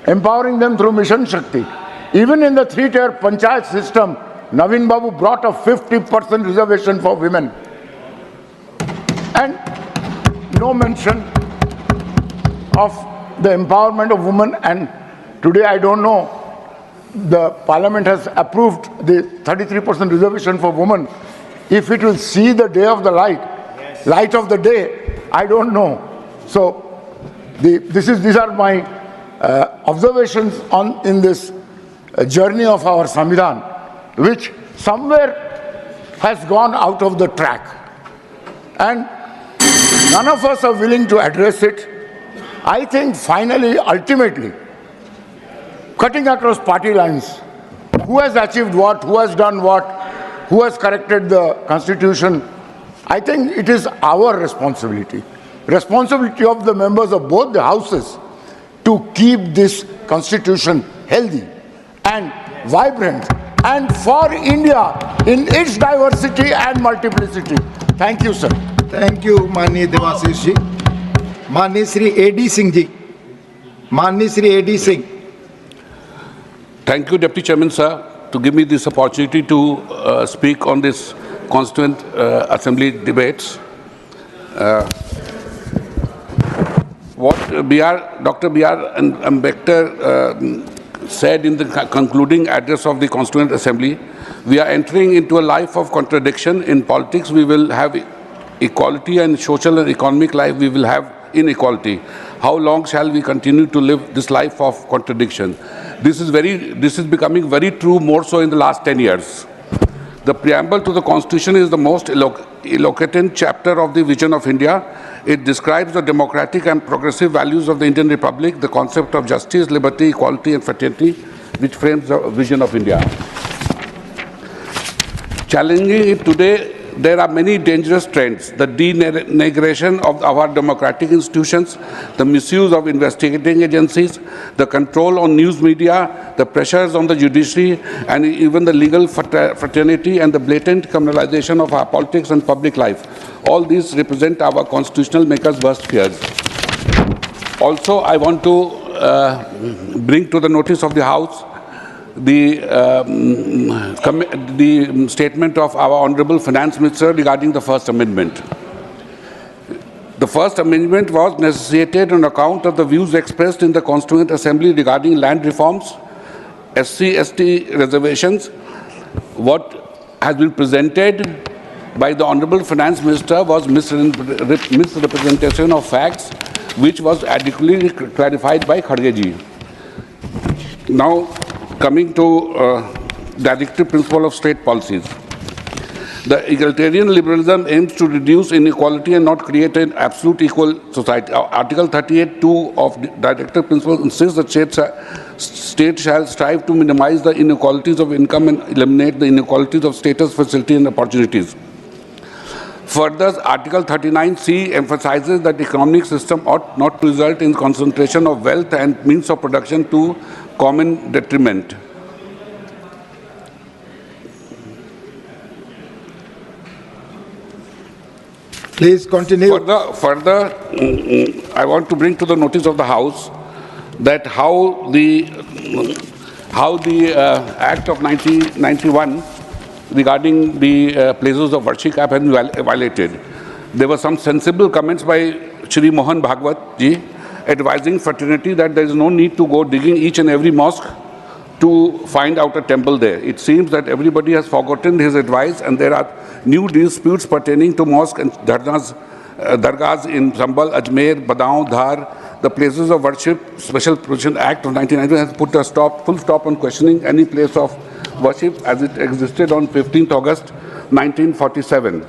empowering them through Mission Shakti, even in the 3-tier panchayat system, Navin Babu brought a 50% reservation for women. And no mention of the empowerment of women. And today, I don't know, the parliament has approved the 33% reservation for women. If it will see the day of the light of the day, I don't know. So these are my observations in this journey of our Samvidhan, which somewhere has gone out of the track. And none of us are willing to address it. I think finally, ultimately, cutting across party lines, who has achieved what, who has done what, who has corrected the Constitution, I think it is our responsibility of the members of both the houses to keep this Constitution healthy and vibrant and for India in its diversity and multiplicity. Thank you, sir. Thank you, माननीय देवाशीष जी। माननीय Shri A.D. Singh ji, माननीय Shri A.D. Singh. Thank you, Deputy Chairman, sir, to give me this opportunity to speak on this Constituent Assembly debates. What Dr. B.R. Ambedkar said in the concluding address of the Constituent Assembly, we are entering into a life of contradiction. In politics, we will have equality, and social and economic life, we will have inequality. How long shall we continue to live this life of contradiction? This is becoming very true, more so in the last 10 years. The preamble to the Constitution is the most eloquent chapter of the vision of India. It describes the democratic and progressive values of the Indian Republic, the concept of justice, liberty, equality, and fraternity, which frames the vision of India. Challenging it today, there are many dangerous trends: the denigration of our democratic institutions, the misuse of investigating agencies, the control on news media, the pressures on the judiciary, and even the legal fraternity, and the blatant criminalization of our politics and public life. All these represent our constitutional makers' worst fears. Also, I want to bring to the notice of the House the statement of our Honorable Finance Minister regarding the First Amendment. The First Amendment was necessitated on account of the views expressed in the Constituent Assembly regarding land reforms, SC/ST reservations. What has been presented by the Honorable Finance Minister was misrepresentation of facts, which was adequately clarified by Kharge ji. Now, coming to directive principle of state policies. The egalitarian liberalism aims to reduce inequality and not create an absolute equal society. Article 38(2) of directive principle insists that state shall strive to minimize the inequalities of income and eliminate the inequalities of status, facility, and opportunities. Further, Article 39(c) emphasizes that the economic system ought not to result in concentration of wealth and means of production to common detriment. Please continue. Further, I want to bring to the notice of the House that how the Act of 1991 regarding the places of worship have been violated. There were some sensible comments by Shri Mohan Bhagwat ji advising fraternity that there is no need to go digging each and every mosque to find out a temple there. It seems that everybody has forgotten his advice and there are new disputes pertaining to mosques and dargahs in Sambal, Ajmer, Badaun, Dhar. The places of worship Special Provision Act of 1990 has put a full stop on questioning any place of worship as it existed on 15th August 1947.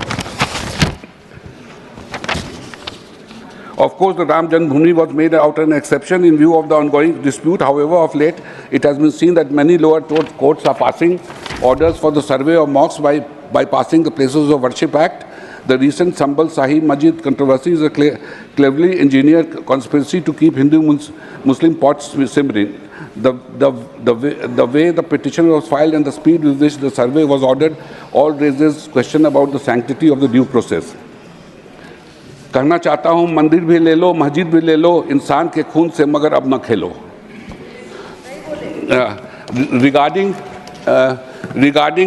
Of course, the Ram Janmabhoomi was made out an exception in view of the ongoing dispute. However, of late, it has been seen that many lower courts are passing orders for the survey of mosques by passing the Places of Worship Act. The recent Sambal Sahib Masjid controversy is a cleverly engineered conspiracy to keep Hindu-Muslim pots simmering. The way the petition was filed and the speed with which the survey was ordered all raises question about the sanctity of the due process. कहना चाहता हूं मंदिर भी ले लो मस्जिद भी ले लो इंसान के खून से मगर अब न खेलो. Regarding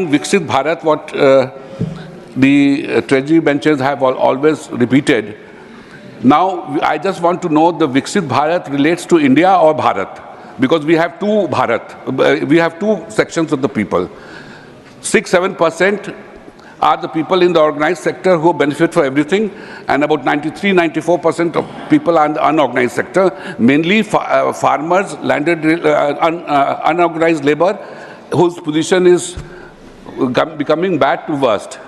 Viksit Bharat, what the Treasury benches have always repeated. Now, I just want to know the Viksit Bharat relates to India or Bharat? Because we have two Bharat, we have two sections of the people. 6-7% are the people in the organized sector who benefit for everything, and about 93-94% of people are in the unorganized sector, mainly farmers, landed, unorganized labor, whose position is becoming bad to worst.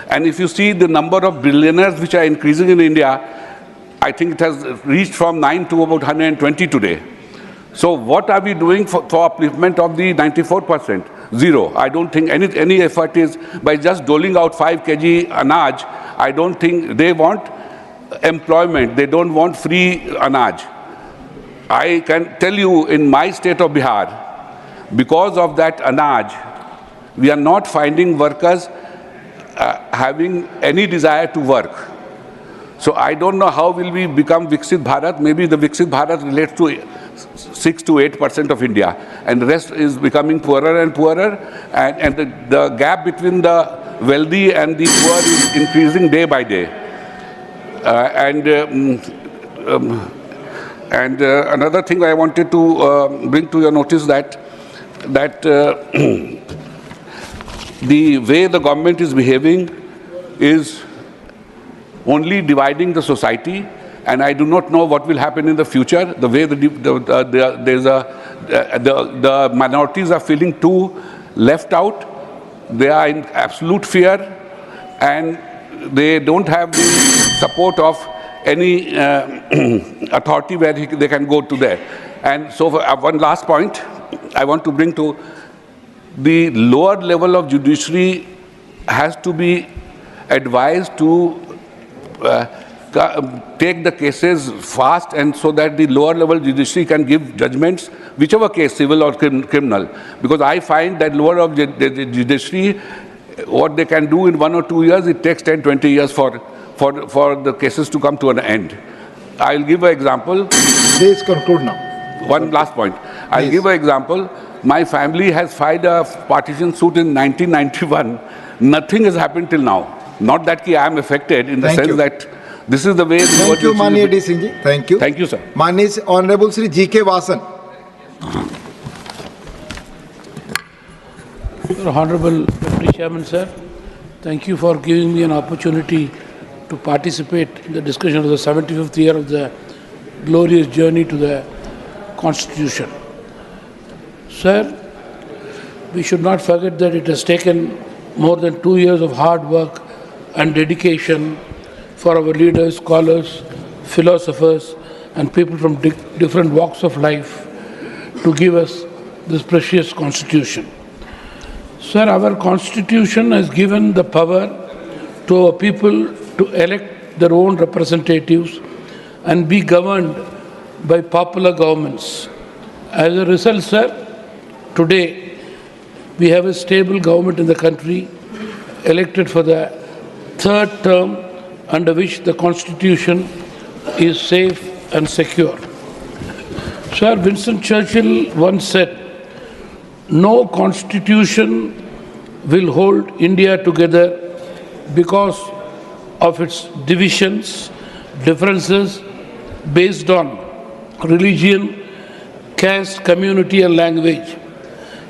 And if you see the number of billionaires which are increasing in India, I think it has reached from 9 to about 120 today. So what are we doing for upliftment of the 94%? Zero. I don't think any effort is by just doling out 5 kg anaj. I don't think they want employment. They don't want free anaj. I can tell you in my state of Bihar, because of that anaj, we are not finding workers having any desire to work. So I don't know how will we become Viksit Bharat. Maybe the Viksit Bharat relates to 6 to 8% of India, and the rest is becoming poorer and poorer, and the gap between the wealthy and the poor is increasing day by day. Another thing I wanted to bring to your notice that the way the government is behaving is only dividing the society, and I do not know what will happen in the future. The way the minorities are feeling too left out, they are in absolute fear, and they don't have the support of any authority where they can go to there. And so one last point I want to bring to the lower level of judiciary has to be advised to take the cases fast, and so that the lower level judiciary can give judgments, whichever case, civil or criminal. Because I find that lower of the judiciary, what they can do in 1 or 2 years, it takes 10-20 years for the cases to come to an end. I'll give an example. Please conclude now. One last point. I'll give an example. My family has filed a partition suit in 1991. Nothing has happened till now. Not that I am affected in the sense that this is the way. Thank you, Mani D. Singh ji. Thank you. Thank you, sir. Mani Honorable Sri G.K. Vasan. Honorable Deputy Chairman, sir, thank you for giving me an opportunity to participate in the discussion of the 75th year of the glorious journey to the Constitution. Sir, we should not forget that it has taken more than 2 years of hard work and dedication for our leaders, scholars, philosophers, and people from different walks of life to give us this precious Constitution. Sir, our Constitution has given the power to our people to elect their own representatives and be governed by popular governments. As a result, sir, today we have a stable government in the country, elected for the third term under which the Constitution is safe and secure. Sir, Winston Churchill once said, "No constitution will hold India together because of its divisions, differences based on religion, caste, community and language."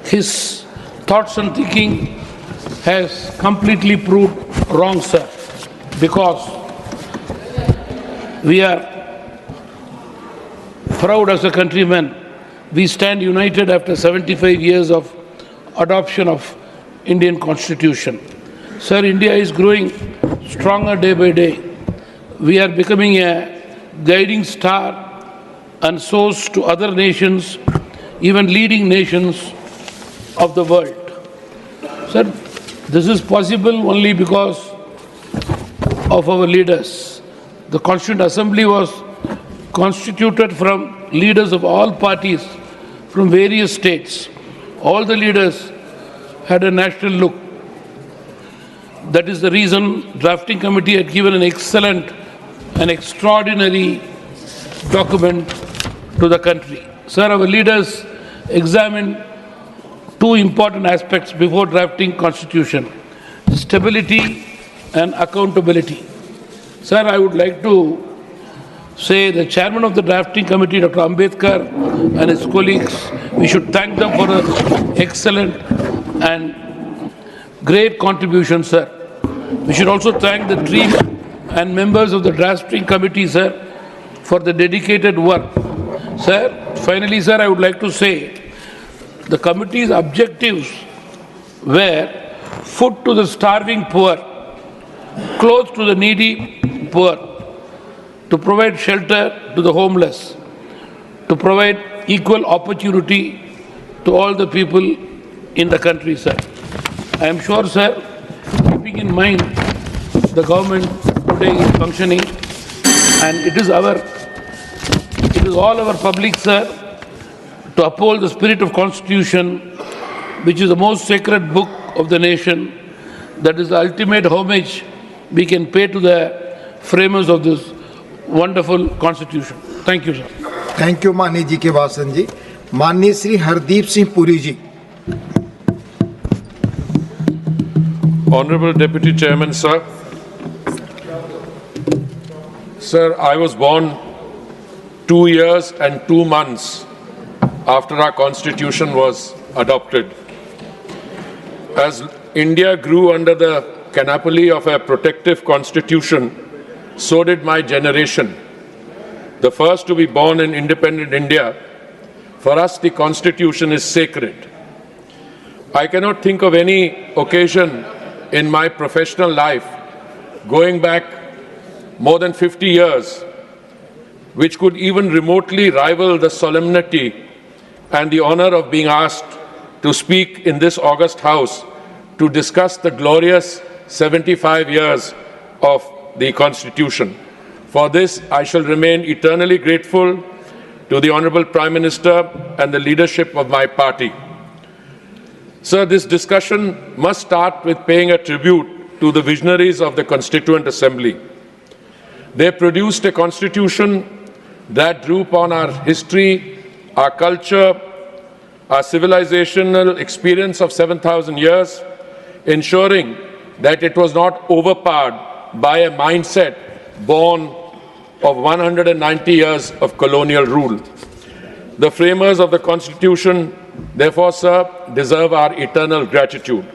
His thoughts and thinking has completely proved wrong, sir, because we are proud as a countryman. We stand united after 75 years of adoption of Indian Constitution. Sir, India is growing stronger day by day. We are becoming a guiding star and source to other nations, even leading nations of the world. Sir, this is possible only because of our leaders. The Constituent Assembly was constituted from leaders of all parties from various states. All the leaders had a national look. That is the reason drafting committee had given an excellent and extraordinary document to the country. Sir, our leaders examined two important aspects before drafting constitution: stability and accountability. Sir, I would like to say the chairman of the drafting committee, Dr. Ambedkar, and his colleagues, we should thank them for an excellent and great contribution, sir. We should also thank the team and members of the drafting committee, sir, for the dedicated work. Sir, finally, sir, I would like to say the committee's objectives were food to the starving poor, clothes to the needy poor, to provide shelter to the homeless, to provide equal opportunity to all the people in the country, sir. I am sure, sir, keeping in mind the government today is functioning, and it is all our public, sir, to uphold the spirit of Constitution, which is the most sacred book of the nation. That is the ultimate homage we can pay to the framers of this wonderful Constitution. Thank you, sir. Thank you माननीय जी के भाषण जी। माननीय श्री हरदीप सिंह पुरी जी। Honorable Deputy Chairman, sir. Sir, I was born 2 years and 2 months after our Constitution was adopted. As India grew under the canopy of a protective Constitution, so did my generation. The first to be born in independent India, for us the Constitution is sacred. I cannot think of any occasion in my professional life, going back more than 50 years, which could even remotely rival the solemnity and the honor of being asked to speak in this august house to discuss the glorious 75 years of the Constitution. For this, I shall remain eternally grateful to the Honorable Prime Minister and the leadership of my party. Sir, this discussion must start with paying a tribute to the visionaries of the Constituent Assembly. They produced a constitution that drew upon our history, our culture, our civilizational experience of 7,000 years, ensuring that it was not overpowered by a mindset born of 190 years of colonial rule. The framers of the Constitution, therefore, sir, deserve our eternal gratitude.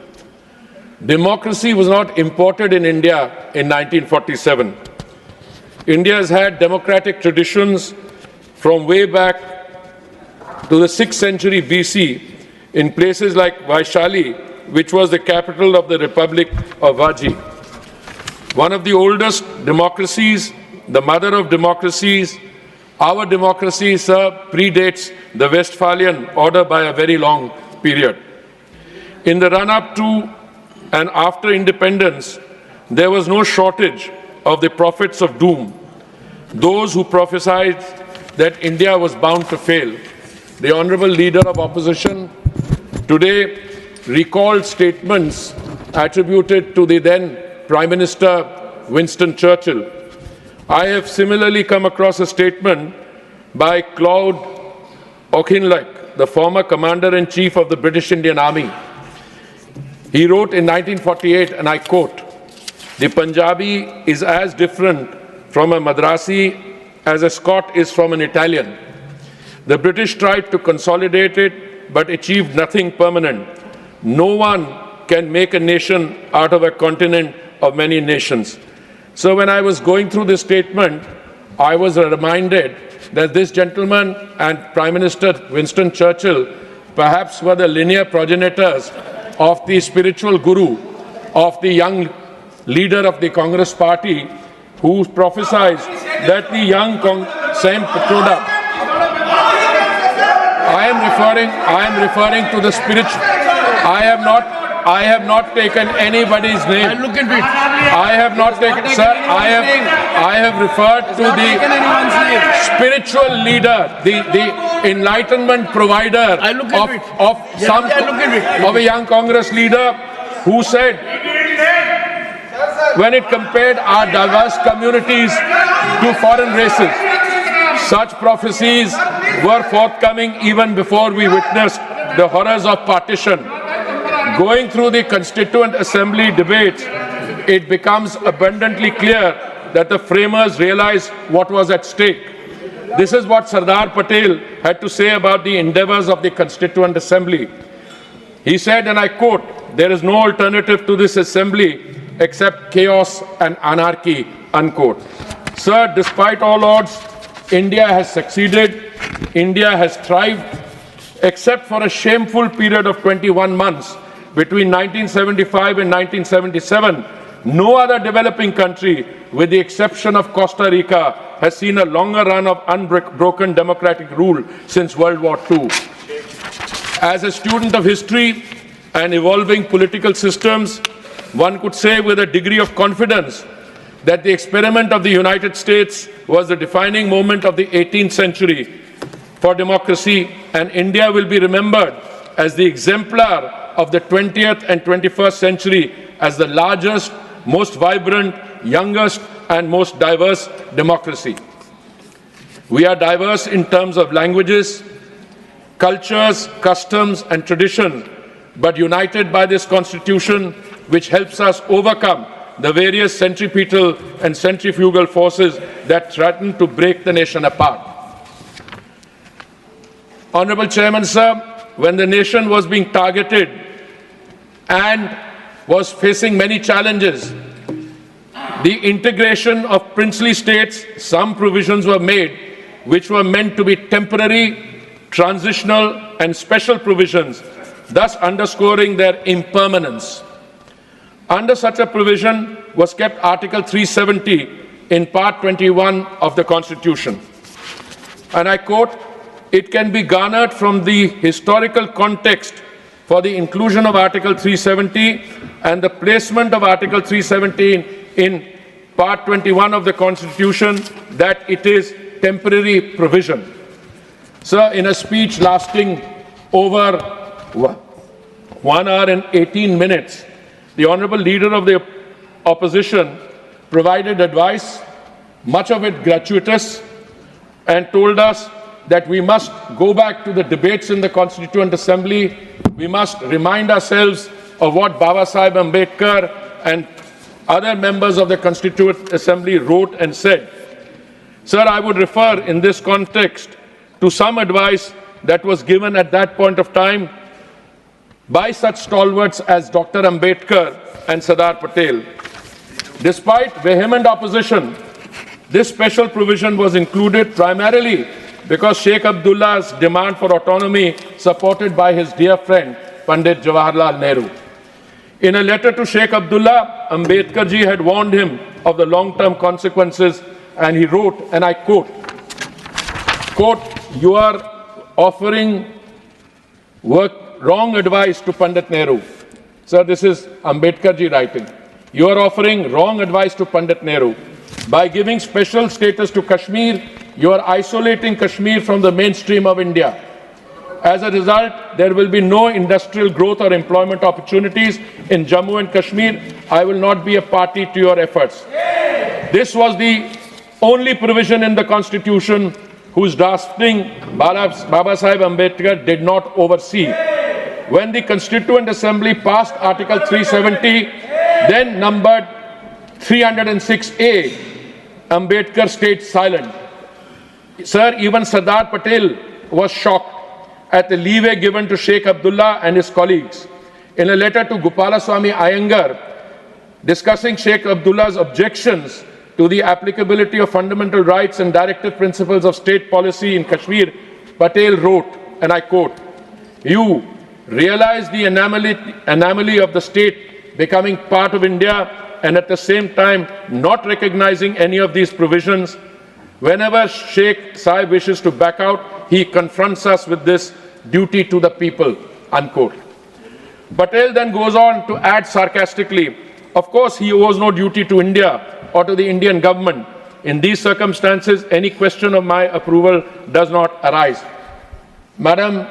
Democracy was not imported in India in 1947. India has had democratic traditions from way back to the 6th century BC in places like Vaishali, which was the capital of the Republic of Vaji. One of the oldest democracies, the mother of democracies, our democracy, sir, predates the Westphalian order by a very long period. In the run-up to and after independence, there was no shortage of the prophets of doom, those who prophesied that India was bound to fail. The Honorable Leader of Opposition today recalled statements attributed to the then Prime Minister Winston Churchill. I have similarly come across a statement by Claude Auchinleck, the former Commander-in-Chief of the British Indian Army. He wrote in 1948, and I quote, "The Punjabi is as different from a Madrasi as a Scot is from an Italian. The British tried to consolidate it, but achieved nothing permanent. No one can make a nation out of a continent of many nations." So when I was going through this statement, I was reminded that this gentleman and Prime Minister Winston Churchill perhaps were the linear progenitors of the spiritual guru of the young leader of the Congress party, who prophesied that the young same Patroda. I am referring to the spiritual. I have not taken anybody's name. I have not taken, sir. I have referred to the spiritual leader, the enlightenment provider of a young Congress leader, who said, when it compared our diverse communities to foreign races, such prophecies were forthcoming even before we witnessed the horrors of partition. Going through the Constituent Assembly debates, it becomes abundantly clear that the framers realized what was at stake. This is what Sardar Patel had to say about the endeavors of the Constituent Assembly. He said, and I quote, "There is no alternative to this assembly except chaos and anarchy," unquote. Sir, despite all odds, India has succeeded, India has thrived, except for a shameful period of 21 months between 1975 and 1977. No other developing country, with the exception of Costa Rica, has seen a longer run of unbroken democratic rule since World War II. As a student of history and evolving political systems, one could say with a degree of confidence that the experiment of the United States was the defining moment of the 18th century for democracy, and India will be remembered as the exemplar of the 20th and 21st century as the largest, most vibrant, youngest, and most diverse democracy. We are diverse in terms of languages, cultures, customs, and tradition, but united by this Constitution, which helps us overcome the various centripetal and centrifugal forces that threaten to break the nation apart. Honorable Chairman, sir, when the nation was being targeted and was facing many challenges, the integration of princely states, some provisions were made which were meant to be temporary, transitional, and special provisions, thus underscoring their impermanence. Under such a provision was kept Article 370 in Part 21 of the Constitution. And I quote, "It can be garnered from the historical context for the inclusion of Article 370 and the placement of Article 317 in Part 21 of the Constitution that it is temporary provision." Sir, in a speech lasting over 1 hour and 18 minutes, the Honourable Leader of the Opposition provided advice, much of it gratuitous, and told us that we must go back to the debates in the Constituent Assembly. We must remind ourselves of what Baba Sahib Ambedkar and other members of the Constituent Assembly wrote and said. Sir, I would refer in this context to some advice that was given at that point of time by such stalwarts as Dr. Ambedkar and Sardar Patel. Despite vehement opposition, this special provision was included primarily because Sheikh Abdullah's demand for autonomy, supported by his dear friend Pandit Jawaharlal Nehru. In a letter to Sheikh Abdullah, Ambedkar ji had warned him of the long-term consequences, and he wrote, and I quote, "You are offering wrong advice to Pandit Nehru." Sir, this is Ambedkar ji writing. "You are offering wrong advice to Pandit Nehru. By giving special status to Kashmir, you are isolating Kashmir from the mainstream of India. As a result, there will be no industrial growth or employment opportunities in Jammu and Kashmir. I will not be a party to your efforts." This was the only provision in the Constitution whose drafting Baba Sahib Ambedkar did not oversee. When the Constituent Assembly passed Article 370, then numbered 306A, Ambedkar stayed silent. Sir, even Sardar Patel was shocked at the leeway given to Sheikh Abdullah and his colleagues. In a letter to Gopalaswamy Iyengar, discussing Sheikh Abdullah's objections to the applicability of fundamental rights and directive principles of state policy in Kashmir, Patel wrote, and I quote, "You realize the anomaly of the state becoming part of India and at the same time not recognizing any of these provisions. Whenever Sheikh Sahib wishes to back out, he confronts us with this duty to the people," unquote. Patel then goes on to add sarcastically, "Of course, he owes no duty to India or to the Indian government. In these circumstances, any question of my approval does not arise." Madam,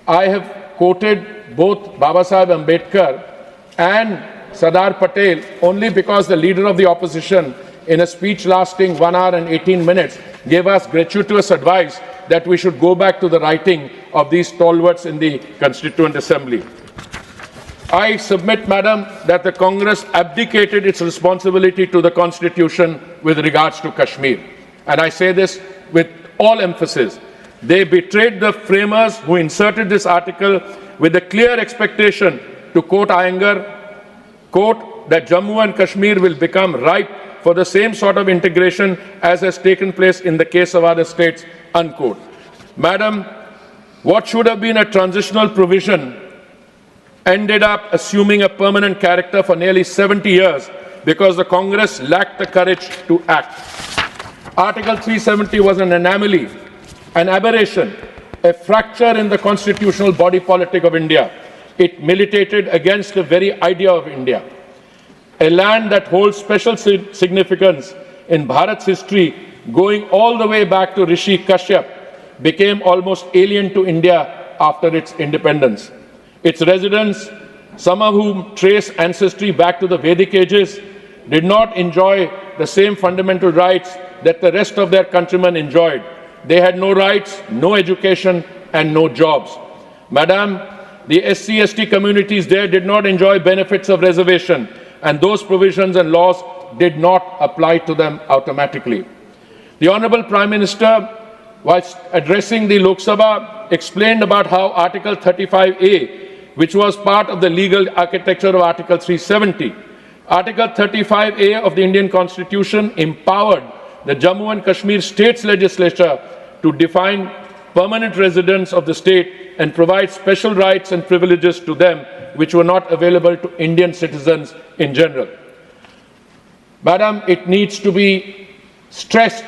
I have quoted both Baba Sahib Ambedkar and Sardar Patel only because the leader of the opposition, in a speech lasting 1 hour and 18 minutes, gave us gratuitous advice that we should go back to the writing of these stalwarts in the Constituent Assembly. I submit, Madam, that the Congress abdicated its responsibility to the Constitution with regards to Kashmir. And I say this with all emphasis. They betrayed the framers who inserted this article with the clear expectation, to quote Iyengar, quote, that Jammu and Kashmir will become ripe for the same sort of integration as has taken place in the case of other states, unquote. Madam, what should have been a transitional provision ended up assuming a permanent character for nearly 70 years because the Congress lacked the courage to act. Article 370 was an anomaly, an aberration, a fracture in the constitutional body politic of India. It militated against the very idea of India. A land that holds special significance in Bharat's history, going all the way back to Rishi Kashyap, became almost alien to India after its independence. Its residents, some of whom trace ancestry back to the Vedic ages, did not enjoy the same fundamental rights that the rest of their countrymen enjoyed. They had no rights, no education, and no jobs. Madam, the SC/ST communities there did not enjoy benefits of reservation, and those provisions and laws did not apply to them automatically. The Honorable Prime Minister, whilst addressing the Lok Sabha, explained about how Article 35A, which was part of the legal architecture of Article 370, Article 35A of the Indian Constitution empowered the Jammu and Kashmir State's legislature to define permanent residents of the state and provide special rights and privileges to them which were not available to Indian citizens in general. Madam, it needs to be stressed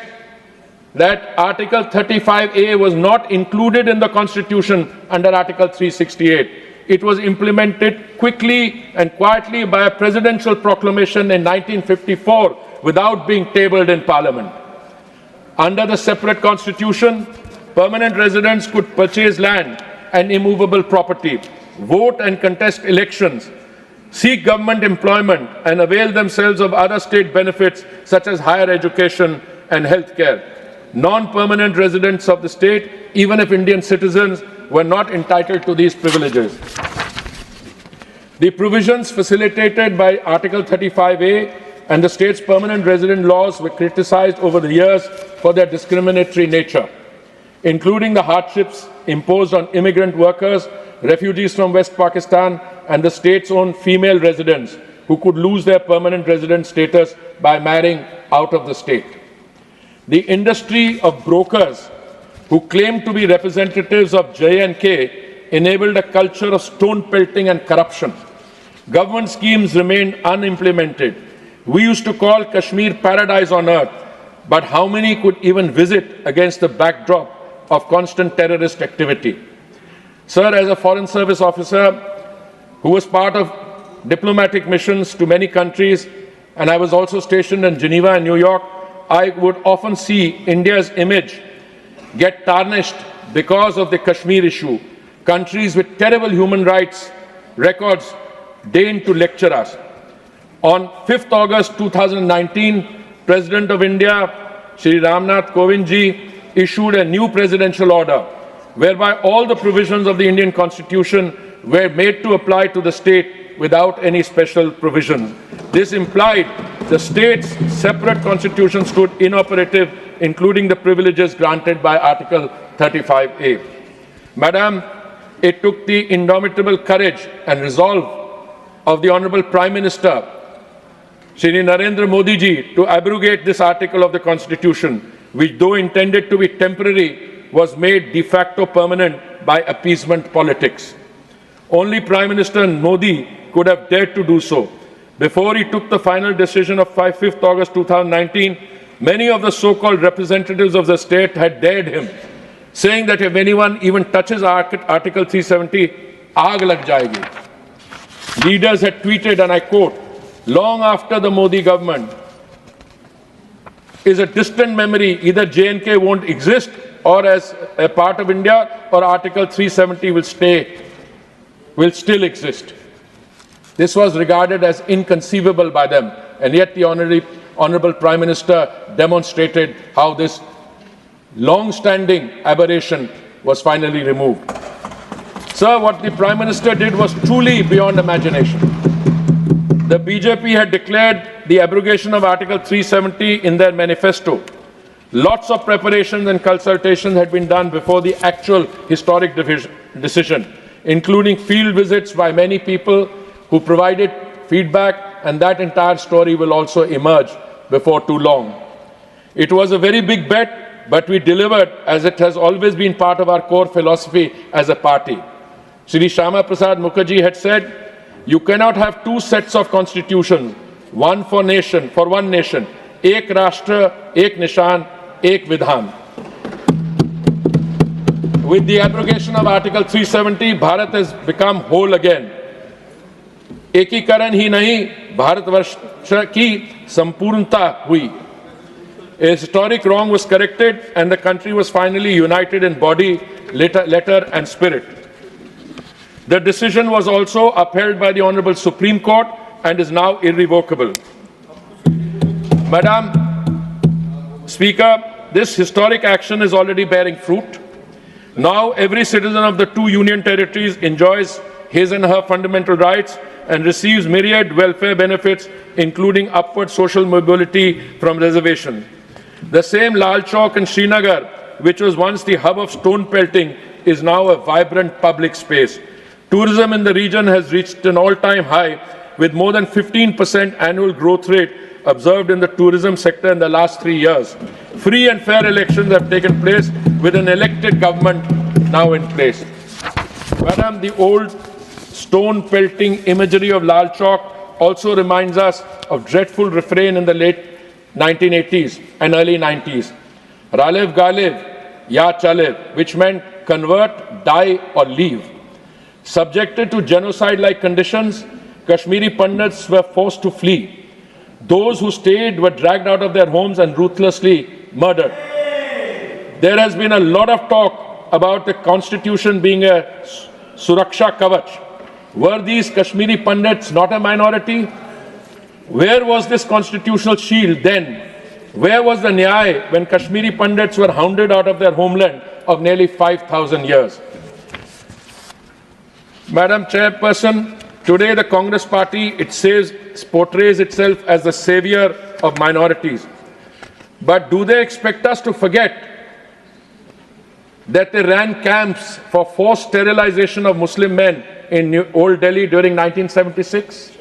that Article 35A was not included in the Constitution under Article 368. It was implemented quickly and quietly by a presidential proclamation in 1954 without being tabled in Parliament. Under the separate Constitution, permanent residents could purchase land and immovable property, vote and contest elections, seek government employment, and avail themselves of other state benefits such as higher education and health care. Non-permanent residents of the state, even if Indian citizens, were not entitled to these privileges. The provisions facilitated by Article 35A and the state's permanent resident laws were criticized over the years for their discriminatory nature, including the hardships imposed on immigrant workers, refugees from West Pakistan, and the state's own female residents who could lose their permanent resident status by marrying out of the state. The industry of brokers who claimed to be representatives of J&K enabled a culture of stone pelting and corruption. Government schemes remained unimplemented. We used to call Kashmir paradise on earth, but how many could even visit against the backdrop of constant terrorist activity? Sir, as a Foreign Service officer who was part of diplomatic missions to many countries, and I was also stationed in Geneva and New York, I would often see India's image get tarnished because of the Kashmir issue. Countries with terrible human rights records deign to lecture us. On 5th August 2019, President of India, Shri Ramnath Kovind ji, issued a new presidential order whereby all the provisions of the Indian Constitution were made to apply to the state without any special provision. This implied the state's separate constitution stood inoperative, including the privileges granted by Article 35A. Madam, it took the indomitable courage and resolve of the Honorable Prime Minister, Shri Narendra Modi ji, to abrogate this article of the Constitution, which though intended to be temporary, was made de facto permanent by appeasement politics. Only Prime Minister Modi could have dared to do so. Before he took the final decision of 5th August 2019, many of the so-called representatives of the state had dared him, saying that if anyone even touches Article 370, aag lag jayegi. Leaders had tweeted, and I quote, "Long after the Modi government is a distant memory, either J&K won't exist or as a part of India, or Article 370 will still exist." This was regarded as inconceivable by them, and yet the Honorable Prime Minister demonstrated how this long-standing aberration was finally removed. Sir, what the Prime Minister did was truly beyond imagination. The BJP had declared the abrogation of Article 370 in their manifesto. Lots of preparations and consultations had been done before the actual historic decision, including field visits by many people who provided feedback, and that entire story will also emerge before too long. It was a very big bet, but we delivered, as it has always been part of our core philosophy as a party. Shri Shyama Prasad Mukherjee had said, "You cannot have two sets of constitutions, one for one nation, ek rashtra, ek nishan, ek vidhan." With the abrogation of Article 370, Bharat has become whole again. एकीकरण ही नहीं, भारतवर्ष की संपूर्णता हुई. A historic wrong was corrected, and the country was finally united in body, letter and spirit. The decision was also upheld by the Honorable Supreme Court and is now irrevocable. Madam Speaker, this historic action is already bearing fruit. Now every citizen of the two union territories enjoys his and her fundamental rights and receives myriad welfare benefits, including upward social mobility from reservation. The same Lal Chowk in Srinagar, which was once the hub of stone pelting, is now a vibrant public space. Tourism in the region has reached an all-time high, with more than 15% annual growth rate observed in the tourism sector in the last 3 years. Free and fair elections have taken place with an elected government now in place. Madam, the old stone pelting imagery of Lal Chowk also reminds us of dreadful refrain in the late 1980s and early 90s. Ralev Galev, Ya Chalev, which meant convert, die or leave. Subjected to genocide-like conditions, Kashmiri Pandits were forced to flee. Those who stayed were dragged out of their homes and ruthlessly murdered. There has been a lot of talk about the Constitution being a Suraksha Kavach. Were these Kashmiri Pandits not a minority? Where was this constitutional shield then? Where was the Nyay when Kashmiri Pandits were hounded out of their homeland of nearly 5,000 years? Madam Chairperson, today the Congress Party, it says, portrays itself as the savior of minorities. But do they expect us to forget that they ran camps for forced sterilization of Muslim men in Old Delhi during 1976?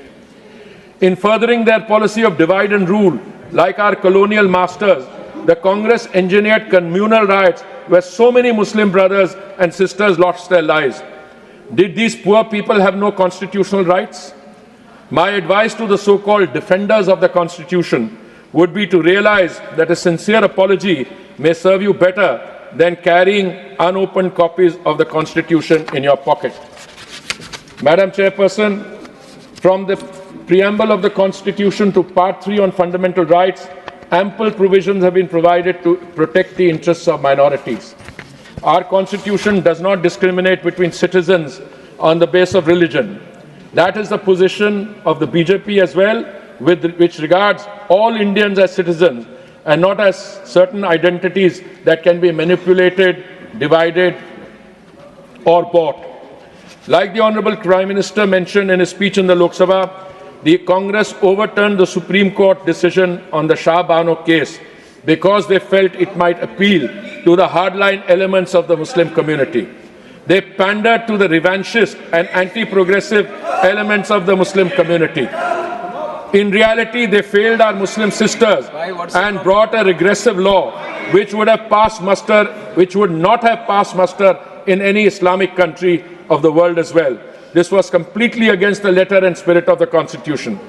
In furthering their policy of divide and rule, like our colonial masters, the Congress engineered communal riots where so many Muslim brothers and sisters lost their lives. Did these poor people have no constitutional rights? My advice to the so-called defenders of the Constitution would be to realize that a sincere apology may serve you better than carrying unopened copies of the Constitution in your pocket. Madam Chairperson, from the Preamble of the Constitution to Part 3 on fundamental rights, ample provisions have been provided to protect the interests of minorities. Our Constitution does not discriminate between citizens on the basis of religion. That is the position of the BJP as well, which regards all Indians as citizens and not as certain identities that can be manipulated, divided, or bought. Like the Honorable Prime Minister mentioned in his speech in the Lok Sabha, the Congress overturned the Supreme Court decision on the Shah Bano case because they felt it might appeal to the hardline elements of the Muslim community. They pandered to the revanchist and anti-progressive elements of the Muslim community. In reality, they failed our Muslim sisters and brought a regressive law which would not have passed muster in any Islamic country of the world as well. This was completely against the letter and spirit of the Constitution.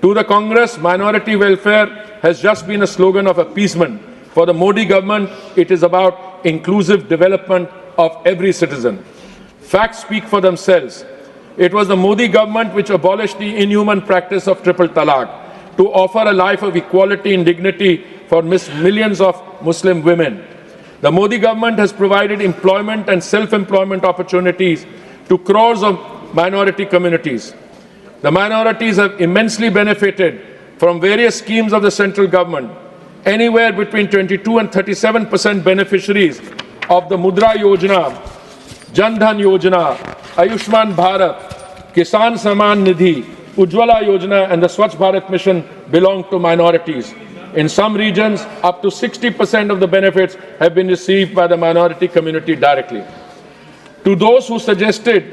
To the Congress, minority welfare has just been a slogan of appeasement. For the Modi government, it is about inclusive development of every citizen. Facts speak for themselves. It was the Modi government which abolished the inhuman practice of triple talaq to offer a life of equality and dignity for millions of Muslim women. The Modi government has provided employment and self-employment opportunities to crores of minority communities. The minorities have immensely benefited from various schemes of the central government. Anywhere between 22 and 37% beneficiaries of the Mudra Yojana, Jan Dhan Yojana, Ayushman Bharat, Kisan Samman Nidhi, Ujjwala Yojana and the Swachh Bharat Mission belong to minorities. In some regions, up to 60% of the benefits have been received by the minority community directly. To those who suggested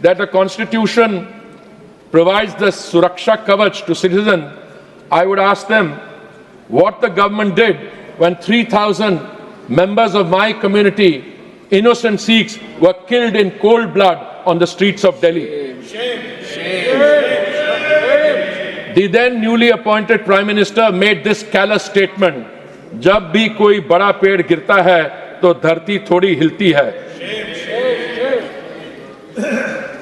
that the Constitution provides the Suraksha Kavach to citizens, I would ask them what the government did when 3,000 members of my community, innocent Sikhs, were killed in cold blood on the streets of Delhi. The then newly appointed Prime Minister made this callous statement, "Jab bhi koi bada ped girta hai, to dharti thodi hilti hai."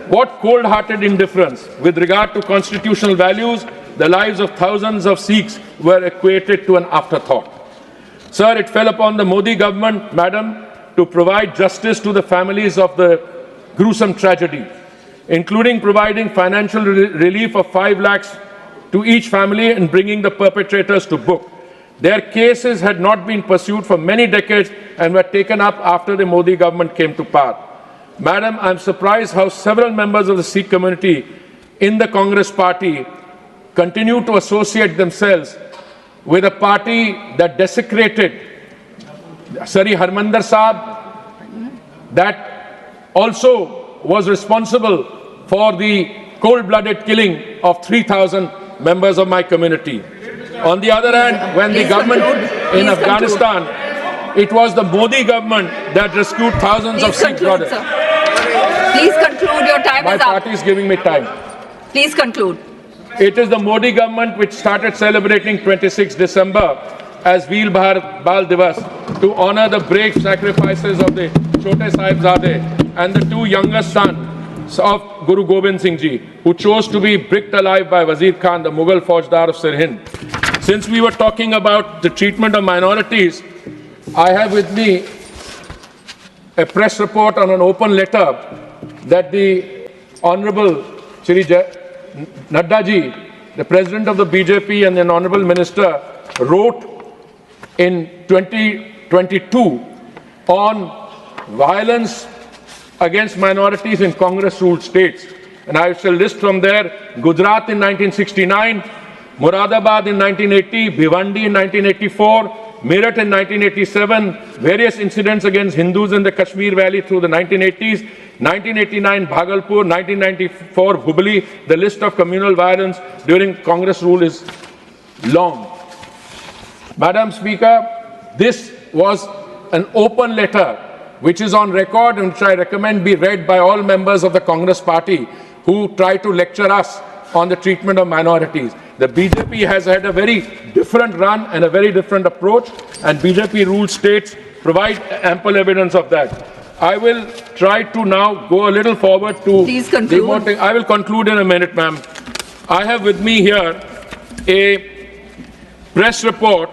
What cold-hearted indifference with regard to constitutional values. The lives of thousands of Sikhs were equated to an afterthought. Sir, it fell upon the Modi government, madam, to provide justice to the families of the gruesome tragedy, including providing financial relief of 5 lakhs to each family and bringing the perpetrators to book. Their cases had not been pursued for many decades and were taken up after the Modi government came to power. Madam, I am surprised how several members of the Sikh community in the Congress party continue to associate themselves with a party that desecrated Sari Harmandir Sahib, that also was responsible for the cold-blooded killing of 3,000 members of my community. On the other hand, when the government in Afghanistan, it was the Modi government that rescued thousands of Sikh brothers. Please conclude, your time My is up. party is giving me time. Please conclude. It is the Modi government which started celebrating 26 December as Veer Bharat Bal Divas to honor the brave sacrifices of the Chote Sahibzade and the 2 youngest sons of Guru Gobind Singh Ji, who chose to be bricked alive by Wazir Khan, the Mughal Faujdar of Sirhind. Since we were talking about the treatment of minorities, I have with me a press report on an open letter that the Honorable Shri Nadda Ji, the President of the BJP and an Honorable Minister, wrote in 2022 on violence against minorities in Congress-ruled states. And I shall list from there Gujarat in 1969, Moradabad in 1980, Bhiwandi in 1984, Meerut in 1987, various incidents against Hindus in the Kashmir Valley through the 1980s, 1989 Bhagalpur, 1994 Hubli. The list of communal violence during Congress rule is long. Madam Speaker, this was an open letter which is on record and which I recommend be read by all members of the Congress party who try to lecture us on the treatment of minorities. The BJP has had a very different run and a very different approach, and BJP-ruled states provide ample evidence of that. I will try to now go a little forward to... Please conclude. I will conclude in a minute, ma'am. I have with me here a press report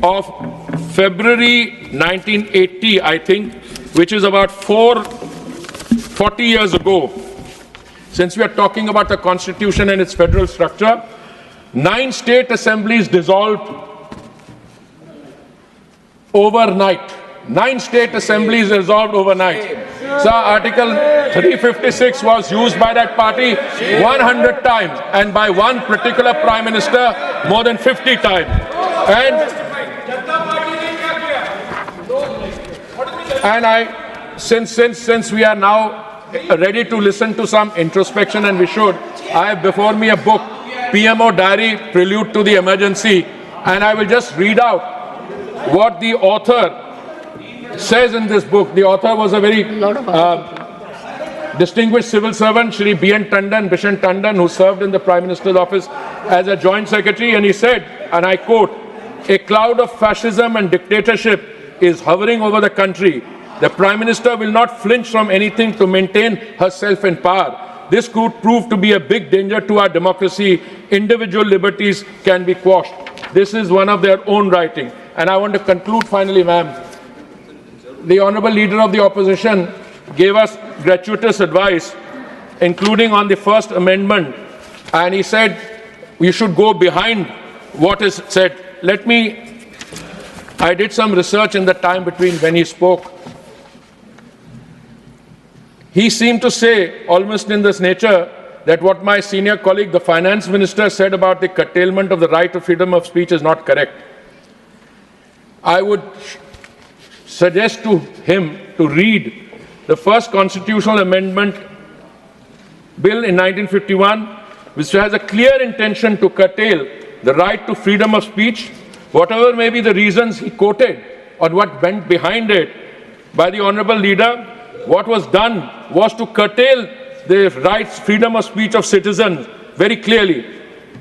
of February 1980, I think, which is about 40 years ago. Since we are talking about the Constitution and its federal structure, 9 state assemblies dissolved overnight. 9 state assemblies dissolved overnight. So Article 356 was used by that party 100 times, and by one particular Prime Minister more than 50 times. Since we are now ready to listen to some introspection, and we should, I have before me a book, PMO Diary, Prelude to the Emergency, and I will just read out what the author says in this book. The author was a very distinguished civil servant, Shri Bishan Tandon, who served in the Prime Minister's office as a Joint Secretary, and he said, and I quote, "A cloud of fascism and dictatorship is hovering over the country. The Prime Minister will not flinch from anything to maintain herself in power. This could prove to be a big danger to our democracy. Individual liberties can be quashed." This is one of their own writing. And I want to conclude finally, ma'am. The Honorable Leader of the Opposition gave us gratuitous advice, including on the First Amendment, and he said we should go behind what is said. I did some research in the time between when he spoke. He seemed to say, almost in this nature, that what my senior colleague, the Finance Minister, said about the curtailment of the right to freedom of speech is not correct. I would suggest to him to read the first constitutional amendment bill in 1951, which has a clear intention to curtail the right to freedom of speech. Whatever may be the reasons he quoted or what went behind it by the Honorable Leader, what was done was to curtail the rights, freedom of speech of citizens very clearly.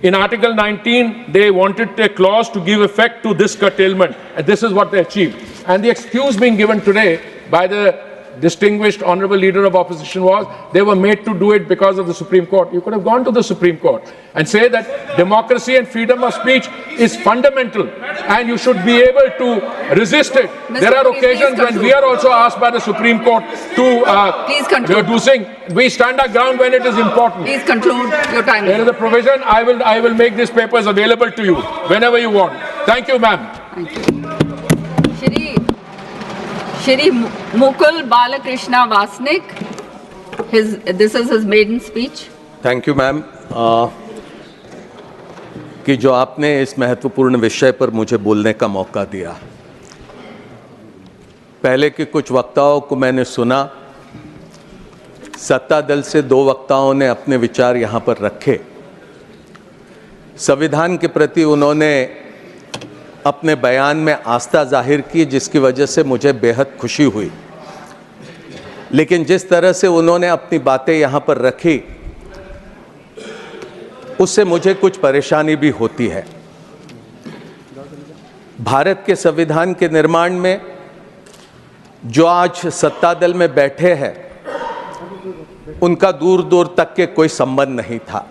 In Article 19, they wanted a clause to give effect to this curtailment, and this is what they achieved. And the excuse being given today by the distinguished Honorable Leader of Opposition was they were made to do it because of the Supreme Court. You could have gone to the Supreme Court and say that democracy and freedom of speech is fundamental and you should be able to resist it. There are occasions when we are also asked by the Supreme Court to do things. We stand our ground when it is important. Please conclude your time. There is a provision. I will make these papers available to you whenever you want. Thank you, ma'am. Thank you. Shri Mukul Balakrishna Vasnik, this is his maiden speech. Thank you ma'am कि जो आपने इस महत्वपूर्ण विषय पर मुझे बोलने का मौका दिया। पहले के कुछ वक्ताओं को मैंने सुना, सत्ता दल से 2 वक्ताओं ने अपने विचार यहाँ पर रखे। संविधान के प्रति उन्होंने अपने बयान में आस्था जाहिर की, जिसकी वजह से मुझे बेहद खुशी हुई। लेकिन जिस तरह से उन्होंने अपनी बातें यहाँ पर रखी, उससे मुझे कुछ परेशानी भी होती है। भारत के संविधान के निर्माण में जो आज सत्ता दल में बैठे हैं, उनका दूर दूर तक के कोई संबंध नहीं था।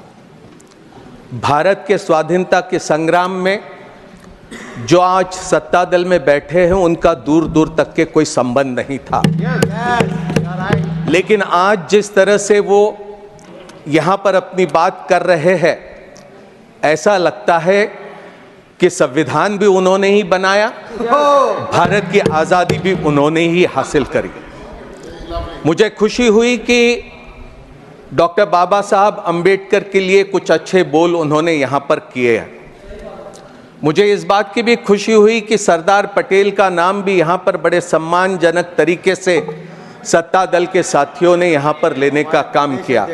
भारत के स्वाधीनता के संग्राम में जो आज सत्ता दल में बैठे हैं, उनका दूर दूर तक के कोई संबंध नहीं था। लेकिन आज जिस तरह से वो यहाँ पर अपनी बात कर रहे हैं, ऐसा लगता है कि संविधान भी उन्होंने ही बनाया, भारत की आज़ादी भी उन्होंने ही हासिल करी। मुझे खुशी हुई कि डॉक्टर बाबा साहब अंबेडकर के लिए कुछ अच्छे बोल उन्होंने यहाँ पर किए हैं। मुझे इस बात की भी खुशी हुई कि सरदार पटेल का नाम भी यहाँ पर बड़े सम्मानजनक तरीके से सत्ता दल के साथियों ने यहाँ पर लेने का काम किया।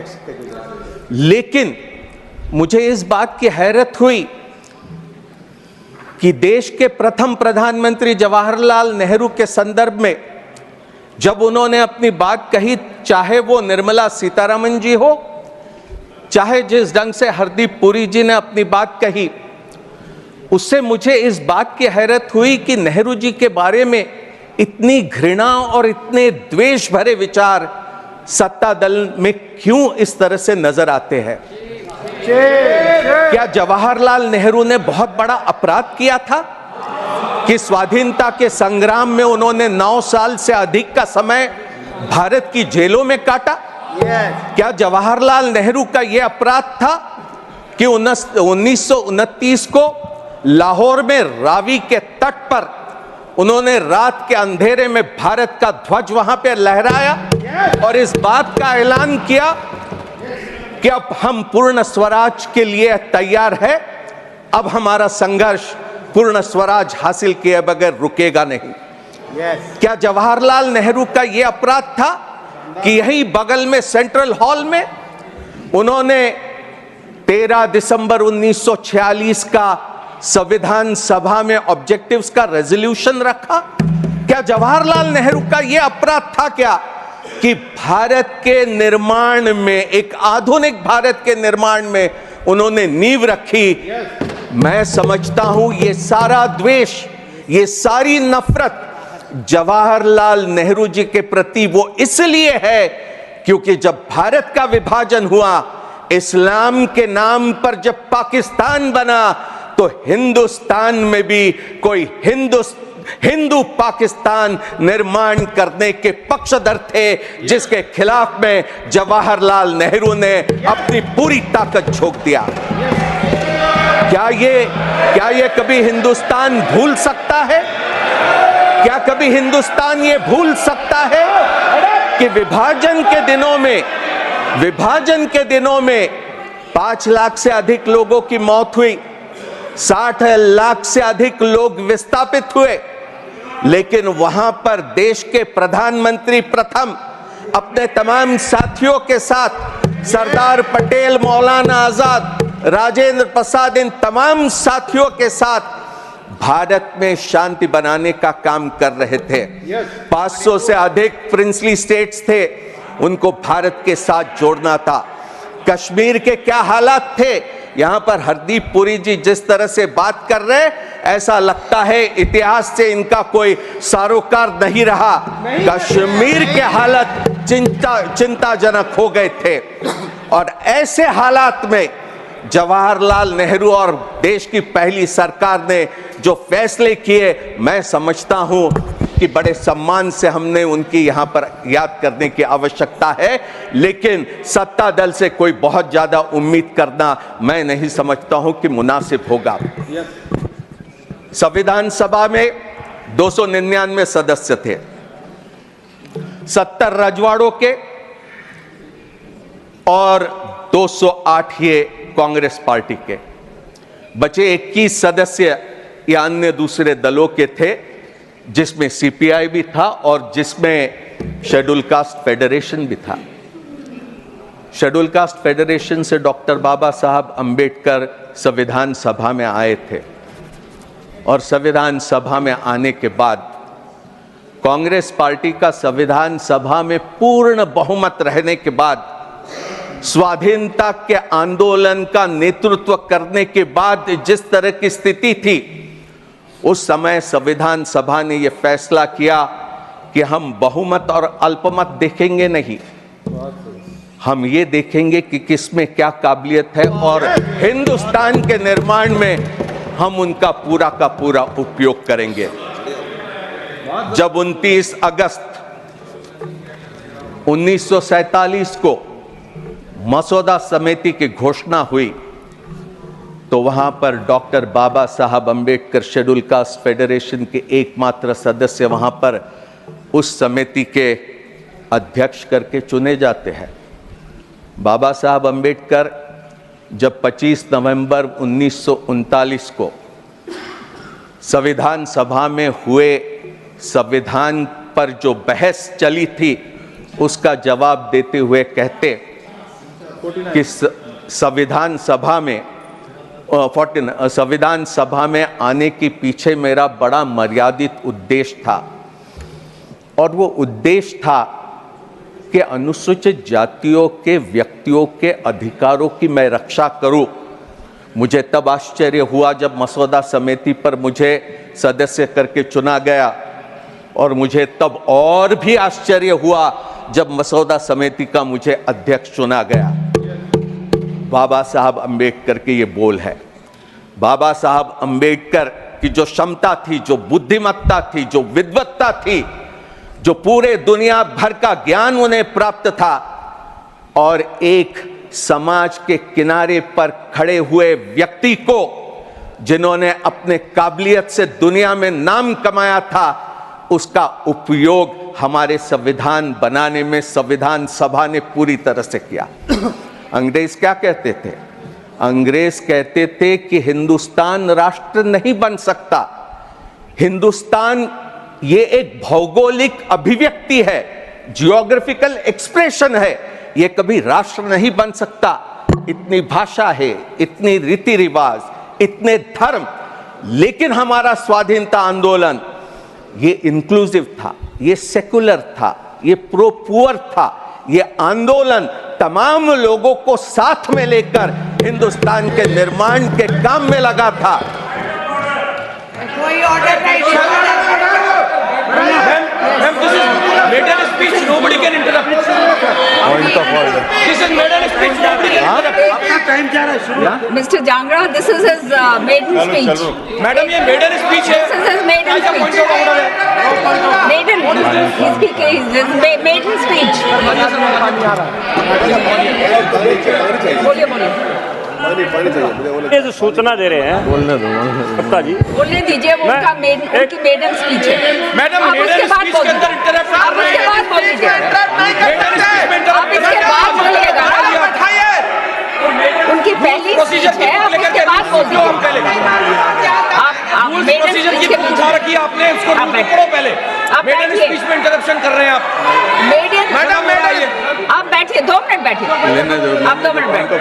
लेकिन मुझे इस बात की हैरत हुई कि देश के प्रथम प्रधानमंत्री जवाहरलाल नेहरू के संदर्भ में जब उन्होंने अपनी बात कही, चाहे वो निर्मला सीतारमण जी हो, चाहे जिस ढंग से हरदीप पुरी जी ने अपनी बात कही, उससे मुझे इस बात की हैरत हुई कि नेहरू जी के बारे में इतनी घृणा और इतने द्वेष भरे विचार सत्ता दल में क्यों इस तरह से नजर आते हैं। क्या जवाहरलाल नेहरू ने बहुत बड़ा अपराध किया था कि स्वाधीनता के संग्राम में उन्होंने 9 साल से अधिक का समय भारत की जेलों में काटा? क्या जवाहरलाल नेहरू का यह अपराध था कि 1929 को लाहौर में रावी के तट पर उन्होंने रात के अंधेरे में भारत का ध्वज वहां पर लहराया और इस बात का ऐलान किया कि अब हम पूर्ण स्वराज के लिए तैयार है, अब हमारा संघर्ष पूर्ण स्वराज हासिल किए बगैर रुकेगा नहीं। क्या जवाहरलाल नेहरू का यह अपराध था कि यही बगल में सेंट्रल हॉल में उन्होंने 13 दिसंबर 1946 का संविधान सभा में ऑब्जेक्टिव्स का रेजोल्यूशन रखा? क्या जवाहरलाल नेहरू का यह अपराध था क्या कि भारत के निर्माण में, एक आधुनिक भारत के निर्माण में उन्होंने नींव रखी? मैं समझता हूं ये सारा द्वेष, ये सारी नफरत जवाहरलाल नेहरू जी के प्रति वो इसलिए है क्योंकि जब भारत का विभाजन हुआ, इस्लाम के नाम पर जब पाकिस्तान बना, तो हिंदुस्तान में भी कोई हिंदू पाकिस्तान निर्माण करने के पक्षधर थे, जिसके खिलाफ में जवाहरलाल नेहरू ने अपनी पूरी ताकत झोंक दिया। क्या ये कभी हिंदुस्तान भूल सकता है? क्या कभी हिंदुस्तान ये भूल सकता है कि विभाजन के दिनों में 5 लाख से अधिक लोगों की मौत हुई, 60 लाख से अधिक लोग विस्थापित हुए, लेकिन वहां पर देश के प्रधानमंत्री प्रथम अपने तमाम साथियों के साथ, सरदार पटेल, मौलाना आजाद, राजेंद्र प्रसाद, इन तमाम साथियों के साथ भारत में शांति बनाने का काम कर रहे थे। 500 से अधिक प्रिंसली स्टेट्स थे, उनको भारत के साथ जोड़ना था। कश्मीर के क्या हालात थे? यहां पर हरदीप पुरी जी जिस तरह से बात कर रहे, ऐसा लगता है इतिहास से इनका कोई सरोकार नहीं रहा। कश्मीर के हालत चिंताजनक हो गए थे और ऐसे हालात में जवाहरलाल नेहरू और देश की पहली सरकार ने जो फैसले किए, मैं समझता हूं कि बड़े सम्मान से हमने उनकी यहां पर याद करने की आवश्यकता है, लेकिन सत्ता दल से कोई बहुत ज्यादा उम्मीद करना मैं नहीं समझता हूं कि मुनासिब होगा। संविधान सभा में 299 सदस्य थे, 70 रजवाड़ों के और 208 ये कांग्रेस पार्टी के। बचे 21 सदस्य या अन्य दूसरे दलों के थे, जिसमें सीपीआई भी था और जिसमें शेड्यूल कास्ट फेडरेशन भी था। शेड्यूल कास्ट फेडरेशन से डॉक्टर बाबा साहब अंबेडकर संविधान सभा में आए थे और संविधान सभा में आने के बाद कांग्रेस पार्टी का संविधान सभा में पूर्ण बहुमत रहने के बाद, स्वाधीनता के आंदोलन का नेतृत्व करने के बाद जिस तरह की स्थिति थी, उस समय संविधान सभा ने यह फैसला किया कि हम बहुमत और अल्पमत देखेंगे नहीं, हम ये देखेंगे कि किसमें क्या काबिलियत है और हिंदुस्तान के निर्माण में हम उनका पूरा का पूरा उपयोग करेंगे। जब 29 अगस्त 1947 को मसौदा समिति की घोषणा हुई, तो वहां पर डॉक्टर बाबा साहब अंबेडकर शेड्यूल कास्ट फेडरेशन के एकमात्र सदस्य वहां पर उस समिति के अध्यक्ष करके चुने जाते हैं। बाबा साहब अंबेडकर जब 25 नवंबर 1939 को संविधान सभा में हुए संविधान पर जो बहस चली थी, उसका जवाब देते हुए कहते कि संविधान सभा में आने के पीछे मेरा बड़ा मर्यादित उद्देश्य था, और वो उद्देश्य था कि अनुसूचित जातियों के व्यक्तियों के अधिकारों की मैं रक्षा करूं। मुझे तब आश्चर्य हुआ जब मसौदा समिति पर मुझे सदस्य करके चुना गया, और मुझे तब और भी आश्चर्य हुआ जब मसौदा समिति का मुझे अध्यक्ष चुना गया। बाबा साहब अंबेडकर के ये बोल है। बाबा साहब अंबेडकर की जो क्षमता थी, जो बुद्धिमत्ता थी, जो विद्वत्ता थी, जो पूरे दुनिया भर का ज्ञान उन्हें प्राप्त था, और एक समाज के किनारे पर खड़े हुए व्यक्ति को, जिन्होंने अपने काबिलियत से दुनिया में नाम कमाया था, उसका उपयोग हमारे संविधान बनाने में संविधान सभा ने पूरी तरह से किया। अंग्रेज क्या कहते थे? अंग्रेज कहते थे कि हिंदुस्तान राष्ट्र नहीं बन सकता। हिंदुस्तान ये एक भौगोलिक अभिव्यक्ति है, जियोग्राफिकल एक्सप्रेशन है, ये कभी राष्ट्र नहीं बन सकता। इतनी भाषा है, इतनी रीति रिवाज, इतने धर्म, लेकिन हमारा स्वाधीनता आंदोलन ये इंक्लूसिव था, ये सेकुलर था, ये प्रो पुअर था। ये आंदोलन तमाम लोगों को साथ में लेकर हिंदुस्तान के निर्माण के काम में लगा था। कोई ऑर्डर नहीं। Made a speech, nobody can interrupt. Point of order. This is made a speech, nobody can interrupt. Mr. Jangra, this is his maiden speech. Madam, ये maiden speech है. This is his maiden speech. Maiden. He's speaking. His maiden speech. बोलिए। ये जो सूचना दे रहे हैं, बोलने दो सत्ता जी, बोलने दीजिए। वो उनकी मेडन स्पीच है। मैडम, मेडन स्पीच के अंदर इंटरप्ट आप उसके बाद बोल दीजिए। आप इसके बाद बोलिएगा। उनकी पहली स्पीच है, आप उसके बाद बोल दीजिए। आप मेडन स्पीच के उठा रखी आपने, उसको पढ़ो पहले। मेडन स्पीच में इंटरप्शन कर रहे हैं आप। मैडम, आप बैठिए, 2 मिनट बैठिए। आप 2 मिनट बैठिए।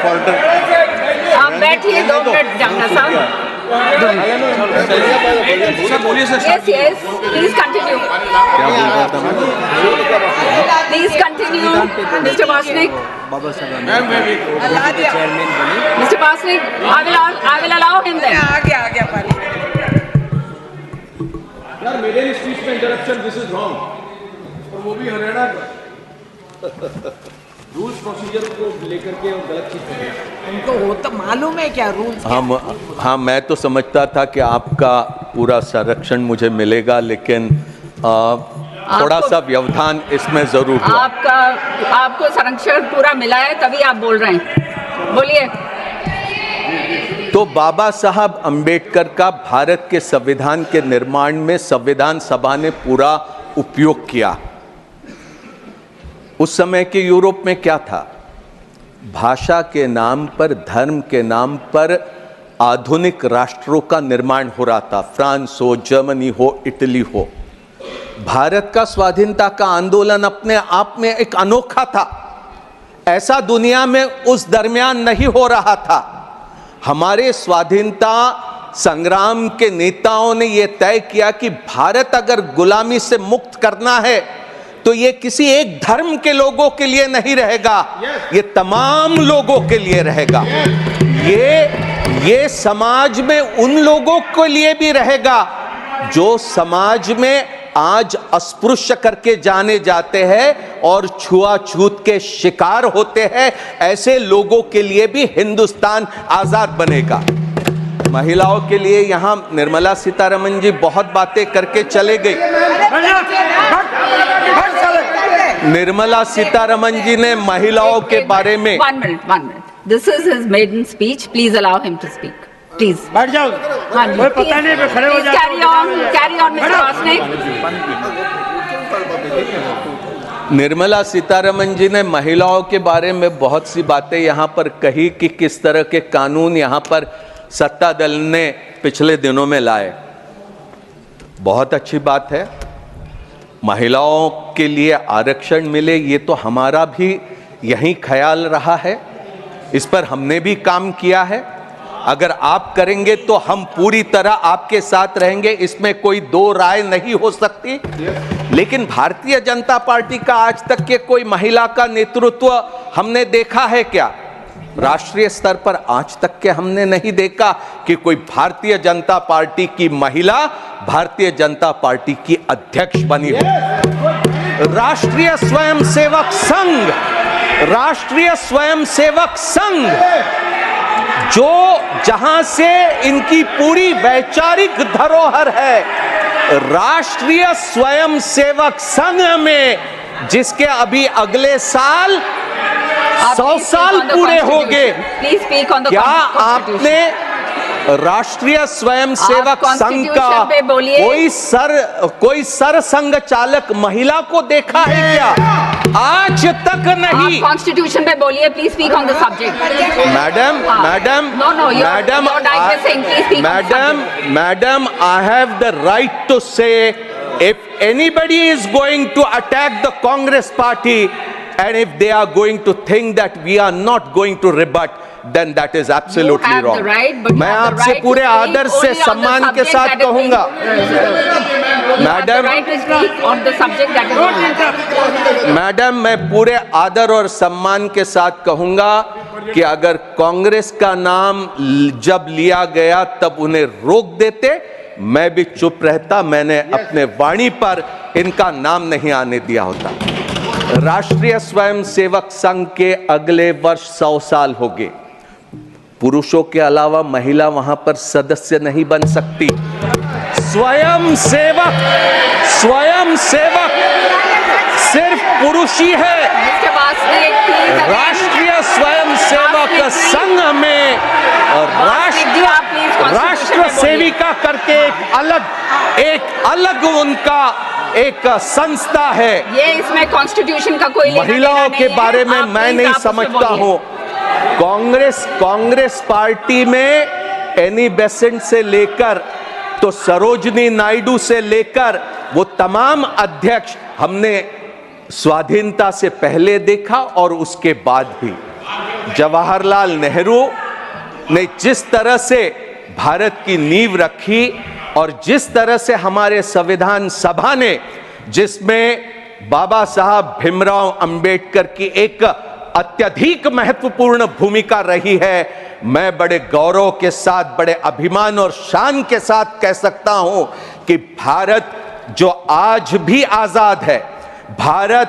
आप बैठिए 2 मिनट, जांगड़ा साहब। Yes, yes. Please continue. Please continue, Mr. Vasnik. Mr. Vasnik, I will allow him then. आगे पारी। यार मेरे स्पीच में इंटरप्शन, दिस इज रॉन्ग। और वो भी हरियाणा का रूल्स प्रोसीजर को लेकर के गलत चीज कर रहे हैं। उनको वो तो मालूम है क्या रूल्स? हाँ, मैं तो समझता था कि आपका पूरा संरक्षण मुझे मिलेगा, लेकिन थोड़ा सा व्यवधान इसमें जरूर हुआ। आपको संरक्षण पूरा मिला है, तभी आप बोल रहे हैं। बोलिए। तो बाबा साहब अंबेडकर का भारत के संविधान के निर्माण में संविधान सभा ने पूरा उपयोग किया। उस समय के यूरोप में क्या था? भाषा के नाम पर, धर्म के नाम पर आधुनिक राष्ट्रों का निर्माण हो रहा था। फ्रांस हो, जर्मनी हो, इटली हो। भारत का स्वाधीनता का आंदोलन अपने आप में एक अनोखा था। ऐसा दुनिया में उस दरमियान नहीं हो रहा था। हमारे स्वाधीनता संग्राम के नेताओं ने यह तय किया कि भारत अगर गुलामी से मुक्त करना है तो ये किसी एक धर्म के लोगों के लिए नहीं रहेगा, ये तमाम लोगों के लिए रहेगा। ये समाज में उन लोगों के लिए भी रहेगा जो समाज में आज अस्पृश्य करके जाने जाते हैं और छुआछूत के शिकार होते हैं। ऐसे लोगों के लिए भी हिंदुस्तान आजाद बनेगा। महिलाओं के लिए यहां निर्मला सीतारमण जी बहुत बातें करके चले गई। निर्मला सीतारमण जी ने महिलाओं के बारे में one minute. This is his maiden speech. Please allow him to speak. Please. बैठ जाओ। कोई पता नहीं, खड़े हो जाओ। Carry on, Mr. Vasnik. Nirmala Sitharaman ji ने महिलाओं के बारे में बहुत सी बातें यहाँ पर कही कि किस तरह के कानून यहाँ पर सत्ता दल ने पिछले दिनों में लाए। बहुत अच्छी बात है, महिलाओं के लिए आरक्षण मिले, ये तो हमारा भी यही ख्याल रहा है। इस पर हमने भी काम किया है। अगर आप करेंगे तो हम पूरी तरह आपके साथ रहेंगे, इसमें कोई दो राय नहीं हो सकती। लेकिन भारतीय जनता पार्टी का आज तक के कोई महिला का नेतृत्व हमने देखा है क्या? राष्ट्रीय स्तर पर आज तक के हमने नहीं देखा कि कोई भारतीय जनता पार्टी की महिला भारतीय जनता पार्टी की अध्यक्ष बनी हो। राष्ट्रीय स्वयंसेवक संघ जो जहां से इनकी पूरी वैचारिक धरोहर है, राष्ट्रीय स्वयंसेवक संघ में जिसके अभी अगले साल 100 साल पूरे हो गए, Please speak on the क्या Constitution. आपने राष्ट्रीय स्वयंसेवक संघ का Constitution पे बोलिए। कोई सरसंघ चालक महिला को देखा है क्या? आज तक नहीं। कॉन्स्टिट्यूशन पे बोलिए, please speak on the subject. Madam, I have the right to say if anybody is going to attack the Congress party and if they are going to think that we are not going to rebut, then that is absolutely wrong. मैं आपसे पूरे आदर से सम्मान के साथ कहूंगा, madam, मैं पूरे आदर और सम्मान के साथ कहूंगा कि अगर कांग्रेस का नाम जब लिया गया तब उन्हें रोक देते, मैं भी चुप रहता, मैंने अपने वाणी पर इनका नाम नहीं आने दिया होता। राष्ट्रीय स्वयंसेवक संघ के अगले वर्ष 100 साल हो गए। पुरुषों के अलावा महिला वहां पर सदस्य नहीं बन सकती। स्वयंसेवक सिर्फ पुरुष ही है। राष्ट्रीय स्वयंसेवक संघ में राष्ट्र सेविका करके एक अलग उनका एक संस्था है। ये इसमें कॉन्स्टिट्यूशन का कोई महिलाओं के बारे में मैं नहीं समझता हूं। कांग्रेस पार्टी में एनी बेसेंट से लेकर तो सरोजनी नायडू से लेकर वो तमाम अध्यक्ष हमने स्वाधीनता से पहले देखा और उसके बाद भी। जवाहरलाल नेहरू ने जिस तरह से भारत की नींव रखी और जिस तरह से हमारे संविधान सभा ने, जिसमें बाबा साहब भीमराव अंबेडकर की एक अत्यधिक महत्वपूर्ण भूमिका रही है, मैं बड़े गौरव के साथ, बड़े अभिमान और शान के साथ कह सकता हूं कि भारत जो आज भी आजाद है, भारत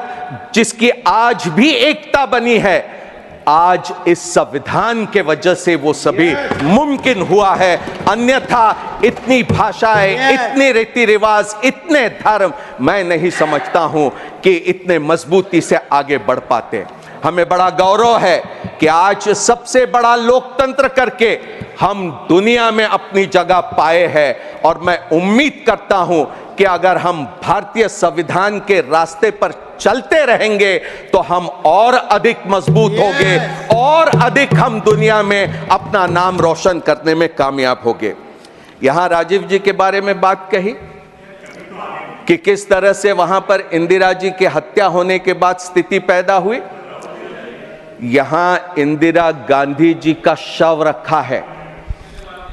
जिसकी आज भी एकता बनी है, आज इस संविधान के वजह से वो सभी मुमकिन हुआ है। अन्यथा इतनी भाषाएं, इतने रीति रिवाज, इतने धर्म, मैं नहीं समझता हूं कि इतने मजबूती से आगे बढ़ पाते। हमें बड़ा गौरव है कि आज सबसे बड़ा लोकतंत्र करके हम दुनिया में अपनी जगह पाए हैं और मैं उम्मीद करता हूं कि अगर हम भारतीय संविधान के रास्ते पर चलते रहेंगे तो हम और अधिक मजबूत होंगे और अधिक हम दुनिया में अपना नाम रोशन करने में कामयाब होंगे। यहां राजीव जी के बारे में बात कही कि किस तरह से वहां पर इंदिरा जी की हत्या होने के बाद स्थिति पैदा हुई। यहां इंदिरा गांधी जी का शव रखा है।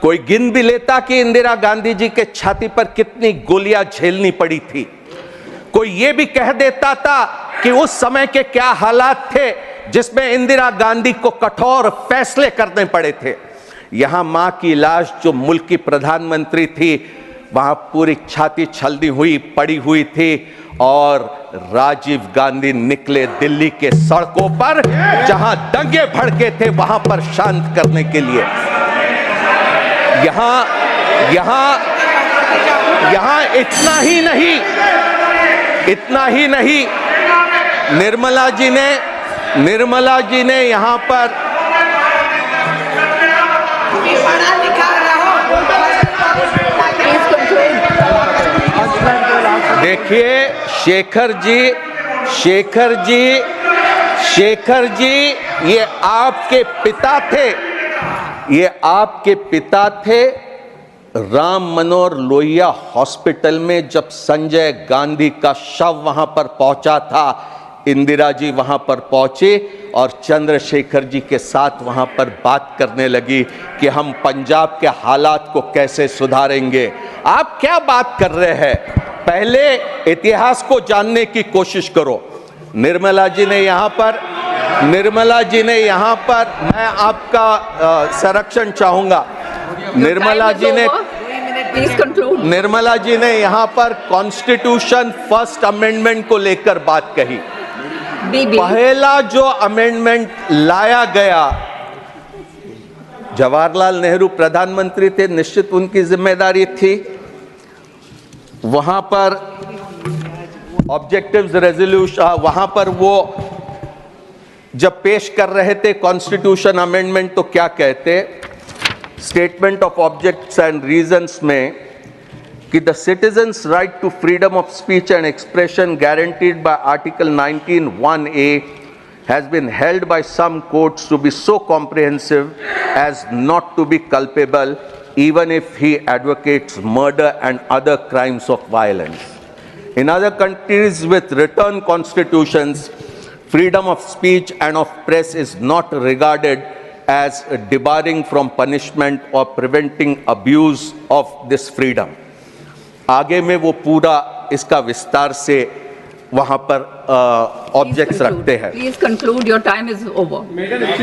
कोई गिन भी लेता कि इंदिरा गांधी जी के छाती पर कितनी गोलियां झेलनी पड़ी थी। कोई ये भी कह देता था कि उस समय के क्या हालात थे जिसमें इंदिरा गांधी को कठोर फैसले करने पड़े थे। यहां मां की लाश, जो मुल्क की प्रधानमंत्री थी, वहां पूरी छाती छलनी हुई पड़ी हुई थी और राजीव गांधी निकले दिल्ली के सड़कों पर, जहां दंगे भड़के थे वहां पर शांत करने के लिए। यहां इतना ही नहीं, निर्मला जी ने यहां पर देखिए, शेखर जी ये आपके पिता थे। राम मनोहर लोहिया हॉस्पिटल में जब संजय गांधी का शव वहां पर पहुंचा था, इंदिरा जी वहां पर पहुंचे और चंद्रशेखर जी के साथ वहां पर बात करने लगी कि हम पंजाब के हालात को कैसे सुधारेंगे। आप क्या बात कर रहे हैं? पहले इतिहास को जानने की कोशिश करो। निर्मला जी ने यहाँ पर मैं आपका संरक्षण चाहूंगा। निर्मला जी ने यहाँ पर कॉन्स्टिट्यूशन फर्स्ट अमेंडमेंट को लेकर बात कही। पहला जो अमेंडमेंट लाया गया, जवाहरलाल नेहरू प्रधानमंत्री थे, निश्चित उनकी जिम्मेदारी थी। वहां पर ऑब्जेक्टिव्स रेजोल्यूशन, वहां पर वो जब पेश कर रहे थे कॉन्स्टिट्यूशन अमेंडमेंट तो क्या कहते, statement of objects and reasons में कि the citizens right to freedom of speech and expression guaranteed by article 19(1)(a has been held by some courts to be so comprehensive as not to be culpable even if he advocates murder and other crimes of violence. In other countries with written constitutions, freedom of speech and of press is not regarded as debarring from punishment or preventing abuse of this freedom. आगे में वो पूरा इसका विस्तार से वहां पर objects रखते हैं। Please conclude, your time is over.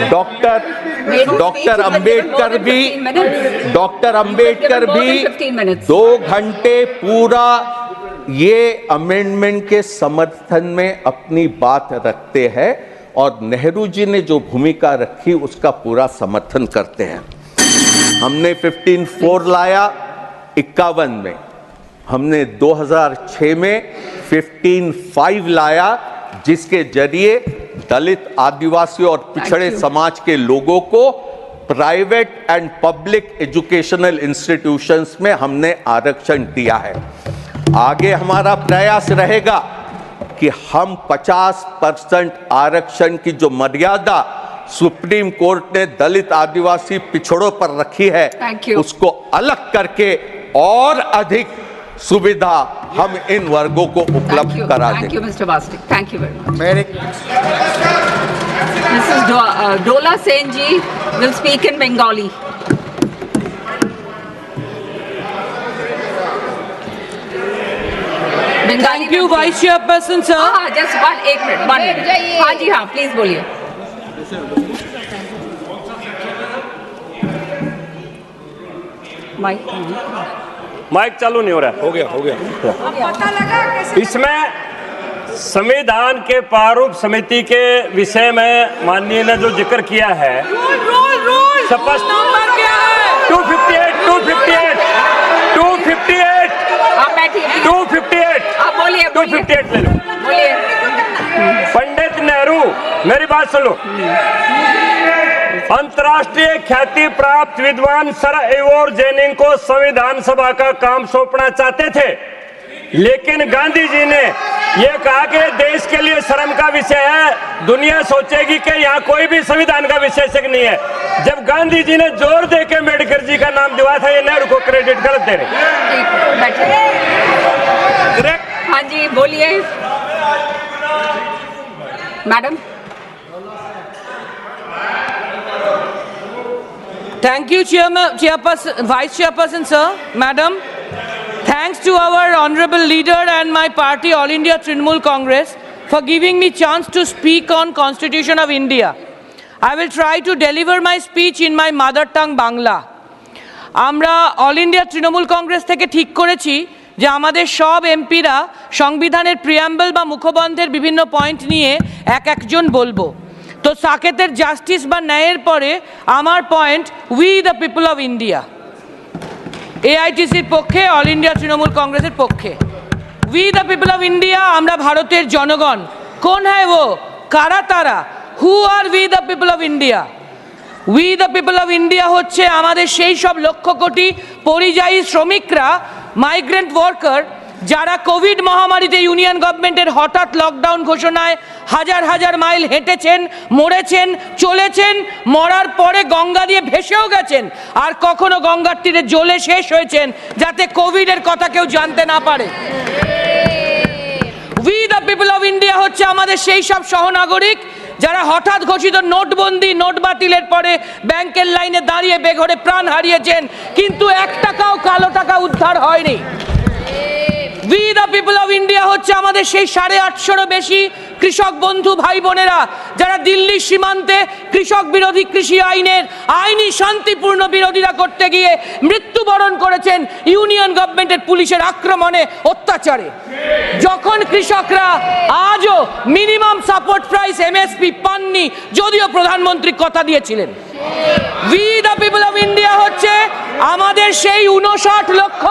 Doctor Ambedkar भी 2 घंटे पूरा ये अमेंडमेंट के समर्थन में अपनी बात रखते हैं और नेहरू जी ने जो भूमिका रखी उसका पूरा समर्थन करते हैं। हमने 15(4) लाया 51 में, हमने 2006 में 15(5) लाया जिसके जरिए दलित, आदिवासी और पिछड़े समाज के लोगों को private and public educational institutions में हमने आरक्षण दिया है। आगे हमारा प्रयास रहेगा कि हम 50% आरक्षण की जो मर्यादा सुप्रीम कोर्ट ने दलित, आदिवासी, पिछड़ों पर रखी है उसको अलग करके और अधिक सुविधा हम इन वर्गों को उपलब्ध करा दें। Thank you mister Bastik, thank you very much. Mrs Dola Sen ji will speak in Bengali. Thank you vice chairperson sir. Just 1 minute. हाँ जी हाँ, प्लीज बोलिए। माइक चालू नहीं हो रहा। हो गया। इसमें संविधान के प्रारूप समिति के विषय में माननीय ने जो जिक्र किया है, स्पष्ट 258 ले लो। पंडित नेहरू, मेरी बात सुनो। अंतर्राष्ट्रीय ख्याति प्राप्त विद्वान सर एवोर जेनिंग को संविधान सभा का काम सौंपना चाहते थे, लेकिन गांधी जी ने यह कहा कि देश के लिए शर्म का विषय है, दुनिया सोचेगी कि यहाँ कोई भी संविधान का विशेषज्ञ नहीं है। जब गांधी जी ने जोर दे के अम्बेडकर जी का नाम दिया था, ये नेहरू को क्रेडिट गलत दे रहे। हाँ जी बोलिए madam. Thank you, Chairperson, Vice Chairperson, sir, Madam. Thanks to our honorable leader and my party, All India Trinamool Congress, for giving me chance to speak on Constitution of India. I will try to deliver my speech in my mother tongue, Bangla. আমরা all India Trinamool Congress থেকে ঠিক করেছি যে আমাদের সব এমপিরা সংবিধানের preamble বা মুখবন্ধের বিভিন্ন পয়েন্ট নিয়ে একজন বলবো। তো সাকেতের জাস্টিস বা ন্যায়ের পরে আমার point we the people of India, এআইটিসির পক্ষে, অল ইন্ডিয়া তৃণমূল কংগ্রেসের পক্ষে। We the people of India, আমরা ভারতের জনগণ। কোন হ্যায় ও, কারা তারা? Who are we the people of India? We the people of India হচ্ছে আমাদের সেই সব লক্ষ কোটি পরিযায়ী শ্রমিকরা, মাইগ্রেন্ট ওয়ার্কার, যারা কোভিড মহামারীতে ইউনিয়ন গভর্নমেন্টের হঠাৎ লকডাউন ঘোষণায় হাজার হাজার মাইল হেঁটেছেন, মরেছেন, চলেছেন, মরার পরে গঙ্গা দিয়ে ভেসেও গেছেন, আর কখনো গঙ্গার তীরে জ্বলে শেষ হয়েছেন যাতে কোভিডের কথা কেউ জানতে না পারে। We the people of India হচ্ছে আমাদের সেই সব সহনাগরিক যারা হঠাৎ ঘোষিত নোটবন্দি, নোট বাতিলের পরে ব্যাংকের লাইনে দাঁড়িয়ে বেঘরে প্রাণ হারিয়েছেন, কিন্তু 1 টাকাও কালো টাকা উদ্ধার হয়নি। We the people of India হচ্ছে আমাদের সেই 850-এরও বেশি কৃষক বন্ধু ভাই বোনেরা যারা দিল্লির সীমান্তে কৃষক বিরোধী কৃষি আইনের আইনি শান্তিপূর্ণ বিরোধিতা করতে গিয়ে মৃত্যুবরণ করেছেন ইউনিয়ন গভর্নমেন্টের পুলিশের আক্রমণে, অত্যাচারে। যখন কৃষকরা আজও মিনিমাম সাপোর্ট প্রাইস এমএসপি পাননি, যদিও প্রধানমন্ত্রী কথা দিয়েছিলেন। We the people of India হচ্ছে আমাদের সেই 59 লক্ষ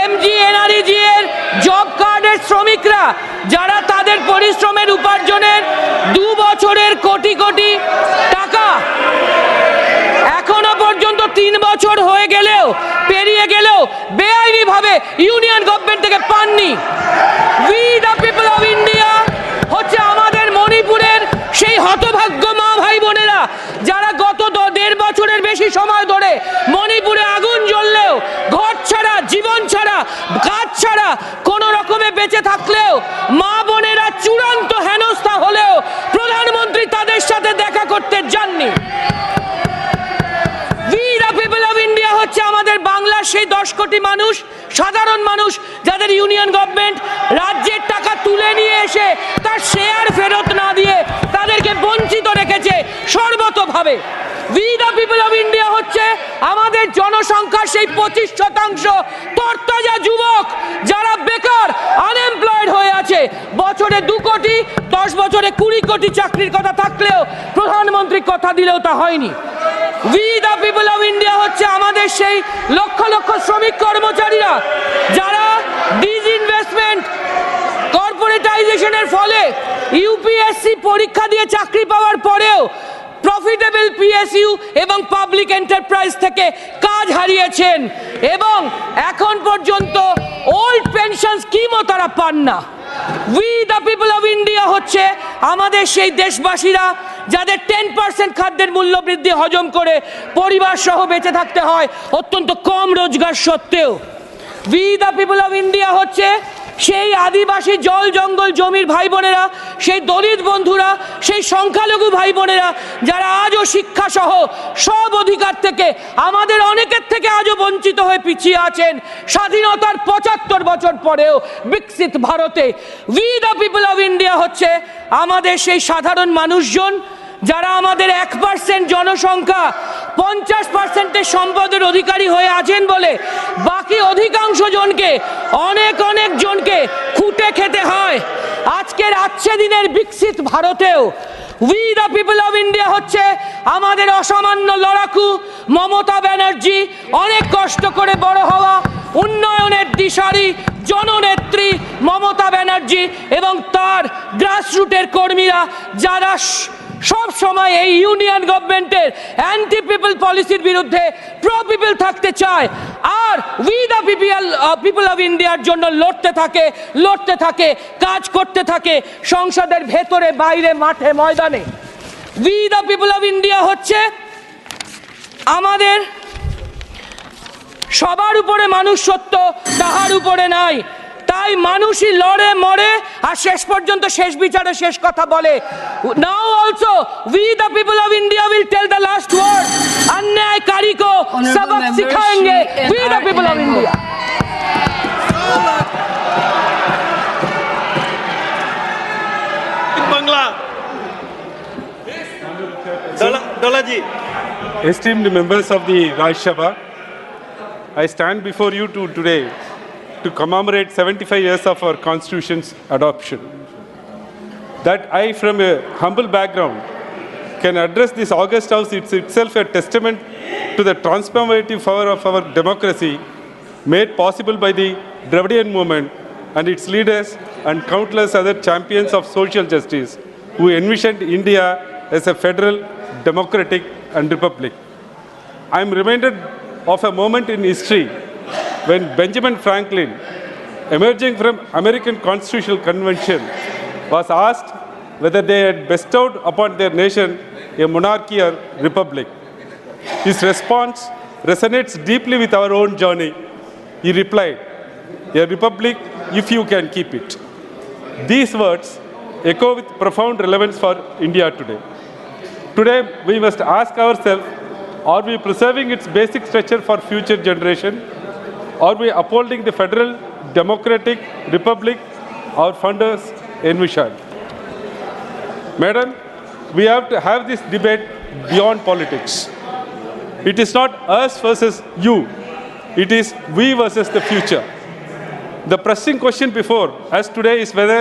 এমজিএনআরইজি এর জব কার্ডের দেশের শ্রমিকরা যারা তাদের পরিশ্রমের উপার্জনের 2 বছরের কোটি কোটি টাকা এখনো পর্যন্ত 3 বছর হয়ে গেলেও পেরিয়ে গেলেও বেআইনি ভাবে ইউনিয়ন গভর্নমেন্ট থেকে পাননি। We the people of India হচ্ছে আমাদের মণিপুরের সেই হতভাগ্য মা ভাই বোনেরা যারা গত 1.5 বছরের বেশি সময় ধরে মণিপুরে আগুন জ্বললেও ঘর ছাড়া, জীবন ছাড়া, কাজ ছাড়া কোন রকমে বেঁচে থাকলেও মা বোনেরা চূড়ান্ত হেনস্থা হলেও প্রধানমন্ত্রী তাদের সাথে দেখা করতে যাননি। We the people of India হচ্ছে আমাদের বাংলার সেই 10 কোটি মানুষ, সাধারণ মানুষ যাদের ইউনিয়ন গভর্নমেন্ট রাজ্যের টাকা তুলে নিয়ে এসে তার শেয়ার ফেরত না দিয়ে তাদেরকে বঞ্চিত রেখেছে সর্বতভাবে। We the people of India হচ্ছে আমাদের জনসংখ্যার সেই 25% তরতাজা যুবক যারা বেকার, আনএমপ্লয়েড হয়ে আছে। বছরে 2 কোটি, 10 বছরে 20 কোটি চাকরির কথা থাকলেও প্রধানমন্ত্রী কথা দিলেও তা হয়নি। We the people of India হচ্ছে আমাদের সেই লক্ষ লক্ষ শ্রমিক কর্মচারীরা যারা ডিসইনভেস্টমেন্ট, কর্পোরেটাইজেশনের ফলে ইউপিএসসি পরীক্ষা দিয়ে চাকরি পাওয়ার পরেও প্রফিটেবল পিএসইউ এবং পাবলিক এন্টারপ্রাইজ থেকে কাজ হারিয়েছেন এবং এখন পর্যন্ত ওল্ড পেনশন স্কিমও তারা পান না। We the people of India হচ্ছে আমাদের সেই দেশবাসীরা যাদের 10% খাদ্যের মূল্য বৃদ্ধি হজম করে পরিবার সহ বেঁচে থাকতে হয় অত্যন্ত কম রোজগার সত্ত্বেও। We the people of India হচ্ছে সেই আদিবাসী জল জঙ্গল জমির ভাই বোনেরা, সেই দলিত বন্ধুরা, সেই সংখ্যালঘু ভাই বোনেরা যারা আজও শিক্ষা সহ সব অধিকার থেকে আমাদের অনেকের থেকে আজও বঞ্চিত হয়ে পিছিয়ে আছেন স্বাধীনতার 75 বছর পরেও বিকশিত ভারতে। We the people of India হচ্ছে আমাদের সেই সাধারণ মানুষজন যারা আমাদের 1% জনসংখ্যা 50%-এর সম্পদের অধিকারী হয়ে আছেন বলে বাকি অধিকাংশ জনকে, অনেক জনকে খুঁটে খেতে হয়। আজকের আচ্ছা দিনের বিকশিত ভারতেও we the people of India হচ্ছে আমাদের অসামান্য লড়াকু মমতা ব্যানার্জি, অনেক কষ্ট করে বড় হওয়া উন্নয়নের দিশারি জননেত্রী মমতা ব্যানার্জি এবং তার গ্রাসরুটের কর্মীরা যারা সব সময় এই ইউনিয়ন গভর্নমেন্টের অ্যান্টি পিপল পলিসির বিরুদ্ধে প্রো পিপল থাকতে চায় আর উই দ্য পিপল অফ ইন্ডিয়ার জন্য লড়তে থাকে, কাজ করতে থাকে সংসদের ভেতরে, বাইরে, মাঠে, ময়দানে। We the people of India হচ্ছে আমাদের সবার উপরে মানুষ সত্য, তাহার উপরে নাই। তাই মানুষই লড়ে মরে আর শেষ পর্যন্ত শেষ বিচারে শেষ কথা বলে। Now also we the people of India will tell the last word. अन्यायकारी को सबक सिखाएंगे we the people of India. Bangla Dola ji. Esteemed members of the Rajya Sabha, I stand before you today to commemorate 75 years of our Constitution's adoption. That I, from a humble background, can address this august house, it's itself a testament to the transformative power of our democracy made possible by the Dravidian movement and its leaders and countless other champions of social justice who envisioned India as a federal, democratic and republic. I am reminded of a moment in history when Benjamin Franklin, emerging from American Constitutional Convention, was asked whether they had bestowed upon their nation a monarchy or republic. His response resonates deeply with our own journey. He replied, "A republic if you can keep it." These words echo with profound relevance for India today. Today, we must ask ourselves, are we preserving its basic structure for future generation? Are we upholding the federal democratic republic our founders envisioned? Madam, we have to have this debate beyond politics. It is not us versus you. It is we versus the future. The pressing question before us today is whether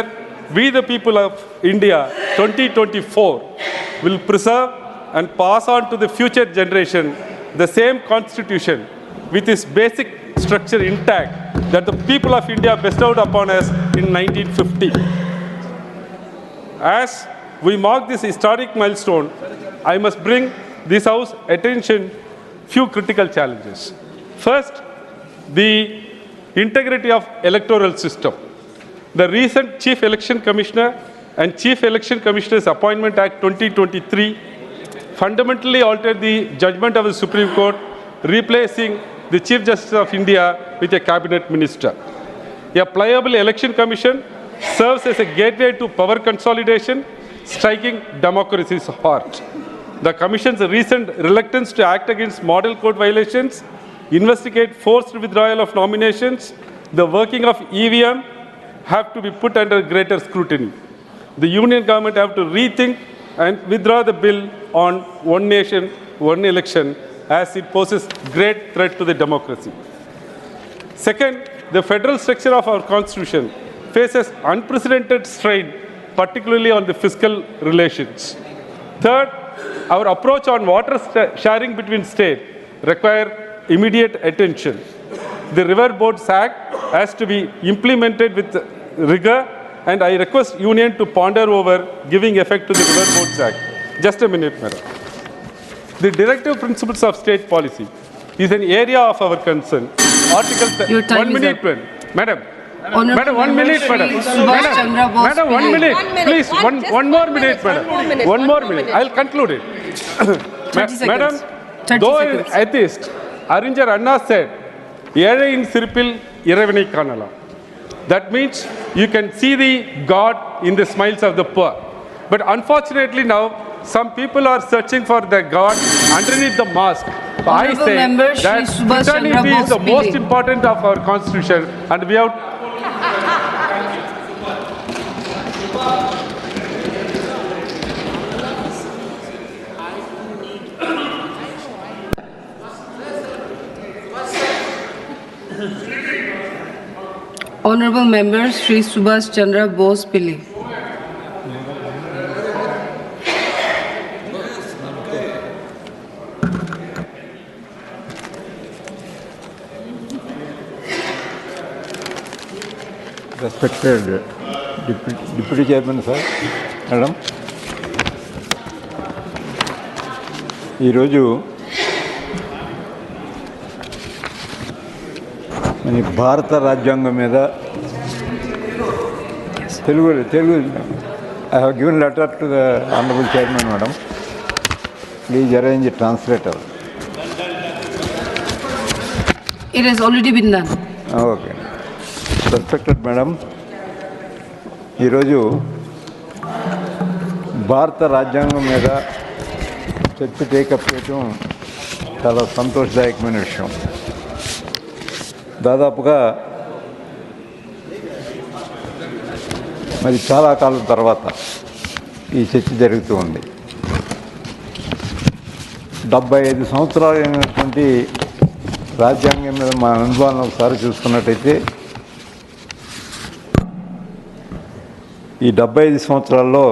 we, the people of India 2024, will preserve and pass on to the future generation the same constitution with its basic structure intact that the people of India bestowed upon us in 1950. As we mark this historic milestone, I must bring this House attention few critical challenges. First, the integrity of electoral system. The recent Chief Election Commissioner and Chief Election Commissioners Appointment Act 2023 fundamentally altered the judgment of the Supreme Court, replacing the Chief Justice of India with a cabinet minister. A pliable election commission serves as a gateway to power consolidation, striking democracy's heart. The Commission's recent reluctance to act against model code violations, investigate forced withdrawal of nominations, the working of EVM have to be put under greater scrutiny. The Union government have to rethink and withdraw the bill on one nation, one election, as it poses great threat to the democracy. Second, the federal structure of our constitution faces unprecedented strain, particularly on the fiscal relations. Third, our approach on water sharing between states require immediate attention. The River Boards Act has to be implemented with rigor, and I request Union to ponder over giving effect to the River Boards Act. Just a minute, Madam. The directive principles of state policy is an area of our concern. Article 1 minute, Madam. Madam, 1 minute, Madam. Madam, 1 minute. Please, one more minute, Madam. 1 more minute. I'll conclude it. 30 seconds. Madam, though an atheist, Aringer Anna said, "Yere in sirpil iravani kanala." That means you can see the God in the smiles of the poor. But unfortunately now, some people are searching for the God underneath the mask. So I say that fraternity is the most important of our constitution, and we have. Honorable Member Shri Subhash Chandra Bose Pillai. Respected Deputy Chairman, sir, Madam. ఈరోజు మన భారత రాజ్యాంగం మీద Telugu I have given letter to the Honorable Chairman, Madam. Please arrange a translator. It has already been done. Okay. Respected Madam, ఈరోజు భారత రాజ్యాంగం మీద చర్చ టేకప్ చేయడం చాలా సంతోషదాయకమైన విషయం. దాదాపుగా మరి చాలా కాలం తర్వాత ఈ చర్చ జరుగుతూ ఉంది. 75 సంవత్సరాలు అయినటువంటి రాజ్యాంగం మీద మా అనుభవాలను ఒకసారి చూసుకున్నట్టయితే ఈ 75 సంవత్సరాల్లో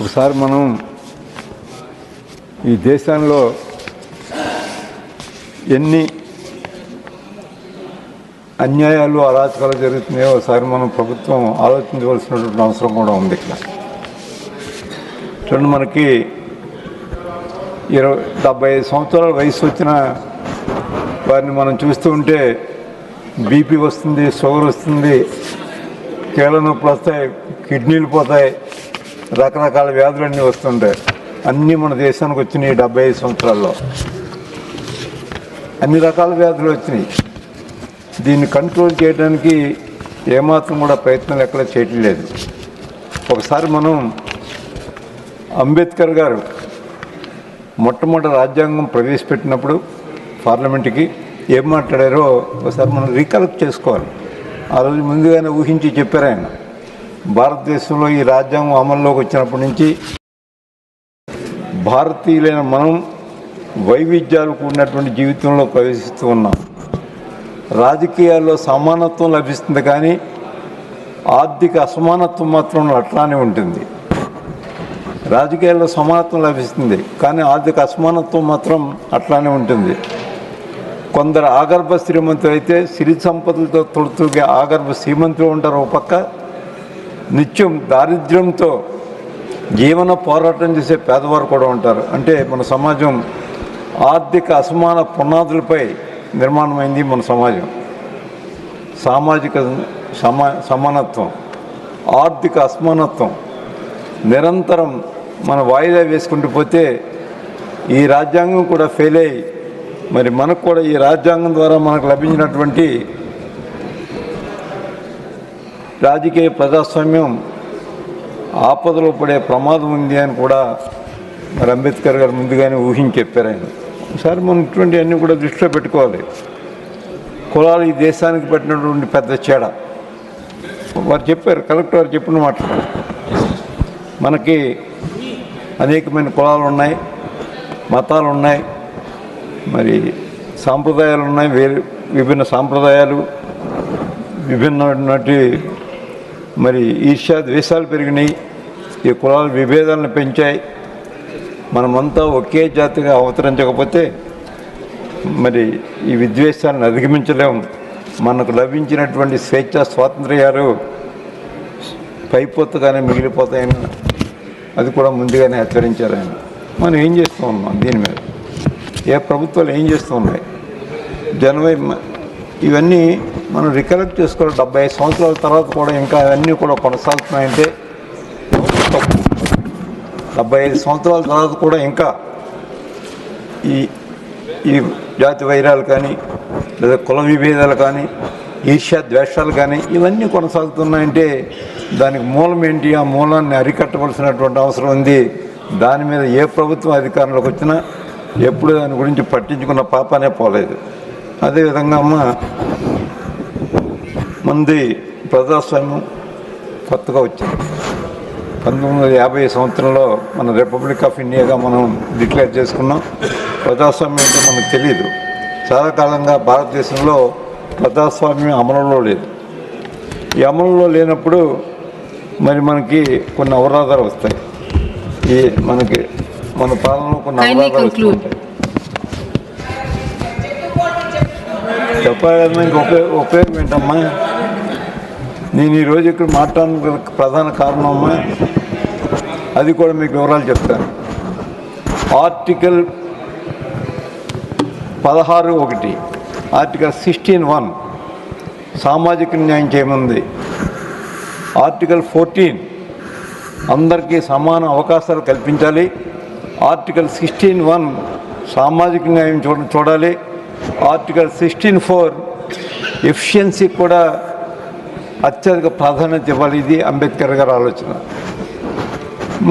ఒకసారి మనం ఈ దేశంలో ఎన్ని అన్యాయాలు అరాచకాలు జరుగుతున్నాయో ఒకసారి మనం ప్రభుత్వం ఆలోచించవలసినటువంటి అవసరం కూడా ఉంది. ఇక్కడ చూడండి, మనకి 75 సంవత్సరాల వయసు వచ్చిన వారిని మనం చూస్తూ ఉంటే బీపీ వస్తుంది, షుగర్ వస్తుంది, కీళ్ళ నొప్పులు వస్తాయి, కిడ్నీలు పోతాయి, రకరకాల వ్యాధులన్నీ వస్తుంటాయి. అన్నీ మన దేశానికి వచ్చినాయి. 75 సంవత్సరాల్లో అన్ని రకాల వ్యాధులు వచ్చినాయి. దీన్ని కంట్రోల్ చేయడానికి ఏమాత్రం కూడా ప్రయత్నాలు ఎక్కడ చేయటం లేదు. ఒకసారి మనం అంబేద్కర్ గారు మొట్టమొదటి రాజ్యాంగం ప్రవేశపెట్టినప్పుడు పార్లమెంట్కి ఏం మాట్లాడారో ఒకసారి మనం రీకలెక్ట్ చేసుకోవాలి. ఆ రోజు ముందుగానే ఊహించి చెప్పారు ఆయన. భారతదేశంలో ఈ రాజ్యాంగం అమల్లోకి వచ్చినప్పటి నుంచి భారతీయులైన మనం వైవిధ్యాలు కూడినటువంటి జీవితంలో ప్రవేశిస్తూ ఉన్నాం. రాజకీయాల్లో సమానత్వం లభిస్తుంది, కానీ ఆర్థిక అసమానత్వం మాత్రం అట్లానే ఉంటుంది. రాజకీయాల్లో సమానత్వం లభిస్తుంది, కానీ ఆర్థిక అసమానత్వం మాత్రం అట్లానే ఉంటుంది. కొందరు ఆగర్భ శ్రీమంతులు అయితే సిరి సంపదలతో తొడుతూగే ఆగర్భ శ్రీమంతులు ఉంటారు. ఒక పక్క నిత్యం దారిద్ర్యంతో జీవన పోరాటం చేసే పేదవారు కూడా ఉంటారు. అంటే మన సమాజం ఆర్థిక అసమాన పునాదులపై నిర్మాణమైంది మన సమాజం. సామాజిక సమానత్వం, ఆర్థిక అసమానత్వం నిరంతరం మన వాయిదా వేసుకుంటూ పోతే ఈ రాజ్యాంగం కూడా ఫెయిల్ అయ్యి, మరి మనకు కూడా ఈ రాజ్యాంగం ద్వారా మనకు లభించినటువంటి రాజకీయ ప్రజాస్వామ్యం ఆపదలో పడే ప్రమాదం ఉంది అని కూడా మరి అంబేద్కర్ గారు ముందుగానే ఊహించి చెప్పారు ఆయన. ఒకసారి మనం ఇటువంటివన్నీ కూడా దృష్టిలో పెట్టుకోవాలి. కులాలు ఈ దేశానికి పెట్టినటువంటి పెద్ద చెడ. వారు చెప్పారు, కలెక్టర్ వారు చెప్పిన మాట, మనకి అనేకమైన కులాలు ఉన్నాయి, మతాలు ఉన్నాయి, మరి సాంప్రదాయాలు ఉన్నాయి, విభిన్న సాంప్రదాయాలు, విభిన్నటువంటి మరి ఈర్ష్యా ద్వేషాలు పెరిగినాయి. ఈ కులాల విభేదాలను పెంచాయి. మనమంతా ఒకే జాతిగా అవతరించకపోతే మరి ఈ విద్వేషాలను అధిగమించలేము. మనకు లభించినటువంటి స్వేచ్ఛ స్వాతంత్ర్యాలు పైపోతగానే మిగిలిపోతాయని అది కూడా ముందుగానే హెచ్చరించారు ఆయన. మనం ఏం చేస్తూ ఉన్నాం దీని మీద? ఏ ప్రభుత్వాలు ఏం చేస్తూ ఉన్నాయి? జనవరి ఇవన్నీ మనం రికలెక్ట్ చేసుకోవాలి. 75 సంవత్సరాల తర్వాత కూడా ఇంకా అవన్నీ కూడా కొనసాగుతున్నాయంటే తప్పు. 75 సంవత్సరాల తర్వాత కూడా ఇంకా ఈ జాతి వైరాలు కానీ, లేదా కుల విభేదాలు కానీ, ఈర్ష్యా ద్వేషాలు కానీ ఇవన్నీ కొనసాగుతున్నాయంటే దానికి మూలం ఏంటి? ఆ మూలాన్ని అరికట్టవలసినటువంటి అవసరం ఉంది. దాని మీద ఏ ప్రభుత్వం అధికారంలోకి వచ్చినా ఎప్పుడు దాని గురించి పట్టించుకున్న పాపానే పోలేదు. అదేవిధంగా మంది ప్రజాస్వామ్యం కొత్తగా వచ్చింది. 1950 సంవత్సరంలో మన రిపబ్లిక్ ఆఫ్ ఇండియాగా మనం డిక్లేర్ చేసుకున్నాం. ప్రజాస్వామ్యం అంటే మనకు తెలియదు. చాలా కాలంగా భారతదేశంలో ప్రజాస్వామ్యం అమలులో లేదు. ఈ అమలులో లేనప్పుడు మరి మనకి కొన్ని అవరోధాలు వస్తాయి. మన పాలనలో కొన్ని అవరోధాలు వస్తాయి. చెప్పాలి ఇంక ఉపయోగం ఏంటమ్మా? నేను ఈరోజు ఇక్కడ మాట్లాడడానికి ప్రధాన కారణం అమ్మా, అది కూడా మీకు వివరాలు చెప్తాను. ఆర్టికల్ 16(1), ఆర్టికల్ 16(1) సామాజిక న్యాయం చేయమంది. ఆర్టికల్ 14 అందరికీ సమాన అవకాశాలు కల్పించాలి. ఆర్టికల్ 16(1) సామాజిక న్యాయం చూడాలి. ఆర్టికల్ 16(4) ఎఫిషియన్సీ కూడా అత్యధిక ప్రాధాన్యత ఇవ్వాలి. ఇది అంబేద్కర్ గారి ఆలోచన.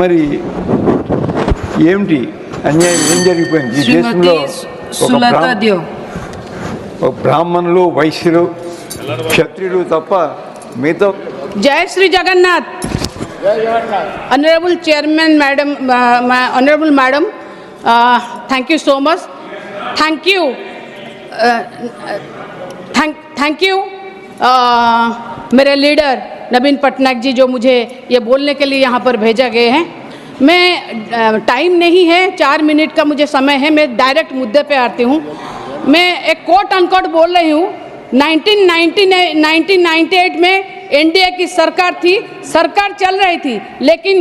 మరి ఏమిటి అన్యాయం? ఏం జరిగిపోయింది ఈ దేశంలో? ఒక బ్రాహ్మణులు, వైశ్యులు, క్షత్రియులు తప్ప మిగతా. జై Shri Jagannath. Honorable Chairman, Madam, Honorable Madam, thank you so much. Thank you, मेरे लीडर नवीन पटनायक जी, जो मुझे ये बोलने के लिए यहाँ पर भेजा गए हैं. मैं टाइम नहीं है, 4 मिनट का मुझे समय है. मैं डायरेक्ट मुद्दे पे आती हूँ. मैं एक कोट अनकोट बोल रही हूँ. 1998 में एनडीए की सरकार थी, सरकार चल रही थी, लेकिन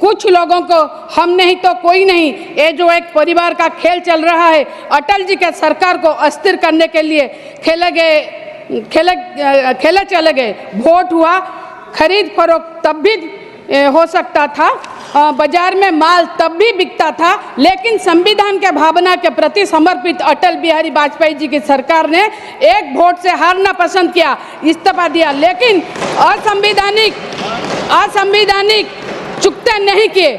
कुछ लोगों को हम नहीं तो कोई नहीं, ये जो एक परिवार का खेल चल रहा है, अटल जी के सरकार को अस्थिर करने के लिए खेले चले गए. वोट हुआ, खरीद फरोख्त तब भी हो सकता था, बाजार में माल तब भी बिकता था, लेकिन संविधान के भावना के प्रति समर्पित अटल बिहारी वाजपेयी जी की सरकार ने एक वोट से हारना पसंद किया, इस्तीफा दिया, लेकिन असंवैधानिक चुकते नहीं किए.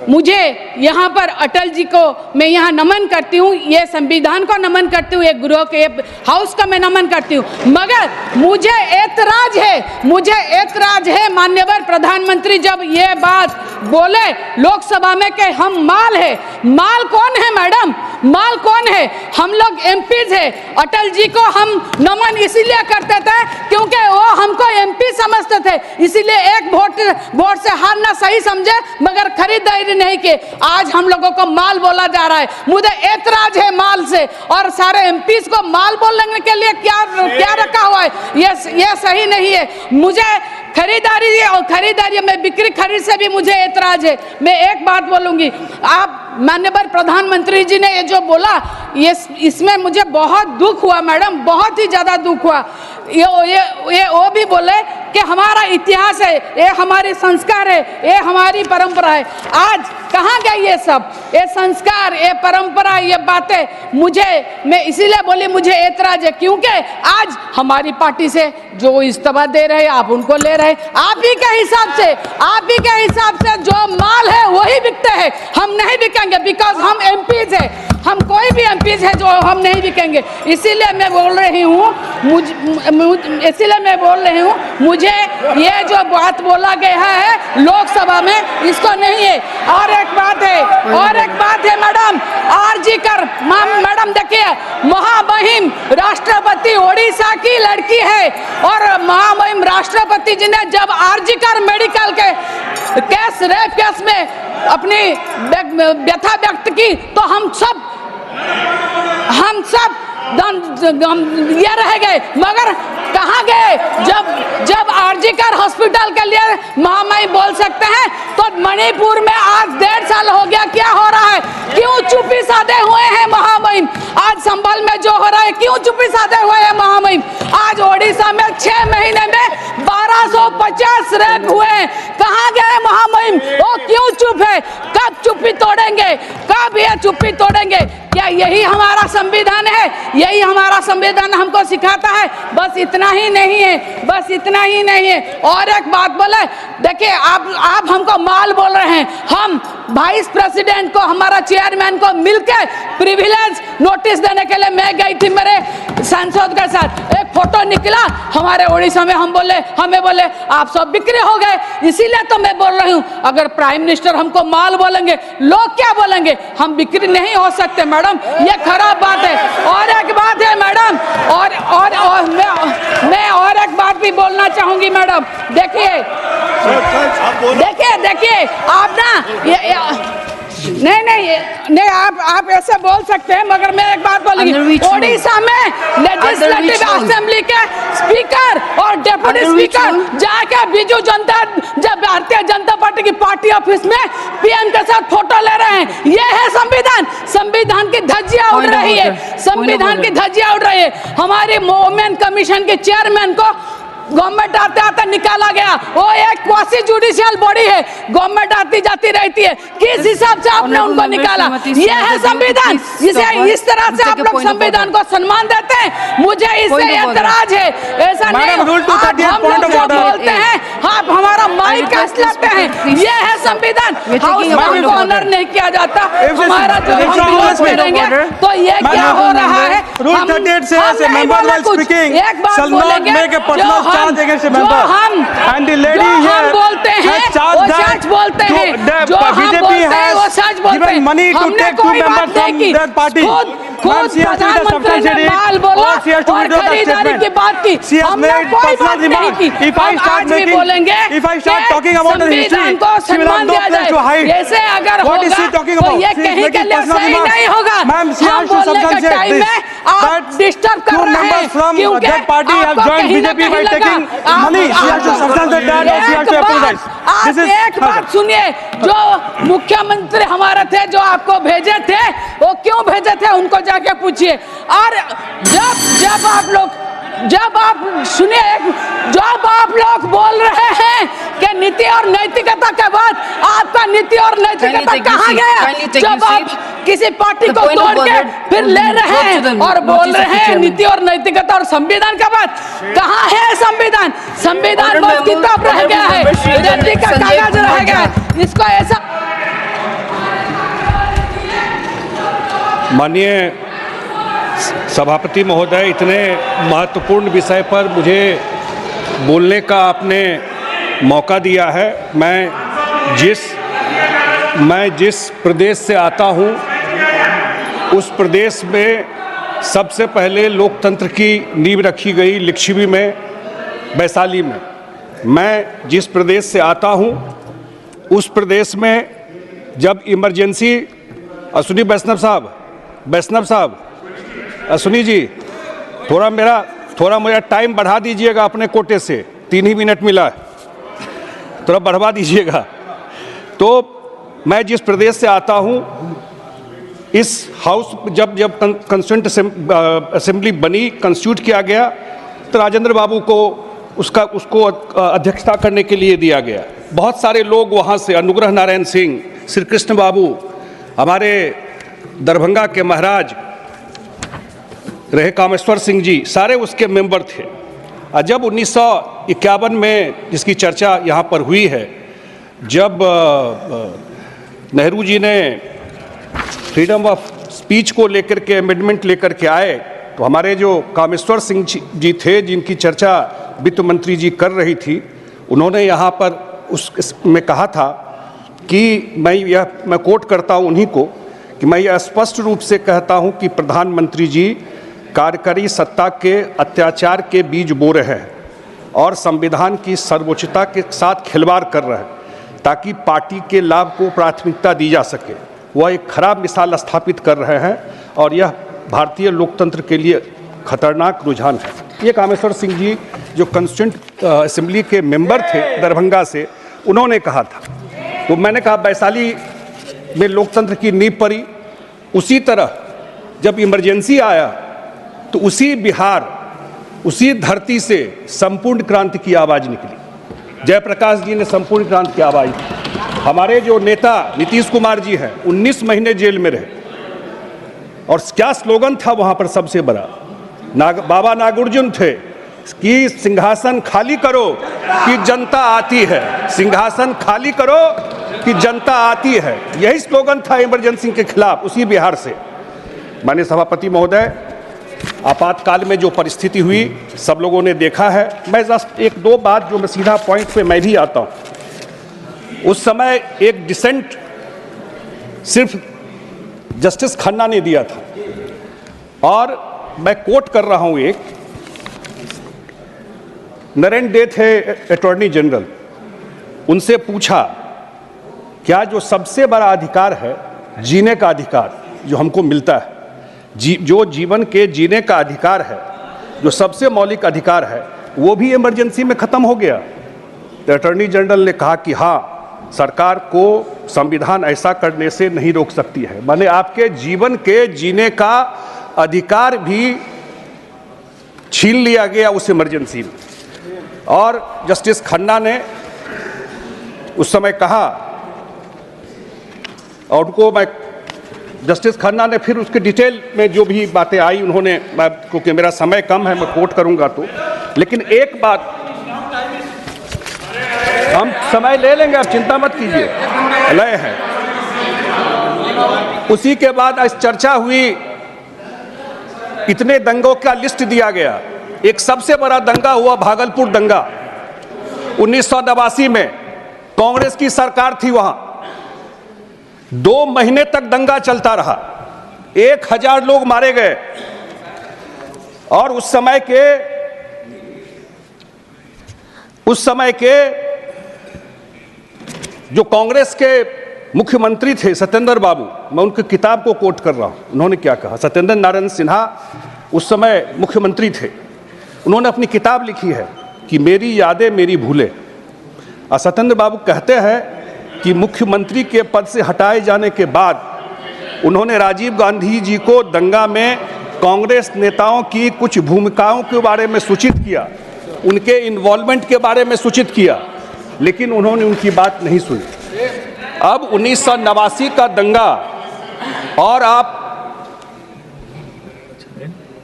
मुझे यहाँ पर अटल जी को मैं यहाँ नमन करती हूँ, ये संविधान को नमन करती हूँ, ये गृह के हाउस का मैं नमन करती हूँ. मगर मुझे ऐतराज है माननीय प्रधानमंत्री जब ये बात बोले लोकसभा में कि हम माल है. माल कौन है मैडम? माल कौन है? हम लोग एमपीज है. अटल जी को हम नमन इसीलिए करते थे कि क्योंकि वो हमको एमपी समझते थे, इसीलिए एक वोट से हारना सही समझे मगर खरीदारी नहीं की। आज हम लोगों को माल बोला जा रहा है, मुझे ऐतराज है माल से। और सारे एमपीज को माल बोलने के लिए क्या रखा हुआ है, ये सही नहीं है। मुझे खरीदारी में बिक्री खरीद से भी मुझे ऐतराज है। मैं एक बात बोलूंगी, आप माननीय प्रधानमंत्री जी ने ये जो बोला, ये इसमें मुझे बहुत दुख हुआ मैडम, बहुत ही ज्यादा दुख हुआ। ये वो भी बोले कि हमारा इतिहास है, ये हमारे संस्कार है, ये हमारी परंपरा है। आज कहाँ गए ये सब, ये संस्कार, ये परंपरा, ये बातें? मैं इसीलिए बोली मुझे ऐतराज है क्योंकि आज हमारी पार्टी से जो इस्तीफा दे रहे हैं आप उनको ले रहे हैं। आप ही के हिसाब से जो माल है वही बिकते हैं, हम नहीं बिकेंगे बिकॉज हम एमपीज है, हम कोई भी एमपीज है जो हम नहीं बिकेंगे। इसीलिए मैं बोल रही हूँ मुझे ये जो बात बोला गया है लोकसभा में इसको नहीं है। और एक बात है मैडम, आरजी कर मैडम देखिए, महामहिम राष्ट्रपति ओडिशा की लड़की है और महामहिम राष्ट्रपति जी ने जब आरजी कर मेडिकल के रेप केस में अपनी व्यथा व्यक्त की तो हम सब ये रह गए। मगर कहाँ गए जब आरजी कर हॉस्पिटल के लिए महामहिम बोल सकते हैं तो मणिपुर में आज 1.5 साल हो गया, क्या हो रहा है? क्यों चुप्पी साधे हुए हैं महामहिम? आज संभल में जो हो रहा है क्यों चुप्पी साधे हुए हैं महामहिम? आज ओडिशा में 6 महीने में 1250 रेप हुए हैं, कहाँ गए महामहिम? वो क्यों चुप है? कब चुप्पी तोड़ेंगे? कब ये चुप्पी तोड़ेंगे? क्या यही हमारा संविधान है? यही हमारा संविधान हमको सिखाता है? बस इतना ही नहीं है। और एक बात बोले, देखिए आप हमको माल बोल रहे हैं, हम वाइस प्रेसिडेंट को, हमारा चेयरमैन को मिलकर प्रिविलेज नोटिस देने के लिए मैं गई थी मेरे सांसद के साथ। एक फोटो निकला हमारे उड़ीसा में, हमें बोले आप सब बिक्री हो गए। इसीलिए तो मैं बोल रही हूँ, अगर प्राइम मिनिस्टर हमको माल बोलेंगे, लोग क्या बोलेंगे? हम बिक्री नहीं हो सकते मैडम, ये खराब बात है। और एक बात है मैडम, मैं और एक बात भी बोलना चाहूंगी मैडम। देखिए आप ना नहीं आप ऐसे बोल सकते हैं, मगर मैं एक बात बोलूंगी, ओडिशा में लेजिस्लेटिव असेंबली के स्पीकर और डेप्यूटी स्पीकर जाके भारतीय जनता पार्टी की पार्टी ऑफिस में पीएम के साथ फोटो ले रहे हैं। ये है संविधान की धज्जियां उड़ रही है। हमारी वुमेन कमीशन के चेयरमैन को गवर्नमेंट आते निकाला गया। वो एक क्वासी जुडिशियल बॉडी है, गवर्नमेंट आती जाती रहती है, किस हिसाब से आपने उनको निकाला? ये है संविधान। इस तरह से आप लोग संविधान को सम्मान देते हैं, मुझे इससे ऐतराज है। ऐसा नहीं, हम लोग जो बोलते हैं आप हमारा माइक काट लेते हैं। ये है संविधान, हाउस को ऑनर नहीं किया जाता। हमारा जो हम विरोध करेंगे तो ये क्या हो रहा है? एक बात बोलेंगे, charge against a member. And the lady here has charged that the BJP has given money to take 2 members from their party. Ma'am, she has to be the substantiate or she has to withdraw the statement. She has made personal remarks. If I start talking about the history, she will have no place to hide. What is she talking about? She is making personal remarks. Ma'am, she has to substantiate this. That 2 members from that party have joined BJP by taking money. She has to substantiate that or she has to apologize. आप एक बात सुनिए, जो मुख्यमंत्री हमारे थे जो आपको भेजे थे, वो क्यों भेजे थे उनको जाके पूछिए। और जब आप सुनिए, जब आप लोग बोल रहे हैं कि नीति और नैतिकता के बाद आपका नीति और नैतिकता कहाँ गया? जब आप किसी पार्टी को तोड़ के फिर ले रहे हैं और बोल रहे हैं नीति और नैतिकता और संविधान का बात, कहाँ है संविधान? संविधान बस किताब रह गया है, रद्दी का कागज रह गया है। इसको ऐसा माननीय सभापति महोदय, इतने महत्वपूर्ण विषय पर मुझे बोलने का आपने मौका दिया है। मैं जिस प्रदेश से आता हूं, उस प्रदेश में सबसे पहले लोकतंत्र की नींव रखी गई लिच्छवी में। वैशाली में। मैं जिस प्रदेश से आता हूं, उस प्रदेश में जब इमरजेंसी, सुनिए वैष्णव साहब, सुनी जी, थोड़ा मेरा टाइम बढ़ा दीजिएगा अपने कोटे से, 3 ही मिनट मिला है, थोड़ा बढ़वा दीजिएगा। तो मैं जिस प्रदेश से आता हूं, इस हाउस जब कंस्टिट्यूंट असेंबली बनी, कंस्टिट्यूट किया गया, तो राजेंद्र बाबू को उसको अध्यक्षता करने के लिए दिया गया। बहुत सारे लोग वहाँ से, अनुग्रह नारायण सिंह, श्री कृष्ण बाबू, हमारे दरभंगा के महाराज रहे कामेश्वर सिंह जी, सारे उसके मेंबर थे। और जब 1951 में जिसकी चर्चा यहाँ पर हुई है, जब नेहरू जी ने फ्रीडम ऑफ स्पीच को लेकर के अमेंडमेंट लेकर के आए, तो हमारे जो कामेश्वर सिंह जी थे, जिनकी चर्चा वित्त मंत्री जी कर रही थी, उन्होंने यहाँ पर उसमें कहा था कि मैं कोट करता हूँ उन्हीं को, कि मैं यह स्पष्ट रूप से कहता हूँ कि प्रधानमंत्री जी कार्यकारी सत्ता के अत्याचार के बीज बो रहे हैं और संविधान की सर्वोच्चता के साथ खिलवाड़ कर रहे हैं ताकि पार्टी के लाभ को प्राथमिकता दी जा सके। वह एक खराब मिसाल स्थापित कर रहे हैं और यह भारतीय लोकतंत्र के लिए खतरनाक रुझान है। ये कामेश्वर सिंह जी जो कंस्टिट्यूंट असेंबली के मेंबर थे दरभंगा से, उन्होंने कहा था। तो मैंने कहा वैशाली में लोकतंत्र की नींव पड़ी। उसी तरह जब इमरजेंसी आया तो उसी बिहार, उसी धरती से संपूर्ण क्रांति की आवाज़ निकली। जयप्रकाश जी ने संपूर्ण क्रांति की आवाज़ दी। हमारे जो नेता नीतीश कुमार जी हैं, 19 महीने जेल में रहे, और क्या स्लोगन था वहाँ पर सबसे बड़ा, बाबा नागार्जुन थे कि सिंहासन खाली करो कि जनता आती है, सिंहासन खाली करो कि जनता आती है। यही स्लोगन था इमरजेंसी के खिलाफ, उसी बिहार से। माननीय सभापति महोदय, आपातकाल में जो परिस्थिति हुई सब लोगों ने देखा है। मैं जस्ट 1-2 बात जो मैं सीधा पॉइंट पे मैं भी आता हूँ। उस समय एक डिसेंट सिर्फ जस्टिस खन्ना ने दिया था, और मैं कोट कर रहा हूँ, एक नरेन डे थे अटॉर्नी जनरल, उनसे पूछा क्या जो सबसे बड़ा अधिकार है, जीने का अधिकार जो हमको मिलता है, जो जीवन के जीने का अधिकार है, जो सबसे मौलिक अधिकार है, वो भी इमरजेंसी में ख़त्म हो गया। तो अटॉर्नी जनरल ने कहा कि हाँ, सरकार को संविधान ऐसा करने से नहीं रोक सकती है। माने आपके जीवन के जीने का अधिकार भी छीन लिया गया उस इमरजेंसी में। और जस्टिस खन्ना ने उस समय कहा, और उनको मैं जस्टिस खन्ना ने फिर उसके डिटेल में जो भी बातें आई उन्होंने, क्योंकि मेरा समय कम है मैं कोट करूंगा तो, लेकिन एक बात, हम समय ले लेंगे, आप चिंता मत कीजिए, लय है। उसी के बाद आज चर्चा हुई, इतने दंगों का लिस्ट दिया गया। एक सबसे बड़ा दंगा हुआ भागलपुर दंगा 1989 में, कांग्रेस की सरकार थी वहां। 2 महीने तक दंगा चलता रहा, 1000 लोग मारे गए। और उस समय के जो कांग्रेस के मुख्यमंत्री थे सत्येंद्र बाबू, मैं उनकी किताब को कोट कर रहा हूं। उन्होंने क्या कहा, सत्येंद्र नारायण सिन्हा उस समय मुख्यमंत्री थे, उन्होंने अपनी किताब लिखी है कि मेरी यादें मेरी भूलें। और सत्येंद्र बाबू कहते हैं कि मुख्यमंत्री के पद से हटाए जाने के बाद उन्होंने राजीव गांधी जी को दंगा में कांग्रेस नेताओं की कुछ भूमिकाओं के बारे में सूचित किया, उनके इन्वॉल्वमेंट के बारे में सूचित किया, लेकिन उन्होंने उनकी बात नहीं सुनी। अब 1989 का दंगा, और आप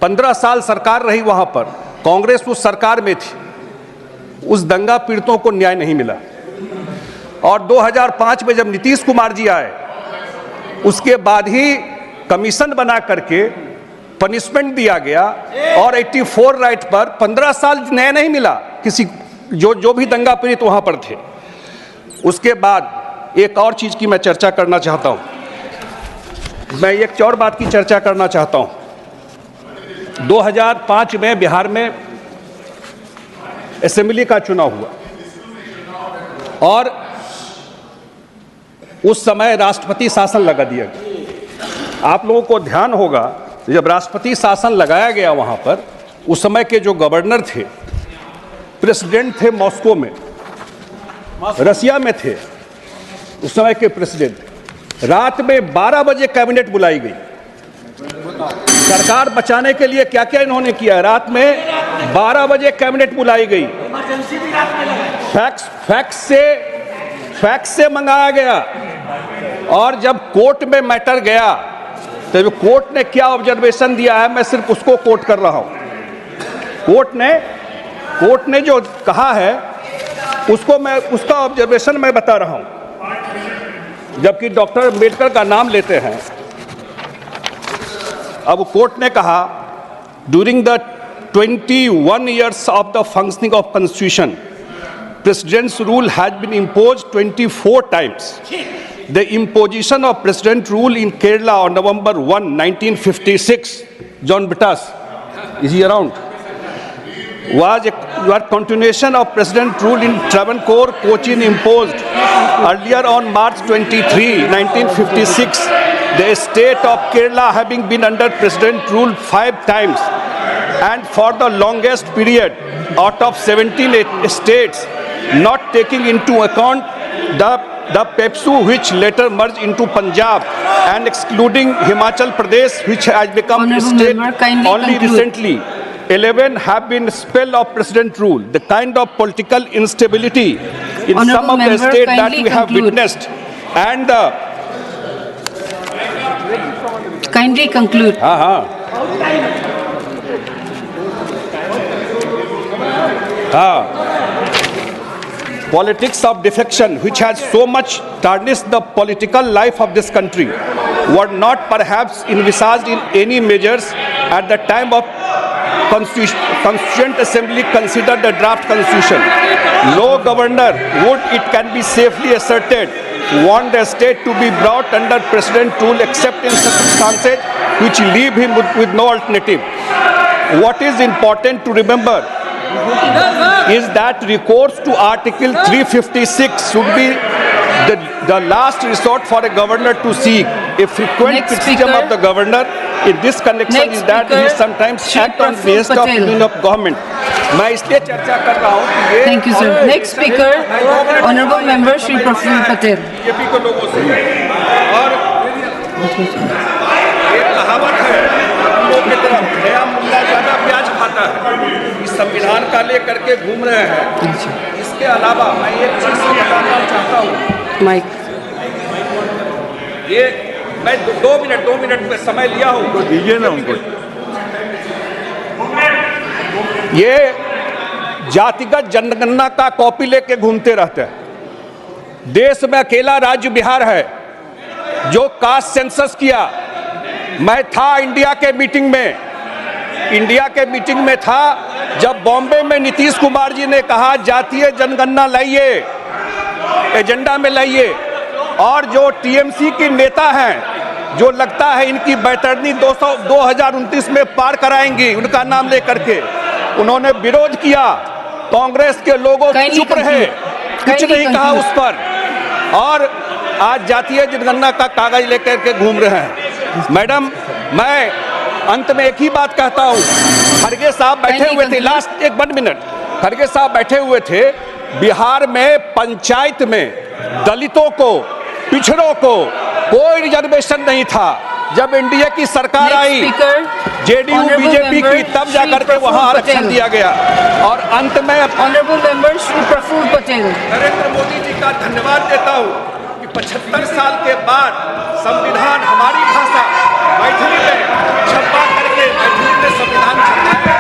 15 साल सरकार रही वहां पर, कांग्रेस उस सरकार में थी, उस दंगा पीड़ितों को न्याय नहीं मिला। और 2005 में जब नीतीश कुमार जी आए, उसके बाद ही कमीशन बना करके पनिशमेंट दिया गया, और 84 राइट पर 15 साल न्याय नहीं मिला किसी जो भी दंगा पीड़ित वहां पर थे। उसके बाद एक और चीज की मैं चर्चा करना चाहता हूं, मैं एक और बात की चर्चा करना चाहता हूं। 2005 में बिहार में असेंबली का चुनाव हुआ और उस समय राष्ट्रपति शासन लगा दिया गया। आप लोगों को ध्यान होगा जब राष्ट्रपति शासन लगाया गया वहां पर, उस समय के जो गवर्नर थे, प्रेसिडेंट थे मॉस्को में, रसिया में थे उस समय के प्रेसिडेंट। रात में 12 बजे कैबिनेट बुलाई गई। सरकार बचाने के लिए क्या क्या इन्होंने किया, रात में 12 बजे कैबिनेट बुलाई गई। फैक्स से मंगाया गया और जब कोर्ट में मैटर गया तो कोर्ट ने क्या ऑब्जर्वेशन दिया है, मैं सिर्फ उसको कोट कर रहा हूं। कोर्ट ने जो कहा है उसका ऑब्जर्वेशन मैं बता रहा हूं, जबकि डॉक्टर अम्बेडकर का नाम लेते हैं। अब कोर्ट ने कहा, during the 21 years of the functioning of Constitution, President's rule has been imposed 24 times. The imposition of President rule in Kerala on November 1, 1956, John Bittas, is he around? Was a continuation of President rule in Travancore, Cochin imposed earlier on March 23, 1956. The state of Kerala having been under President rule 5 times and for the longest period out of 17 states, not taking into account the Pepsu which later merged into Punjab and excluding Himachal Pradesh which has become a state only recently. 11 have been spell of President rule. The kind of political instability in some of the states that we have witnessed and the... Kindly conclude. Politics of defection, which has so much tarnished the political life of this country, were not perhaps envisaged in any measures at the time of Constituent Assembly considered the draft constitution. No governor would, it can be safely asserted, want the state to be brought under President rule except in circumstances which leave him with no alternative. What is important to remember is that recourse to Article 356 should be the last resort for a governor to seek. A frequent criticism of the governor in this connection is that he sometimes acts on behest of union of government. मैं इसलिए चर्चा कर रहा हूँ कि ये Thank you, sir. Next speaker, Honorable Member Shri Praful Patel. BJP के लोगों से और एक कहावत है हम लोग की तरफ, नया मुल्ला ज्यादा प्याज खाता है, इस संविधान का लेकर के घूम रहे हैं। इसके अलावा मैं एक चीज बताना चाहता हूँ, माइक ये मैं 2 मिनट में समय लिया हूँ तो दीजिए ना उनको। ये जातिगत जनगणना का कॉपी लेके घूमते रहते हैं। देश में अकेला राज्य बिहार है जो कास्ट सेंसस किया। मैं था इंडिया के मीटिंग में था जब बॉम्बे में नीतीश कुमार जी ने कहा जातीय जनगणना लाइए, एजेंडा में लाइए, और जो टीएमसी की नेता हैं जो लगता है इनकी बैतरनी 2029 में पार कराएंगी उनका नाम लेकर के, उन्होंने विरोध किया। कांग्रेस के लोगों चुप रहे, कुछ नहीं कहा उस पर, और आज जातीय जनगणना का कागज लेकर के घूम रहे हैं। मैडम, मैं अंत में एक ही बात कहता हूं, खड़गे साहब बैठे हुए थे, लास्ट 1 मिनट, खड़गे साहब बैठे हुए थे, बिहार में पंचायत में दलितों को, पिछड़ों को कोई रिजर्वेशन नहीं था। जब एनडीए की सरकार आई, जेडीयू बीजेपी की, तब जाकर के वहां आरक्षण दिया गया। और अंत में ऑनरेबल मेंबर श्री प्रफुल्ल पटेल, नरेंद्र मोदी जी का धन्यवाद देता हूं कि 75 साल के बाद संविधान हमारी भाषा मैथिली में छपा करके मैथिली में संविधान छपा है।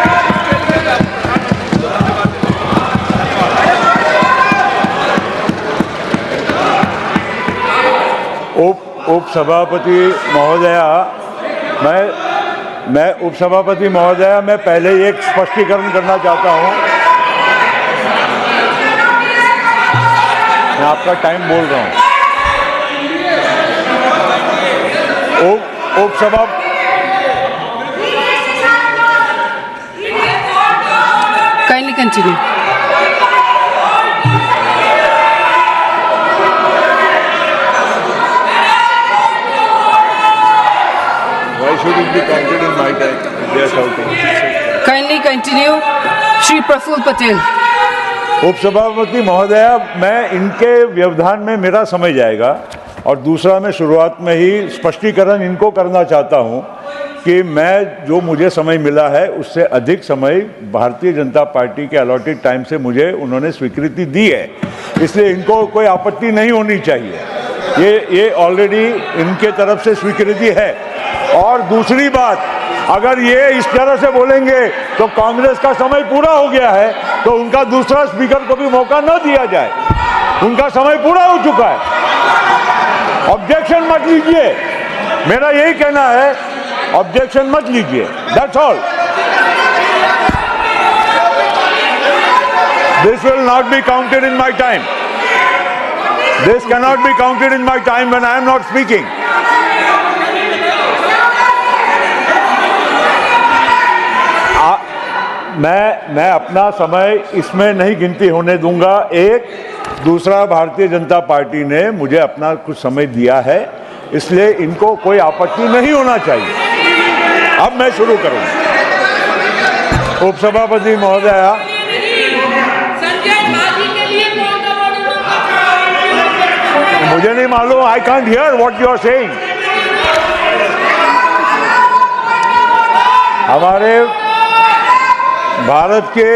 उपसभापति महोदया, मैं उपसभापति महोदया, मैं पहले एक स्पष्टीकरण करना चाहता हूं। मैं आपका टाइम बोल रहा हूं। उपसभा kindly continue. shouting. Kindly continue. Shri Praful Patel. उपसभापति महोदया, मैं इनके व्यवधान में मेरा समय जाएगा और दूसरा मैं शुरुआत में ही स्पष्टीकरण इनको करना चाहता हूं कि मैं जो मुझे समय मिला है उससे अधिक समय भारतीय जनता पार्टी के अलॉटेड टाइम से मुझे उन्होंने स्वीकृति दी है, इसलिए इनको कोई आपत्ति नहीं होनी चाहिए। ये ऑलरेडी इनके तरफ से स्वीकृति है। और दूसरी बात, अगर ये इस तरह से बोलेंगे तो कांग्रेस का समय पूरा हो गया है, तो उनका दूसरा स्पीकर को भी मौका न दिया जाए। उनका समय पूरा हो चुका है। ऑब्जेक्शन मत लीजिए, मेरा यही कहना है, ऑब्जेक्शन मत लीजिए। That's all. This will not be counted in my time. This can not be counted in my time when I am not speaking. मैं अपना समय इसमें नहीं गिनती होने दूंगा। एक दूसरा, भारतीय जनता पार्टी ने मुझे अपना कुछ समय दिया है, इसलिए इनको कोई आपत्ति नहीं होना चाहिए। अब मैं शुरू करूं। उपसभापति महोदया, मुझे नहीं मालूम, I can't hear what you are saying. हमारे भारत के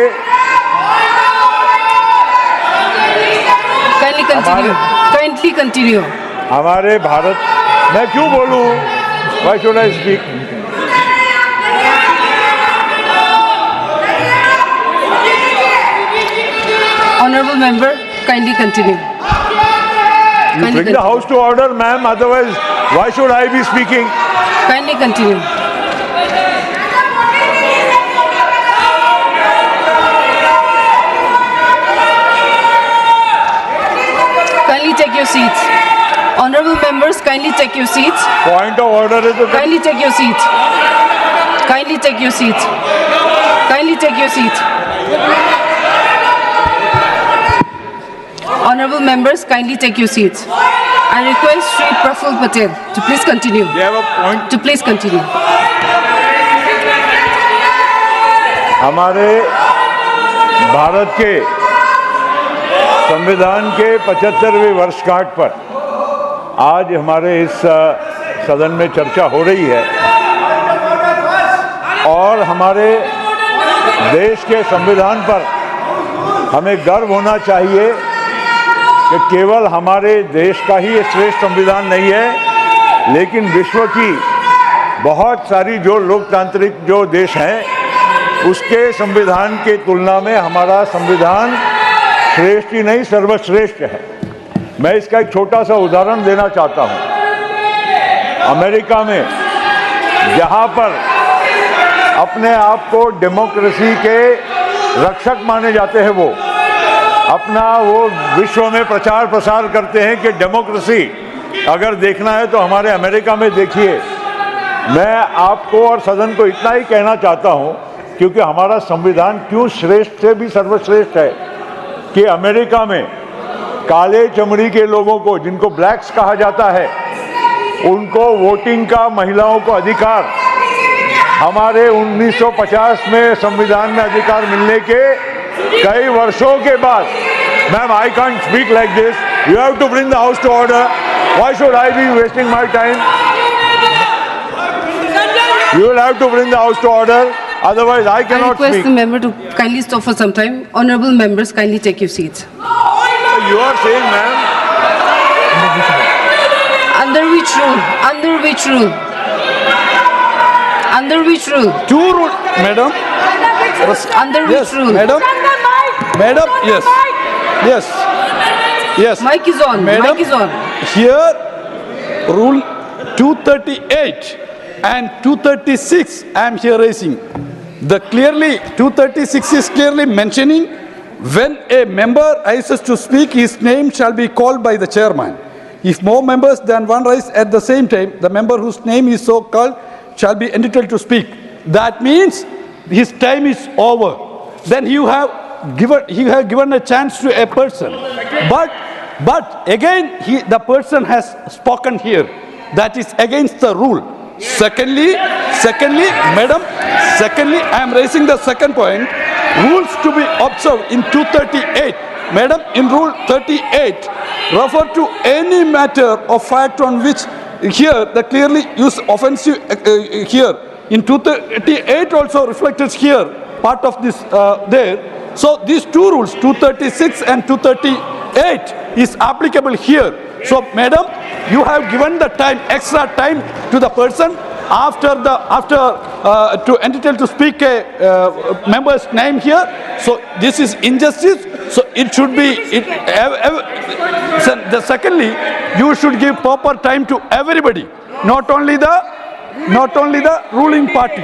Kindly continue. हमारे भारत, मैं क्यों बोलूं? Why should I speak? Honorable member, kindly continue. You bring the house to order, ma'am. Otherwise, why should I be speaking? Kindly continue. Kindly take your seats. Honorable members, kindly take your seats. Point of order is the... Kindly take your seats. Kindly take your seats. Kindly take your seats. Honorable members, kindly take your seats. I request Shri Praful Patel to please continue. You have a point? To please continue. हमारे भारत के संविधान के 75वें वर्षगांठ पर आज हमारे इस सदन में चर्चा हो रही है और हमारे देश के संविधान पर हमें गर्व होना चाहिए कि केवल हमारे देश का ही श्रेष्ठ संविधान नहीं है, लेकिन विश्व की बहुत सारी जो लोकतांत्रिक जो देश हैं उसके संविधान के तुलना में हमारा संविधान श्रेष्ठ ही नहीं सर्वश्रेष्ठ है। मैं इसका एक छोटा सा उदाहरण देना चाहता हूं। अमेरिका में जहां पर अपने आप को डेमोक्रेसी के रक्षक माने जाते हैं, वो अपना वो विश्व में प्रचार प्रसार करते हैं कि डेमोक्रेसी अगर देखना है तो हमारे अमेरिका में देखिए। मैं आपको और सदन को इतना ही कहना चाहता हूं, क्योंकि हमारा संविधान क्यों श्रेष्ठ से भी सर्वश्रेष्ठ है कि अमेरिका में काले चमड़ी के लोगों को, जिनको ब्लैक्स कहा जाता है, उनको वोटिंग का, महिलाओं को अधिकार, हमारे 1950 में संविधान में अधिकार मिलने के कई वर्षों के बाद। Ma'am, I can't speak like this. You have to bring the house to order. Why should I be wasting my time? You will have to bring the house to order, otherwise I cannot speak. I request the member to kindly stop for some time. Honorable members, kindly take your seats. You are saying, ma'am? Under which rule? Under which rule? Under which rule? Two rule, madam. Under Yes, which rule? madam. Madam, yes. Yes. Yes. Mic is on. Madam, Mic is on. Here, rule 238 and 236 I am here raising. The clearly 236 is clearly mentioning when a member rises to speak, his name shall be called by the chairman. If more members than one rise at the same time, the member whose name is so called shall be entitled to speak. That means his time is over. Then you have given a chance to a person. But again, the person has spoken here. That is against the rule. Secondly, Secondly, Madam, I am raising the second point. Rules to be observed in 238. Madam, in Rule 38, refer to any matter of fact on which here the clearly use offensive here. In 238 also reflected here, part of this there. So these two rules, 236 and 238, is applicable here. So, Madam, you have given the time, extra time to the person to entitled to speak a member's name here. So this is injustice. So it should be. Secondly, you should give proper time to everybody, not only the ruling party.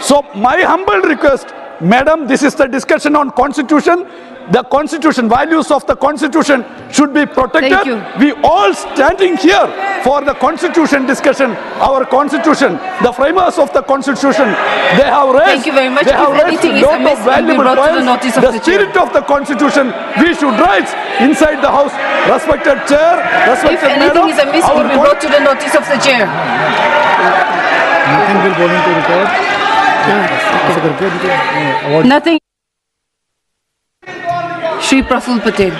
So my humble request, Madam, this is the discussion on Constitution. The Constitution, values of the Constitution should be protected. Thank you. We all standing here for the Constitution discussion, our Constitution, the framers of the Constitution, they have raised, Thank you very much. They have If raised anything is lot amiss, of it will be valuable brought to the points. notice of The the chair. spirit of the Constitution, we should raise inside the House. Respected Chair, respected If anything Madam, is amiss, it will be brought to the notice of the chair. Nothing will go into record. Nothing. Shri Praful Patel.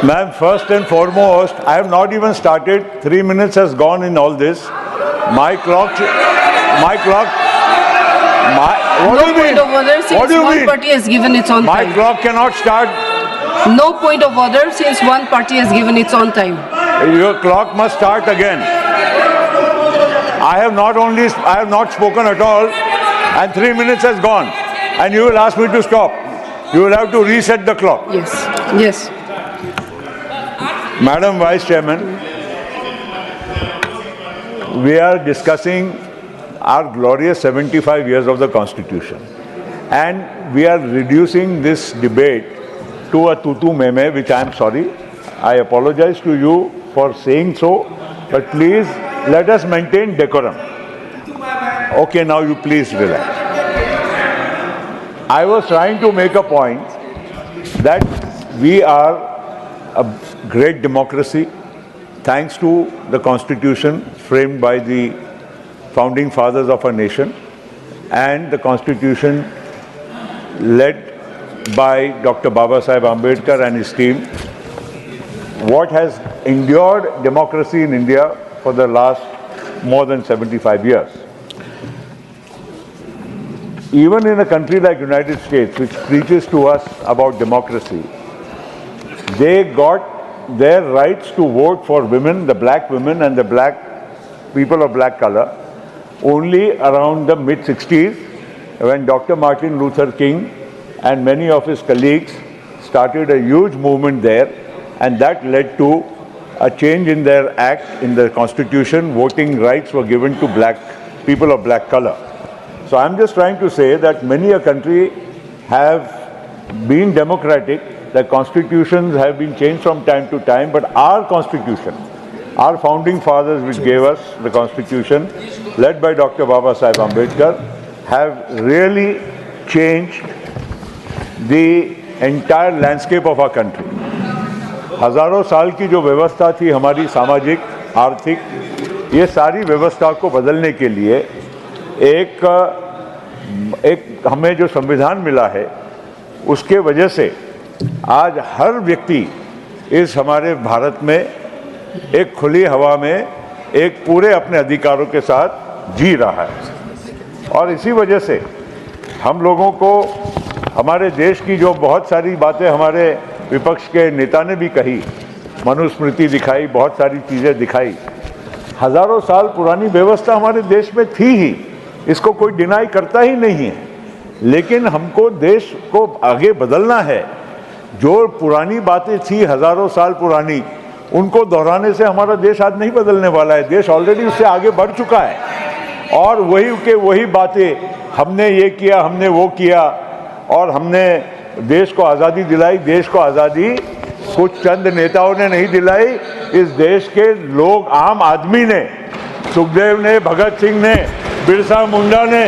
Ma'am, first and foremost, I have not even started. 3 minutes has gone in all this. My clock. What do you mean? No point of order since one party has given its own time. My clock cannot start. No point of order since one party has given its own time. Your clock must start again. I have not spoken at all, and 3 minutes has gone, and you will ask me to stop. You will have to reset the clock. Yes. Yes. Madam Vice Chairman, we are discussing our glorious 75 years of the Constitution, and we are reducing this debate to a tutu meme, which I am sorry. I apologize to you for saying so, but please let us maintain decorum. Okay, now you please relax. I was trying to make a point that we are a great democracy thanks to the Constitution framed by the founding fathers of our nation and the Constitution led by Dr. Baba Saheb Ambedkar and his team. What has endured democracy in India for the last more than 75 years. Even in a country like United States, which preaches to us about democracy, they got their rights to vote for women, the black women and the black people of black color, only around the mid-60s when Dr. Martin Luther King and many of his colleagues started a huge movement there, and that led to a change in their act, in the Constitution. Voting rights were given to black people of black color. So I'm just trying to say that many a country have been democratic, the constitutions have been changed from time to time, but our Constitution, our founding fathers which gave us the Constitution, led by Dr. Baba Saheb Ambedkar, have really changed the entire landscape of our country. हजारों साल की जो व्यवस्था थी हमारी सामाजिक, आर्थिक, ये सारी व्यवस्था को बदलने के लिए एक हमें जो संविधान मिला है उसके वजह से आज हर व्यक्ति इस हमारे भारत में एक खुली हवा में एक पूरे अपने अधिकारों के साथ जी रहा है। और इसी वजह से हम लोगों को हमारे देश की जो बहुत सारी बातें हमारे विपक्ष के नेता ने भी कही, मनुस्मृति दिखाई, बहुत सारी चीज़ें दिखाई, हजारों साल पुरानी व्यवस्था हमारे देश में थी ही, इसको कोई डिनाई करता ही नहीं है। लेकिन हमको देश को आगे बदलना है। जो पुरानी बातें थी हजारों साल पुरानी, उनको दोहराने से हमारा देश आज नहीं बदलने वाला है। देश ऑलरेडी उससे आगे बढ़ चुका है और वही बातें हमने ये किया, हमने वो किया और हमने देश को आज़ादी दिलाई। देश को आज़ादी कुछ चंद नेताओं ने नहीं दिलाई, इस देश के लोग, आम आदमी ने, सुखदेव ने, भगत सिंह ने, बिरसा मुंडा ने,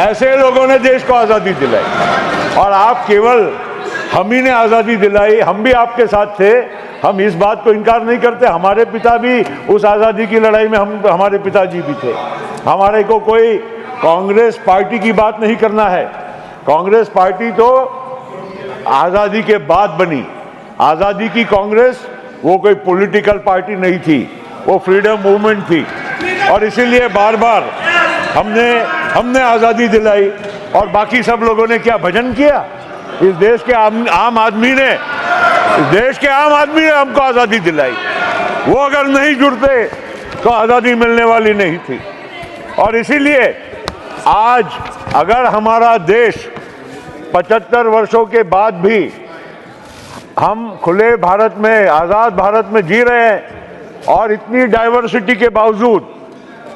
ऐसे लोगों ने देश को आज़ादी दिलाई। और आप केवल हम ही ने आज़ादी दिलाई, हम भी आपके साथ थे, हम इस बात को इनकार नहीं करते। हमारे पिता भी उस आज़ादी की लड़ाई में हमारे पिताजी भी थे। हमारे को कोई कांग्रेस पार्टी की बात नहीं करना है। कांग्रेस पार्टी तो आज़ादी के बाद बनी। आज़ादी की कांग्रेस वो कोई पॉलिटिकल पार्टी नहीं थी, वो फ्रीडम मूवमेंट थी। और इसीलिए बार बार हमने आज़ादी दिलाई। और बाकी सब लोगों ने क्या भजन किया? इस देश के आम आदमी ने हमको आज़ादी दिलाई। वो अगर नहीं जुड़ते तो आज़ादी मिलने वाली नहीं थी। और इसीलिए आज अगर हमारा देश 75 वर्षों के बाद भी हम खुले भारत में, आज़ाद भारत में जी रहे हैं और इतनी डाइवर्सिटी के बावजूद,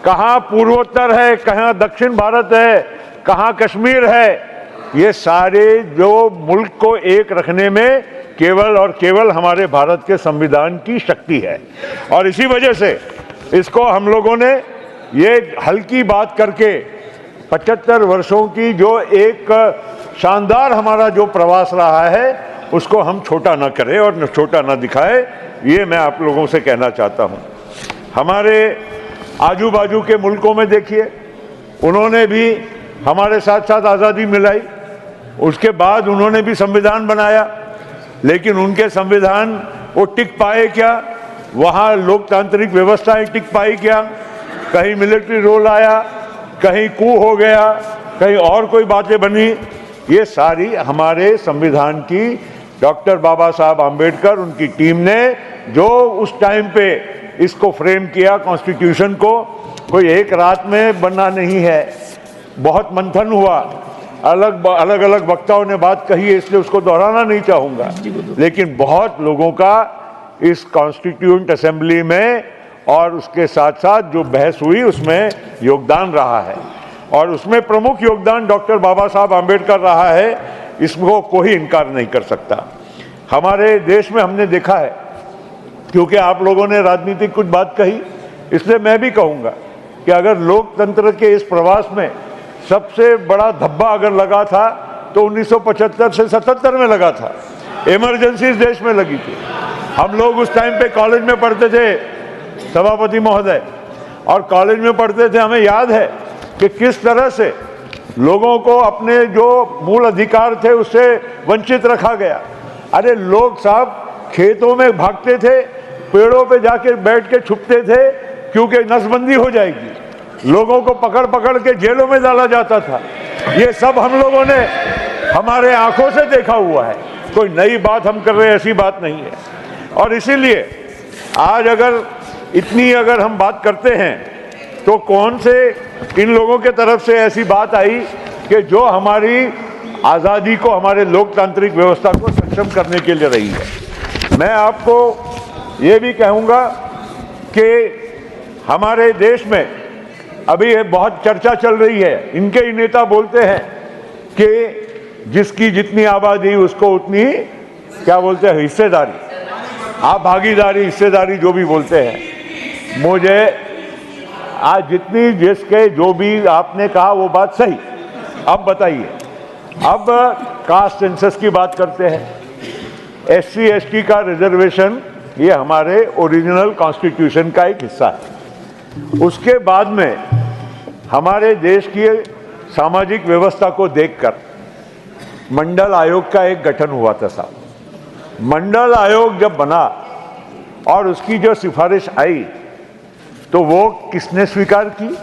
कहाँ पूर्वोत्तर है, कहाँ दक्षिण भारत है, कहाँ कश्मीर है, ये सारे जो मुल्क को एक रखने में केवल और केवल हमारे भारत के संविधान की शक्ति है। और इसी वजह से इसको हम लोगों ने ये हल्की बात करके 75 वर्षों की जो एक शानदार हमारा जो प्रवास रहा है उसको हम छोटा ना करें और छोटा ना दिखाए, ये मैं आप लोगों से कहना चाहता हूँ। हमारे आजू बाजू के मुल्कों में देखिए, उन्होंने भी हमारे साथ साथ आज़ादी मिलाई, उसके बाद उन्होंने भी संविधान बनाया, लेकिन उनके संविधान वो टिक पाए क्या? वहाँ लोकतांत्रिक व्यवस्थाएं टिक पाई क्या? कहीं मिलिट्री रोल आया, कहीं कू हो गया, कहीं और कोई बातें बनी। ये सारी हमारे संविधान की डॉक्टर बाबा साहब आम्बेडकर, उनकी टीम ने जो उस टाइम पे इसको फ्रेम किया कॉन्स्टिट्यूशन को, कोई एक रात में बना नहीं है। बहुत मंथन हुआ, अलग अलग वक्ताओं ने बात कही है, इसलिए उसको दोहराना नहीं चाहूँगा, लेकिन बहुत लोगों का इस कॉन्स्टिट्यूएंट असेंबली में और उसके साथ साथ जो बहस हुई उसमें योगदान रहा है। और उसमें प्रमुख योगदान डॉक्टर बाबा साहब आम्बेडकर रहा है, इसको कोई इनकार नहीं कर सकता। हमारे देश में हमने देखा है, क्योंकि आप लोगों ने राजनीतिक कुछ बात कही, इसलिए मैं भी कहूँगा कि अगर लोकतंत्र के इस प्रवास में सबसे बड़ा धब्बा अगर लगा था तो 1975 से 77 में लगा था। इमरजेंसी इस देश में लगी थी। हम लोग उस टाइम पे कॉलेज में पढ़ते थे, सभापति महोदय, और कॉलेज में पढ़ते थे, हमें याद है कि किस तरह से लोगों को अपने जो मूल अधिकार थे उससे वंचित रखा गया। अरे लोग साहब खेतों में भागते थे, पेड़ों पे जाके बैठ के छुपते थे, क्योंकि नसबंदी हो जाएगी। लोगों को पकड़ पकड़ के जेलों में डाला जाता था। ये सब हम लोगों ने हमारे आंखों से देखा हुआ है, कोई नई बात हम कर रहे हैं ऐसी बात नहीं है। और इसीलिए आज अगर हम बात करते हैं तो कौन से इन लोगों के तरफ से ऐसी बात आई कि जो हमारी आज़ादी को, हमारे लोकतांत्रिक व्यवस्था को सक्षम करने के लिए रही है। मैं आपको ये भी कहूँगा कि हमारे देश में अभी बहुत चर्चा चल रही है, इनके ही नेता बोलते हैं कि जिसकी जितनी आबादी उसको उतनी, क्या बोलते हैं, हिस्सेदारी, आप भागीदारी, हिस्सेदारी जो भी बोलते हैं। मुझे आज जितनी जिसके जो भी आपने कहा वो बात सही। अब बताइए, अब कास्ट सेंसस की बात करते हैं, SC ST का रिजर्वेशन ये हमारे ओरिजिनल कॉन्स्टिट्यूशन का एक हिस्सा है। उसके बाद में हमारे देश की सामाजिक व्यवस्था को देखकर मंडल आयोग का एक गठन हुआ था साहब। मंडल आयोग जब बना और उसकी जो सिफारिश आई तो वो किसने स्वीकार की?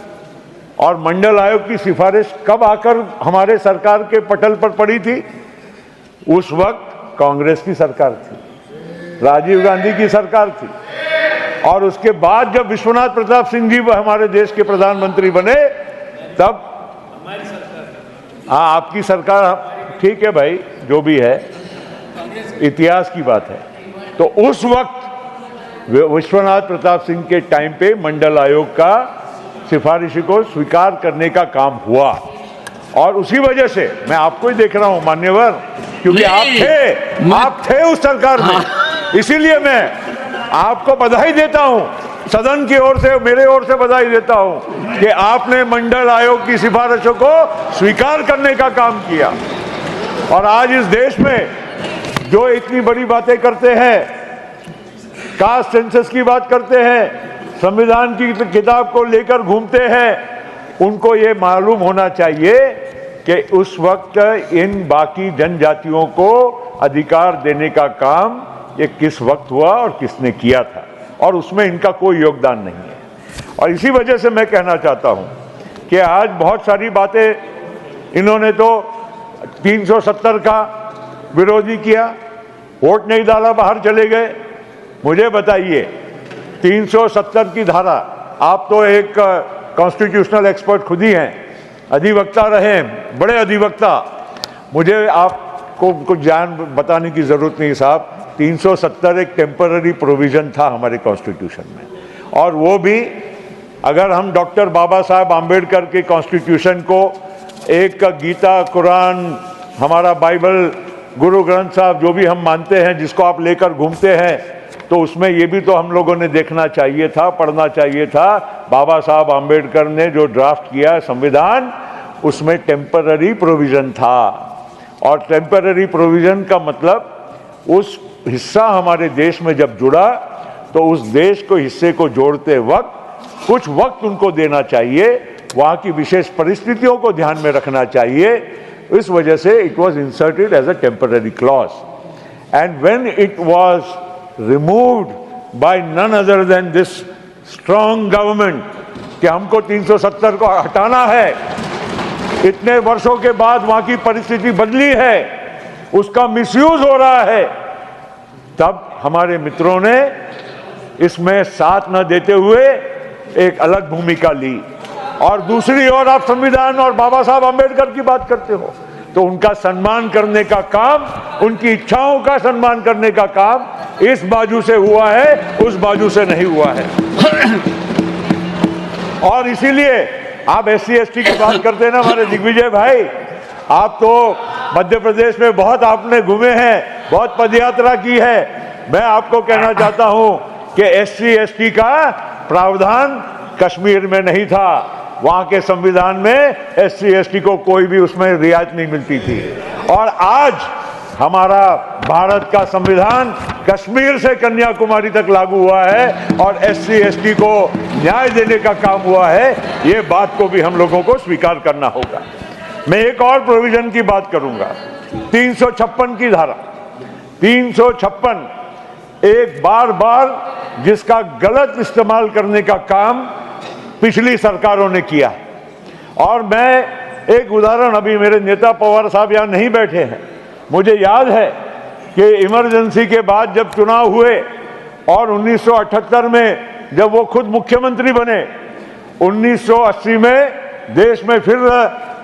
और मंडल आयोग की सिफारिश कब आकर हमारे सरकार के पटल पर पड़ी थी? उस वक्त कांग्रेस की सरकार थी, राजीव गांधी की सरकार थी। और उसके बाद जब विश्वनाथ प्रताप सिंह जी हमारे देश के प्रधानमंत्री बने तब हमारी सरकार, हाँ आपकी सरकार, ठीक है भाई, जो भी है इतिहास की बात है। तो उस वक्त विश्वनाथ प्रताप सिंह के टाइम पे मंडल आयोग का सिफारिश को स्वीकार करने का काम हुआ। और उसी वजह से मैं आपको ही देख रहा हूं मान्यवर, क्योंकि आप थे उस सरकार में, इसीलिए मैं आपको बधाई देता हूं, सदन की ओर से, मेरे ओर से बधाई देता हूं कि आपने मंडल आयोग की सिफारिशों को स्वीकार करने का काम किया। और आज इस देश में जो इतनी बड़ी बातें करते हैं, कास्ट सेंसस की बात करते हैं, संविधान की किताब को लेकर घूमते हैं, उनको ये मालूम होना चाहिए कि उस वक्त इन बाकी जनजातियों को अधिकार देने का काम ये किस वक्त हुआ और किसने किया था, और उसमें इनका कोई योगदान नहीं है। और इसी वजह से मैं कहना चाहता हूं कि आज बहुत सारी बातें इन्होंने तो 370 का विरोधी किया, वोट नहीं डाला, बाहर चले गए। मुझे बताइए 370 की धारा, आप तो एक कॉन्स्टिट्यूशनल एक्सपर्ट खुद ही हैं, अधिवक्ता रहे हैं, बड़े अधिवक्ता, मुझे आपको कुछ जान बताने की जरूरत नहीं साहब। 370 एक टेम्पररी प्रोविजन था हमारे कॉन्स्टिट्यूशन में, और वो भी अगर हम डॉक्टर बाबा साहब आम्बेडकर के कॉन्स्टिट्यूशन को एक गीता, कुरान, हमारा बाइबल, गुरु ग्रंथ साहब जो भी हम मानते हैं, जिसको आप लेकर घूमते हैं, तो उसमें ये भी तो हम लोगों ने देखना चाहिए था, पढ़ना चाहिए था। बाबा साहब आम्बेडकर ने जो ड्राफ्ट किया संविधान, उसमें टेम्पररी प्रोविजन था, और टेम्पररी प्रोविजन का मतलब उस हिस्सा हमारे देश में जब जुड़ा तो उस देश को हिस्से को जोड़ते वक्त कुछ वक्त उनको देना चाहिए, वहाँ की विशेष परिस्थितियों को ध्यान में रखना चाहिए। इस वजह से it was inserted as a temporary clause, and when it was removed by none other than this strong government कि हमको 370 को हटाना है, इतने वर्षों के बाद वहां की परिस्थिति बदली है, उसका मिसयूज हो रहा है, तब हमारे मित्रों ने इसमें साथ न देते हुए एक अलग भूमिका ली। और दूसरी ओर आप संविधान और बाबा साहब आम्बेडकर की बात करते हो, तो उनका सम्मान करने का काम, उनकी इच्छाओं का सम्मान करने का काम इस बाजू से हुआ है, उस बाजू से नहीं हुआ है। और इसीलिए आप SC ST की बात करते हैं ना हमारे दिग्विजय भाई, आप तो मध्य प्रदेश में बहुत आपने घूमे हैं, बहुत पदयात्रा की है। मैं आपको कहना चाहता हूं कि SC ST का प्रावधान कश्मीर में नहीं था, वहां के संविधान में SC ST को कोई भी उसमें रियायत नहीं मिलती थी। और आज हमारा भारत का संविधान कश्मीर से कन्याकुमारी तक लागू हुआ है और SC ST को न्याय देने का काम हुआ है, ये बात को भी हम लोगों को स्वीकार करना होगा। मैं एक और प्रोविजन की बात करूंगा, 356 की धारा। 356 एक बार जिसका गलत इस्तेमाल करने का काम पिछली सरकारों ने किया, और मैं एक उदाहरण, अभी मेरे नेता पवार साहब यहाँ नहीं बैठे हैं, मुझे याद है कि इमरजेंसी के बाद जब चुनाव हुए और 1978 में जब वो खुद मुख्यमंत्री बने, 1980 में देश में फिर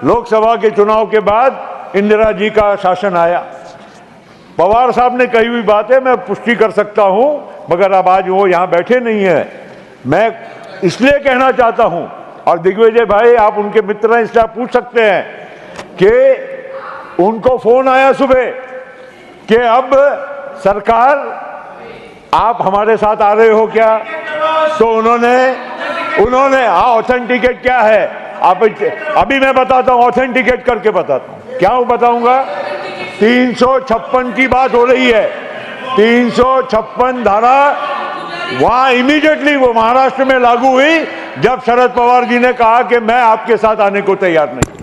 लोकसभा के चुनाव के बाद इंदिरा जी का शासन आया। पवार साहब ने कही हुई बात है, मैं पुष्टि कर सकता हूं, मगर अब आज वो यहाँ बैठे नहीं है। मैं इसलिए कहना चाहता हूं, और दिग्विजय भाई आप उनके मित्र हैं इसलिए आप पूछ सकते हैं कि उनको फोन आया सुबह कि अब सरकार आप हमारे साथ आ रहे हो क्या, तो उन्होंने ऑथेंटिकेट क्या है, आप अभी मैं बताता हूं, ऑथेंटिकेट करके बताता हूं। क्या बताऊंगा? 356 की बात हो रही है, 356 धारा वहां इमीडिएटली वो महाराष्ट्र में लागू हुई जब शरद पवार जी ने कहा कि मैं आपके साथ आने को तैयार नहीं।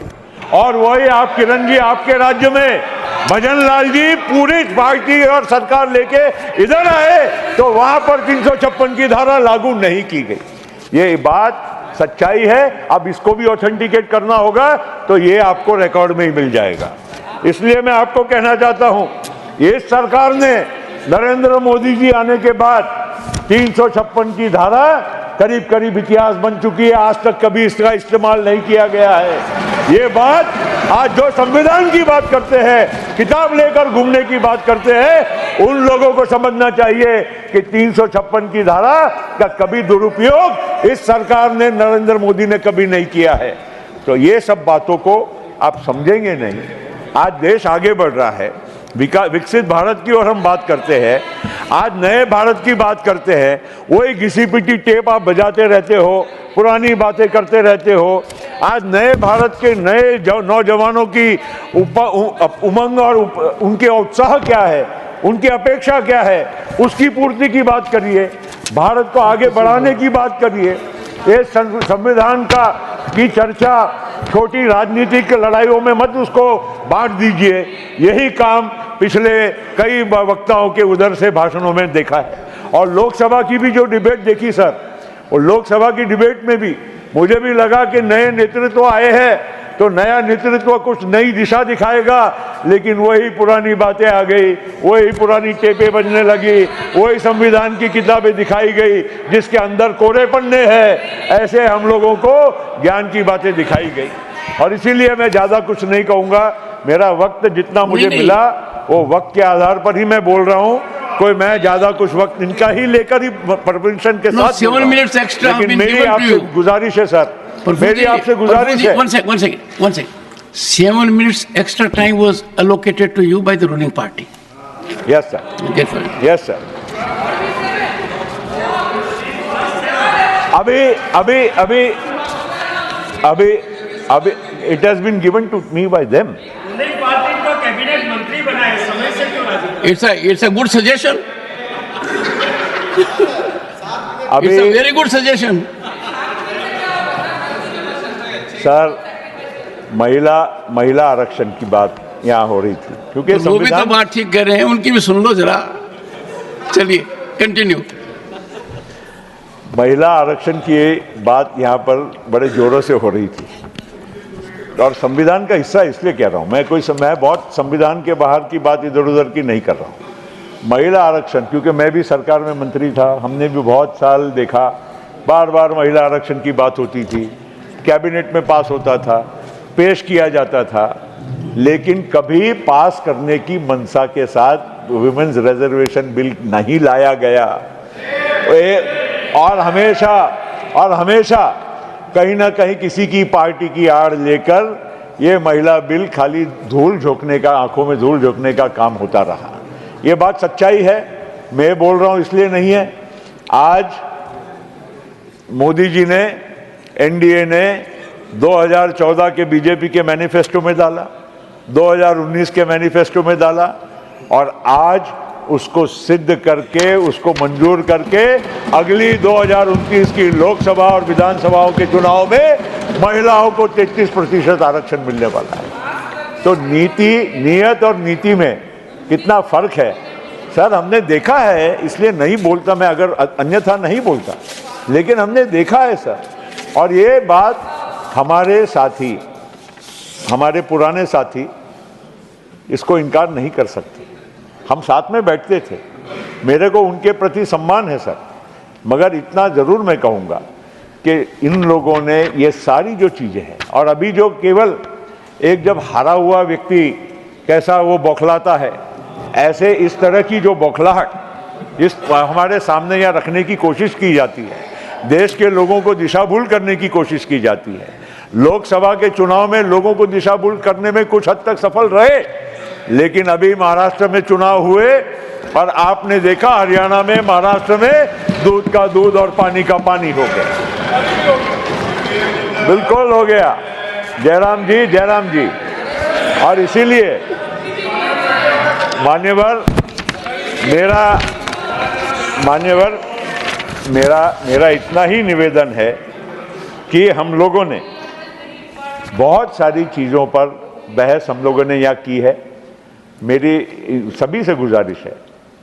और वही आप किरण जी, आपके राज्य में भजन लाल जी पूरी पार्टी और सरकार लेके इधर आए तो वहां पर 356 की धारा लागू नहीं की गई। ये बात सच्चाई है। अब इसको भी ऑथेंटिकेट करना होगा तो ये आपको रिकॉर्ड में ही मिल जाएगा। इसलिए मैं आपको कहना चाहता हूं, इस सरकार ने नरेंद्र मोदी जी आने के बाद 356 की धारा करीब करीब इतिहास बन चुकी है, आज तक कभी इसका इस्तेमाल नहीं किया गया है। ये बात आज जो संविधान की बात करते हैं, किताब लेकर घूमने की बात करते हैं, उन लोगों को समझना चाहिए कि 356 की धारा का कभी दुरुपयोग इस सरकार ने, नरेंद्र मोदी ने कभी नहीं किया है। तो ये सब बातों को आप समझेंगे नहीं। आज देश आगे बढ़ रहा है, विकसित भारत की ओर हम बात करते हैं, आज नए भारत की बात करते हैं। वही घिसी पिटी टेप आप बजाते रहते हो, पुरानी बातें करते रहते हो। आज नए भारत के नए नौजवानों की उमंग और उनके उत्साह क्या है उनकी अपेक्षा क्या है, उसकी पूर्ति की बात करिए, भारत को आगे बढ़ाने की बात करिए। ये संविधान की चर्चा छोटी राजनीतिक लड़ाइयों में मत उसको बांट दीजिए। यही काम पिछले कई वक्ताओं के उधर से भाषणों में देखा है। और लोकसभा की भी जो डिबेट देखी सर, और लोकसभा की डिबेट में भी मुझे भी लगा कि नए नेतृत्व आए हैं तो नया नेतृत्व कुछ नई दिशा दिखाएगा, लेकिन वही पुरानी बातें आ गई, वही पुरानी टेपें बजने लगी, वही संविधान की किताबें दिखाई गई जिसके अंदर कोरे पन्ने हैं, ऐसे हम लोगों को ज्ञान की बातें दिखाई गई। और इसीलिए मैं ज़्यादा कुछ नहीं कहूँगा, मेरा वक्त जितना मुझे मिला वो वक्त के आधार पर ही मैं बोल रहा हूँ, कोई मैं ज़्यादा कुछ वक्त इनका ही लेकर ही परमिशन के साथ 7 minutes extra have लेकिन been मेरी given to आपसे you. गुजारिश है सर, मेरी आपसे गुजारिश है। One second. 7 minutes extra time was allocated to you by the ruling party. Yes, sir. Yes, sir. अभी it has been given to me by them. Ruling party को cabinet मंत्री बनाए, समय से क्यों राजी? It's a good suggestion. It's a very good suggestion. Sir, महिला आरक्षण की बात यहाँ हो रही थी, क्योंकि वो भी तो बात ठीक कर रहे हैं, उनकी भी सुन लो जरा। चलिए कंटिन्यू। महिला आरक्षण की बात यहाँ पर बड़े जोरों से हो रही थी और संविधान का हिस्सा इसलिए कह रहा हूँ मैं, मैं बहुत संविधान के बाहर की बात इधर उधर की नहीं कर रहा हूँ। महिला आरक्षण, क्योंकि मैं भी सरकार में मंत्री था, हमने भी बहुत साल देखा, बार बार महिला आरक्षण की बात होती थी, कैबिनेट में पास होता था, पेश किया जाता था, लेकिन कभी पास करने की मंशा के साथ वुमेन्स रिजर्वेशन बिल नहीं लाया गया। और हमेशा कहीं ना कहीं किसी की पार्टी की आड़ लेकर ये महिला बिल खाली धूल झोंकने का, आंखों में धूल झोंकने का काम होता रहा। ये बात सच्चाई है, मैं बोल रहा हूँ इसलिए नहीं है। आज मोदी जी ने, एनडीए ने 2014 के बीजेपी के मैनिफेस्टो में डाला, 2019 के मैनिफेस्टो में डाला, और आज उसको सिद्ध करके, उसको मंजूर करके अगली 2029 की लोकसभा और विधानसभाओं के चुनाव में महिलाओं को 33% आरक्षण मिलने वाला है। तो नियत और नीति में कितना फर्क है सर, हमने देखा है, इसलिए नहीं बोलता मैं, अगर अन्यथा नहीं बोलता, लेकिन हमने देखा है सर। और ये बात हमारे साथी, हमारे पुराने साथी इसको इनकार नहीं कर सकते। हम साथ में बैठते थे, मेरे को उनके प्रति सम्मान है सर, मगर इतना ज़रूर मैं कहूँगा कि इन लोगों ने ये सारी जो चीज़ें हैं, और अभी जो केवल एक जब हारा हुआ व्यक्ति कैसा वो बौखलाता है, ऐसे इस तरह की जो बौखलाहट इस हमारे सामने यहाँ रखने की कोशिश की जाती है, देश के लोगों को दिशाभूल करने की कोशिश की जाती है। लोकसभा के चुनाव में लोगों को दिशाभूल करने में कुछ हद तक सफल रहे, लेकिन अभी महाराष्ट्र में चुनाव हुए और आपने देखा हरियाणा में, महाराष्ट्र में दूध का दूध और पानी का पानी हो गया, बिल्कुल हो गया। जयराम जी। और इसीलिए मेरा इतना ही निवेदन है कि हम लोगों ने बहुत सारी चीज़ों पर बहस हम लोगों ने यहाँ की है। मेरी सभी से गुजारिश है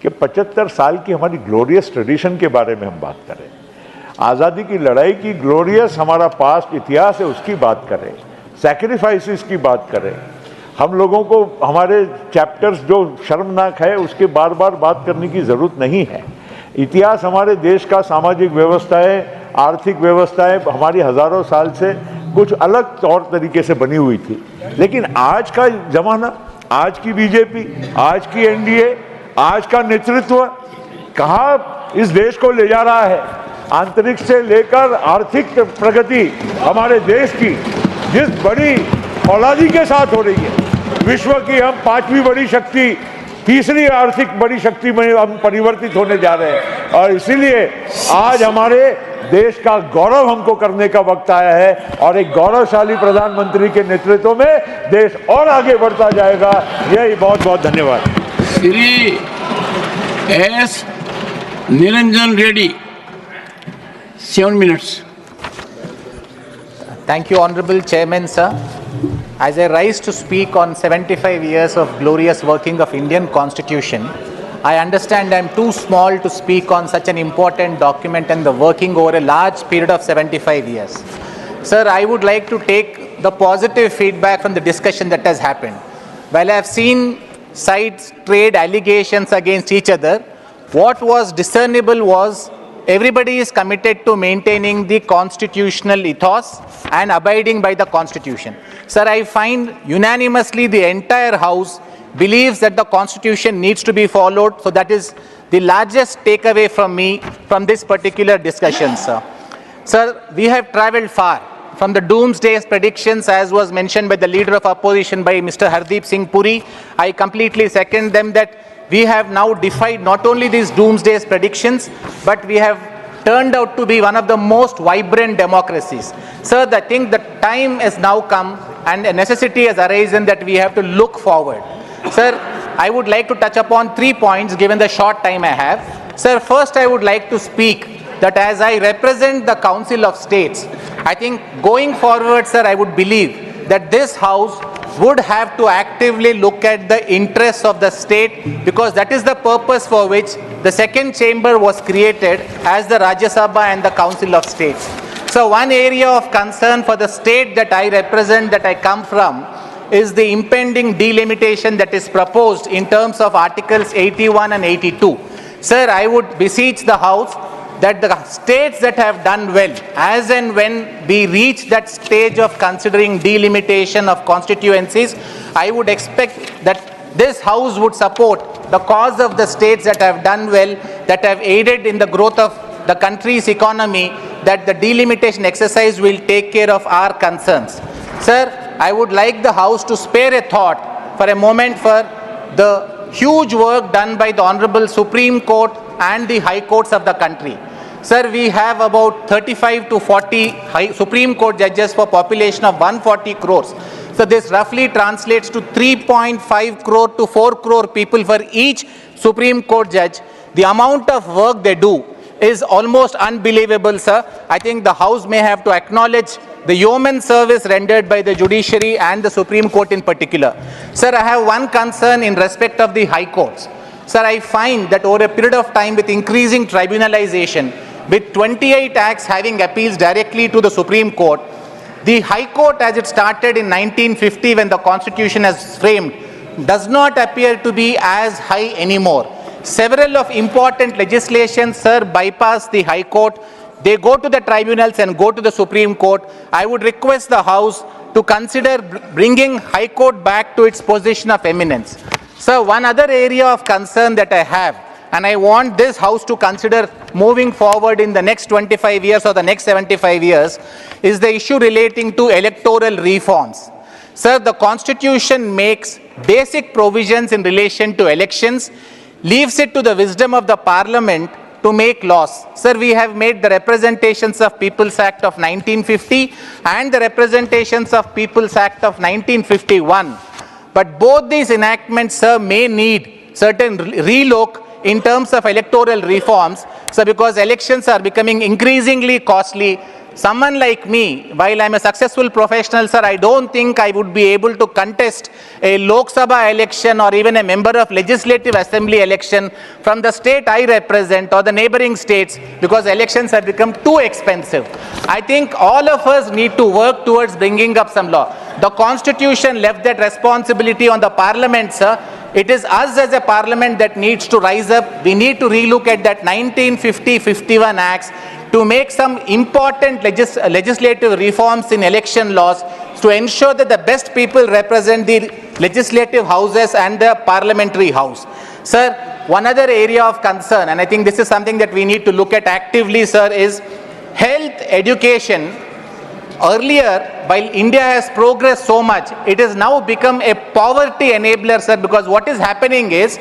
कि 75 साल की हमारी ग्लोरियस ट्रेडिशन के बारे में हम बात करें, आज़ादी की लड़ाई की ग्लोरियस हमारा पास्ट इतिहास है उसकी बात करें, सैक्रिफाइसेस की बात करें। हम लोगों को हमारे चैप्टर्स जो शर्मनाक है उसके बार बार बात करने की ज़रूरत नहीं है। इतिहास हमारे देश का सामाजिक व्यवस्थाएं, आर्थिक व्यवस्थाएं हमारी हज़ारों साल से कुछ अलग तौर तरीके से बनी हुई थी, लेकिन आज का ज़माना, आज की बीजेपी, आज की एनडीए, आज का नेतृत्व कहाँ इस देश को ले जा रहा है। आंतरिक से लेकर आर्थिक प्रगति हमारे देश की जिस बड़ी औलादी के साथ हो रही है, विश्व की हम 5वीं बड़ी शक्ति, तीसरी आर्थिक बड़ी शक्ति में हम परिवर्तित होने जा रहे हैं। और इसीलिए आज हमारे देश का गौरव हमको करने का वक्त आया है, और एक गौरवशाली प्रधानमंत्री के नेतृत्व में देश और आगे बढ़ता जाएगा। यही बहुत बहुत धन्यवाद। Shri S. Niranjan Reddy, 7 minutes. Thank you, Honorable Chairman, sir. As I rise to speak on 75 years of glorious working of Indian Constitution, I understand I am too small to speak on such an important document and the working over a large period of 75 years. Sir, I would like to take the positive feedback from the discussion that has happened. While I have seen sides trade allegations against each other, what was discernible was everybody is committed to maintaining the constitutional ethos and abiding by the Constitution. Sir, I find unanimously the entire House believes that the Constitution needs to be followed. So that is the largest takeaway from me from this particular discussion, sir. Sir, we have travelled far. From the doomsday predictions, as was mentioned by the leader of opposition, by Mr. Hardeep Singh Puri, I completely second them that we have now defied not only these doomsday predictions, but we have turned out to be one of the most vibrant democracies. Sir, I think the time has now come and a necessity has arisen that we have to look forward. Sir, I would like to touch upon 3 points given the short time I have. Sir, first I would like to speak that as I represent the Council of States, I think going forward, sir, I would believe that this House would have to actively look at the interests of the state, because that is the purpose for which the second chamber was created as the Rajya Sabha and the Council of States. So one area of concern for the state that I represent, that I come from, is the impending delimitation that is proposed in terms of Articles 81 and 82. Sir, I would beseech the House that the states that have done well, as and when we reach that stage of considering delimitation of constituencies, I would expect that this House would support the cause of the states that have done well, that have aided in the growth of the country's economy, that the delimitation exercise will take care of our concerns. Sir, I would like the House to spare a thought for a moment for the huge work done by the Honorable Supreme Court and the High Courts of the country. Sir, we have about 35 to 40 Supreme Court judges for population of 140 crores. So this roughly translates to 3.5 crore to 4 crore people for each Supreme Court judge. The amount of work they do is almost unbelievable, sir. I think the House may have to acknowledge the yeoman service rendered by the judiciary and the Supreme Court in particular. Sir, I have one concern in respect of the High Courts. Sir, I find that over a period of time with increasing tribunalization, with 28 acts having appeals directly to the Supreme Court, the High Court as it started in 1950 when the Constitution is framed does not appear to be as high anymore. Several of important legislations, sir, bypass the High Court. They go to the tribunals and go to the Supreme Court. I would request the House to consider bringing High Court back to its position of eminence. Sir, one other area of concern that I have, and I want this House to consider moving forward in the next 25 years or the next 75 years, is the issue relating to electoral reforms. Sir, the Constitution makes basic provisions in relation to elections, leaves it to the wisdom of the Parliament to make laws. Sir, we have made the Representations of People's Act of 1950 and the Representations of People's Act of 1951. But both these enactments, sir, may need certain relook in terms of electoral reforms, sir, because elections are becoming increasingly costly. Someone like me, while I'm a successful professional, sir, I don't think I would be able to contest a Lok Sabha election or even a member of Legislative Assembly election from the state I represent or the neighboring states, because elections have become too expensive. I think all of us need to work towards bringing up some law. The Constitution left that responsibility on the Parliament, sir. It is us as a Parliament that needs to rise up. We need to relook at that 1950-51 Acts to make some important legislative reforms in election laws to ensure that the best people represent the legislative houses and the parliamentary house. Sir, one other area of concern, and I think this is something that we need to look at actively, sir, is health education. Earlier, while India has progressed so much, it has now become a poverty enabler, sir, because what is happening is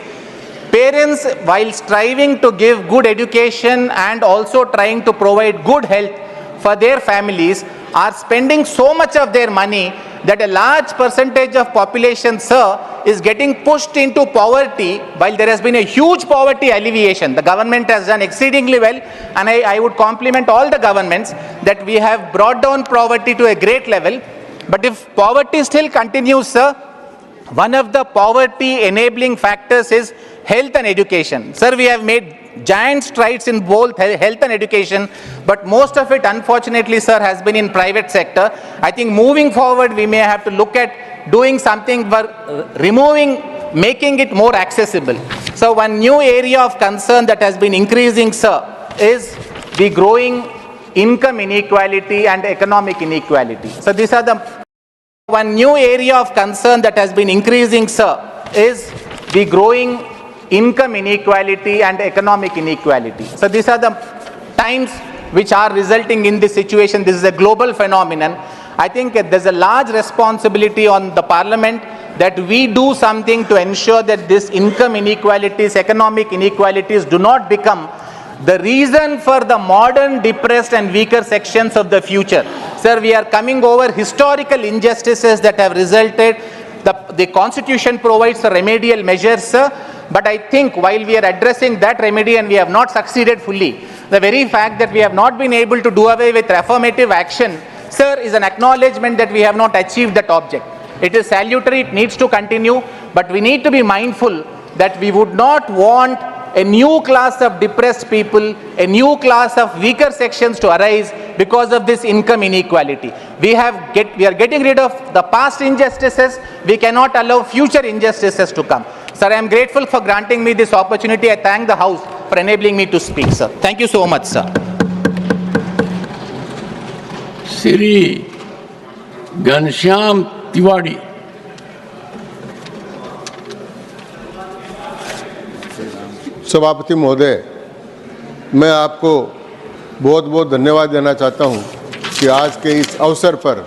parents, while striving to give good education and also trying to provide good health for their families, are spending so much of their money that a large percentage of population, sir, is getting pushed into poverty, while there has been a huge poverty alleviation. The government has done exceedingly well, and I would compliment all the governments that we have brought down poverty to a great level. But if poverty still continues, sir, one of the poverty enabling factors is health and education. Sir, we have made giant strides in both health and education, but most of it, unfortunately, sir, has been in private sector. I think moving forward, we may have to look at doing something for making it more accessible. So one new area of concern that has been increasing, sir, is the growing income inequality and economic inequality. So these are the one new area of concern that has been increasing, sir, is the growing income inequality and economic inequality. So these are the times which are resulting in this situation. This is a global phenomenon. I think there's a large responsibility on the Parliament that we do something to ensure that this income inequalities, economic inequalities do not become the reason for the modern depressed and weaker sections of the future. Sir, we are coming over historical injustices that have resulted. The Constitution provides the remedial measures, sir, but I think while we are addressing that remedy and we have not succeeded fully, the very fact that we have not been able to do away with affirmative action, sir, is an acknowledgement that we have not achieved that object. It is salutary, it needs to continue, but we need to be mindful that we would not want a new class of depressed people, a new class of weaker sections to arise because of this income inequality. We are getting rid of the past injustices. We cannot allow future injustices to come. Sir, I am grateful for granting me this opportunity. I thank the House for enabling me to speak, sir. Thank you so much, sir. Sri Ghanshyam Tiwari. सभापति महोदय, मैं आपको बहुत बहुत धन्यवाद देना चाहता हूं कि आज के इस अवसर पर,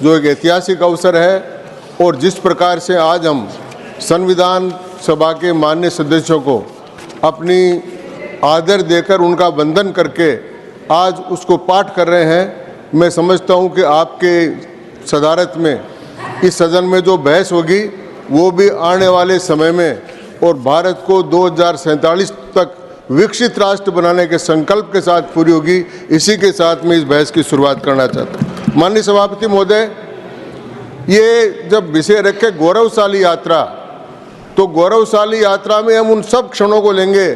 जो एक ऐतिहासिक अवसर है, और जिस प्रकार से आज हम संविधान सभा के माननीय सदस्यों को अपनी आदर देकर उनका वंदन करके आज उसको पाठ कर रहे हैं, मैं समझता हूं कि आपके सदारत में इस सदन में जो बहस होगी वो भी आने वाले समय में और भारत को 2047 तक विकसित राष्ट्र बनाने के संकल्प के साथ पूरी होगी। इसी के साथ मैं इस बहस की शुरुआत करना चाहता हूँ। माननीय सभापति महोदय, ये जब विषय रखे गौरवशाली यात्रा, तो गौरवशाली यात्रा में हम उन सब क्षणों को लेंगे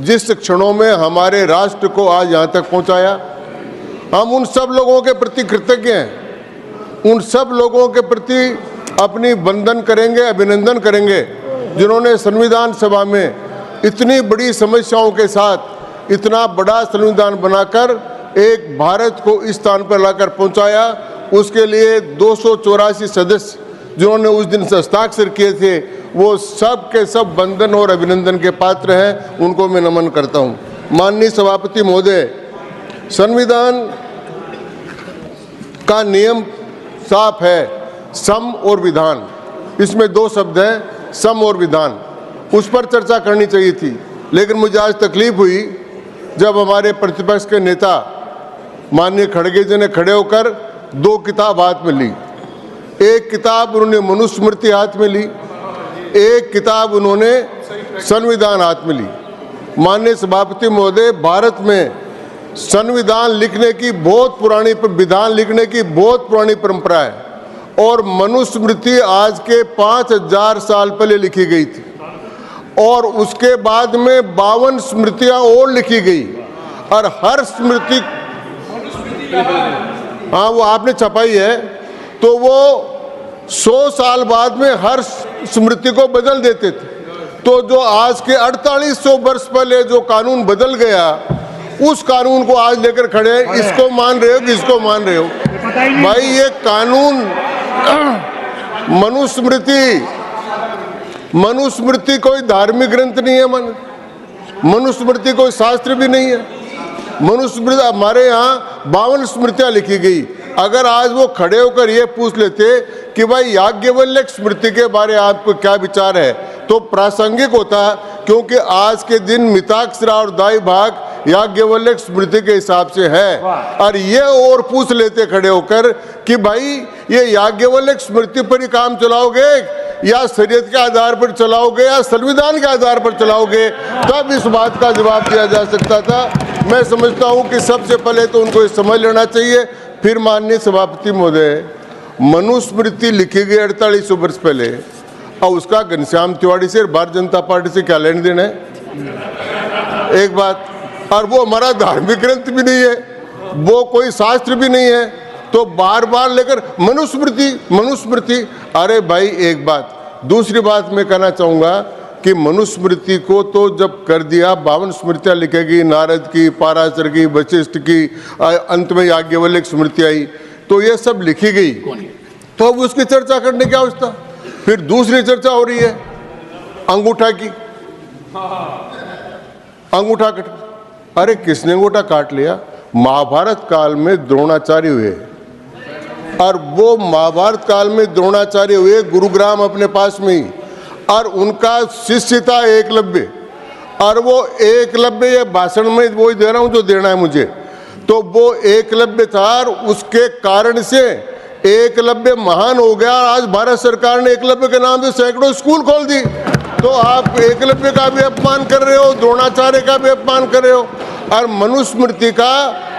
जिस क्षणों में हमारे राष्ट्र को आज यहाँ तक पहुँचाया। हम उन सब लोगों के प्रति कृतज्ञ हैं, उन सब लोगों के प्रति अपनी वंदन करेंगे, अभिनंदन करेंगे जिन्होंने संविधान सभा में इतनी बड़ी समस्याओं के साथ इतना बड़ा संविधान बनाकर एक भारत को इस स्थान पर लाकर पहुंचाया। उसके लिए 284 सदस्य जिन्होंने उस दिन हस्ताक्षर किए थे, वो सब के सब वंदन और अभिनंदन के पात्र हैं, उनको मैं नमन करता हूं। माननीय सभापति महोदय, संविधान का नियम साफ है, सम और विधान। इसमें दो शब्द हैं, सम और विधान। उस पर चर्चा करनी चाहिए थी, लेकिन मुझे आज तकलीफ हुई जब हमारे प्रतिपक्ष के नेता माननीय खड़गे जी ने खड़े होकर दो किताब हाथ में ली। एक किताब उन्होंने मनुस्मृति हाथ में ली, एक किताब उन्होंने संविधान हाथ में ली। माननीय सभापति महोदय, भारत में संविधान लिखने की बहुत पुरानी, विधान लिखने की बहुत पुरानी परंपरा है और मनुस्मृति आज के 5000 साल पहले लिखी गई थी और उसके बाद में 52 स्मृतियां और लिखी गई और हर स्मृति, हाँ वो आपने छपाई है, तो वो 100 साल बाद में हर स्मृति को बदल देते थे। तो जो आज के 4800 वर्ष पहले जो कानून बदल गया, उस कानून को आज लेकर खड़े, इसको मान रहे हो कि इसको मान रहे हो? भाई ये कानून मनुस्मृति कोई धार्मिक ग्रंथ नहीं है, मनुस्मृति कोई शास्त्र भी नहीं है। मनुस्मृति हमारे यहाँ 52 स्मृतियाँ लिखी गई। अगर आज वो खड़े होकर ये पूछ लेते कि भाई याज्ञवल्क्य स्मृति के बारे में आपको क्या विचार है, तो प्रासंगिक होता, क्योंकि आज के दिन मिताक्षरा और दाई भाग याज्ञवल्क्य स्मृति के हिसाब से है। और ये और पूछ लेते खड़े होकर कि भाई ये याज्ञवल्क्य स्मृति पर ही काम चलाओगे या शरीयत के आधार पर चलाओगे या संविधान के आधार पर चलाओगे, तब इस बात का जवाब दिया जा सकता था। मैं समझता हूं कि सबसे पहले तो उनको ये समझ लेना चाहिए। फिर माननीय सभापति महोदय, मनुस्मृति लिखी गई 4800 वर्ष पहले, और उसका घनश्याम तिवारी से भारतीय जनता पार्टी से क्या लेन देन है? एक बात, और वो हमारा धार्मिक ग्रंथ भी नहीं है, वो कोई शास्त्र भी नहीं है, तो बार बार लेकर मनुस्मृति। अरे भाई एक बात। दूसरी बात मैं कहना चाहूंगा कि मनुस्मृति को तो जब कर दिया, 52 स्मृतियां लिखेगी, नारद की, पाराशर की, वशिष्ठ की, अंत में याज्ञवल्क्य स्मृति आई, तो ये सब लिखी गई, तो अब उसकी चर्चा करने की आवश्यकता। फिर दूसरी चर्चा हो रही है अंगूठा की, अंगूठा कट। अरे किसने अंगूठा काट लिया? महाभारत काल में द्रोणाचार्य हुए, और वो महाभारत काल में द्रोणाचार्य हुए गुरुग्राम अपने पास में ही, और उनका शिष्य था एकलव्य, और वो एकलव्य, ये भाषण में वही दे रहा हूं जो देना है मुझे, तो वो एकलव्य था, और उसके कारण से एकलव्य महान हो गया। आज भारत सरकार ने एकलव्य के नाम से सैकड़ों स्कूल खोल दी। तो आप एकलव्य का भी अपमान कर रहे हो, द्रोणाचार्य का भी अपमान कर रहे हो। और मनुस्मृति का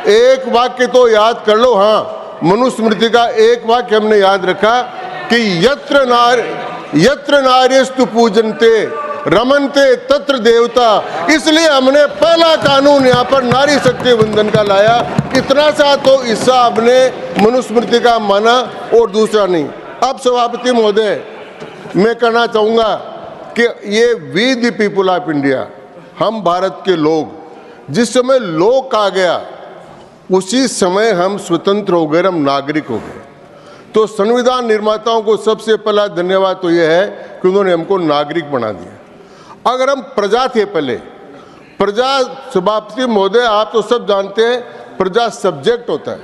एक वाक्य तो याद कर लो। हाँ, मनुस्मृति का एक वाक्य हमने याद रखा कि यत्र नार्यस्तु पूजन्ते रमनते तत्र देवता। इसलिए हमने पहला कानून यहाँ पर नारी शक्ति वंदन का लाया। इतना सा तो हिस्सा हमने मनुस्मृति का माना और दूसरा नहीं। अब सभापति महोदय, मैं कहना चाहूँगा कि ये we the people of India, हम भारत के लोग, जिस समय लोक आ गया उसी समय हम स्वतंत्र हो गए, हम नागरिक हो गए। तो संविधान निर्माताओं को सबसे पहला धन्यवाद तो यह है कि उन्होंने हमको नागरिक बना दिया। अगर हम प्रजा थे पहले, प्रजा, सभापति महोदय आप तो सब जानते हैं, प्रजा सब्जेक्ट होता है,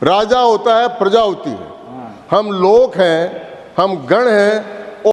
राजा होता है, प्रजा होती है। हम लोग हैं, हम गण हैं,